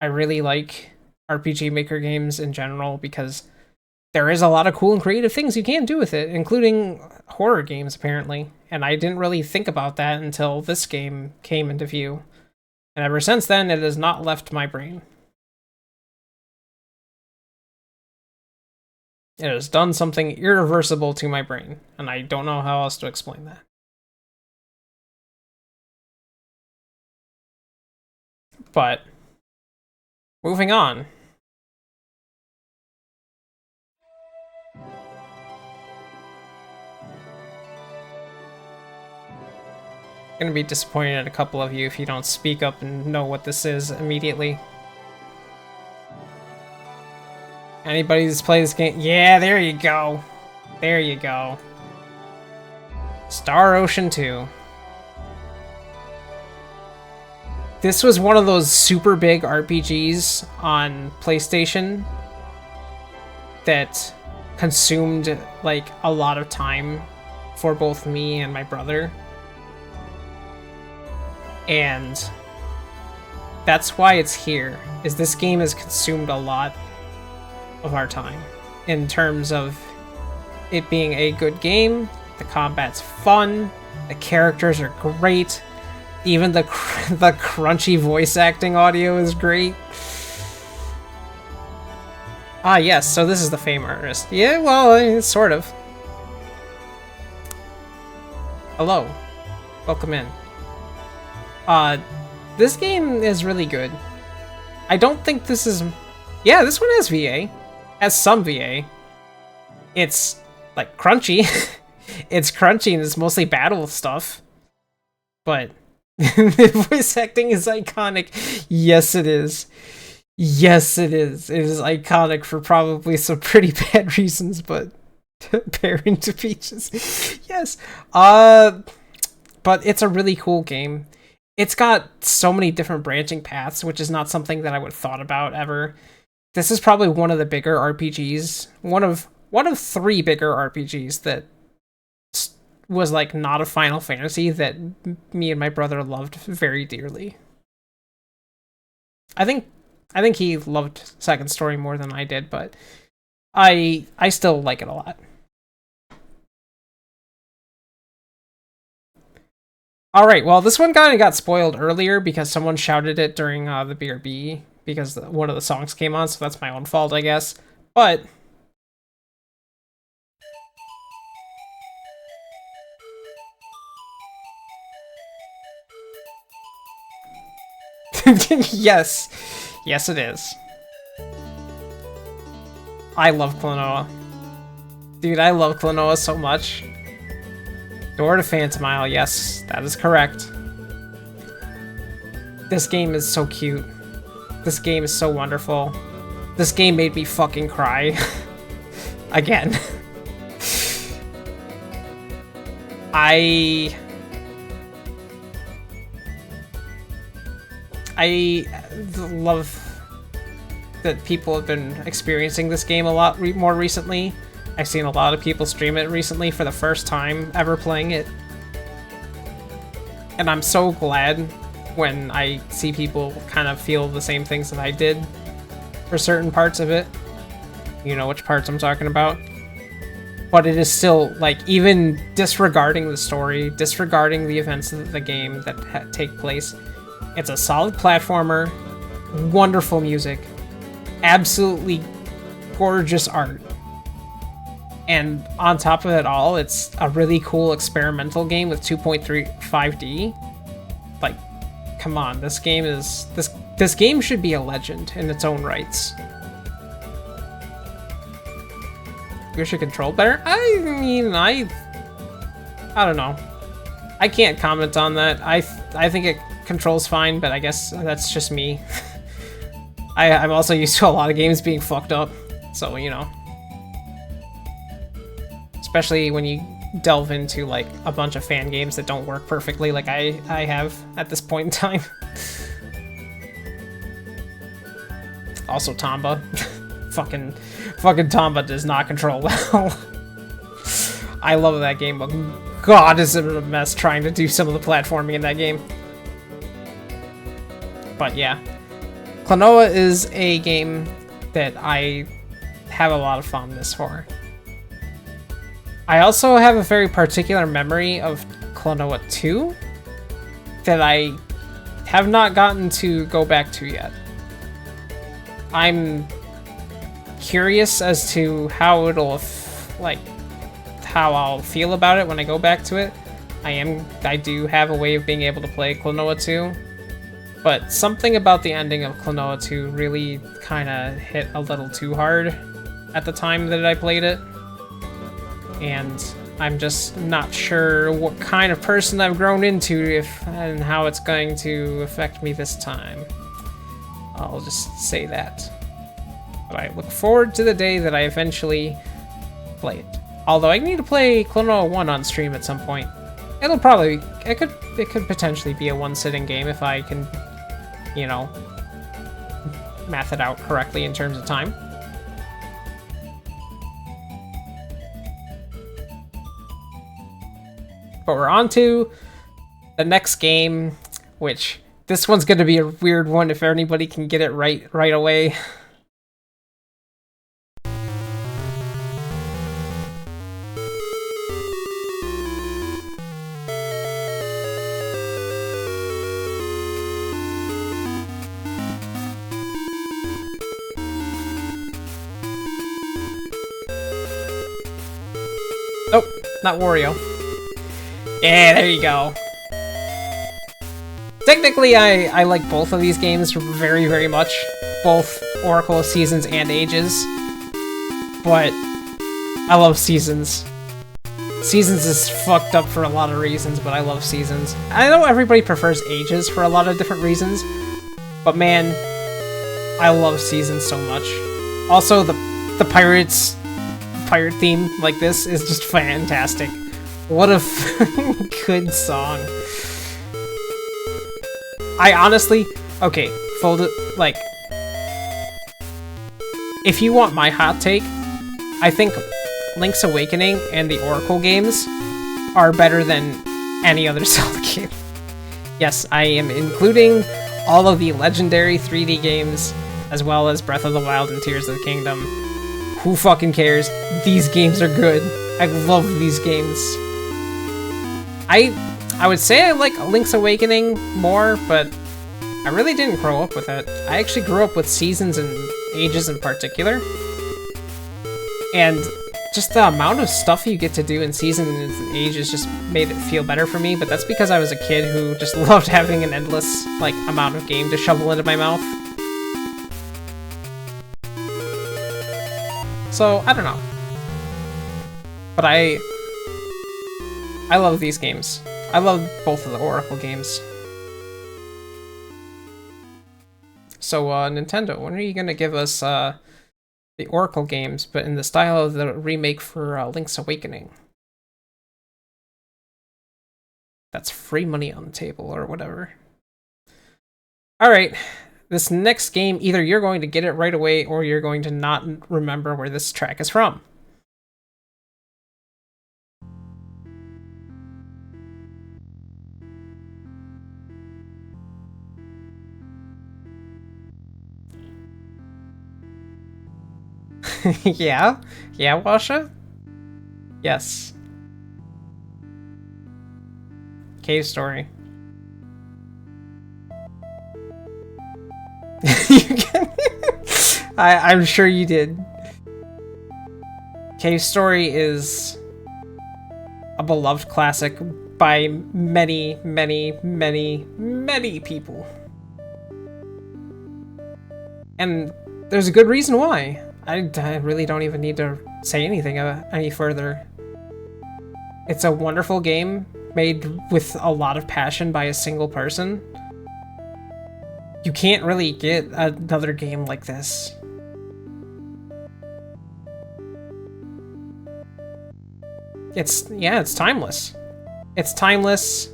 I really like RPG Maker games in general because there is a lot of cool and creative things you can do with it, including horror games, apparently. And I didn't really think about that until this game came into view. And ever since then, it has not left my brain. It has done something irreversible to my brain, and I don't know how else to explain that. But, moving on. I'm gonna be disappointed at a couple of you if you don't speak up and know what this is immediately. Anybody who's played this game? Yeah, there you go. There you go. Star Ocean 2. This was one of those super big RPGs on PlayStation that consumed like a lot of time for both me and my brother. And that's why it's here, is this game has consumed a lot of our time in terms of it being a good game. The combat's fun, the characters are great, even the crunchy voice acting audio is great. Ah yes, so this is the Fame artist. Yeah, well, sort of. Hello, welcome in. This game is really good. I don't think this is... Yeah, this one has VA. Has some VA. It's, like, crunchy. It's crunchy and it's mostly battle stuff. But the voice acting is iconic. Yes, it is. Yes, it is. It is iconic for probably some pretty bad reasons, but... Pairing to Peaches. Yes. But it's a really cool game. It's got so many different branching paths, which is not something that I would have thought about ever. This is probably one of the bigger RPGs, one of 3 bigger RPGs that was like not a Final Fantasy that me and my brother loved very dearly. I think he loved Second Story more than I did, but I still like it a lot. Alright, well, this one kind of got spoiled earlier because someone shouted it during the BRB because one of the songs came on, so that's my own fault, I guess. But... yes. Yes, it is. I love Klonoa. Dude, I love Klonoa so much. Door to Phantom Isle, yes, that is correct. This game is so cute. This game is so wonderful. This game made me fucking cry. Again. I love that people have been experiencing this game a lot more recently. I've seen a lot of people stream it recently for the first time ever playing it. And I'm so glad when I see people kind of feel the same things that I did for certain parts of it. You know which parts I'm talking about. But it is still, like, even disregarding the story, disregarding the events of the game that take place, it's a solid platformer, wonderful music, absolutely gorgeous art. And on top of it all, it's a really cool experimental game with 2.35D. Like, come on, this game is... This game should be a legend in its own rights. You should control better? I mean, I don't know. I can't comment on that. I think it controls fine, but I guess that's just me. I'm also used to a lot of games being fucked up, so, you know. Especially when you delve into, like, a bunch of fan games that don't work perfectly like I have at this point in time. Also, Tomba. Fucking Tomba does not control well. I love that game, but god, is it a mess trying to do some of the platforming in that game. But yeah. Klonoa is a game that I have a lot of fondness for. I also have a very particular memory of Klonoa 2 that I have not gotten to go back to yet. I'm curious as to how it'll, like, how I'll feel about it when I go back to it. I do have a way of being able to play Klonoa 2, but something about the ending of Klonoa 2 really kind of hit a little too hard at the time that I played it. And I'm just not sure what kind of person I've grown into and how it's going to affect me this time. I'll just say that. But I look forward to the day that I eventually play it. Although I need to play Klonoa 1 on stream at some point. It could potentially be a one-sitting game if I can, you know, math it out correctly in terms of time. But we're on to the next game, which this one's going to be a weird one if anybody can get it right away. Nope, not Wario. Yeah, there you go. Technically, I like both of these games very, very much. Both Oracle of Seasons and Ages. But I love Seasons. Seasons is fucked up for a lot of reasons, but I love Seasons. I know everybody prefers Ages for a lot of different reasons, but man, I love Seasons so much. Also, the pirate theme like this is just fantastic. What a good song. I honestly, okay, like, if you want my hot take, I think Link's Awakening and the Oracle games are better than any other Zelda game. Yes, I am including all of the legendary 3D games, as well as Breath of the Wild and Tears of the Kingdom. Who fucking cares? These games are good. I love these games. I would say I like Link's Awakening more, but I really didn't grow up with it. I actually grew up with Seasons and Ages in particular. And just the amount of stuff you get to do in Seasons and Ages just made it feel better for me, but that's because I was a kid who just loved having an endless, like, amount of game to shovel into my mouth. So, I don't know. But I love these games. I love both of the Oracle games. So, Nintendo, when are you gonna give us, the Oracle games, but in the style of the remake for, Link's Awakening? That's free money on the table, or whatever. Alright, this next game, either you're going to get it right away or you're going to not remember where this track is from. Yeah? Yeah, Washa? Yes. Cave Story. I'm sure you did. Cave Story is a beloved classic by many, many, many, many people. And there's a good reason why. I really don't even need to say anything any further. It's a wonderful game made with a lot of passion by a single person. You can't really get another game like this. It's timeless. It's timeless.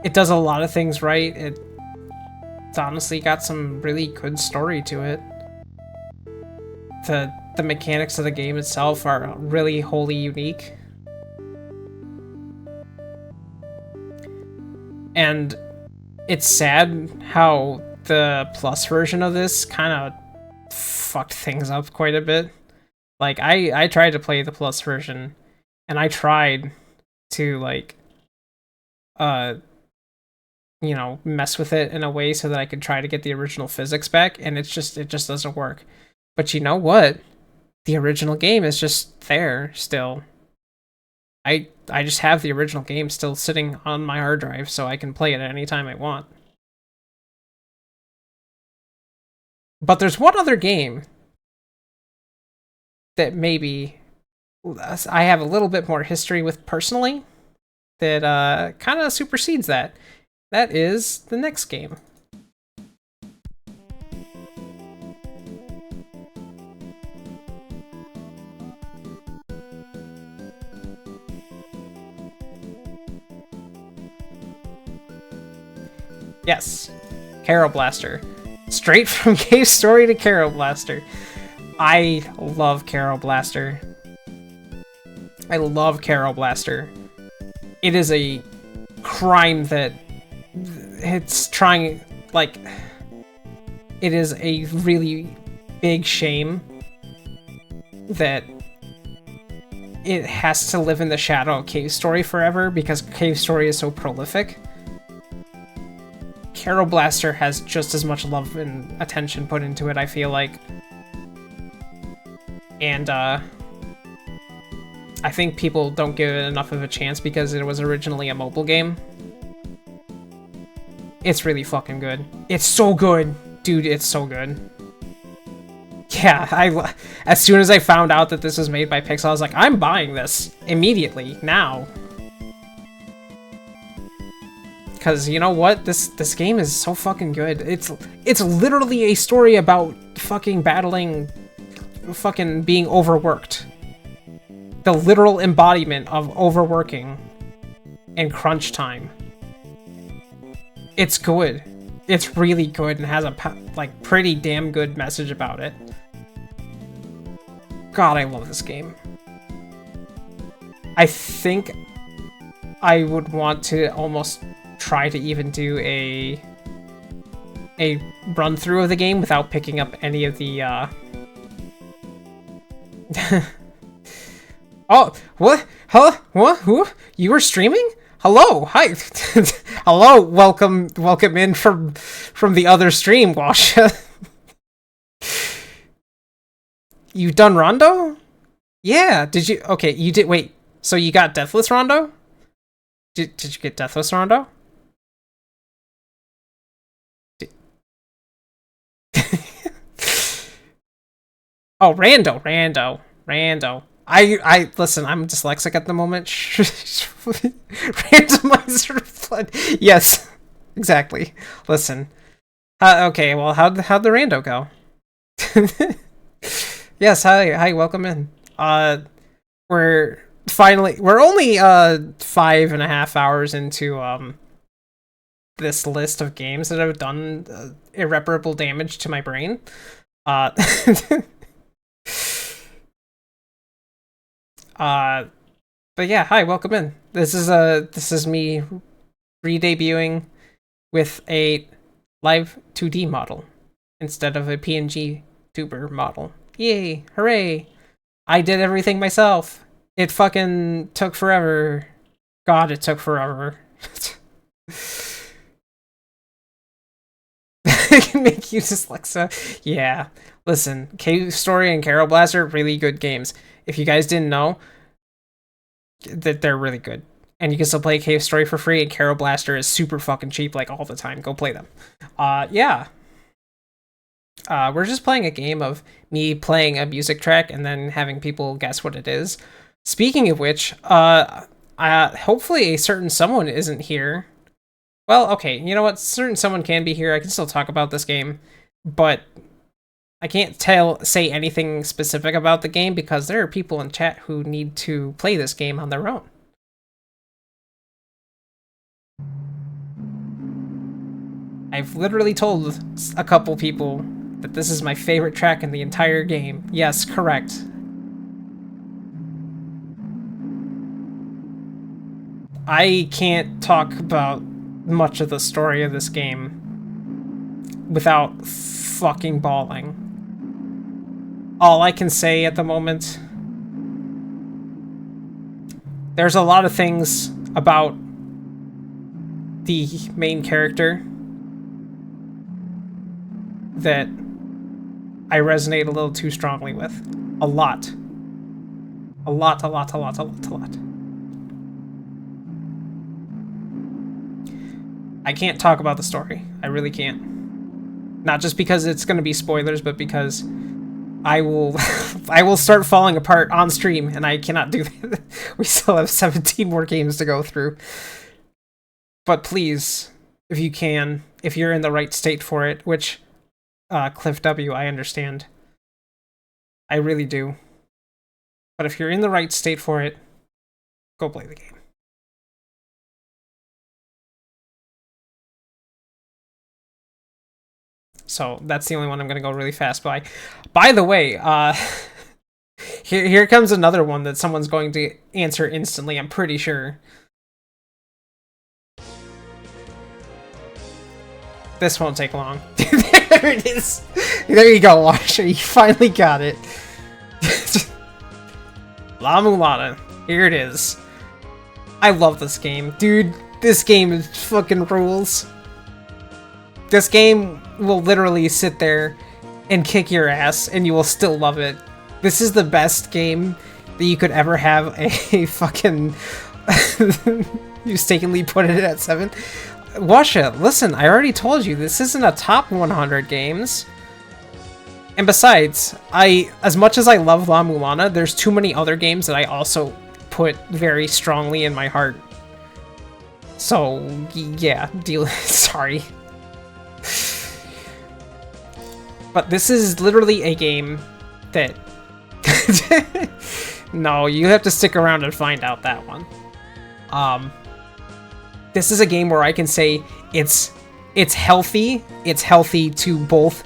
It does a lot of things right. It's honestly got some really good story to it. The mechanics of the game itself are really wholly unique. And it's sad how the Plus version of this kind of fucked things up quite a bit. Like, I tried to play the Plus version, and I tried to, like, you know, mess with it in a way so that I could try to get the original physics back, and it just doesn't work. But you know what? The original game is just there still. I just have the original game still sitting on my hard drive so I can play it at any time I want. But there's one other game that maybe I have a little bit more history with personally that kind of supersedes that. That is the next game. Yes, Carol Blaster. Straight from Cave Story to Carol Blaster. I love Carol Blaster. I love Carol Blaster. It is a crime that it's trying, like, it is a really big shame that it has to live in the shadow of Cave Story forever because Cave Story is so prolific. Carol Blaster has just as much love and attention put into it, I feel like. And, I think people don't give it enough of a chance because it was originally a mobile game. It's really fucking good. It's so good! Dude, it's so good. Yeah, as soon as I found out that this was made by Pixel, I was like, I'm buying this immediately, now. Because you know what? This game is so fucking good. It's literally a story about fucking battling, fucking being overworked. The literal embodiment of overworking and crunch time. It's good. It's really good and has a like pretty damn good message about it. God, I love this game. I think I would want to almost try to even do a run through of the game without picking up any of the Oh, what? Huh? What? Who? You were streaming? Hello, hi. Hello, welcome in from the other stream, Washa. You done Rondo? Yeah, did you? Okay, you did. Wait, so you got Deathless Rondo? Did you get Deathless Rondo? Oh, Rando. I listen, I'm dyslexic at the moment. Randomizer flood. Yes, exactly. Listen. Okay, well, how'd the Rando go? Yes, hi, welcome in. We're only 5.5 hours into this list of games that have done irreparable damage to my brain. Uh, but yeah, hi, welcome in. This is me re-debuting with a Live2D model instead of a PNG tuber model. Yay, hooray! I did everything myself. It fucking took forever. God, it took forever. I can make you dyslexa. Yeah. Listen, Cave Story and Carol Blaster, really good games. If you guys didn't know, that they're really good. And you can still play Cave Story for free, and Carol Blaster is super fucking cheap, like, all the time. Go play them. Yeah. We're just playing a game of me playing a music track and then having people guess what it is. Speaking of which, hopefully a certain someone isn't here. Well, okay, you know what? Certain someone can be here. I can still talk about this game, but I can't say anything specific about the game because there are people in chat who need to play this game on their own. I've literally told a couple people that this is my favorite track in the entire game. Yes, correct. I can't talk about much of the story of this game without fucking bawling. All I can say at the moment, there's a lot of things about the main character that I resonate a little too strongly with. A lot. A lot. I can't talk about the story. I really can't. Not just because it's going to be spoilers, but because I will start falling apart on stream, and I cannot do that. We still have 17 more games to go through. But please, if you can, if you're in the right state for it, which, Cliff W, I understand. I really do. But if you're in the right state for it, go play the game. So that's the only one I'm going to go really fast by. By the way, here comes another one that someone's going to answer instantly, I'm pretty sure. This won't take long. There it is. There you go, Washer. You finally got it. La Mulana. Here it is. I love this game. Dude, this game is fucking rules. This game will literally sit there and kick your ass, and you will still love it. This is the best game that you could ever have a fucking... You mistakenly put it at 7. Washa, listen, I already told you, this isn't a top 100 games. And besides, as much as I love La Mulana, there's too many other games that I also put very strongly in my heart. So, yeah, sorry. But this is literally a game that... No, you have to stick around and find out that one. This is a game where I can say it's healthy. It's healthy to both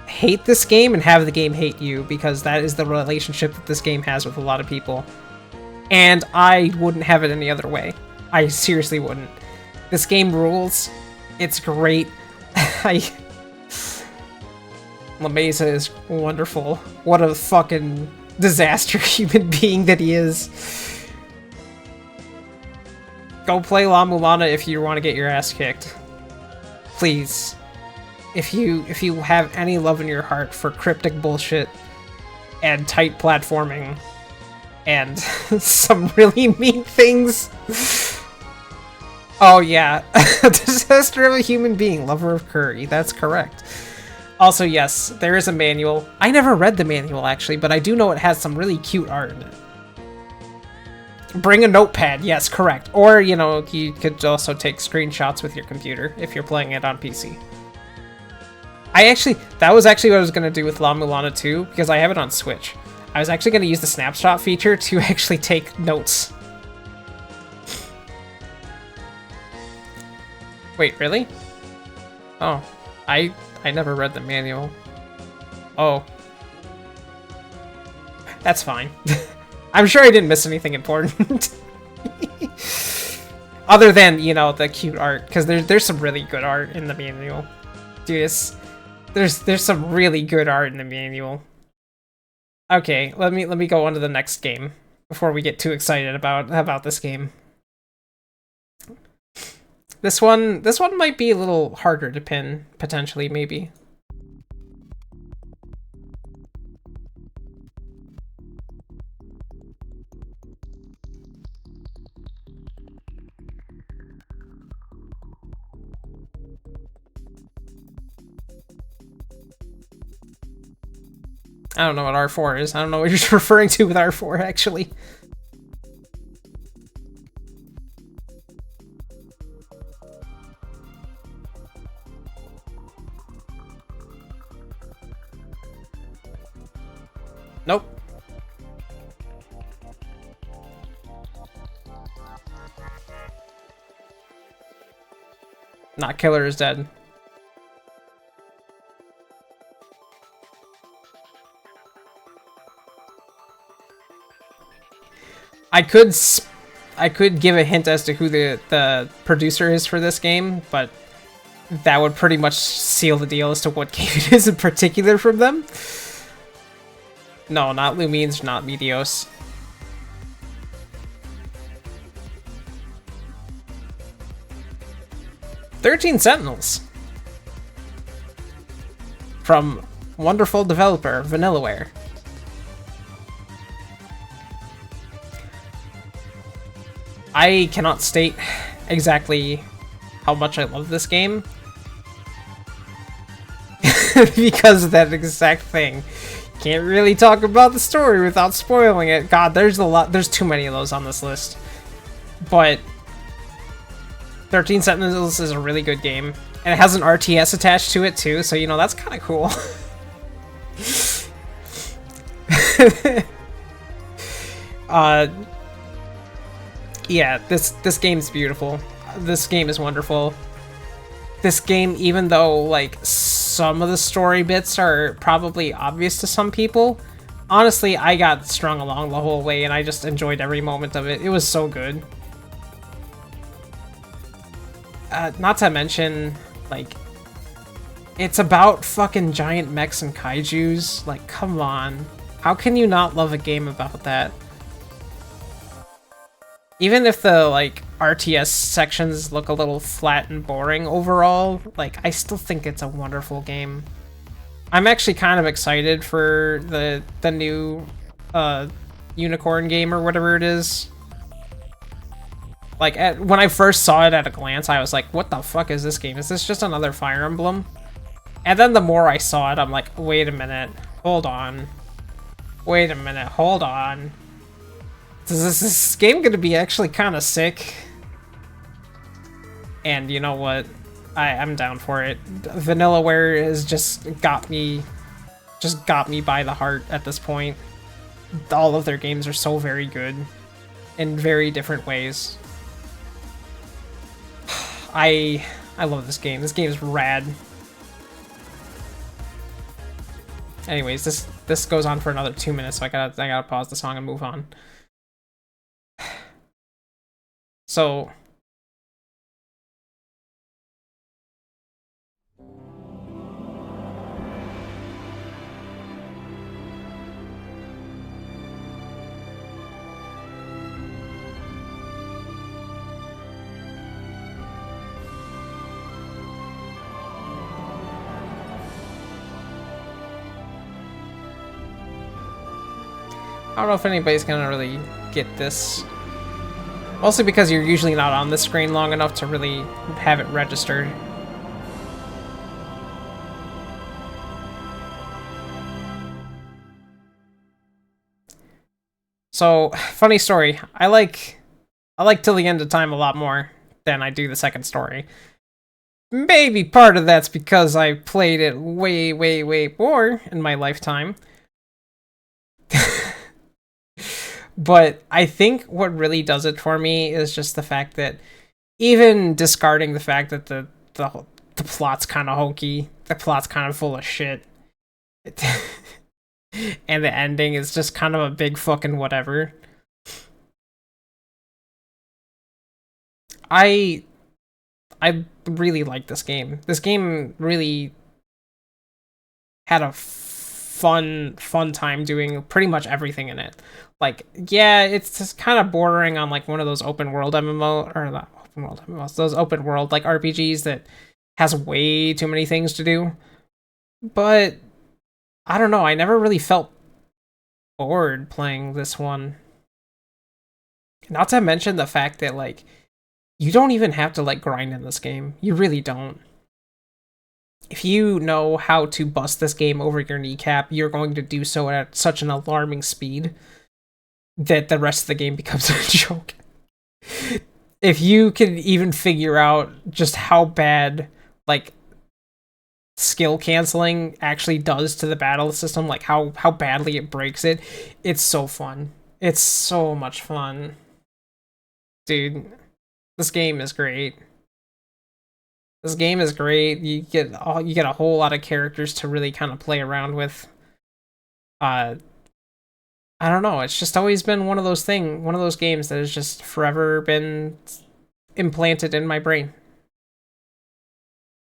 hate this game and have the game hate you, because that is the relationship that this game has with a lot of people. And I wouldn't have it any other way. I seriously wouldn't. This game rules. It's great. LaMesa is wonderful. What a fucking disaster human being that he is. Go play La Mulana if you want to get your ass kicked. Please. If you have any love in your heart for cryptic bullshit and tight platforming and some really mean things. Oh yeah, disaster of a human being, lover of curry. That's correct. Also, yes, there is a manual. I never read the manual, actually, but I do know it has some really cute art in it. Bring a notepad, yes, correct. Or, you know, you could also take screenshots with your computer if you're playing it on PC. That was actually what I was going to do with La Mulana 2, because I have it on Switch. I was actually going to use the snapshot feature to actually take notes. Wait, really? Oh, I never read the manual. Oh. That's fine. I'm sure I didn't miss anything important. Other than, you know, the cute art, because there's some really good art in the manual. Dude, there's some really good art in the manual. Okay, let me go on to the next game before we get too excited about this game. This one might be a little harder to pin, potentially, maybe. I don't know what R4 is. I don't know what you're referring to with R4, actually. Nope. Not Killer is dead. I could give a hint as to who the producer is for this game, but that would pretty much seal the deal as to what game it is in particular from them. No, not Lumines, not Meteos. "13 Sentinels" from wonderful developer Vanillaware. I cannot state exactly how much I love this game because of that exact thing. Can't really talk about the story without spoiling it. God, there's too many of those on this list. But 13 Sentinels is a really good game, and it has an RTS attached to it too, so you know that's kind of cool. Yeah, this game's beautiful. This game is wonderful. This game, even though like some of the story bits are probably obvious to some people, honestly, I got strung along the whole way and I just enjoyed every moment of it. It was so good. Not to mention, like, it's about fucking giant mechs and kaijus. Like, come on. How can you not love a game about that? Even if the, like, RTS sections look a little flat and boring overall, like, I still think it's a wonderful game. I'm actually kind of excited for the new unicorn game or whatever it is. Like, when I first saw it at a glance, I was like, what the fuck is this game? Is this just another Fire Emblem? And then the more I saw it, I'm like, wait a minute, hold on. Wait a minute, hold on. Is this game gonna be actually kind of sick? And you know what? I'm down for it. Vanillaware has just got me by the heart at this point. All of their games are so very good in very different ways. I love this game. This game is rad. Anyways, this goes on for another 2 minutes, so I gotta pause the song and move on. So I don't know if anybody's gonna really get this. Mostly because you're usually not on the screen long enough to really have it registered. So, funny story. I like Till the End of Time a lot more than I do the second story. Maybe part of that's because I played it way, way, way more in my lifetime. But I think what really does it for me is just the fact that even discarding the fact that the plot's kind of hokey, the plot's kind of full of shit, and the ending is just kind of a big fucking whatever. I I really like this game. This game really had a fun time doing pretty much everything in it. Like, yeah, it's just kind of bordering on like one of those open world MMO or not open world MMOs, those open world like RPGs that has way too many things to do. But I don't know, I never really felt bored playing this one. Not to mention the fact that like you don't even have to like grind in this game. You really don't. If you know how to bust this game over your kneecap, you're going to do so at such an alarming speed that the rest of the game becomes a joke. If you can even figure out just how bad like skill canceling actually does to the battle system, like how badly it breaks it, it's so fun. It's so much fun. Dude, this game is great. This game is great. You get a whole lot of characters to really kind of play around with. I don't know. It's just always been one of those games that has just forever been implanted in my brain.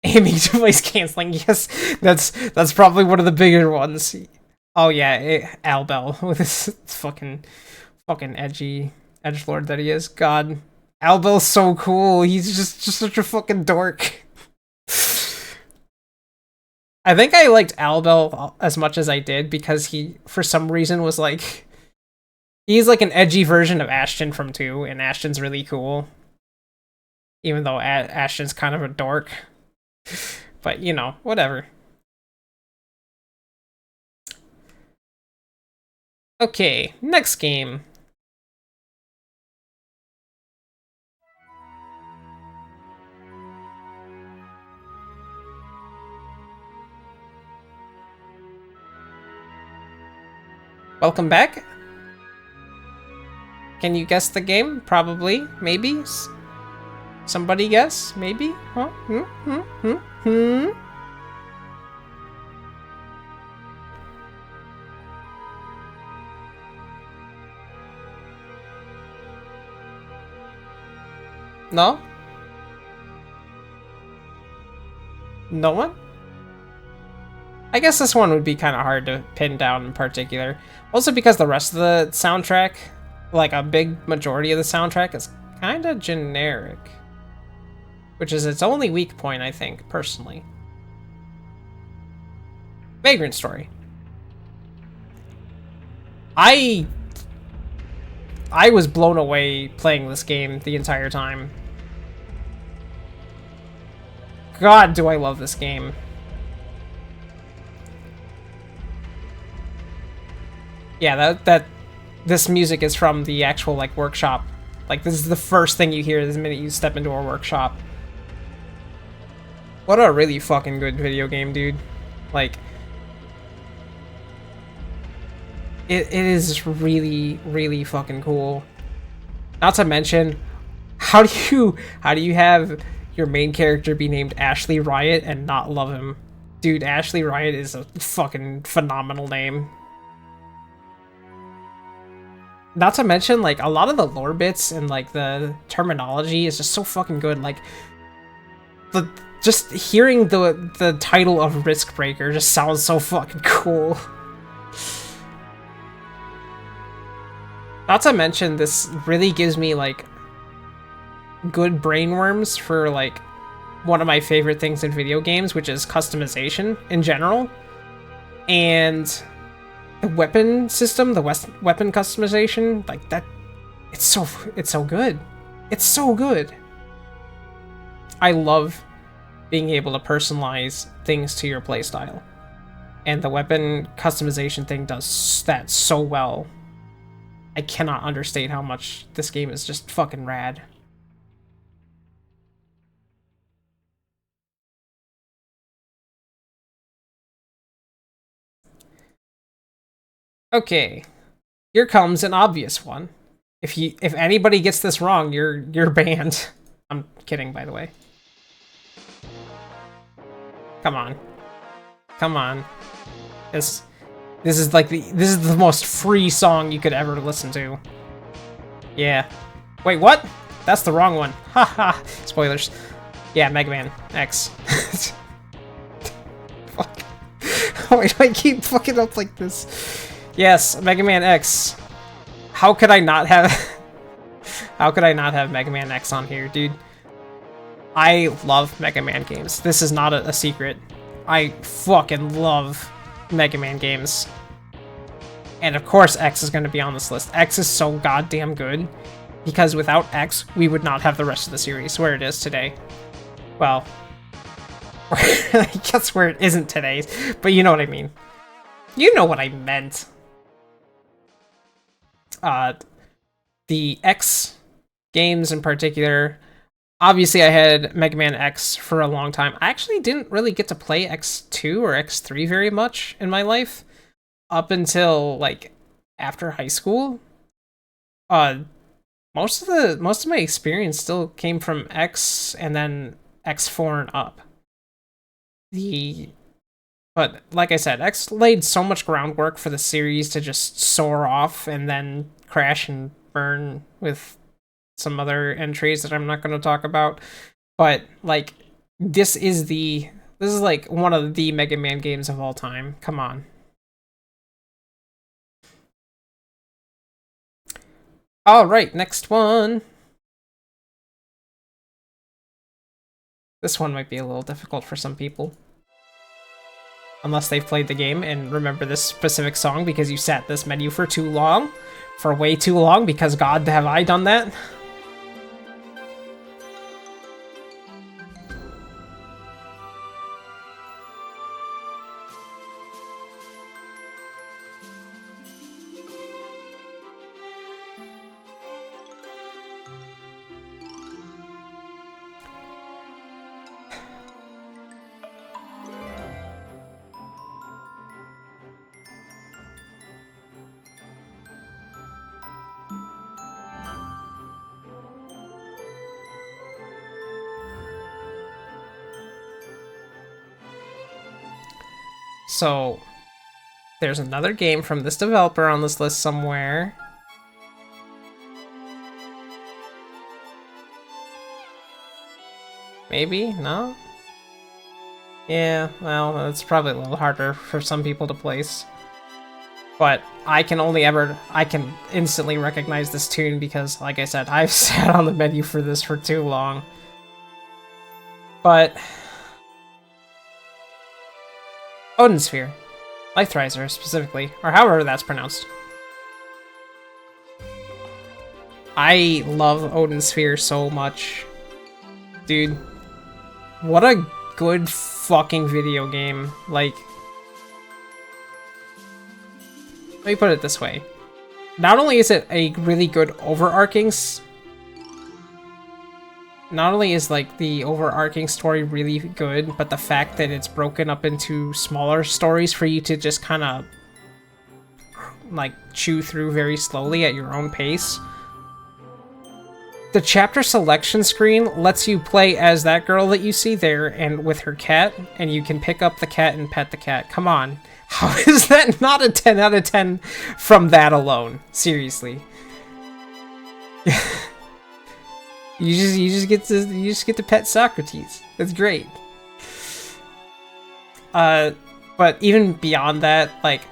Aiming to voice canceling, yes, that's probably one of the bigger ones. Oh yeah, Albel with his fucking edgy edgelord that he is. God, Albel's so cool. He's just such a fucking dork. I think I liked Albel as much as I did because he, for some reason, was like he's like an edgy version of Ashton from 2, and Ashton's really cool. Even though Ashton's kind of a dork. But, you know, whatever. Okay, next game. Welcome back. Can you guess the game? Probably. Maybe. Somebody guess? Maybe? Huh? No? No one? I guess this one would be kind of hard to pin down in particular. Also because the rest of the soundtrack, like a big majority of the soundtrack, is kind of generic. Which is its only weak point, I think, personally. Vagrant Story. I was blown away playing this game the entire time. God, do I love this game. Yeah, this music is from the actual like workshop. Like this is the first thing you hear the minute you step into a workshop. What a really fucking good video game, dude. Like it is really, really fucking cool. Not to mention, how do you have your main character be named Ashley Riot and not love him? Dude, Ashley Riot is a fucking phenomenal name. Not to mention, like, a lot of the lore bits and, like, the terminology is just so fucking good. Like, just hearing the title of Riskbreaker just sounds so fucking cool. Not to mention, this really gives me, like, good brainworms for, like, one of my favorite things in video games, which is customization in general. And the weapon system, the weapon customization, like, that, it's so good. It's so good. I love being able to personalize things to your playstyle. And the weapon customization thing does that so well. I cannot understate how much this game is just fucking rad. Okay, here comes an obvious one. If anybody gets this wrong, you're banned. I'm kidding, by the way. Come on. Come on. This is like this is the most free song you could ever listen to. Yeah. Wait, what? That's the wrong one. Haha. Spoilers. Yeah, Mega Man X. Fuck. Why do I keep fucking up like this? Yes, Mega Man X. How could I not have How could I not have Mega Man X on here, dude? I love Mega Man games. This is not a secret. I fucking love Mega Man games. And of course X is going to be on this list. X is so goddamn good, because without X, we would not have the rest of the series where it is today. Well, I guess where it isn't today, but you know what I mean. You know what I meant. The X games in particular, obviously I had Mega Man X for a long time. I actually didn't really get to play X2 or X3 very much in my life up until like after high school. Most of my experience still came from X and then X4 and up. But like I said, X laid so much groundwork for the series to just soar off and then crash and burn with some other entries that I'm not going to talk about. But like this is like one of the Mega Man games of all time. Come on. All right, next one. This one might be a little difficult for some people. Unless they've played the game and remember this specific song because you sat this menu for too long. For way too long, because God have I done that? So, there's another game from this developer on this list somewhere. Maybe? No? Yeah, well, that's probably a little harder for some people to place. But I can instantly recognize this tune because, like I said, I've sat on the menu for this for too long. But Odin Sphere. Life2D specifically, or however that's pronounced. I love Odin Sphere so much. Dude, what a good fucking video game. Like, let me put it this way. Not only is it a really good overarching not only is like the overarching story really good, but the fact that it's broken up into smaller stories for you to just kind of like chew through very slowly at your own pace. The chapter selection screen lets you play as that girl that you see there and with her cat, and you can pick up the cat and pet the cat. Come on. How is that not a 10 out of 10 from that alone? Seriously. You just get to pet Socrates. That's great. But even beyond that, like,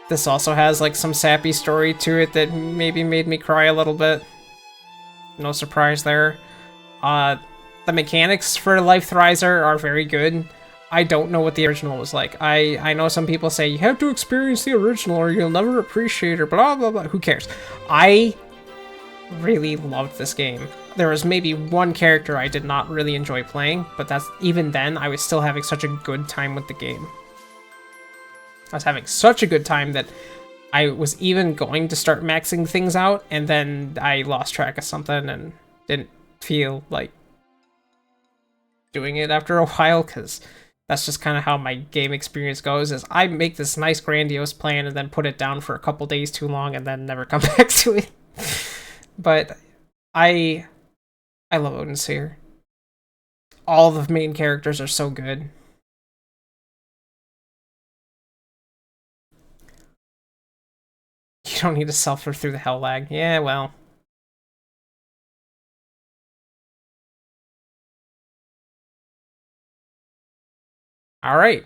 this also has like some sappy story to it that maybe made me cry a little bit. No surprise there. The mechanics for Life2D are very good. I don't know what the original was like. I know some people say you have to experience the original or you'll never appreciate it, blah blah blah. Who cares? I really loved this game. There was maybe one character I did not really enjoy playing, but that's even then I was still having such a good time with the game. I was having such a good time that I was even going to start maxing things out, and then I lost track of something and didn't feel like doing it after a while, because that's just kind of how my game experience goes, is I make this nice grandiose plan and then put it down for a couple days too long and then never come back to it. But I love Odin Sphere. all the main characters are so good. You don't need to suffer through the hell lag. Yeah, well. Alright,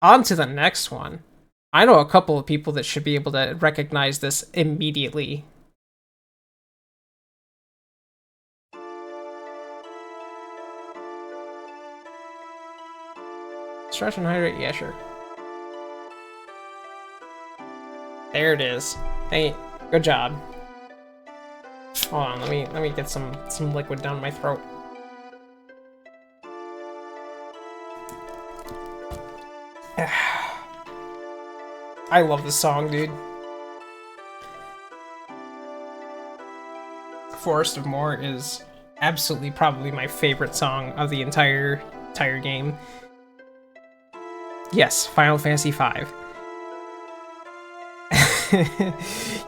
on to the next one. I know a couple of people that should be able to recognize this immediately. Stretch and hydrate? Yeah, sure. There it is. Hey, good job. Hold on, let me get some liquid down my throat. I love this song, dude. Forest of More is absolutely probably my favorite song of the entire game. Yes, Final Fantasy V.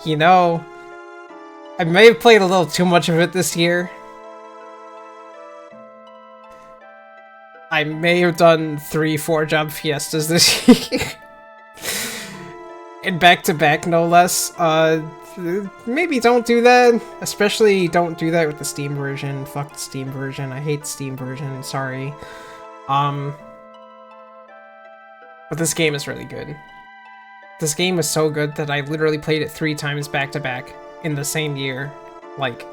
You know, I may have played a little too much of it this year. I may have done 3-4 job fiestas this year. And back-to-back, no less. Maybe don't do that. Especially don't do that with the Steam version. Fuck the Steam version. I hate the Steam version. Sorry. But this game is really good. This game is so good that I literally played it 3 times back-to-back in the same year. Like,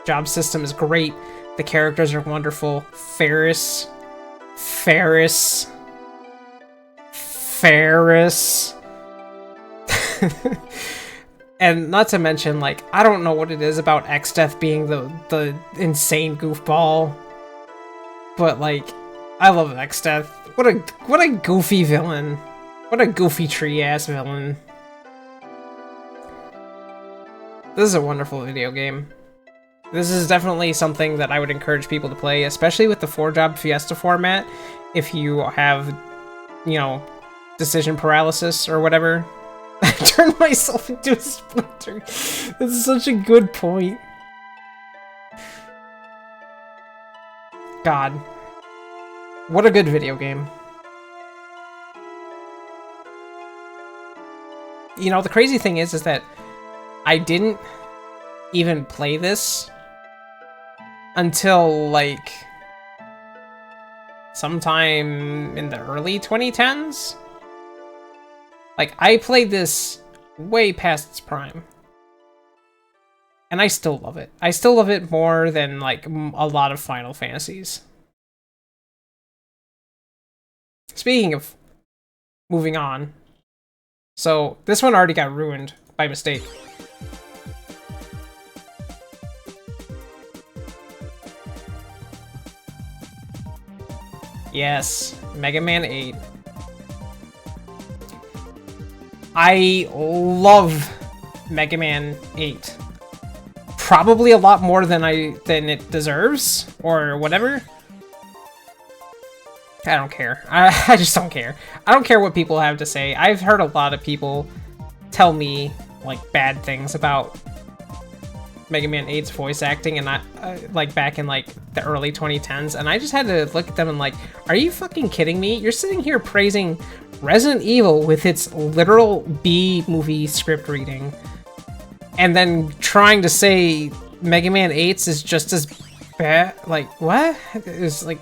job system is great. The characters are wonderful. Ferris. And not to mention, like, I don't know what it is about Xdeath being the insane goofball, but like, I love Xdeath. What a goofy villain. What a goofy tree-ass villain. This is a wonderful video game. This is definitely something that I would encourage people to play, especially with the 4-job fiesta format, if you have, you know, decision paralysis or whatever. I turned myself into a splinter. This is such a good point. God. What a good video game. You know, the crazy thing is that I didn't even play this until, like, sometime in the early 2010s. Like, I played this way past its prime. And I still love it. I still love it more than, like, a lot of Final Fantasies. Speaking of moving on. So, this one already got ruined by mistake. Yes, Mega Man 8. I love Mega Man 8. Probably a lot more than it deserves, or whatever. I don't care. I just don't care. I don't care what people have to say. I've heard a lot of people tell me, like, bad things about Mega Man 8's voice acting, and like, back in, like, the early 2010s, and I just had to look at them and, like, are you fucking kidding me? You're sitting here praising Resident Evil with its literal B-movie script reading, and then trying to say Mega Man 8's is just as bad? Like, what? It's like,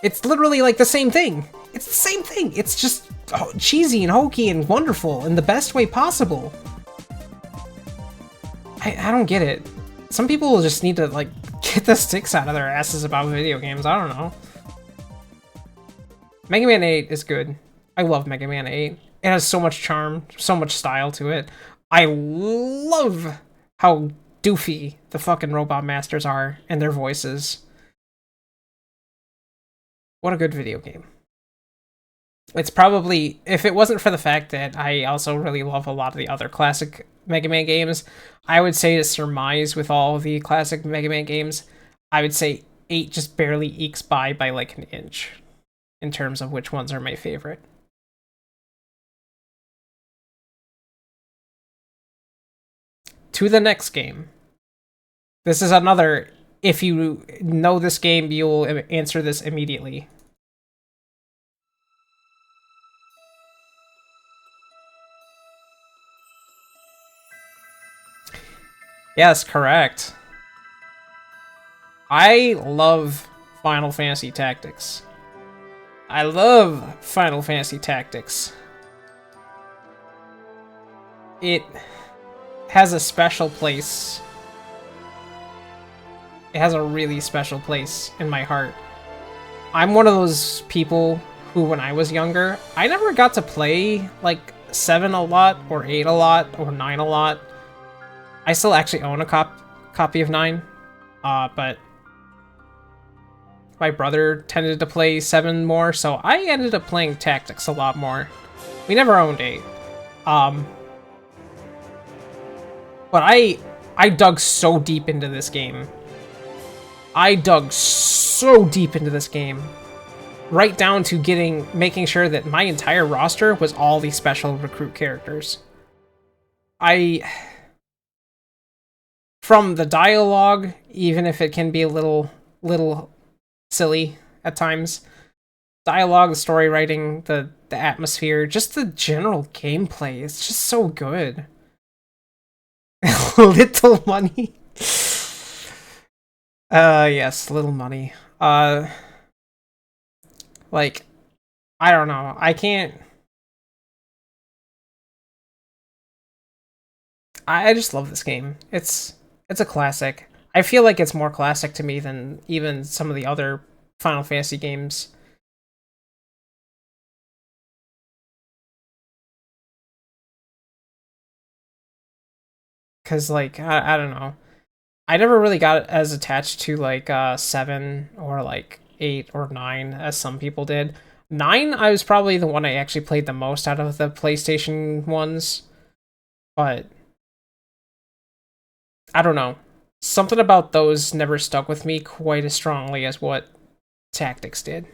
it's literally, like, the same thing. It's the same thing. It's just cheesy and hokey and wonderful in the best way possible. I don't get it. Some people just need to, like, get the sticks out of their asses about video games. I don't know. Mega Man 8 is good. I love Mega Man 8. It has so much charm, so much style to it. I love how doofy the fucking Robot Masters are and their voices. What a good video game. It's probably, if it wasn't for the fact that I also really love a lot of the other classic Mega Man games, I would say to surmise with all the classic Mega Man games, I would say 8 just barely ekes by like an inch in terms of which ones are my favorite. To the next game. This is another if you know this game, you'll answer this immediately. Yes, correct. I love Final Fantasy Tactics. I love Final Fantasy Tactics. It has a special place. It has a really special place in my heart. I'm one of those people who, when I was younger, I never got to play, like, 7 a lot, or 8 a lot, or 9 a lot. I still actually own a copy of 9, but my brother tended to play 7 more, so I ended up playing Tactics a lot more. We never owned 8. But I dug so deep into this game. I dug so deep into this game. Right down to making sure that my entire roster was all these special recruit characters. From the dialogue, even if it can be a little silly at times, dialogue, the story writing, the atmosphere, just the general gameplay, it's just so good. Little money. Yes, little money. Like, I don't know. I just love this game. It's a classic. I feel like it's more classic to me than even some of the other Final Fantasy games. Cause like I don't know. I never really got as attached to like 7 or like 8 or 9 as some people did. 9, I was probably the one I actually played the most out of the PlayStation ones. But I don't know. Something about those never stuck with me quite as strongly as what Tactics did.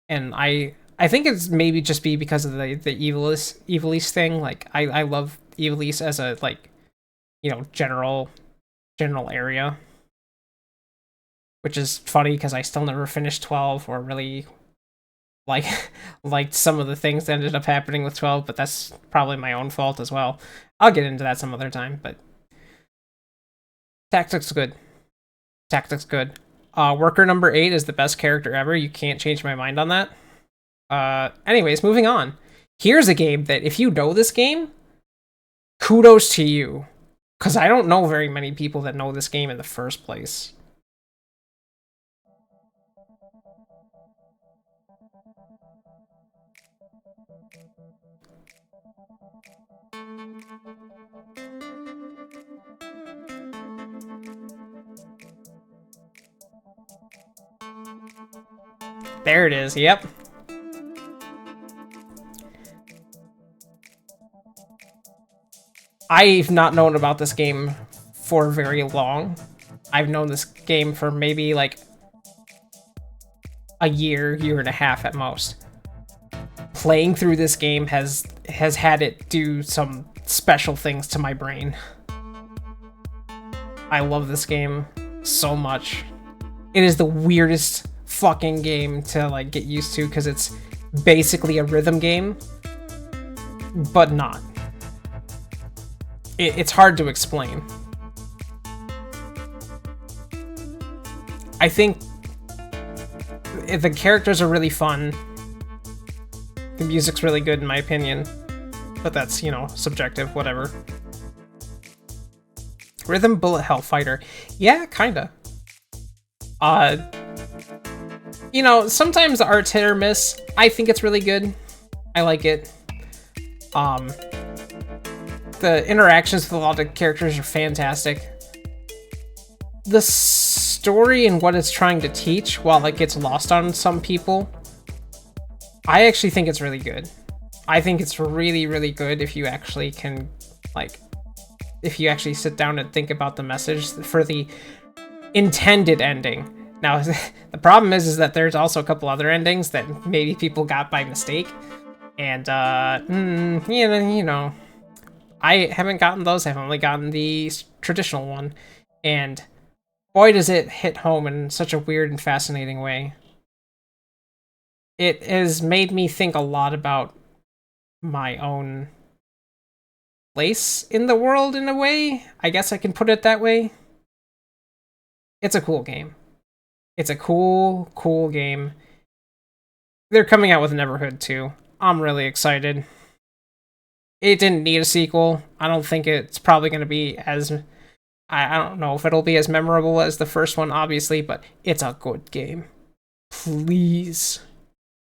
And I think it's maybe just be because of the Evilise thing. Like I love Evilise as a, like, you know, general area. Which is funny because I still never finished 12 or really like liked some of the things that ended up happening with 12, but that's probably my own fault as well. I'll get into that some other time, but Tactics good. Tactics good. Worker number 8 is the best character ever. You can't change my mind on that. Anyways, moving on. Here's a game that if you know this game, kudos to you. Because I don't know very many people that know this game in the first place. There it is, yep. I've not known about this game for very long. I've known this game for maybe like a year and a half at most. Playing through this game has had it do some special things to my brain. I love this game so much. It is the weirdest fucking game to like get used to because it's basically a rhythm game, but not. It's hard to explain. I think the characters are really fun. The music's really good in my opinion, but that's, you know, subjective, whatever. Rhythm bullet hell fighter. Yeah, kinda. You know, sometimes the art's hit or miss. I think it's really good. I like it. The interactions with a lot of characters are fantastic. The story and what it's trying to teach, while it gets lost on some people, I actually think it's really good. I think it's really, really good if you actually can, like, if you actually sit down and think about the message for the intended ending. Now, the problem is that there's also a couple other endings that maybe people got by mistake. And, you know, I haven't gotten those. I've only gotten the traditional one. And boy, does it hit home in such a weird and fascinating way. It has made me think a lot about my own place in the world in a way. I guess I can put it that way. It's a cool game. It's a cool game. They're coming out with Neverhood too. I'm really excited. It didn't need a sequel. I don't think it's probably going to be as... I don't know if it'll be as memorable as the first one, obviously, but it's a good game. Please.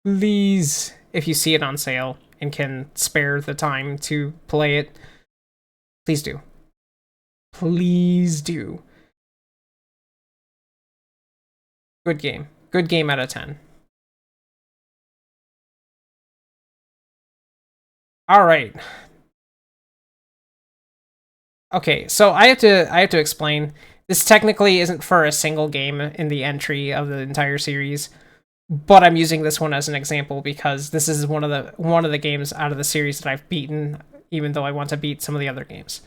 Please. If you see it on sale and can spare the time to play it, please do. Please do. Good game. Good game out of 10. All right. Okay, so I have to explain. This technically isn't for a single game in the entry of the entire series, but I'm using this one as an example because this is one of the games out of the series that I've beaten, even though I want to beat some of the other games.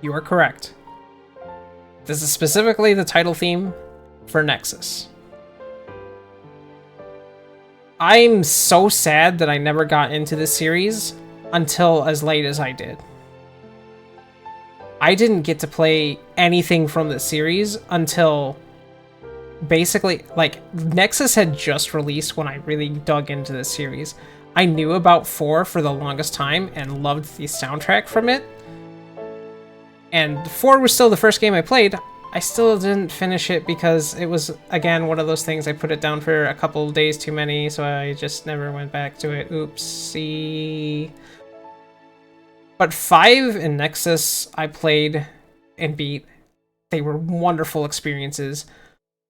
You are correct. This is specifically the title theme for Nexus. I'm so sad that I never got into this series until as late as I did. I didn't get to play anything from the series until basically, like, Nexus had just released when I really dug into this series. I knew about 4 for the longest time and loved the soundtrack from it. And 4 was still the first game I played. I still didn't finish it because it was, again, one of those things I put it down for a couple of days too many, so I just never went back to it. Oopsie. But 5 and Nexus I played and beat. They were wonderful experiences.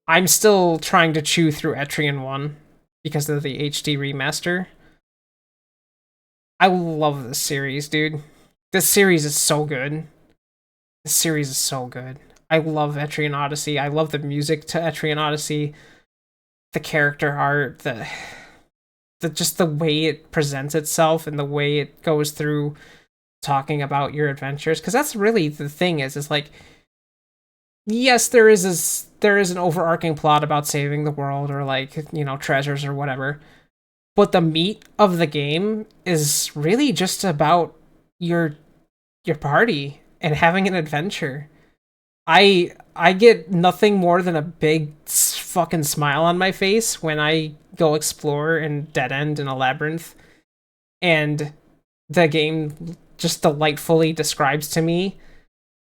I'm still trying to chew through Etrian 1 because of the HD remaster. I love this series, dude. This series is so good. This series is so good. I love Etrian Odyssey. I love the music to Etrian Odyssey. The character art, the just the way it presents itself and the way it goes through talking about your adventures, because that's really the thing is like, yes, there is an overarching plot about saving the world or, like, you know, treasures or whatever, but the meat of the game is really just about your party and having an adventure. I get nothing more than a big fucking smile on my face when I go explore and dead end in a labyrinth, and the game just delightfully describes to me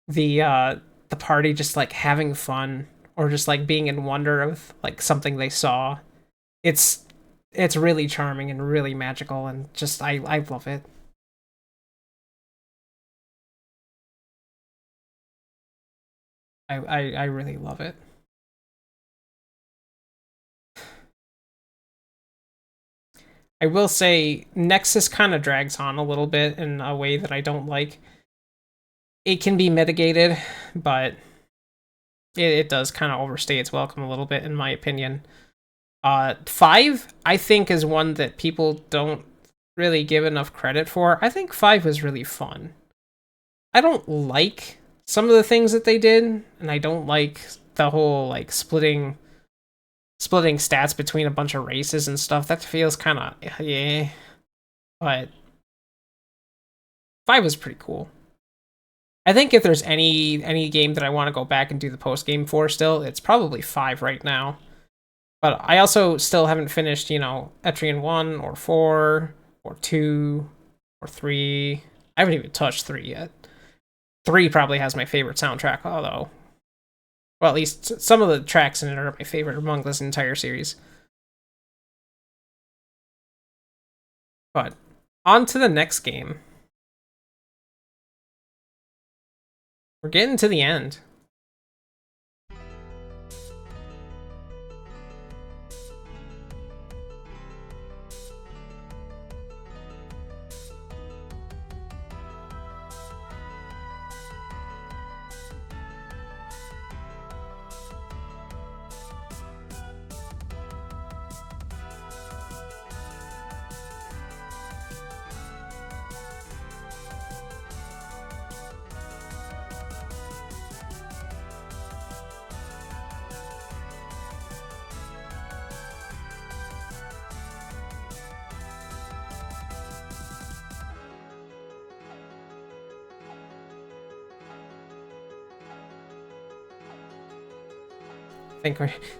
the party just, like, having fun or just, like, being in wonder of, like, something they saw. It's it's really charming and really magical, and just I love it. I really love it. I will say Nexus kind of drags on a little bit in a way that I don't like. It can be mitigated, but it does kind of overstay its welcome a little bit, in my opinion. 5, I think, is one that people don't really give enough credit for. I think 5 was really fun. I don't like some of the things that they did, and I don't like the whole, like, splitting stats between a bunch of races and stuff. That feels kind of, yeah. But 5 was pretty cool. I think if there's any game that I want to go back and do the post game for still, it's probably 5 right now. But I also still haven't finished, you know, Etrian 1 or 4 or 2 or 3. I haven't even touched 3 yet. 3 probably has my favorite soundtrack, although, well, at least some of the tracks in it are my favorite among this entire series. But on to the next game. We're getting to the end.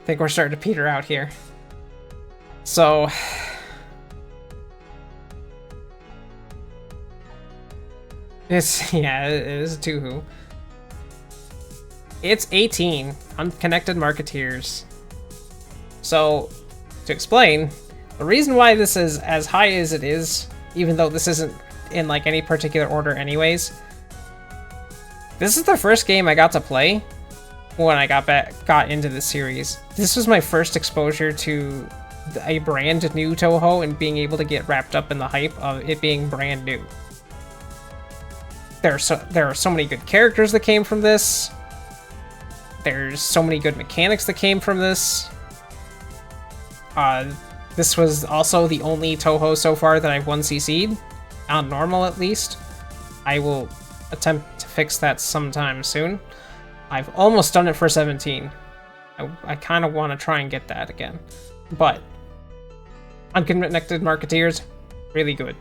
Think we're starting to peter out here. So it is a Tuhu. It's 18 unconnected marketeers. So to explain, the reason why this is as high as it is, even though this isn't in like any particular order anyways, this is the first game I got to play when I got into the series. This was my first exposure to a brand new Toho and being able to get wrapped up in the hype of it being brand new. There are so many good characters that came from this. There's so many good mechanics that came from this. This was also the only Toho so far that I've 1cc'd, on normal at least. I will attempt to fix that sometime soon. I've almost done it for 17. I kind of want to try and get that again. But unconnected marketeers, really good.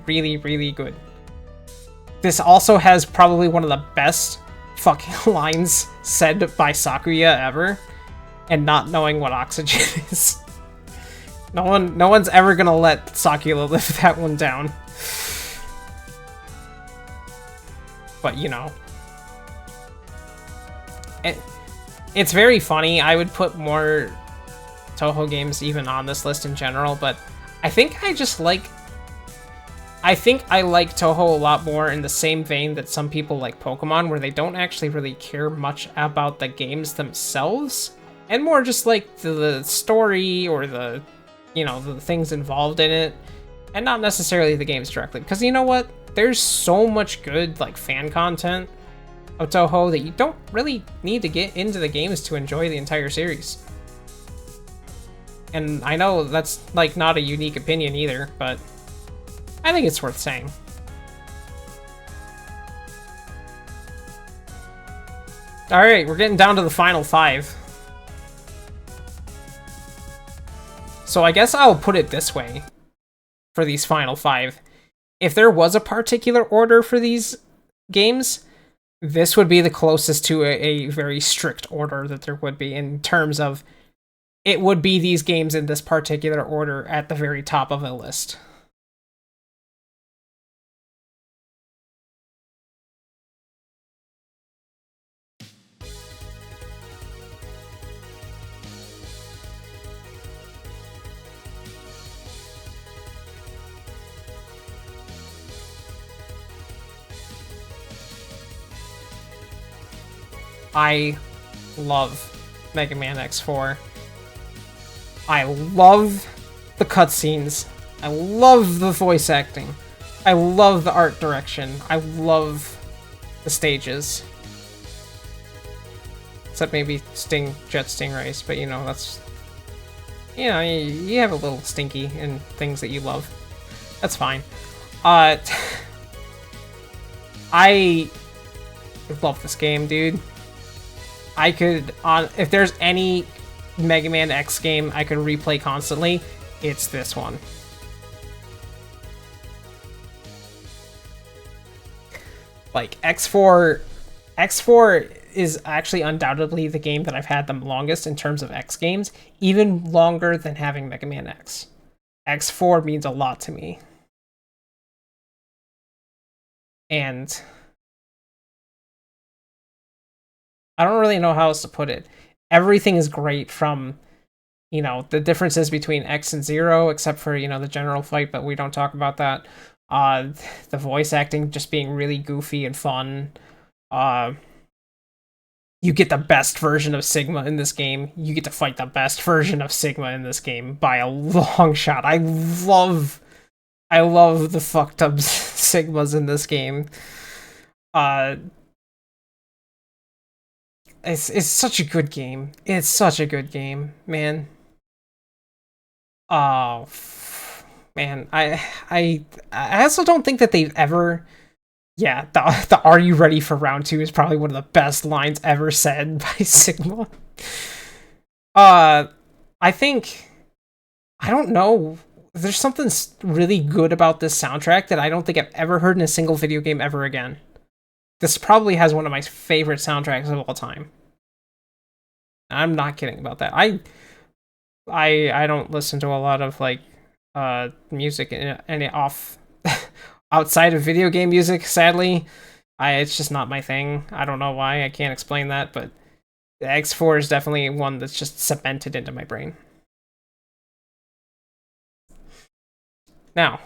Really, really good. This also has probably one of the best fucking lines said by Sakuya ever, and not knowing what oxygen is. No one's ever gonna let Sakuya live that one down. But you know, it's very funny. I would put more Toho games even on this list in general, but I think I like Toho a lot more in the same vein that some people like Pokemon, where they don't actually really care much about the games themselves, and more just like the story or the, you know, the things involved in it, and not necessarily the games directly. Because you know what? There's so much good like fan content of Toho that you don't really need to get into the games to enjoy the entire series. And I know that's like not a unique opinion either, but I think it's worth saying. Alright, we're getting down to the final 5. So I guess I'll put it this way for these final 5. If there was a particular order for these games, this would be the closest to a very strict order that there would be, in terms of it would be these games in this particular order at the very top of the list. I love Mega Man X4. I love the cutscenes. I love the voice acting. I love the art direction. I love the stages. Except maybe Jet Stingrays, but you know, that's... You know, you have a little stinky in things that you love. That's fine. I love this game, dude. I could, if there's any Mega Man X game I could replay constantly, it's this one. Like, X4 is actually undoubtedly the game that I've had the longest in terms of X games, even longer than having Mega Man X. X4 means a lot to me. And I don't really know how else to put it. Everything is great, from, you know, the differences between X and Zero, except for, you know, the general fight, but we don't talk about that. The voice acting just being really goofy and fun. Uh, you get the best version of Sigma in this game. You get to fight the best version of Sigma in this game by a long shot. I love the fucked up Sigmas in this game. It's such a good game. It's such a good game, man. Oh, man. I also don't think that they've ever. Yeah, the "Are you ready for round two" is probably one of the best lines ever said by Sigma. Uh, I think I don't know. There's something really good about this soundtrack that I don't think I've ever heard in a single video game ever again. This probably has one of my favorite soundtracks of all time. I'm not kidding about that. I don't listen to a lot of like music and off outside of video game music, sadly. It's just not my thing. I don't know why. I can't explain that, but X4 is definitely one that's just cemented into my brain. Now,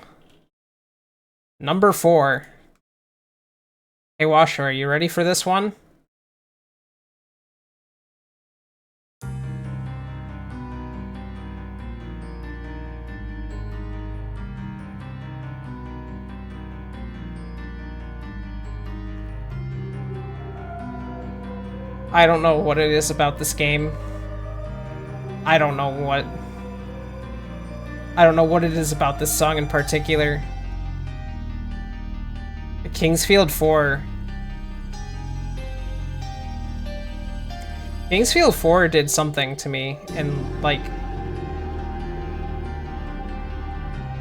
number 4. Hey Washer, are you ready for this one? I don't know what it is about this game. I don't know what it is about this song in particular. Kingsfield 4. Kingsfield 4 did something to me, and like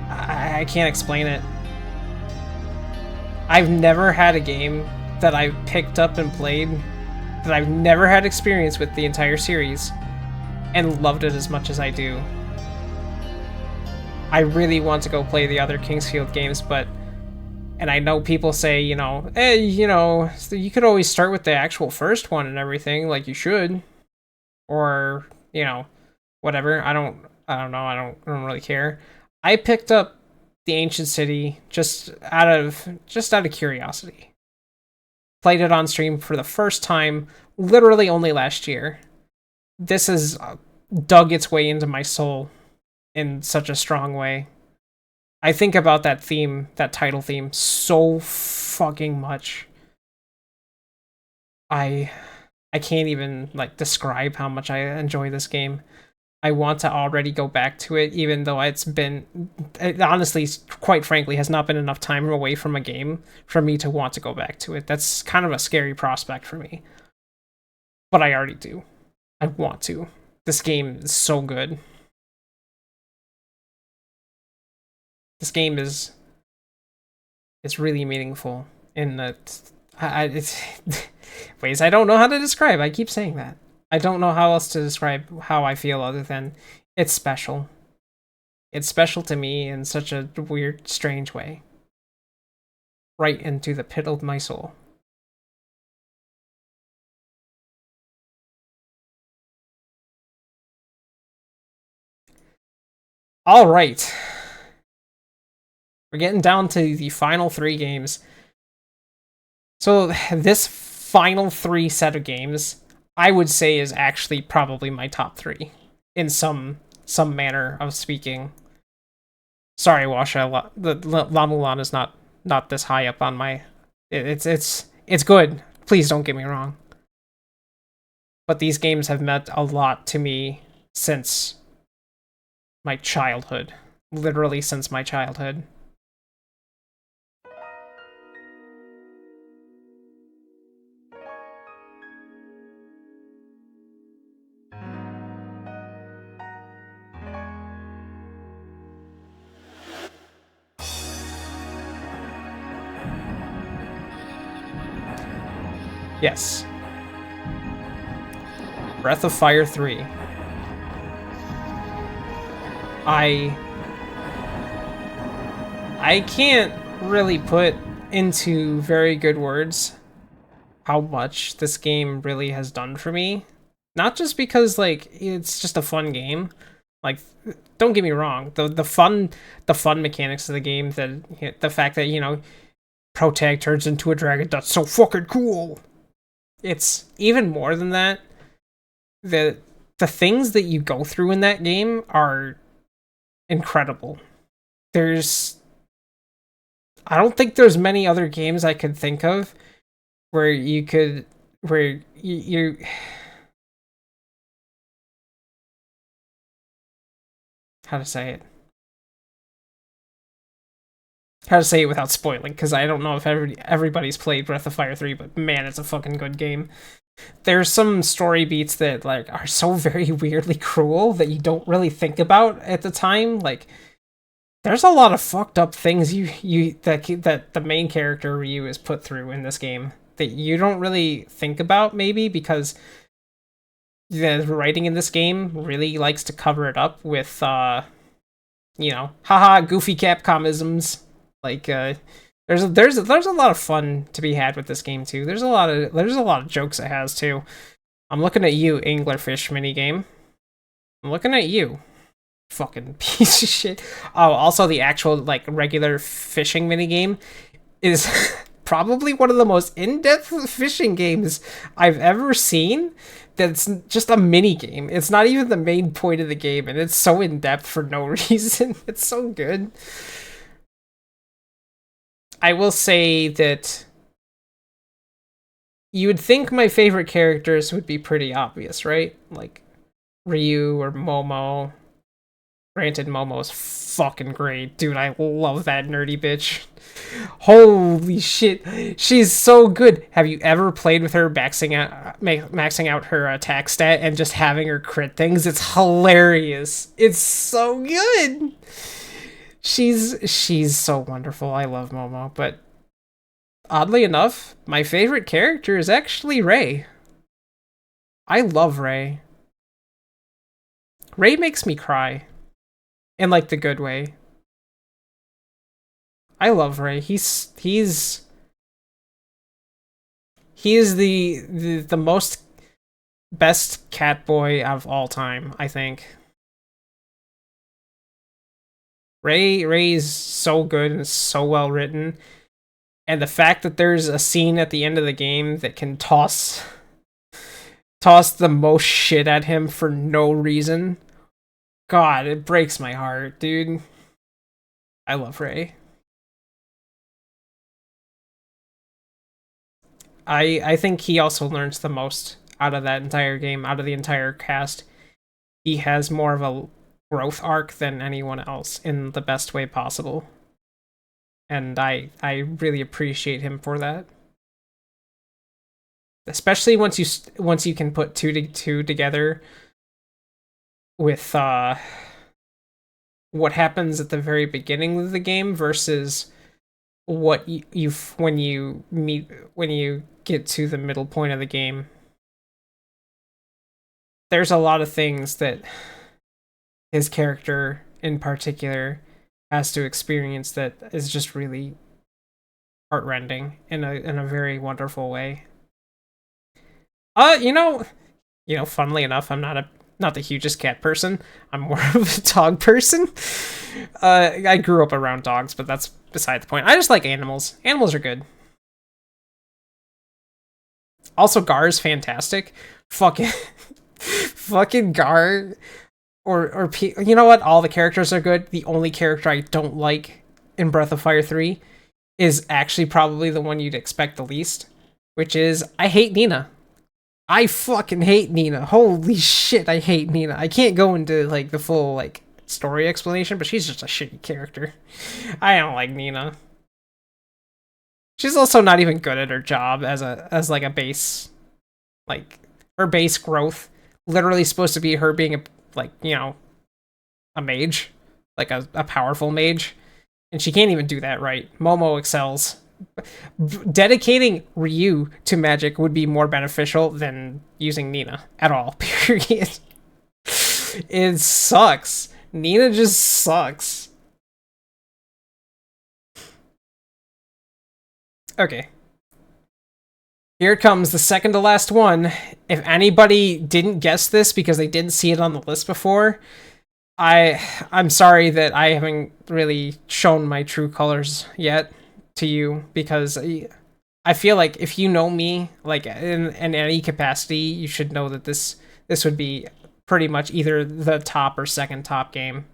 I can't explain it. I've never had a game that I picked up and played that I've never had experience with the entire series and loved it as much as I do. I really want to go play the other Kingsfield games, and I know people say, hey, you could always start with the actual first one and everything, like you should. Or, whatever. I don't know. I don't really care. I picked up the Ancient City just out of curiosity. Played it on stream for the first time, literally only last year. This has dug its way into my soul in such a strong way. I think about that theme, that title theme, so fucking much. I can't even describe how much I enjoy this game. I want to already go back to it, even though it honestly, quite frankly, has not been enough time away from a game for me to want to go back to it. That's kind of a scary prospect for me. But I already do. I want to. This game is so good. This game is really meaningful in that it's ways I don't know how to describe. I keep saying that. I don't know how else to describe how I feel other than it's special. It's special to me in such a weird, strange way. Right into the pit of my soul. All right. We're getting down to the final 3 games. So this final 3 set of games, I would say, is actually probably my top 3 in some manner of speaking. Sorry, Washa, the La Mulan is not this high up on my. It's good. Please don't get me wrong. But these games have meant a lot to me since my childhood, literally since my childhood. Yes. Breath of Fire 3. I can't really put into very good words how much this game really has done for me. Not just because it's just a fun game. Don't get me wrong, the fun mechanics of the game, the fact that Protag turns into a dragon, that's so fucking cool. it's even more than that. The the things that you go through in that game are incredible. There's I don't think there's many other games I could think of where you could where you how to say it how to say it without spoiling, because I don't know if everybody's played Breath of Fire 3, but man, it's a fucking good game. There's some story beats that like are so very weirdly cruel that you don't really think about at the time. Like there's a lot of fucked up things that the main character Ryu is put through in this game that you don't really think about, maybe because the writing in this game really likes to cover it up with haha, goofy Capcomisms. Like there's a lot of fun to be had with this game too. There's a lot of jokes it has too. I'm looking at you, Anglerfish minigame. I'm looking at you. Fucking piece of shit. Oh, also the actual like regular fishing minigame is probably one of the most in-depth fishing games I've ever seen. That's just a mini game. It's not even the main point of the game, and it's so in-depth for no reason. It's so good. I will say that you would think my favorite characters would be pretty obvious, right? Like Ryu or Momo. Granted, Momo's fucking great. Dude, I love that nerdy bitch. Holy shit. She's so good. Have you ever played with her maxing out her attack stat and just having her crit things? It's hilarious. It's so good. She's so wonderful. I love Momo, but oddly enough, my favorite character is actually Ray. I love Ray. Ray makes me cry. In like the good way. I love Ray. He is the most best cat boy of all time, I think. Ray's so good and so well written. And the fact that there's a scene at the end of the game that can toss the most shit at him for no reason. God, it breaks my heart, dude. I love Ray. I think he also learns the most out of that entire game, out of the entire cast. He has more of a growth arc than anyone else in the best way possible. And I really appreciate him for that. Especially once you can put two together with what happens at the very beginning of the game versus what you when you get to the middle point of the game. There's a lot of things that his character in particular has to experience that is just really heartrending in a very wonderful way. Funnily enough, I'm not the hugest cat person. I'm more of a dog person. I grew up around dogs, but that's beside the point. I just like animals. Animals are good. Also, Gar is fantastic. Fucking Gar. You know what? All the characters are good. The only character I don't like in Breath of Fire 3 is actually probably the one you'd expect the least, which is I hate Nina. I fucking hate Nina. Holy shit, I hate Nina. I can't go into like the full like story explanation, but she's just a shitty character. I don't like Nina. She's also not even good at her job as like a base, like her base growth. Literally supposed to be her being a mage, like a powerful mage, and she can't even do that right. Momo excels. Dedicating Ryu to magic would be more beneficial than using Nina at all. Period. It sucks. Nina just sucks. Okay. Here comes the second to last one. If anybody didn't guess this because they didn't see it on the list before, I'm sorry that I haven't really shown my true colors yet to you, because I feel like if you know me, like in any capacity, you should know that this would be pretty much either the top or second top game.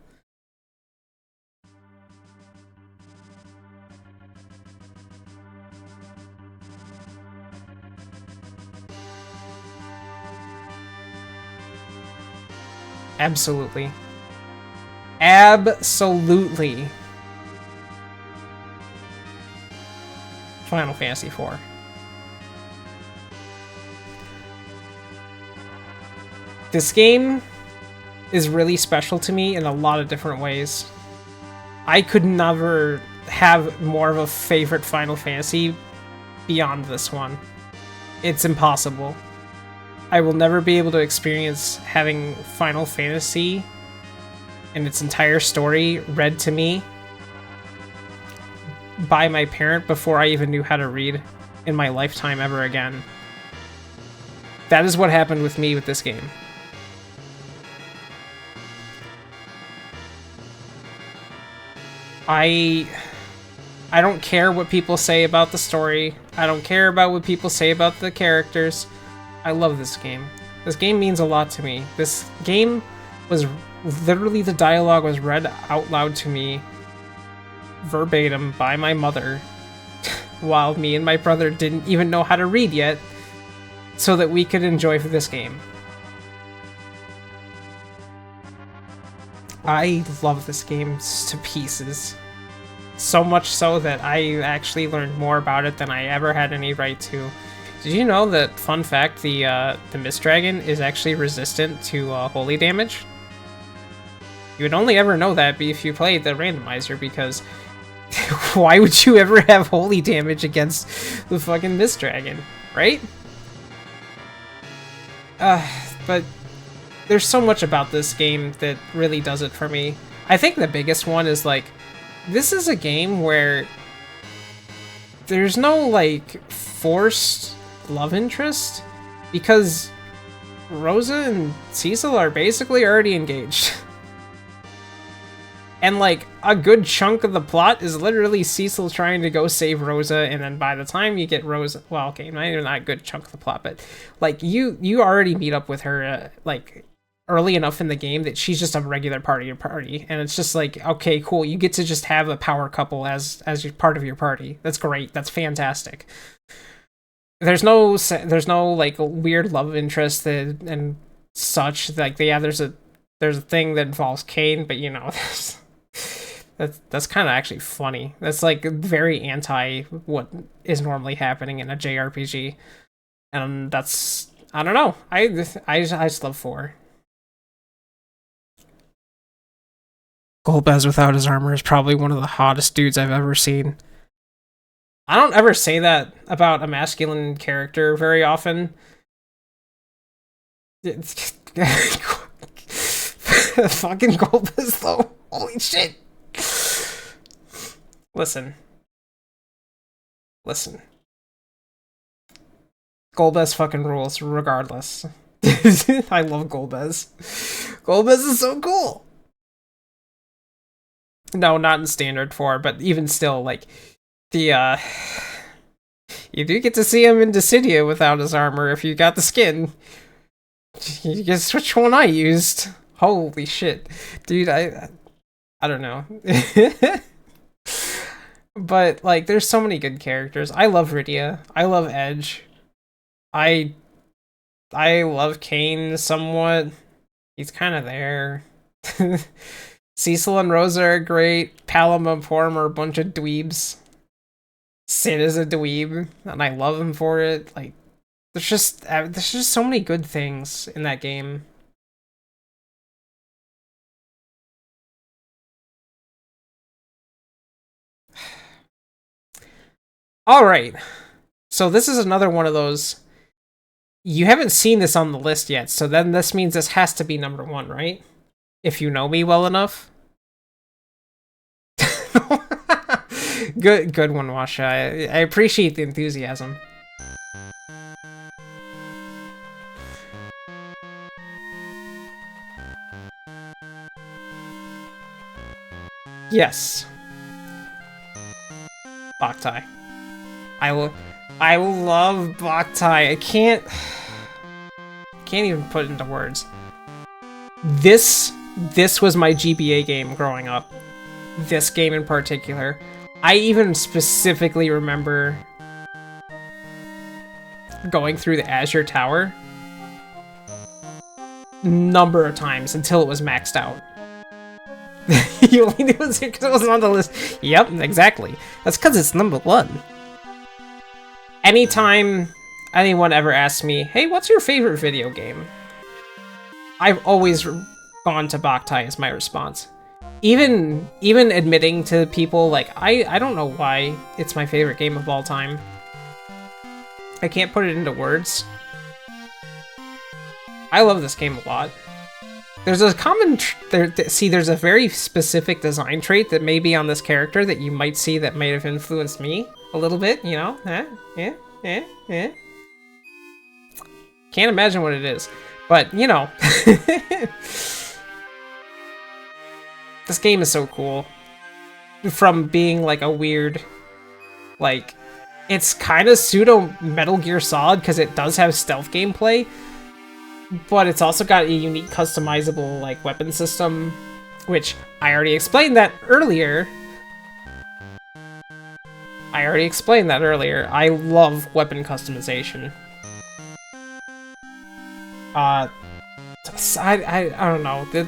Absolutely. Absolutely. Final Fantasy IV. This game is really special to me in a lot of different ways. I could never have more of a favorite Final Fantasy beyond this one. It's impossible. I will never be able to experience having Final Fantasy and its entire story read to me by my parent before I even knew how to read in my lifetime ever again. That is what happened with me with this game. I don't care what people say about the story. I don't care about what people say about the characters. I love this game. This game means a lot to me. This game was literally, the dialogue was read out loud to me verbatim by my mother while me and my brother didn't even know how to read yet, so that we could enjoy this game. I love this game to pieces. So much so that I actually learned more about it than I ever had any right to. Did you know that, fun fact, the Mist Dragon is actually resistant to holy damage? You would only ever know that if you played the randomizer, because why would you ever have holy damage against the fucking Mist Dragon, right? But there's so much about this game that really does it for me. I think the biggest one is, like, this is a game where there's no, like, forced love interest, because Rosa and Cecil are basically already engaged. And, like, a good chunk of the plot is literally Cecil trying to go save Rosa, and then by the time you get Rosa... Well, okay, not even a good chunk of the plot, but, like, you already meet up with her, like, early enough in the game that she's just a regular part of your party. And it's just like, okay, cool, you get to just have a power couple as your part of your party. That's great. That's fantastic. There's no, like, weird love interest and such. Like, yeah, there's a thing that involves Kane, but, you know... That's kind of actually funny. That's, like, very anti what is normally happening in a JRPG, and that's, I don't know. I just love 4. Golbez without his armor is probably one of the hottest dudes I've ever seen. I don't ever say that about a masculine character very often. Fucking Golbez, though. Holy shit. Listen. Golbez fucking rules, regardless. I love Golbez. Golbez is so cool. No, not in Standard 4, but even still, like, the, you do get to see him in Dissidia without his armor if you got the skin. You guess which one I used. Holy shit. Dude, I don't know. But, like, there's so many good characters. I love Rydia. I love Edge. I love Kane somewhat. He's kind of there. Cecil and Rosa are great. Palom and Porm are a bunch of dweebs. Sid is a dweeb, and I love him for it. Like, there's just so many good things in that game. All right. So this is another one of those. You haven't seen this on the list yet, so then this means this has to be number 1, right? If you know me well enough. Good one, Washa. I appreciate the enthusiasm. Yes. Boktai. I will. I love Boktai. I can't even put it into words. This was my GBA game growing up. This game in particular. I even specifically remember going through the Azure Tower number of times until it was maxed out. You only knew it because it wasn't on the list. Yep, exactly. That's because it's number 1. Anytime anyone ever asks me, hey, what's your favorite video game? I've always gone to Boktai as my response. Even admitting to people, like, I don't know why it's my favorite game of all time. I can't put it into words. I love this game a lot. There's a common... there's a very specific design trait that may be on this character that you might see that might have influenced me a little bit, you know? Can't imagine what it is. But, you know. This game is so cool. From being, like, a weird... like... it's kind of pseudo Metal Gear Solid because it does have stealth gameplay. But it's also got a unique customizable, like, weapon system, which I already explained that earlier. I love weapon customization. I don't know.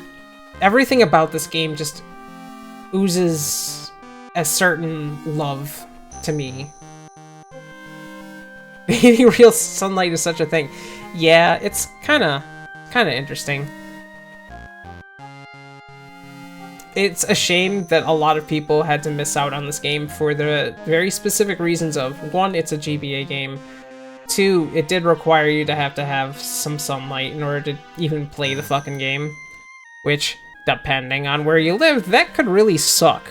Everything about this game just oozes a certain love to me. Maybe real sunlight is such a thing. Yeah, it's kind of interesting. It's a shame that a lot of people had to miss out on this game for the very specific reasons of, 1, it's a GBA game, 2, it did require you to have some sunlight in order to even play the fucking game, which, depending on where you lived, that could really suck.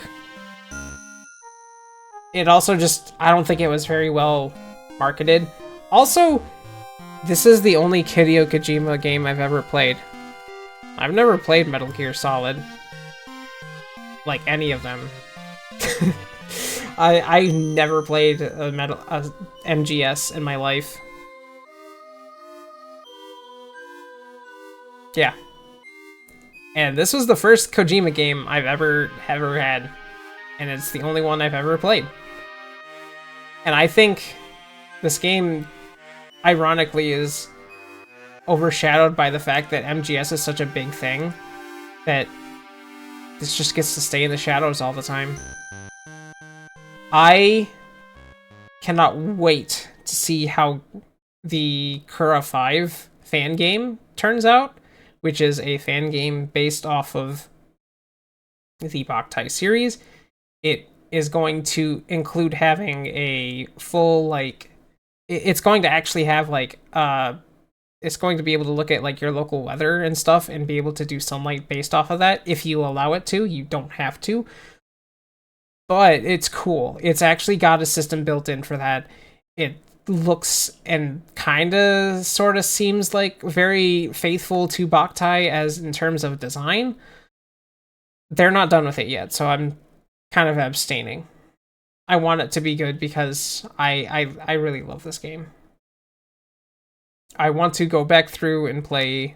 It also just, I don't think it was very well marketed. Also, this is the only Hideo Kojima game I've ever played. I've never played Metal Gear Solid. Like, any of them. I never played a MGS in my life. Yeah. And this was the first Kojima game I've ever had. And it's the only one I've ever played. And I think this game, ironically, is overshadowed by the fact that MGS is such a big thing that this just gets to stay in the shadows all the time. I cannot wait to see how the Kura 5 fan game turns out, which is a fan game based off of the Boktai series. It is going to include having a full, like, it's going to actually have, like, it's going to be able to look at, like, your local weather and stuff and be able to do sunlight based off of that if you allow it to. You don't have to. But it's cool. It's actually got a system built in for that. It looks and kind of sort of seems like very faithful to Boktai as in terms of design. They're not done with it yet, so I'm kind of abstaining. I want it to be good because I really love this game. I want to go back through and play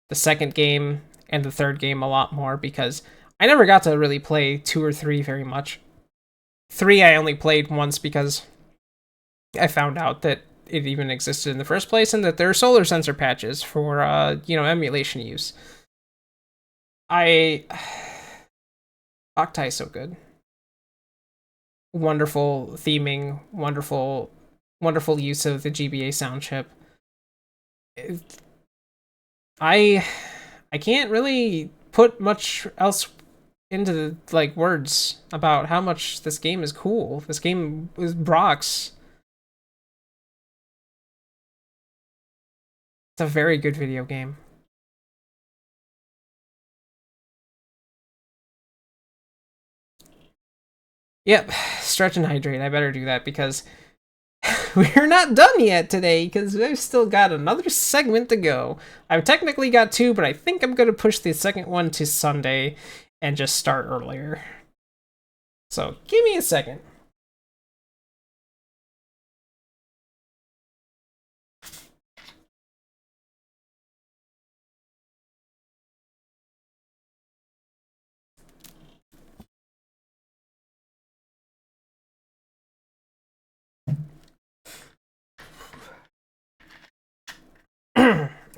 the second game and the third game a lot more because I never got to really play 2 or 3 very much. 3 I only played once because I found out that it even existed in the first place and that there are solar sensor patches for, emulation use. Boktai is so good. Wonderful theming, wonderful use of the GBA sound chip. I can't really put much else into the, like, words about how much this game is cool. This game rocks. It's a very good video game. Yep, stretch and hydrate. I better do that because we're not done yet today because we've still got another segment to go. I've technically got 2, but I think I'm going to push the second one to Sunday and just start earlier. So give me a second.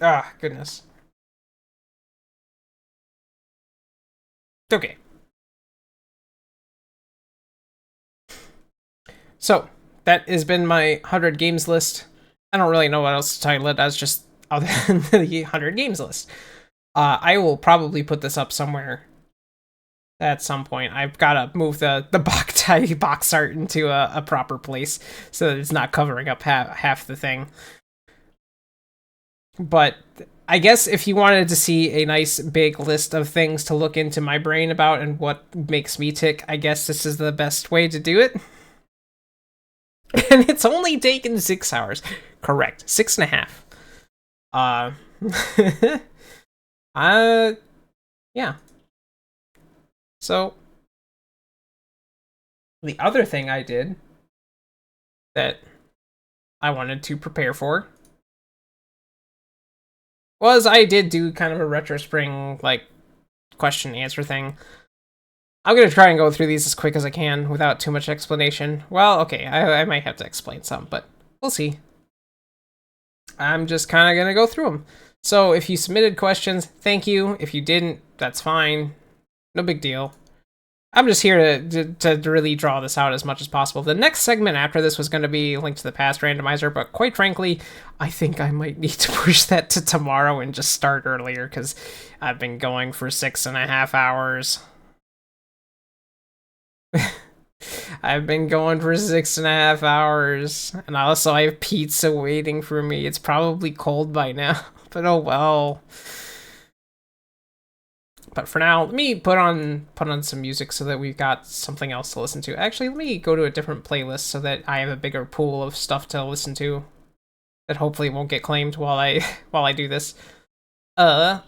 Ah, goodness. Okay. So, that has been my 100 games list. I don't really know what else to title it as, just other than the 100 games list. I will probably put this up somewhere at some point. I've got to move the box art into a proper place so that it's not covering up half the thing. But I guess if you wanted to see a nice big list of things to look into my brain about and what makes me tick, I guess this is the best way to do it. And it's only taken 6 hours. Correct. 6.5. Uh, yeah. So, the other thing I did that I wanted to prepare for was I did do kind of a retro spring, like, question answer thing. I'm gonna try and go through these as quick as I can without too much explanation. Well, okay, I might have to explain some, but we'll see. I'm just kind of gonna go through them. So if you submitted questions, thank you. If you didn't, that's fine. No big deal. I'm just here to really draw this out as much as possible. The next segment after this was going to be Link to the Past randomizer, but quite frankly, I think I might need to push that to tomorrow and just start earlier, because I've been going for 6.5 hours. I've been going for 6.5 hours, and also I have pizza waiting for me. It's probably cold by now, but oh well. But for now, let me put on some music so that we've got something else to listen to. Actually, let me go to a different playlist so that I have a bigger pool of stuff to listen to that hopefully won't get claimed while I do this. What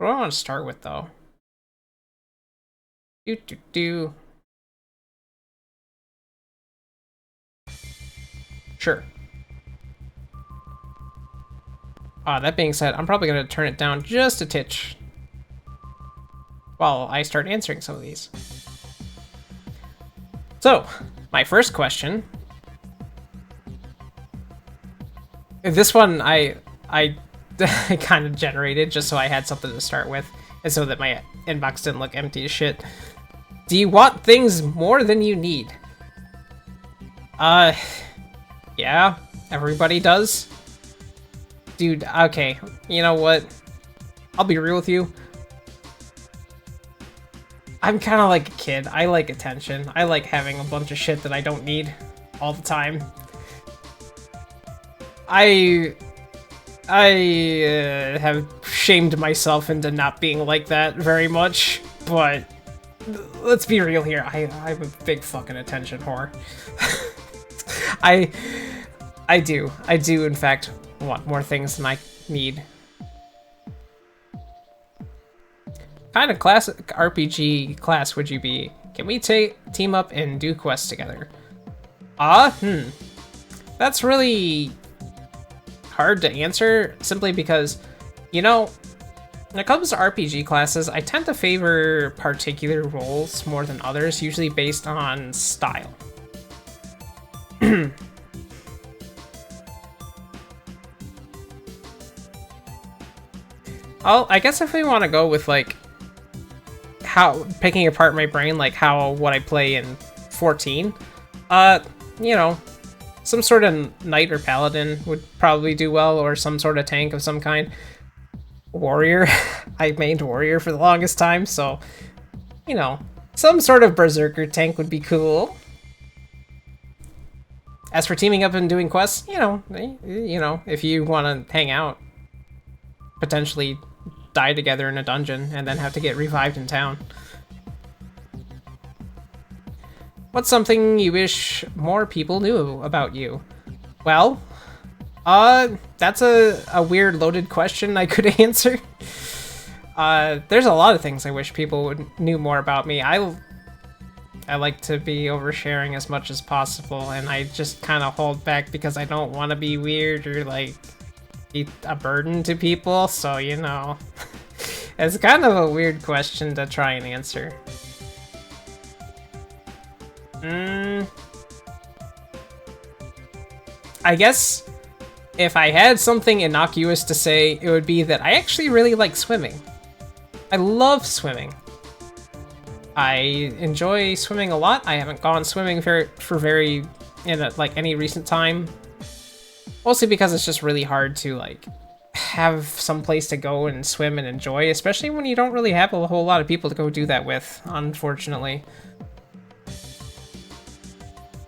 do I want to start with though? Sure. That being said, I'm probably going to turn it down just a titch while I start answering some of these. So, my first question. This one I kind of generated just so I had something to start with, and so that my inbox didn't look empty as shit. Do you want things more than you need? Yeah, everybody does. Dude, okay, you know what? I'll be real with you. I'm kind of like a kid. I like attention. I like having a bunch of shit that I don't need all the time. I have shamed myself into not being like that very much, but let's be real here. I'm a big fucking attention whore. I do in fact want more things than I need. Kind of classic RPG class would you be? Can we team up and do quests together? That's really hard to answer, simply because, you know, when it comes to RPG classes, I tend to favor particular roles more than others, usually based on style. I guess if we want to go with, like, how picking apart my brain, like what I play in 14, you know, some sort of knight or paladin would probably do well, or some sort of tank of some kind. Warrior. I mained warrior for the longest time, so, you know, some sort of berserker tank would be cool. As for teaming up and doing quests, you know, if you want to hang out, potentially die together in a dungeon and then have to get revived in town. What's something you wish more people knew about you? Well, that's a weird loaded question I could answer. There's a lot of things I wish people knew more about me. I like to be oversharing as much as possible, and I just kind of hold back because I don't want to be weird or, like, be a burden to people, so, you know. It's kind of a weird question to try and answer. I guess If I had something innocuous to say, it would be that I actually really like swimming. I love swimming. I enjoy swimming a lot. I haven't gone swimming in like any recent time. Mostly because it's just really hard to like have some place to go and swim and enjoy, especially when you don't really have a whole lot of people to go do that with, unfortunately.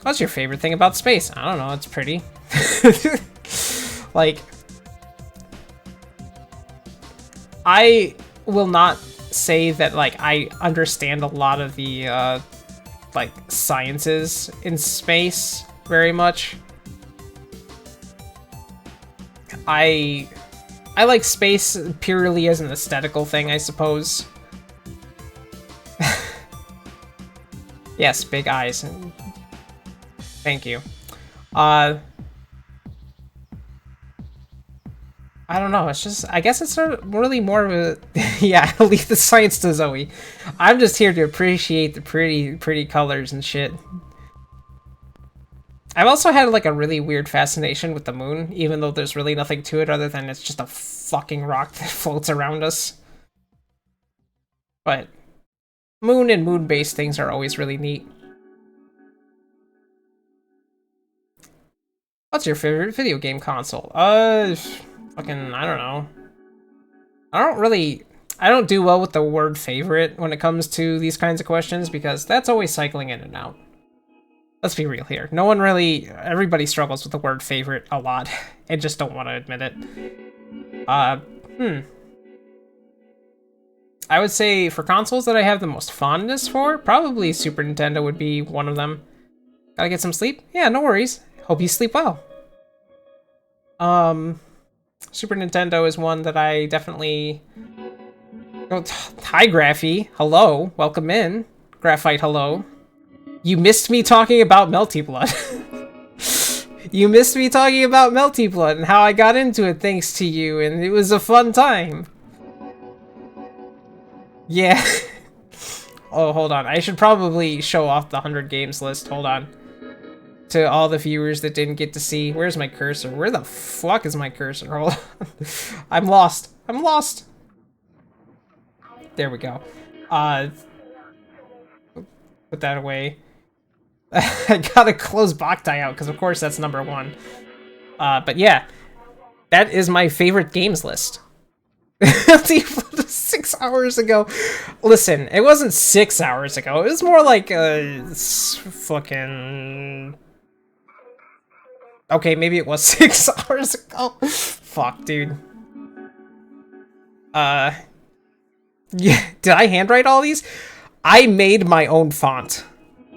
What's your favorite thing about space? I don't know, it's pretty. Like, I will not say that like I understand a lot of the like sciences in space very much. I like space purely as an aesthetical thing, I suppose. Yes, big eyes. Thank you. I don't know, it's just, I guess it's really more of a, yeah, leave the science to Zoe. I'm just here to appreciate the pretty colors and shit. I've also had like a really weird fascination with the moon, even though there's really nothing to it other than it's just a fucking rock that floats around us. But moon and moon-based things are always really neat. What's your favorite video game console? Fucking, I don't know. I don't do well with the word favorite when it comes to these kinds of questions because that's always cycling in and out. Let's be real here. Everybody struggles with the word favorite a lot and just don't want to admit it. I would say for consoles that I have the most fondness for, probably Super Nintendo would be one of them. Gotta get some sleep? Yeah, no worries. Hope you sleep well. Super Nintendo is one that I definitely... Oh, hi, Graphy. Hello. Welcome in. Graphite, hello. You missed me talking about Melty Blood. You missed me talking about Melty Blood and how I got into it thanks to you, and it was a fun time. Yeah. Oh, hold on. I should probably show off the 100 games list. Hold on. To all the viewers that didn't get to see. Where's my cursor? Where the fuck is my cursor? Hold on. I'm lost. I'm lost. There we go. Put that away. I gotta close Boktai out, because of course that's number one. But yeah. That is my favorite games list. 6 hours ago. Listen, it wasn't 6 hours ago. It was more like fucking... Okay, maybe it was 6 hours ago. Fuck, dude. Yeah, did I handwrite all these? I made my own font.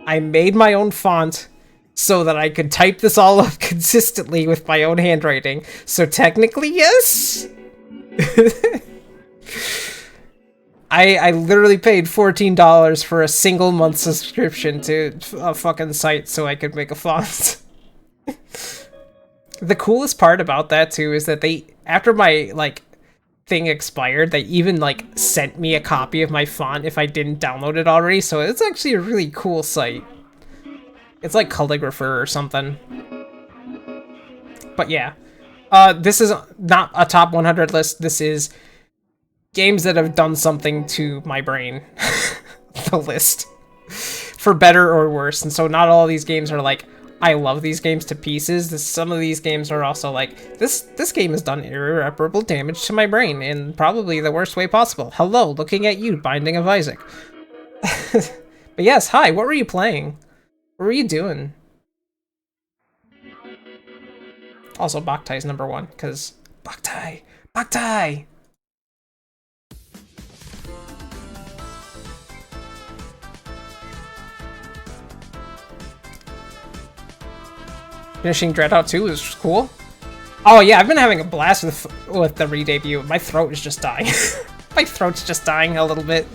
I made my own font so that I could type this all up consistently with my own handwriting. So technically, yes. I literally paid $14 for a single month subscription to a fucking site so I could make a font. The coolest part about that too is that they, after my like thing expired, they even like sent me a copy of my font if I didn't download it already, so it's actually a really cool site. It's like Calligrapher or something. But yeah, this is not a top 100 list. This is games that have done something to my brain. The list. For better or worse. And so not all of these games are like, I love these games to pieces. Some of these games are also like, this game has done irreparable damage to my brain in probably the worst way possible. Hello, looking at you, Binding of Isaac. But yes, hi, what were you playing? What were you doing? Also, Boktai's number one, because Boktai! Boktai! Finishing Dreadout 2 was cool. Oh yeah, I've been having a blast with the re-debut. My throat is just dying. My throat's just dying a little bit.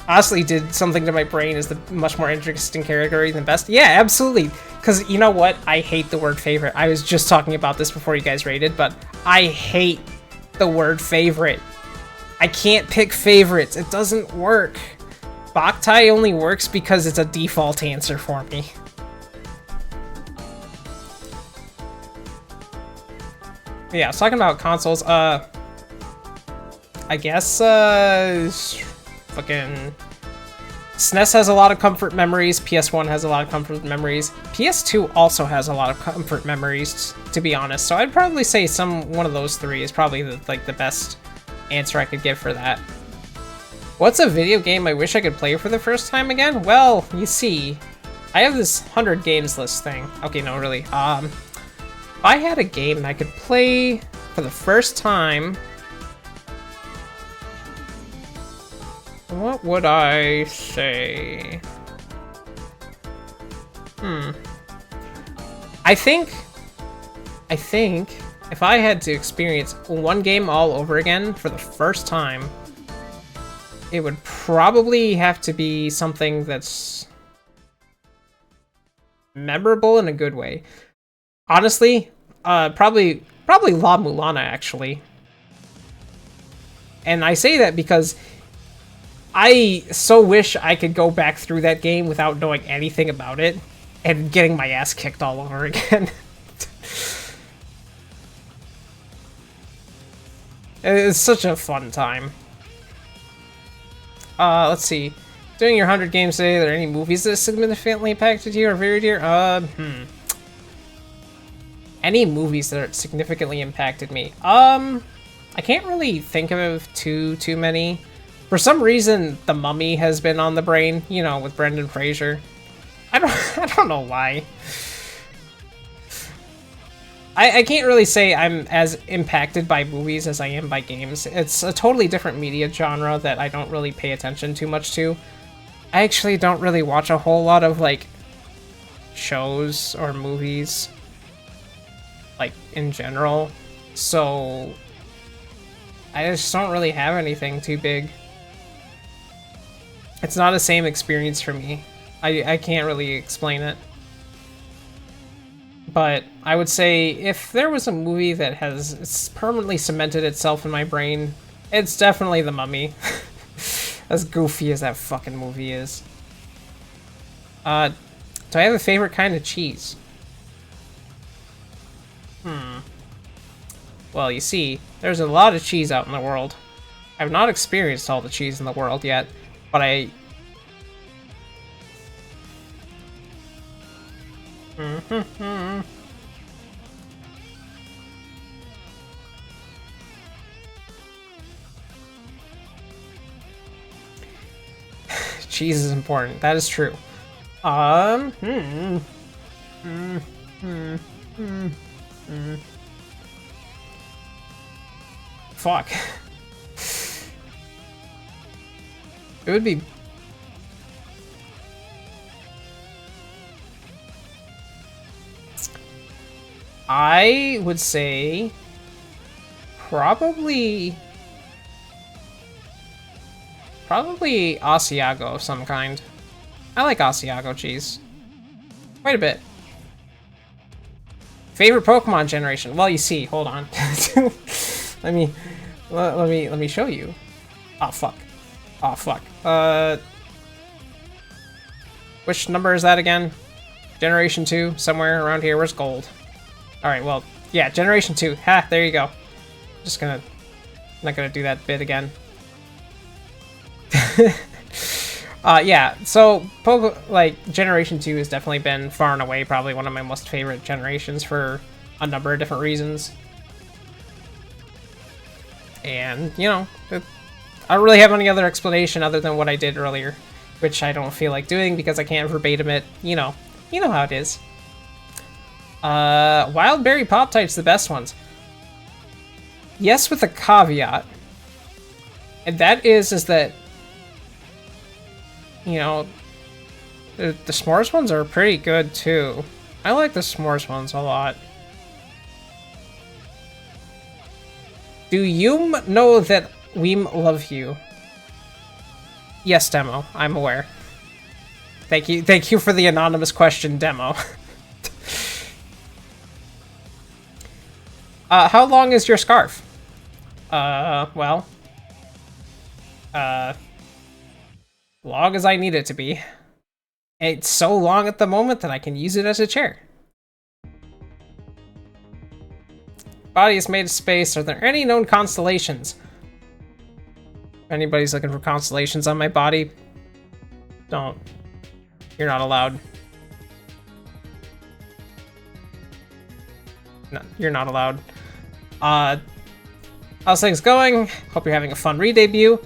Honestly, did something to my brain is the much more interesting category than best. Yeah, absolutely. Because you know what? I hate the word favorite. I was just talking about this before you guys rated, but I hate the word favorite. I can't pick favorites. It doesn't work. Boktai only works because it's a default answer for me. Yeah, I was talking about consoles. I guess, fucking SNES has a lot of comfort memories. PS1 has a lot of comfort memories. PS2 also has a lot of comfort memories, to be honest. So I'd probably say one of those three is probably the best answer I could give for that. What's a video game I wish I could play for the first time again? Well, you see, I have this 100 games list thing. Okay, no, really. If I had a game I could play for the first time, what would I say? I think if I had to experience one game all over again for the first time, it would probably have to be something that's memorable in a good way. Honestly, probably La Mulana, actually. And I say that because I so wish I could go back through that game without knowing anything about it and getting my ass kicked all over again. It's such a fun time. Let's see. Doing your 100 games today, are there any movies that significantly impacted you or very dear? Any movies that significantly impacted me? I can't really think of too many. For some reason, The Mummy has been on the brain, you know, with Brendan Fraser. I don't know why. I can't really say I'm as impacted by movies as I am by games. It's a totally different media genre that I don't really pay attention too much to. I actually don't really watch a whole lot of, like, shows or movies, like, in general. So I just don't really have anything too big. It's not the same experience for me. I can't really explain it. But I would say if there was a movie that has permanently cemented itself in my brain, it's definitely The Mummy. As goofy as that fucking movie is. Do I have a favorite kind of cheese? Well, you see, there's a lot of cheese out in the world. I've not experienced all the cheese in the world yet, but I... Cheese is important. That is true. Fuck. It would be... I would say... Probably Asiago of some kind. I like Asiago cheese. Quite a bit. Favorite Pokemon generation? Well, you see, hold on. let me show you. Oh fuck. Oh fuck. Which number is that again? Generation 2, somewhere around here. Where's gold? Alright, well, yeah, Generation 2. Ha, there you go. Not gonna do that bit again. Yeah, so Generation 2 has definitely been far and away probably one of my most favorite generations for a number of different reasons. And, you know, I don't really have any other explanation other than what I did earlier, which I don't feel like doing because I can't verbatim it. You know how it is. Wild Berry Pop-Tarts, the best ones. Yes, with a caveat. And that is that, you know, the s'mores ones are pretty good too. I like the s'mores ones a lot. Do you know that we love you? Yes, Demo. I'm aware. Thank you for the anonymous question, Demo. How long is your scarf? Well, long as I need it to be. It's so long at the moment that I can use it as a chair. body is made of space. Are there any known constellations? If anybody's looking for constellations on my body, don't. You're not allowed. No, you're not allowed. How's things going? Hope you're having a fun re-debut.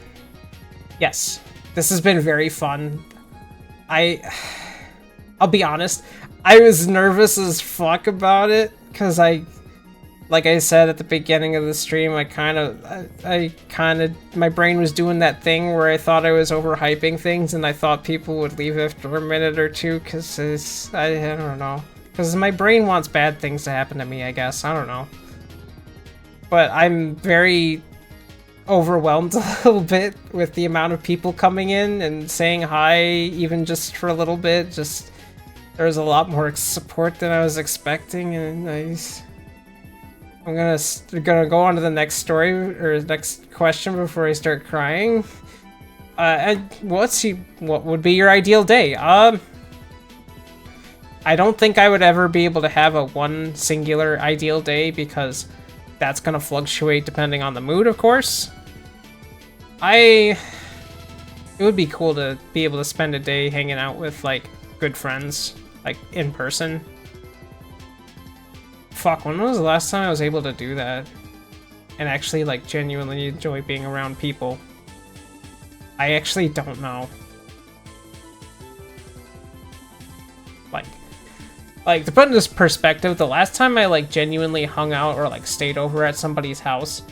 Yes, this has been very fun. I'll be honest, I was nervous as fuck about it, because like I said at the beginning of the stream, I kind of, my brain was doing that thing where I thought I was overhyping things, and I thought people would leave after a minute or two, because I don't know. Because my brain wants bad things to happen to me, I guess. I don't know. But I'm very overwhelmed a little bit with the amount of people coming in and saying hi, even just for a little bit. Just, there was a lot more support than I was expecting, and I'm gonna go on to the next story, or next question before I start crying. And what would be your ideal day? I don't think I would ever be able to have a one singular ideal day, because that's gonna fluctuate depending on the mood, of course. It would be cool to be able to spend a day hanging out with, like, good friends, like, in person. Fuck, when was the last time I was able to do that? And actually, like, genuinely enjoy being around people? I actually don't know. Like, to put in this perspective, the last time I, like, genuinely hung out or, like, stayed over at somebody's house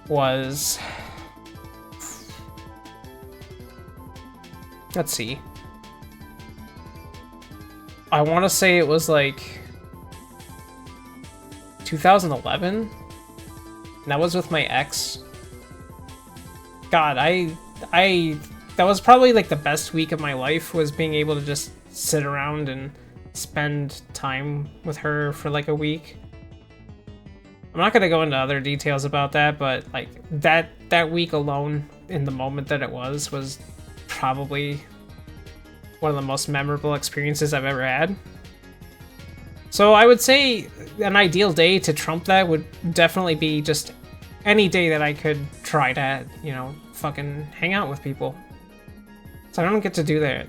was... Let's see. I want to say it was, like... 2011? And that was with my ex. God, that was probably, like, the best week of my life, was being able to just sit around and spend time with her for like a week. I'm not gonna go into other details about that, but like that week alone, in the moment that it was probably one of the most memorable experiences I've ever had. So I would say an ideal day to trump that would definitely be just any day that I could try to, you know, fucking hang out with people. So I don't get to do that.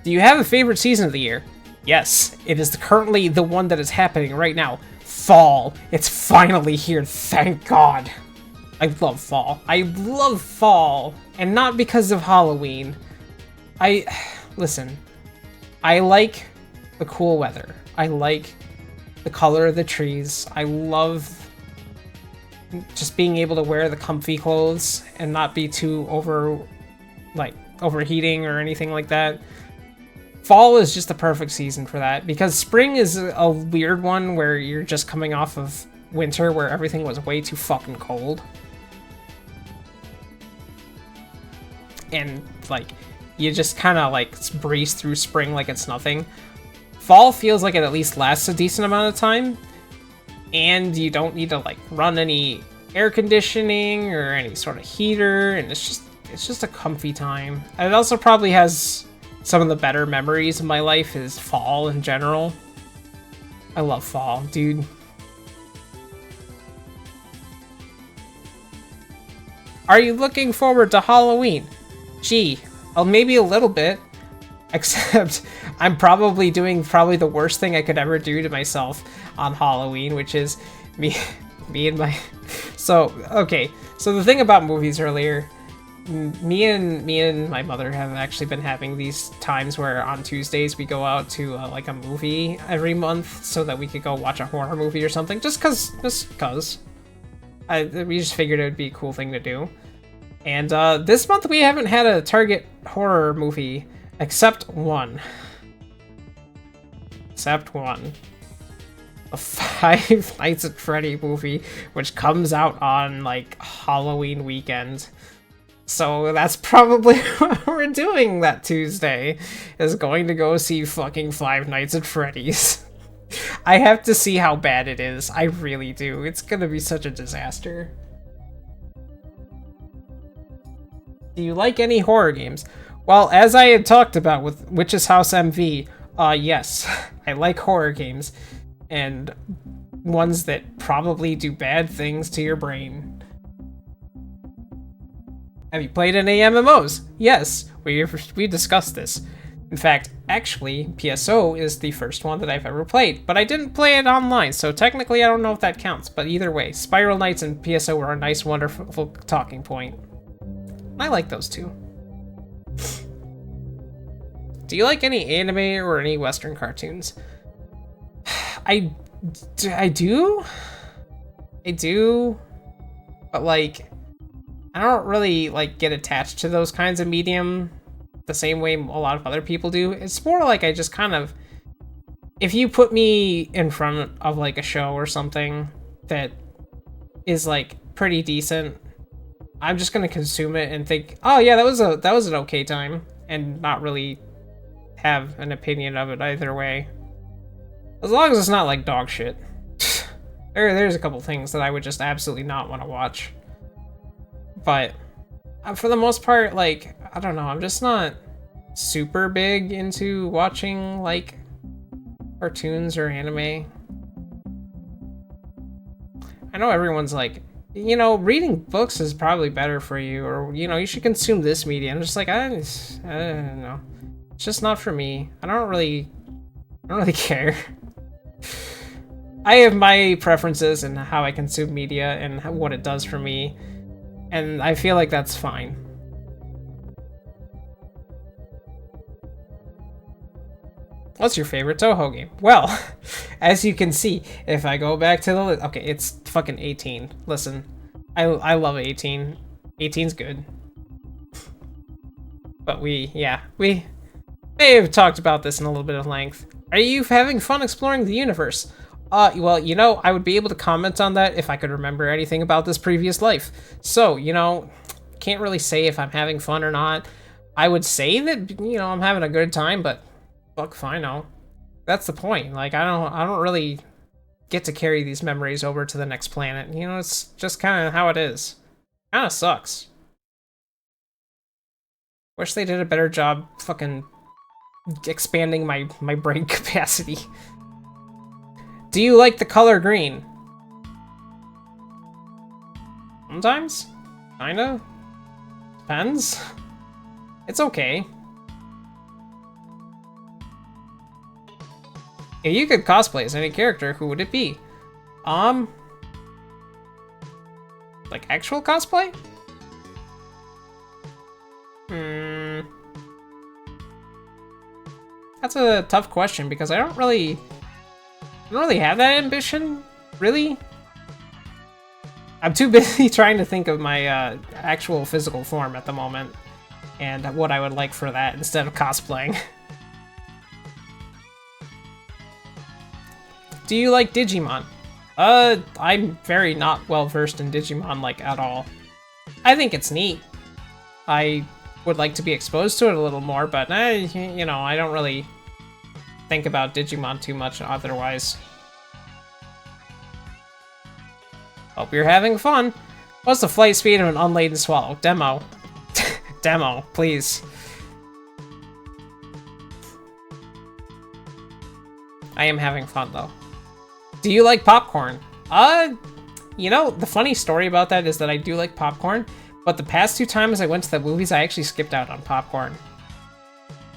Do you have a favorite season of the year? Yes, it is currently the one that is happening right now. Fall. It's finally here, thank God. I love fall. I love fall. And not because of Halloween. Listen. I like the cool weather. I like the color of the trees. I love just being able to wear the comfy clothes and not be too overheating or anything like that. Fall is just the perfect season for that, because spring is a weird one where you're just coming off of winter where everything was way too fucking cold. And, like, you just kind of, like, breeze through spring like it's nothing. Fall feels like it at least lasts a decent amount of time, and you don't need to, like, run any air conditioning or any sort of heater, and it's just a comfy time. And it also probably has... some of the better memories of my life is fall in general. I love fall, dude. Are you looking forward to Halloween? Gee, well, maybe a little bit. Except I'm probably doing the worst thing I could ever do to myself on Halloween, which is me and my... So, okay. So the thing about movies earlier... Me and my mother have actually been having these times where on Tuesdays we go out to like a movie every month so that we could go watch a horror movie or something, just cause we just figured it would be a cool thing to do. And this month we haven't had a Target horror movie except one. A Five Nights at Freddy movie, which comes out on like Halloween weekend. So that's probably what we're doing that Tuesday, is going to go see fucking Five Nights at Freddy's. I have to see how bad it is. I really do. It's gonna be such a disaster. Do you like any horror games? Well, as I had talked about with Witch's House MV, Yes. I like horror games. And ones that probably do bad things to your brain. Have you played any MMOs? Yes, we discussed this. In fact, actually, PSO is the first one that I've ever played, but I didn't play it online, so technically I don't know if that counts, but either way, Spiral Knights and PSO were a nice, wonderful talking point. I like those two. Do you like any anime or any Western cartoons? I do, but like, I don't really like get attached to those kinds of medium the same way a lot of other people do. It's more like I just kind of, if you put me in front of like a show or something that is like pretty decent, I'm just gonna consume it and think, oh yeah, that was an okay time, and not really have an opinion of it either way. As long as it's not like dog shit. There's a couple things that I would just absolutely not want to watch. But for the most part, like, I don't know, I'm just not super big into watching like cartoons or anime. I know everyone's like, you know, reading books is probably better for you, or, you know, you should consume this media. I'm just like, I don't know. It's just not for me. I don't really care. I have my preferences and how I consume media and what it does for me, and I feel like that's fine. What's your favorite Toho game? Well, as you can see, if I go back to the list, okay, it's fucking 18. Listen, I love 18. 18's good. But we may have talked about this in a little bit of length. Are you having fun exploring the universe? Well, you know, I would be able to comment on that if I could remember anything about this previous life. So, you know, can't really say if I'm having fun or not. I would say that, you know, I'm having a good time, but fuck if I know. That's the point. Like, I don't really get to carry these memories over to the next planet. You know, it's just kind of how it is. Kind of sucks. Wish they did a better job fucking expanding my brain capacity. Do you like the color green? Sometimes? Kinda? Depends. It's okay. If you could cosplay as any character, who would it be? Like actual cosplay? That's a tough question because I don't really have that ambition, really. I'm too busy trying to think of my actual physical form at the moment and what I would like for that instead of cosplaying. Do you like Digimon? I'm very not well versed in Digimon, like, at all. I think it's neat. I would like to be exposed to it a little more, but, you know, I don't really think about Digimon too much otherwise. Hope you're having fun. What's the flight speed of an unladen swallow? Demo. Demo, please. I am having fun, though. Do you like popcorn? You know, the funny story about that is that I do like popcorn, but the past 2 times I went to the movies, I actually skipped out on popcorn.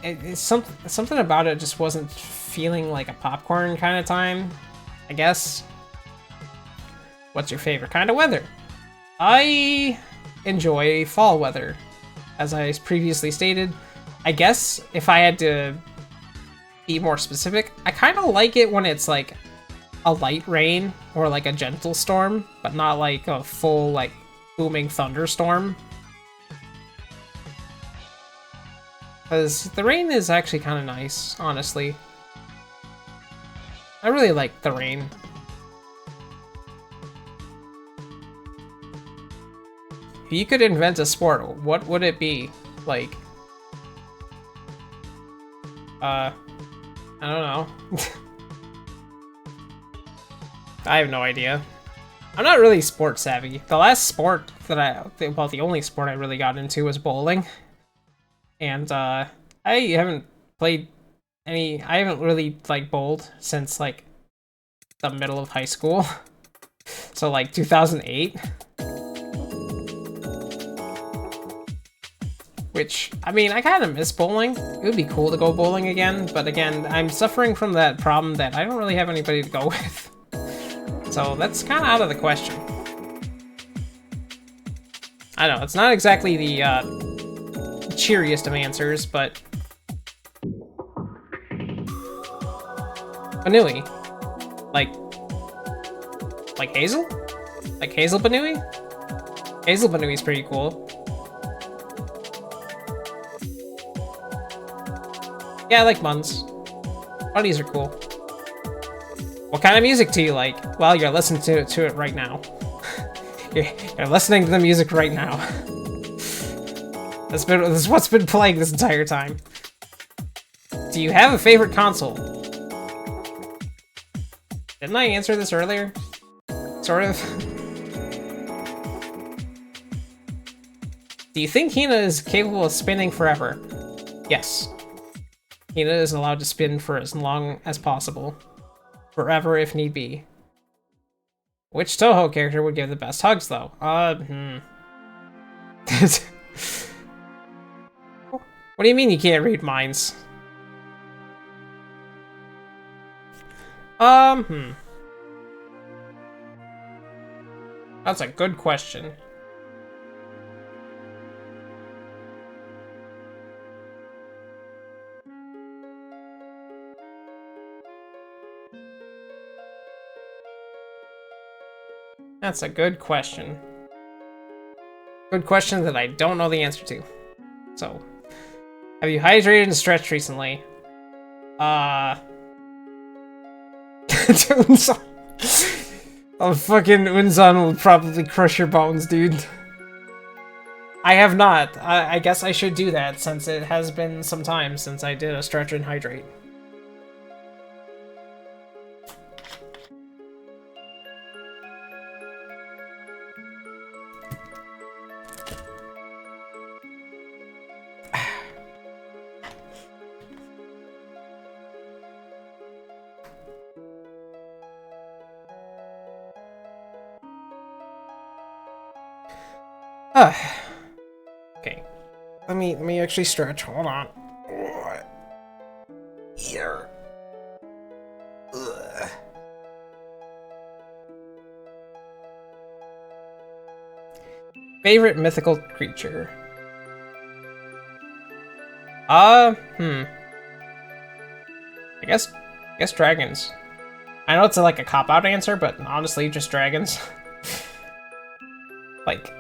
It's something about it just wasn't feeling like a popcorn kind of time, I guess. What's your favorite kind of weather? I enjoy fall weather. As I previously stated, I guess if I had to be more specific, I kind of like it when it's like a light rain or like a gentle storm, but not like a full like booming thunderstorm. Because the rain is actually kind of nice, honestly. I really like the rain. If you could invent a sport, what would it be? Like, I don't know. I have no idea. I'm not really sports savvy. The last sport that well, the only sport I really got into was bowling. And, I haven't played I haven't really like bowled since like the middle of high school. So like 2008. Which, I mean, I kind of miss bowling. It would be cool to go bowling again, but again, I'm suffering from that problem that I don't really have anybody to go with. So that's kind of out of the question. I know, it's not exactly the cheeriest of answers, but... Banui. Like Hazel? Like Hazel Banui? Hazel Banui's pretty cool. Yeah, I like Muns. Bunnies are cool. What kind of music do you like? Well, you're listening to it right now. you're listening to the music right now. This is what's been playing this entire time. Do you have a favorite console? Didn't I answer this earlier? Sort of. Do you think Hina is capable of spinning forever? Yes. Hina is allowed to spin for as long as possible. Forever if need be. Which Toho character would give the best hugs, though? What do you mean you can't read minds? That's a good question. That's a good question. Good question that I don't know the answer to. So, have you hydrated and stretched recently? Unzon. Oh, fucking Unzon will probably crush your bones, dude. I have not. I guess I should do that since it has been some time since I did a stretch and hydrate. Okay. Let me actually stretch. Hold on. Here. Favorite mythical creature? I guess dragons. I know it's like a cop-out answer, but honestly, just dragons. Like,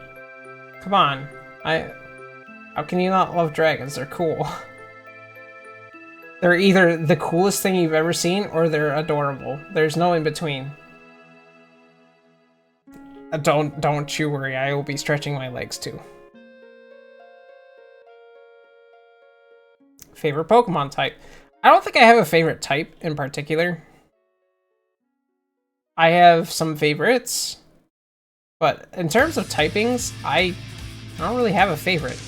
come on. How can you not love dragons? They're cool. They're either the coolest thing you've ever seen, or they're adorable. There's no in between. Don't you worry, I will be stretching my legs too. Favorite Pokemon type? I don't think I have a favorite type in particular. I have some favorites, but in terms of typings, I don't really have a favorite.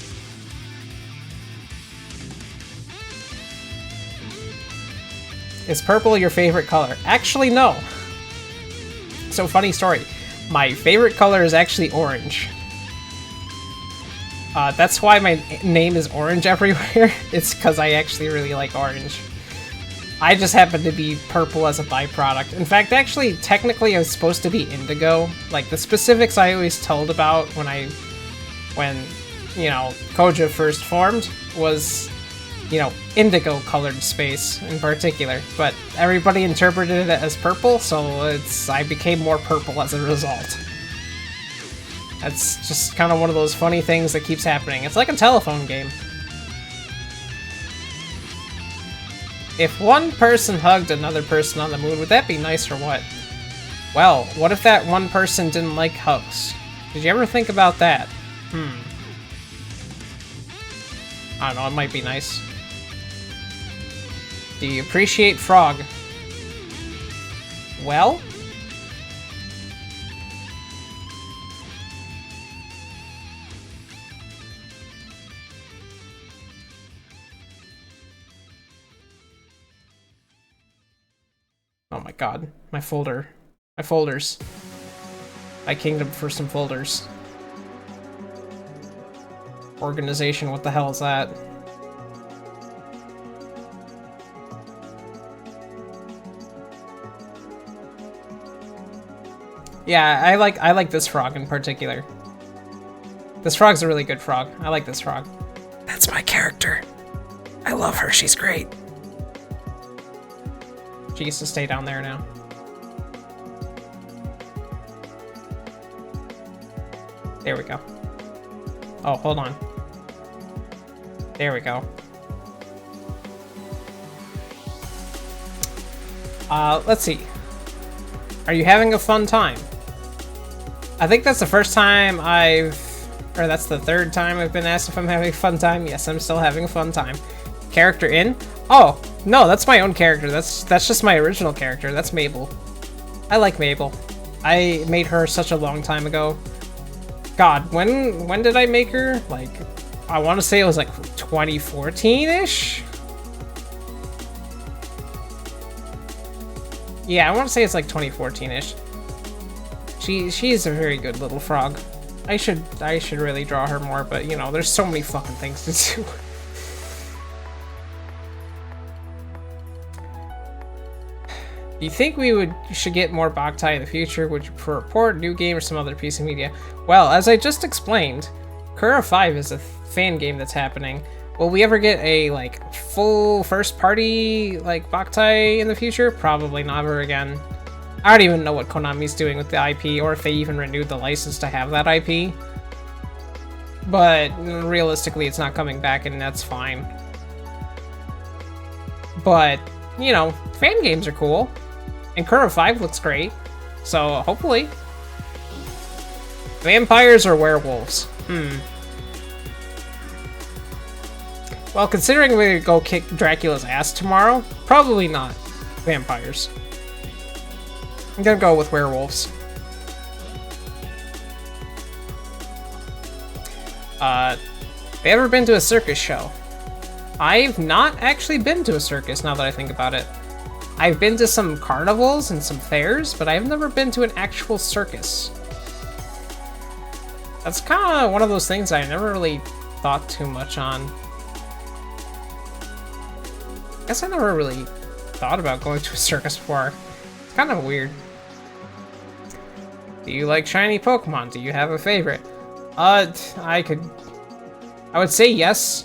Is purple your favorite color? Actually, no. So, funny story. My favorite color is actually orange. That's why my name is Orange everywhere. It's because I actually really like orange. I just happen to be purple as a byproduct. In fact, actually, technically I was supposed to be indigo. Like, the specifics I always told about when, you know, Koja first formed was, you know, indigo colored space in particular. But everybody interpreted it as purple, so I became more purple as a result. That's just kind of one of those funny things that keeps happening. It's like a telephone game. If one person hugged another person on the moon, would that be nice or what? Well, what if that one person didn't like hugs? Did you ever think about that? I don't know, it might be nice. Do you appreciate Frog? Well? Oh my god. My folder. My folders. My kingdom for some folders. Organization, what the hell is that? Yeah, I like this frog in particular. This frog's a really good frog. I like this frog. That's my character. I love her, she's great. She gets to stay down there now. There we go. Oh, hold on. There we go. Let's see. Are you having a fun time? I think that's the first time or that's the third time I've been asked if I'm having a fun time. Yes, I'm still having a fun time. Character in? Oh, no, that's my own character. That's just my original character. That's Mabel. I like Mabel. I made her such a long time ago. God, when did I make her? Like, I want to say it was like 2014-ish? Yeah, I want to say it's like 2014-ish. She's a very good little frog. I should really draw her more, but you know, there's so many fucking things to do. Do you think we should get more Boktai in the future? Would you prefer a port, new game, or some other piece of media? Well, as I just explained, Kura 5 is a fan game that's happening. Will we ever get a like full first party like Boktai in the future? Probably never again. I don't even know what Konami's doing with the IP, or if they even renewed the license to have that IP. But realistically, it's not coming back, and that's fine. But, you know, fan games are cool. And Kura 5 looks great. So, hopefully. Vampires or werewolves? Well, considering we're gonna go kick Dracula's ass tomorrow, probably not vampires. I'm gonna go with werewolves. Have you ever been to a circus show? I've not actually been to a circus, now that I think about it. I've been to some carnivals and some fairs, but I've never been to an actual circus. That's kind of one of those things I never really thought too much on. I guess I never really thought about going to a circus before. It's kind of weird. Do you like shiny Pokemon? Do you have a favorite? I would say yes,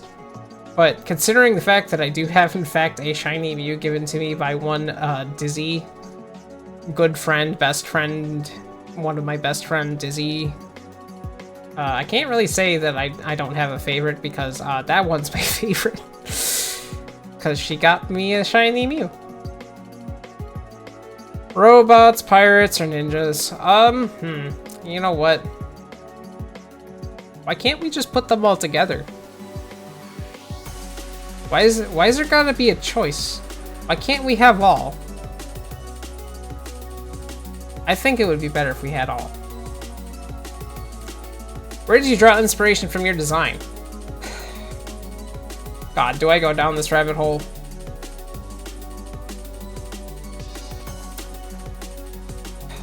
but considering the fact that I do have, in fact, a shiny Mew given to me by one Dizzy, good friend, best friend, one of my best friend, Dizzy, I can't really say that I don't have a favorite, because that one's my favorite. Because she got me a shiny Mew. Robots, pirates, or ninjas? You know what? Why can't we just put them all together? Why is there gotta be a choice? Why can't we have all? I think it would be better if we had all. Where did you draw inspiration from your design? God, do I go down this rabbit hole?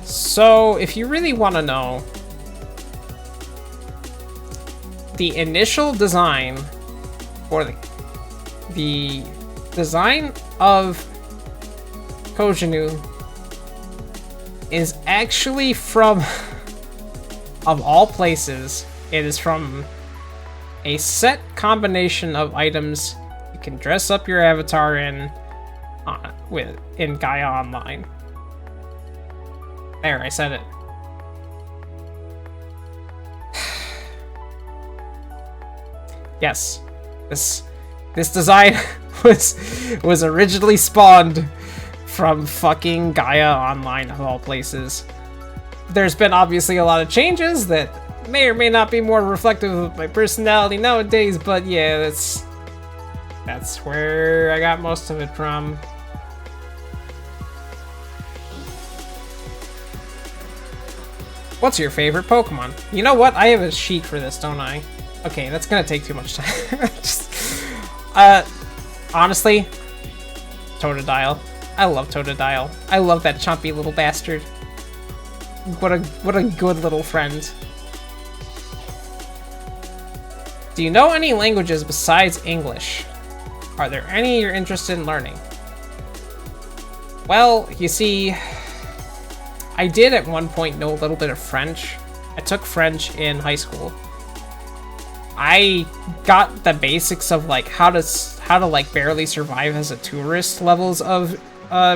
So, if you really want to know, the initial design for the design of Kojinu is actually from, of all places, it is from a set combination of items you can dress up your avatar in Gaia Online. There, I said it. Yes, this design was originally spawned from fucking Gaia Online, of all places. There's been obviously a lot of changes that may or may not be more reflective of my personality nowadays, but yeah, that's where I got most of it from. What's your favorite Pokemon? You know what? I have a sheet for this, don't I? Okay, that's gonna take too much time. Honestly, Totodile. I love Totodile. I love that chompy little bastard. What a good little friend. Do you know any languages besides English? Are there any you're interested in learning? Well, you see, I did at one point know a little bit of French. I took French in high school. I got the basics of like how to like barely survive as a tourist levels of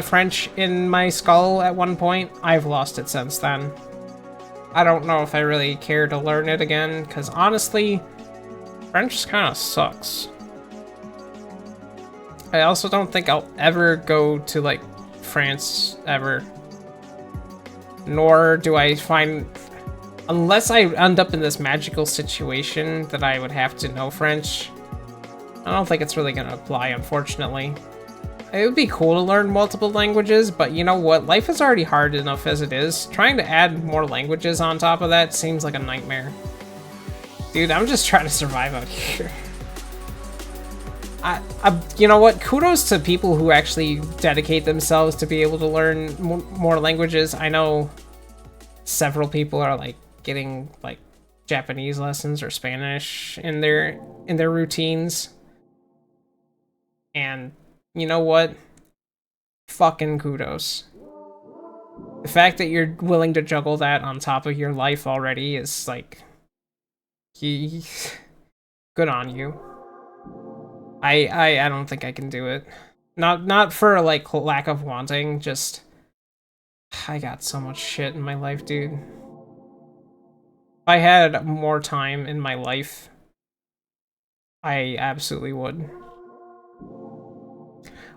French in my skull at one point. I've lost it since then. I don't know if I really care to learn it again, because honestly, French kind of sucks. I also don't think I'll ever go to like France ever. Nor do I find, unless I end up in this magical situation that I would have to know French, I don't think it's really gonna apply, unfortunately. It would be cool to learn multiple languages, but you know what? Life is already hard enough as it is. Trying to add more languages on top of that seems like a nightmare. Dude, I'm just trying to survive out here. You know what? Kudos to people who actually dedicate themselves to be able to learn more languages. I know several people are like getting like Japanese lessons or Spanish in their routines. And you know what? Fucking kudos. The fact that you're willing to juggle that on top of your life already is like, good on you. I don't think I can do it. Not for like lack of wanting, just I got so much shit in my life, dude. If I had more time in my life, I absolutely would.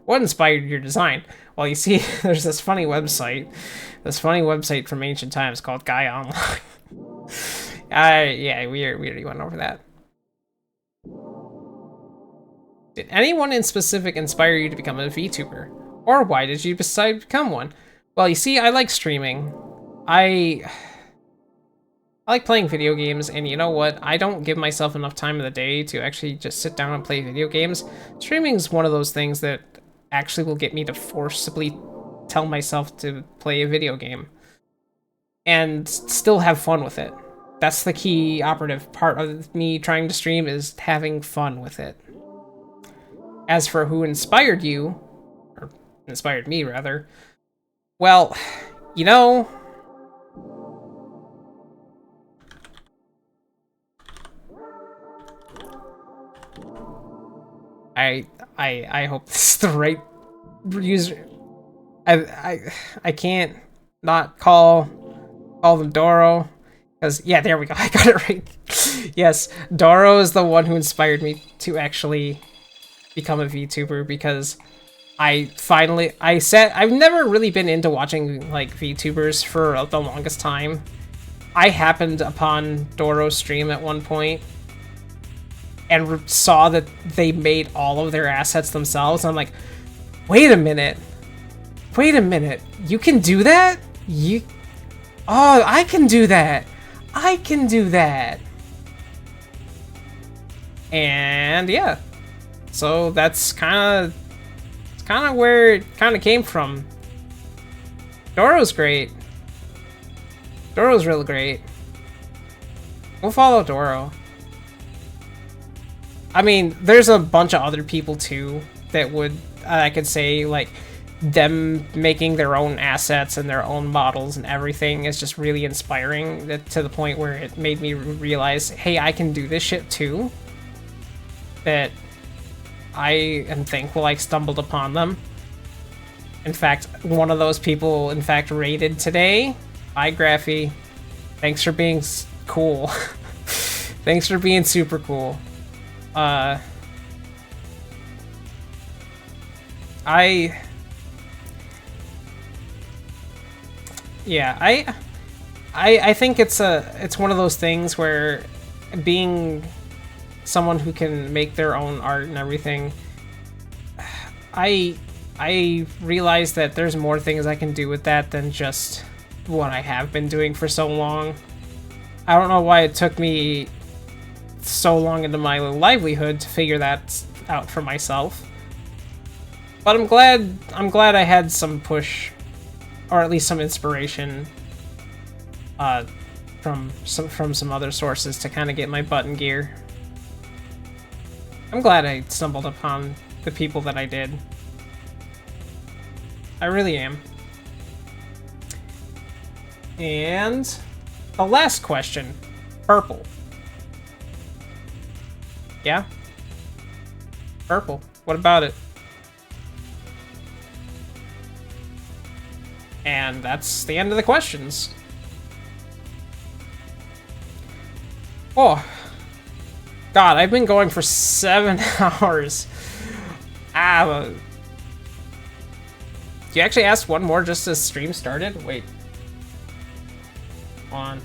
What inspired your design? Well, you see, there's this funny website from ancient times called Gaia Online. Yeah, we already went over that. Did anyone in specific inspire you to become a VTuber? Or why did you decide to become one? Well, you see, I like streaming. I like playing video games, and you know what? I don't give myself enough time in the day to actually just sit down and play video games. Streaming is one of those things that actually will get me to forcibly tell myself to play a video game and still have fun with it. That's the key operative part of me trying to stream, is having fun with it. As for who inspired you, or inspired me rather, well, you know, I hope this is the right user. I can't not call them Doro, because yeah, there we go. I got it right. Yes, Doro is the one who inspired me to actually become a VTuber, because I've never really been into watching like VTubers for the longest time. I happened upon Doro's stream at one point and saw that they made all of their assets themselves. I'm like, wait a minute, you can do that? Oh, I can do that. And yeah, so that's kind of where it kind of came from. Doro's great. Doro's real great. We'll follow Doro. I mean, there's a bunch of other people too that would, I could say, like, them making their own assets and their own models and everything is just really inspiring, to the point where it made me realize, hey, I can do this shit too. That I am thankful I stumbled upon them. In fact, one of those people, in fact, raided today. Hi, Graphy. Thanks for being cool. Thanks for being super cool. I think it's one of those things where being someone who can make their own art and everything, I realize that there's more things I can do with that than just what I have been doing for so long. I don't know why it took me so long into my livelihood to figure that out for myself. But I'm glad I had some push, or at least some inspiration, from some other sources to kind of get my butt in gear. I'm glad I stumbled upon the people that I did. I really am. And the last question, purple. Yeah? Purple. What about it? And that's the end of the questions. Oh. God, I've been going for 7 hours. Do you actually ask one more just as stream started? Wait. On.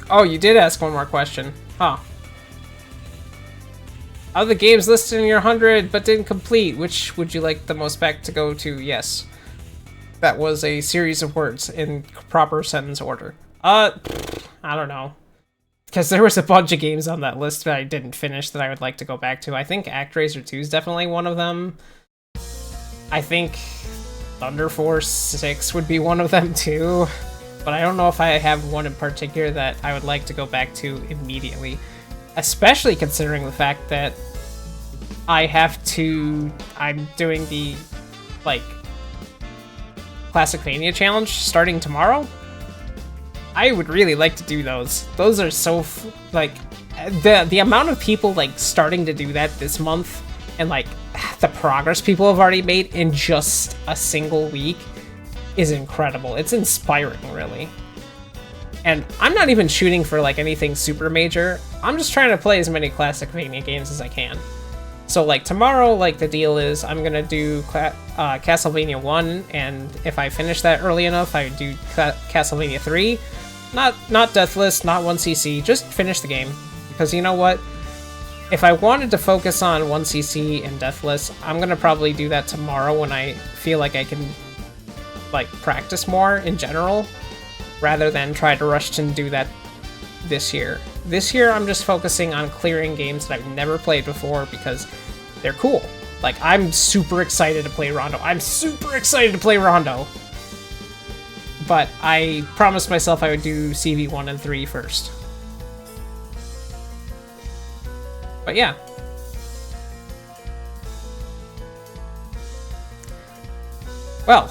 Oh, you did ask one more question. Huh. Of the games listed in your 100 but didn't complete, which would you like the most back to go to? Yes. That was a series of words in proper sentence order. I don't know. Because there was a bunch of games on that list that I didn't finish that I would like to go back to. I think ActRaiser 2 is definitely one of them. I think Thunder Force 6 would be one of them too. But I don't know if I have one in particular that I would like to go back to immediately. Especially considering the fact that I'm doing the, like, Classicmania challenge starting tomorrow. I would really like to do those. Those are so, like, the amount of people, like, starting to do that this month, and, like, the progress people have already made in just a single week is incredible. It's inspiring, really. And I'm not even shooting for, like, anything super major. I'm just trying to play as many Classicmania games as I can. So, like, tomorrow, like, the deal is I'm gonna do Castlevania 1, and if I finish that early enough, I do Castlevania 3. Not Deathless, not 1cc, just finish the game. Because you know what? If I wanted to focus on 1cc and Deathless, I'm gonna probably do that tomorrow when I feel like I can, like, practice more in general, rather than try to rush and do that this year. This year, I'm just focusing on clearing games that I've never played before because they're cool. Like, I'm super excited to play Rondo. I'm super excited to play Rondo. But I promised myself I would do CV1 and 3 first. But yeah. Well,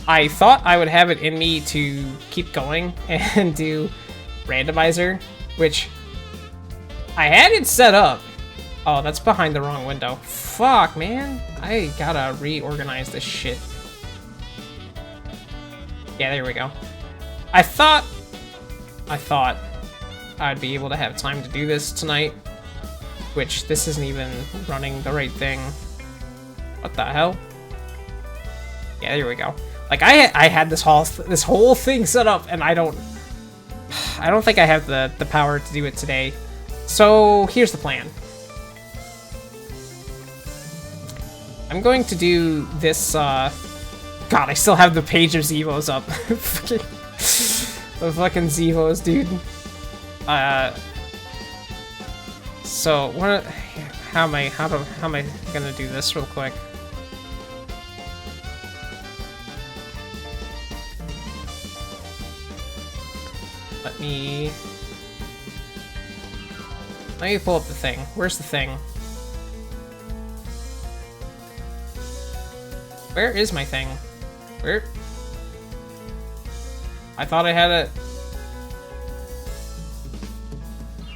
I thought I would have it in me to keep going and do randomizer, which I had it set up. Oh, that's behind the wrong window. Fuck, man. I gotta reorganize this shit. Yeah, there we go. I thought I'd be able to have time to do this tonight, which this isn't even running the right thing. What the hell? Yeah, there we go. Like, I had this whole thing set up, and I don't think I have the power to do it today. So here's the plan. I'm going to do this. God, I still have the page of Zevos up. The fucking Zevos, dude. So how am I gonna do this real quick? Let me pull up the thing. Where's the thing? Where is my thing? Where? I thought I had it.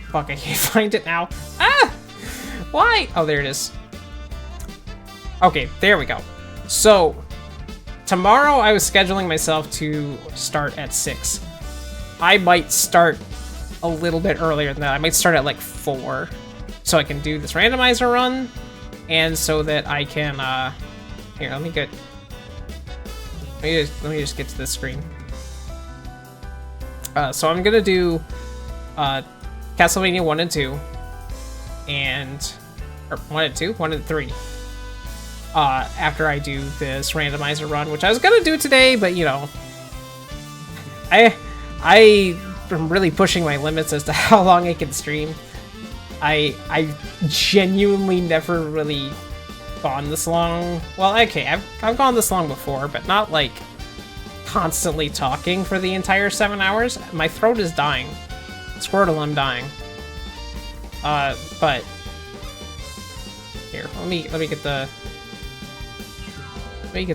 Fuck, I can't find it now. Ah! Why? Oh, there it is. Okay, there we go. So, tomorrow I was scheduling myself to start at 6. I might start a little bit earlier than that. I might start at like 4, so I can do this randomizer run, and so that I can, here, let me just get to this screen. So I'm gonna do, Castlevania 1 and 2, or 1 and 2? 1 and 3. After I do this randomizer run, which I was gonna do today, but, you know, I I'm really pushing my limits as to how long I can stream. I genuinely never really gone this long. Well, okay, I've gone this long before, but not like constantly talking for the entire 7 hours. My throat is dying. Squirtle, I'm dying. But here, let me get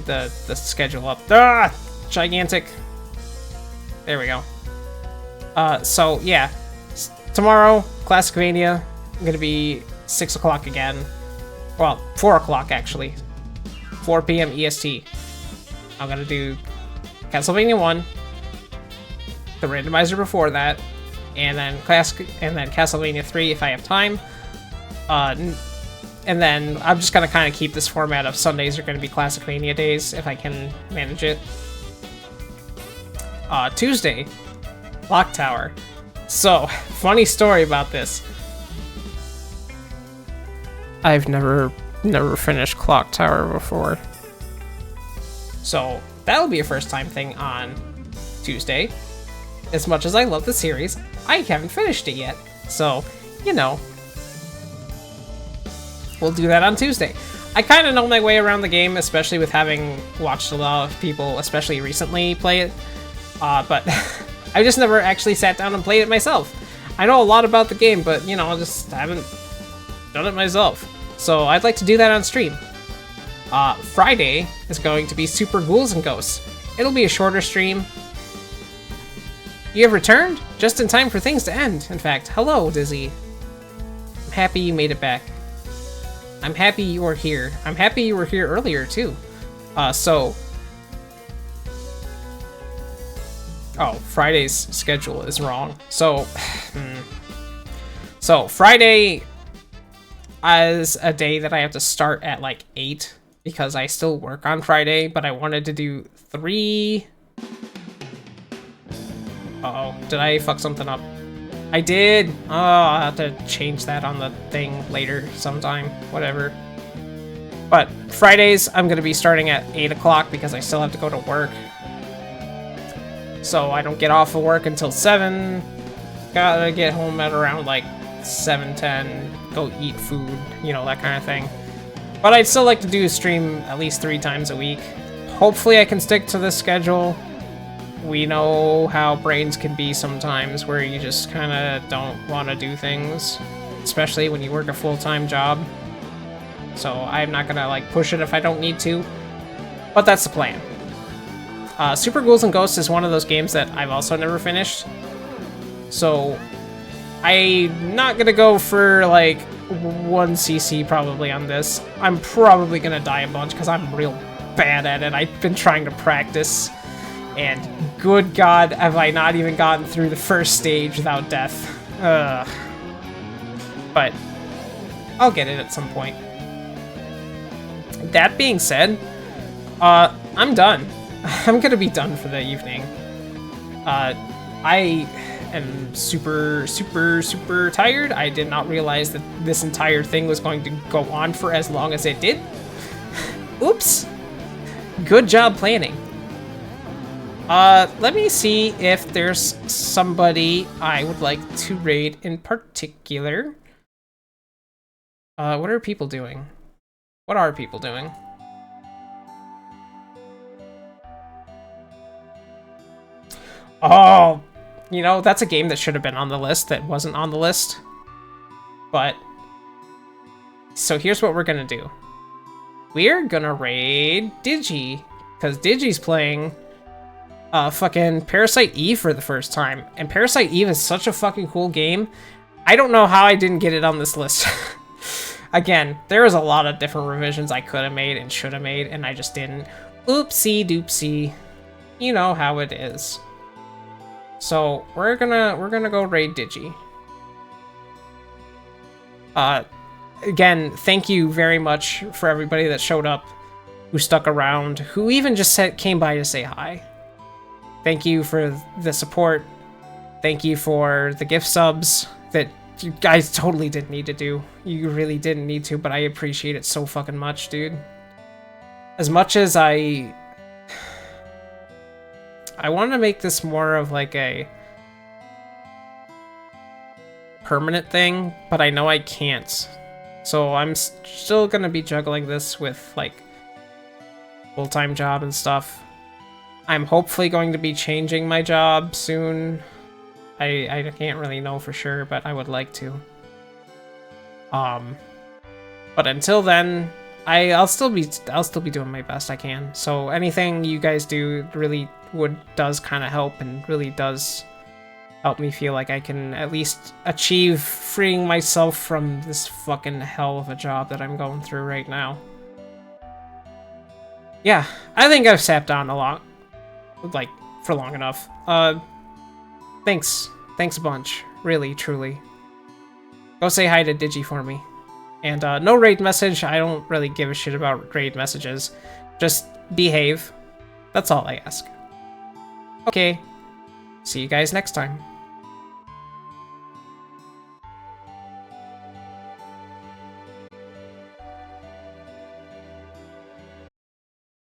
the schedule up. Ah, gigantic. There we go. So yeah, tomorrow Classicmania. I'm gonna be 6 o'clock again. Well, 4 o'clock actually. 4 p.m. EST. I'm gonna do Castlevania 1, the randomizer before that, and then Castlevania 3 if I have time. And then I'm just gonna kind of keep this format of Sundays are gonna be Classicmania days if I can manage it. Tuesday, Clock Tower. So, funny story about this. I've never finished Clock Tower before. So, that'll be a first time thing on Tuesday. As much as I love the series, I haven't finished it yet. So, you know, we'll do that on Tuesday. I kind of know my way around the game, especially with having watched a lot of people, especially recently, play it. But I just never actually sat down and played it myself. I know a lot about the game, but, you know, I just haven't done it myself. So I'd like to do that on stream. Friday is going to be Super Ghouls and Ghosts. It'll be a shorter stream. You have returned? Just in time for things to end, in fact. Hello, Dizzy. I'm happy you made it back. I'm happy you were here. I'm happy you were here earlier, too. Oh, Friday's schedule is wrong. So, so Friday is a day that I have to start at like 8 because I still work on Friday, but I wanted to do 3. Uh-oh, did I fuck something up? I did! Oh, I'll have to change that on the thing later sometime, whatever. But Fridays, I'm gonna be starting at 8 o'clock because I still have to go to work. So I don't get off of work until 7. Gotta get home at around like 7:10, go eat food, you know, that kind of thing. But I'd still like to do a stream at least 3 times a week. Hopefully I can stick to this schedule. We know how brains can be sometimes, where you just kind of don't want to do things, especially when you work a full-time job. So I'm not gonna like push it if I don't need to, but that's the plan. Super Ghouls and Ghosts is one of those games that I've also never finished. So I'm not gonna go for like 1 CC probably on this. I'm probably gonna die a bunch because I'm real bad at it. I've been trying to practice, and good God, have I not even gotten through the first stage without death. But I'll get it at some point. That being said, I'm done. I'm gonna be done for the evening. I am super tired. I did not realize that this entire thing was going to go on for as long as it did. Oops. Good job planning. Let me see if there's somebody I would like to raid in particular. What are people doing? What are people doing? Oh, you know, that's a game that should have been on the list that wasn't on the list. But, so here's what we're gonna do. We're gonna raid Digi, because Digi's playing fucking Parasite Eve for the first time. And Parasite Eve is such a fucking cool game. I don't know how I didn't get it on this list. Again, there was a lot of different revisions I could have made and should have made, and I just didn't. Oopsie doopsie. You know how it is. So we're gonna go raid Digi. Again, thank you very much for everybody that showed up, who stuck around, who even just came by to say hi. Thank you for the support. Thank you for the gift subs that you guys totally didn't need to do. You really didn't need to, but I appreciate it so fucking much, dude. As much as I want to make this more of like a permanent thing, but I know I can't. So I'm still gonna be juggling this with, like, full-time job and stuff. I'm hopefully going to be changing my job soon. I can't really know for sure, but I would like to. But until then, I'll still be doing my best I can. So anything you guys do really does kind of help, and really does help me feel like I can at least achieve freeing myself from this fucking hell of a job that I'm going through right now. Yeah, I think I've sat down a lot, like, for long enough. Thanks a bunch, really, truly. Go say hi to Digi for me. And no raid message. I don't really give a shit about raid messages. Just behave. That's all I ask. Okay. See you guys next time.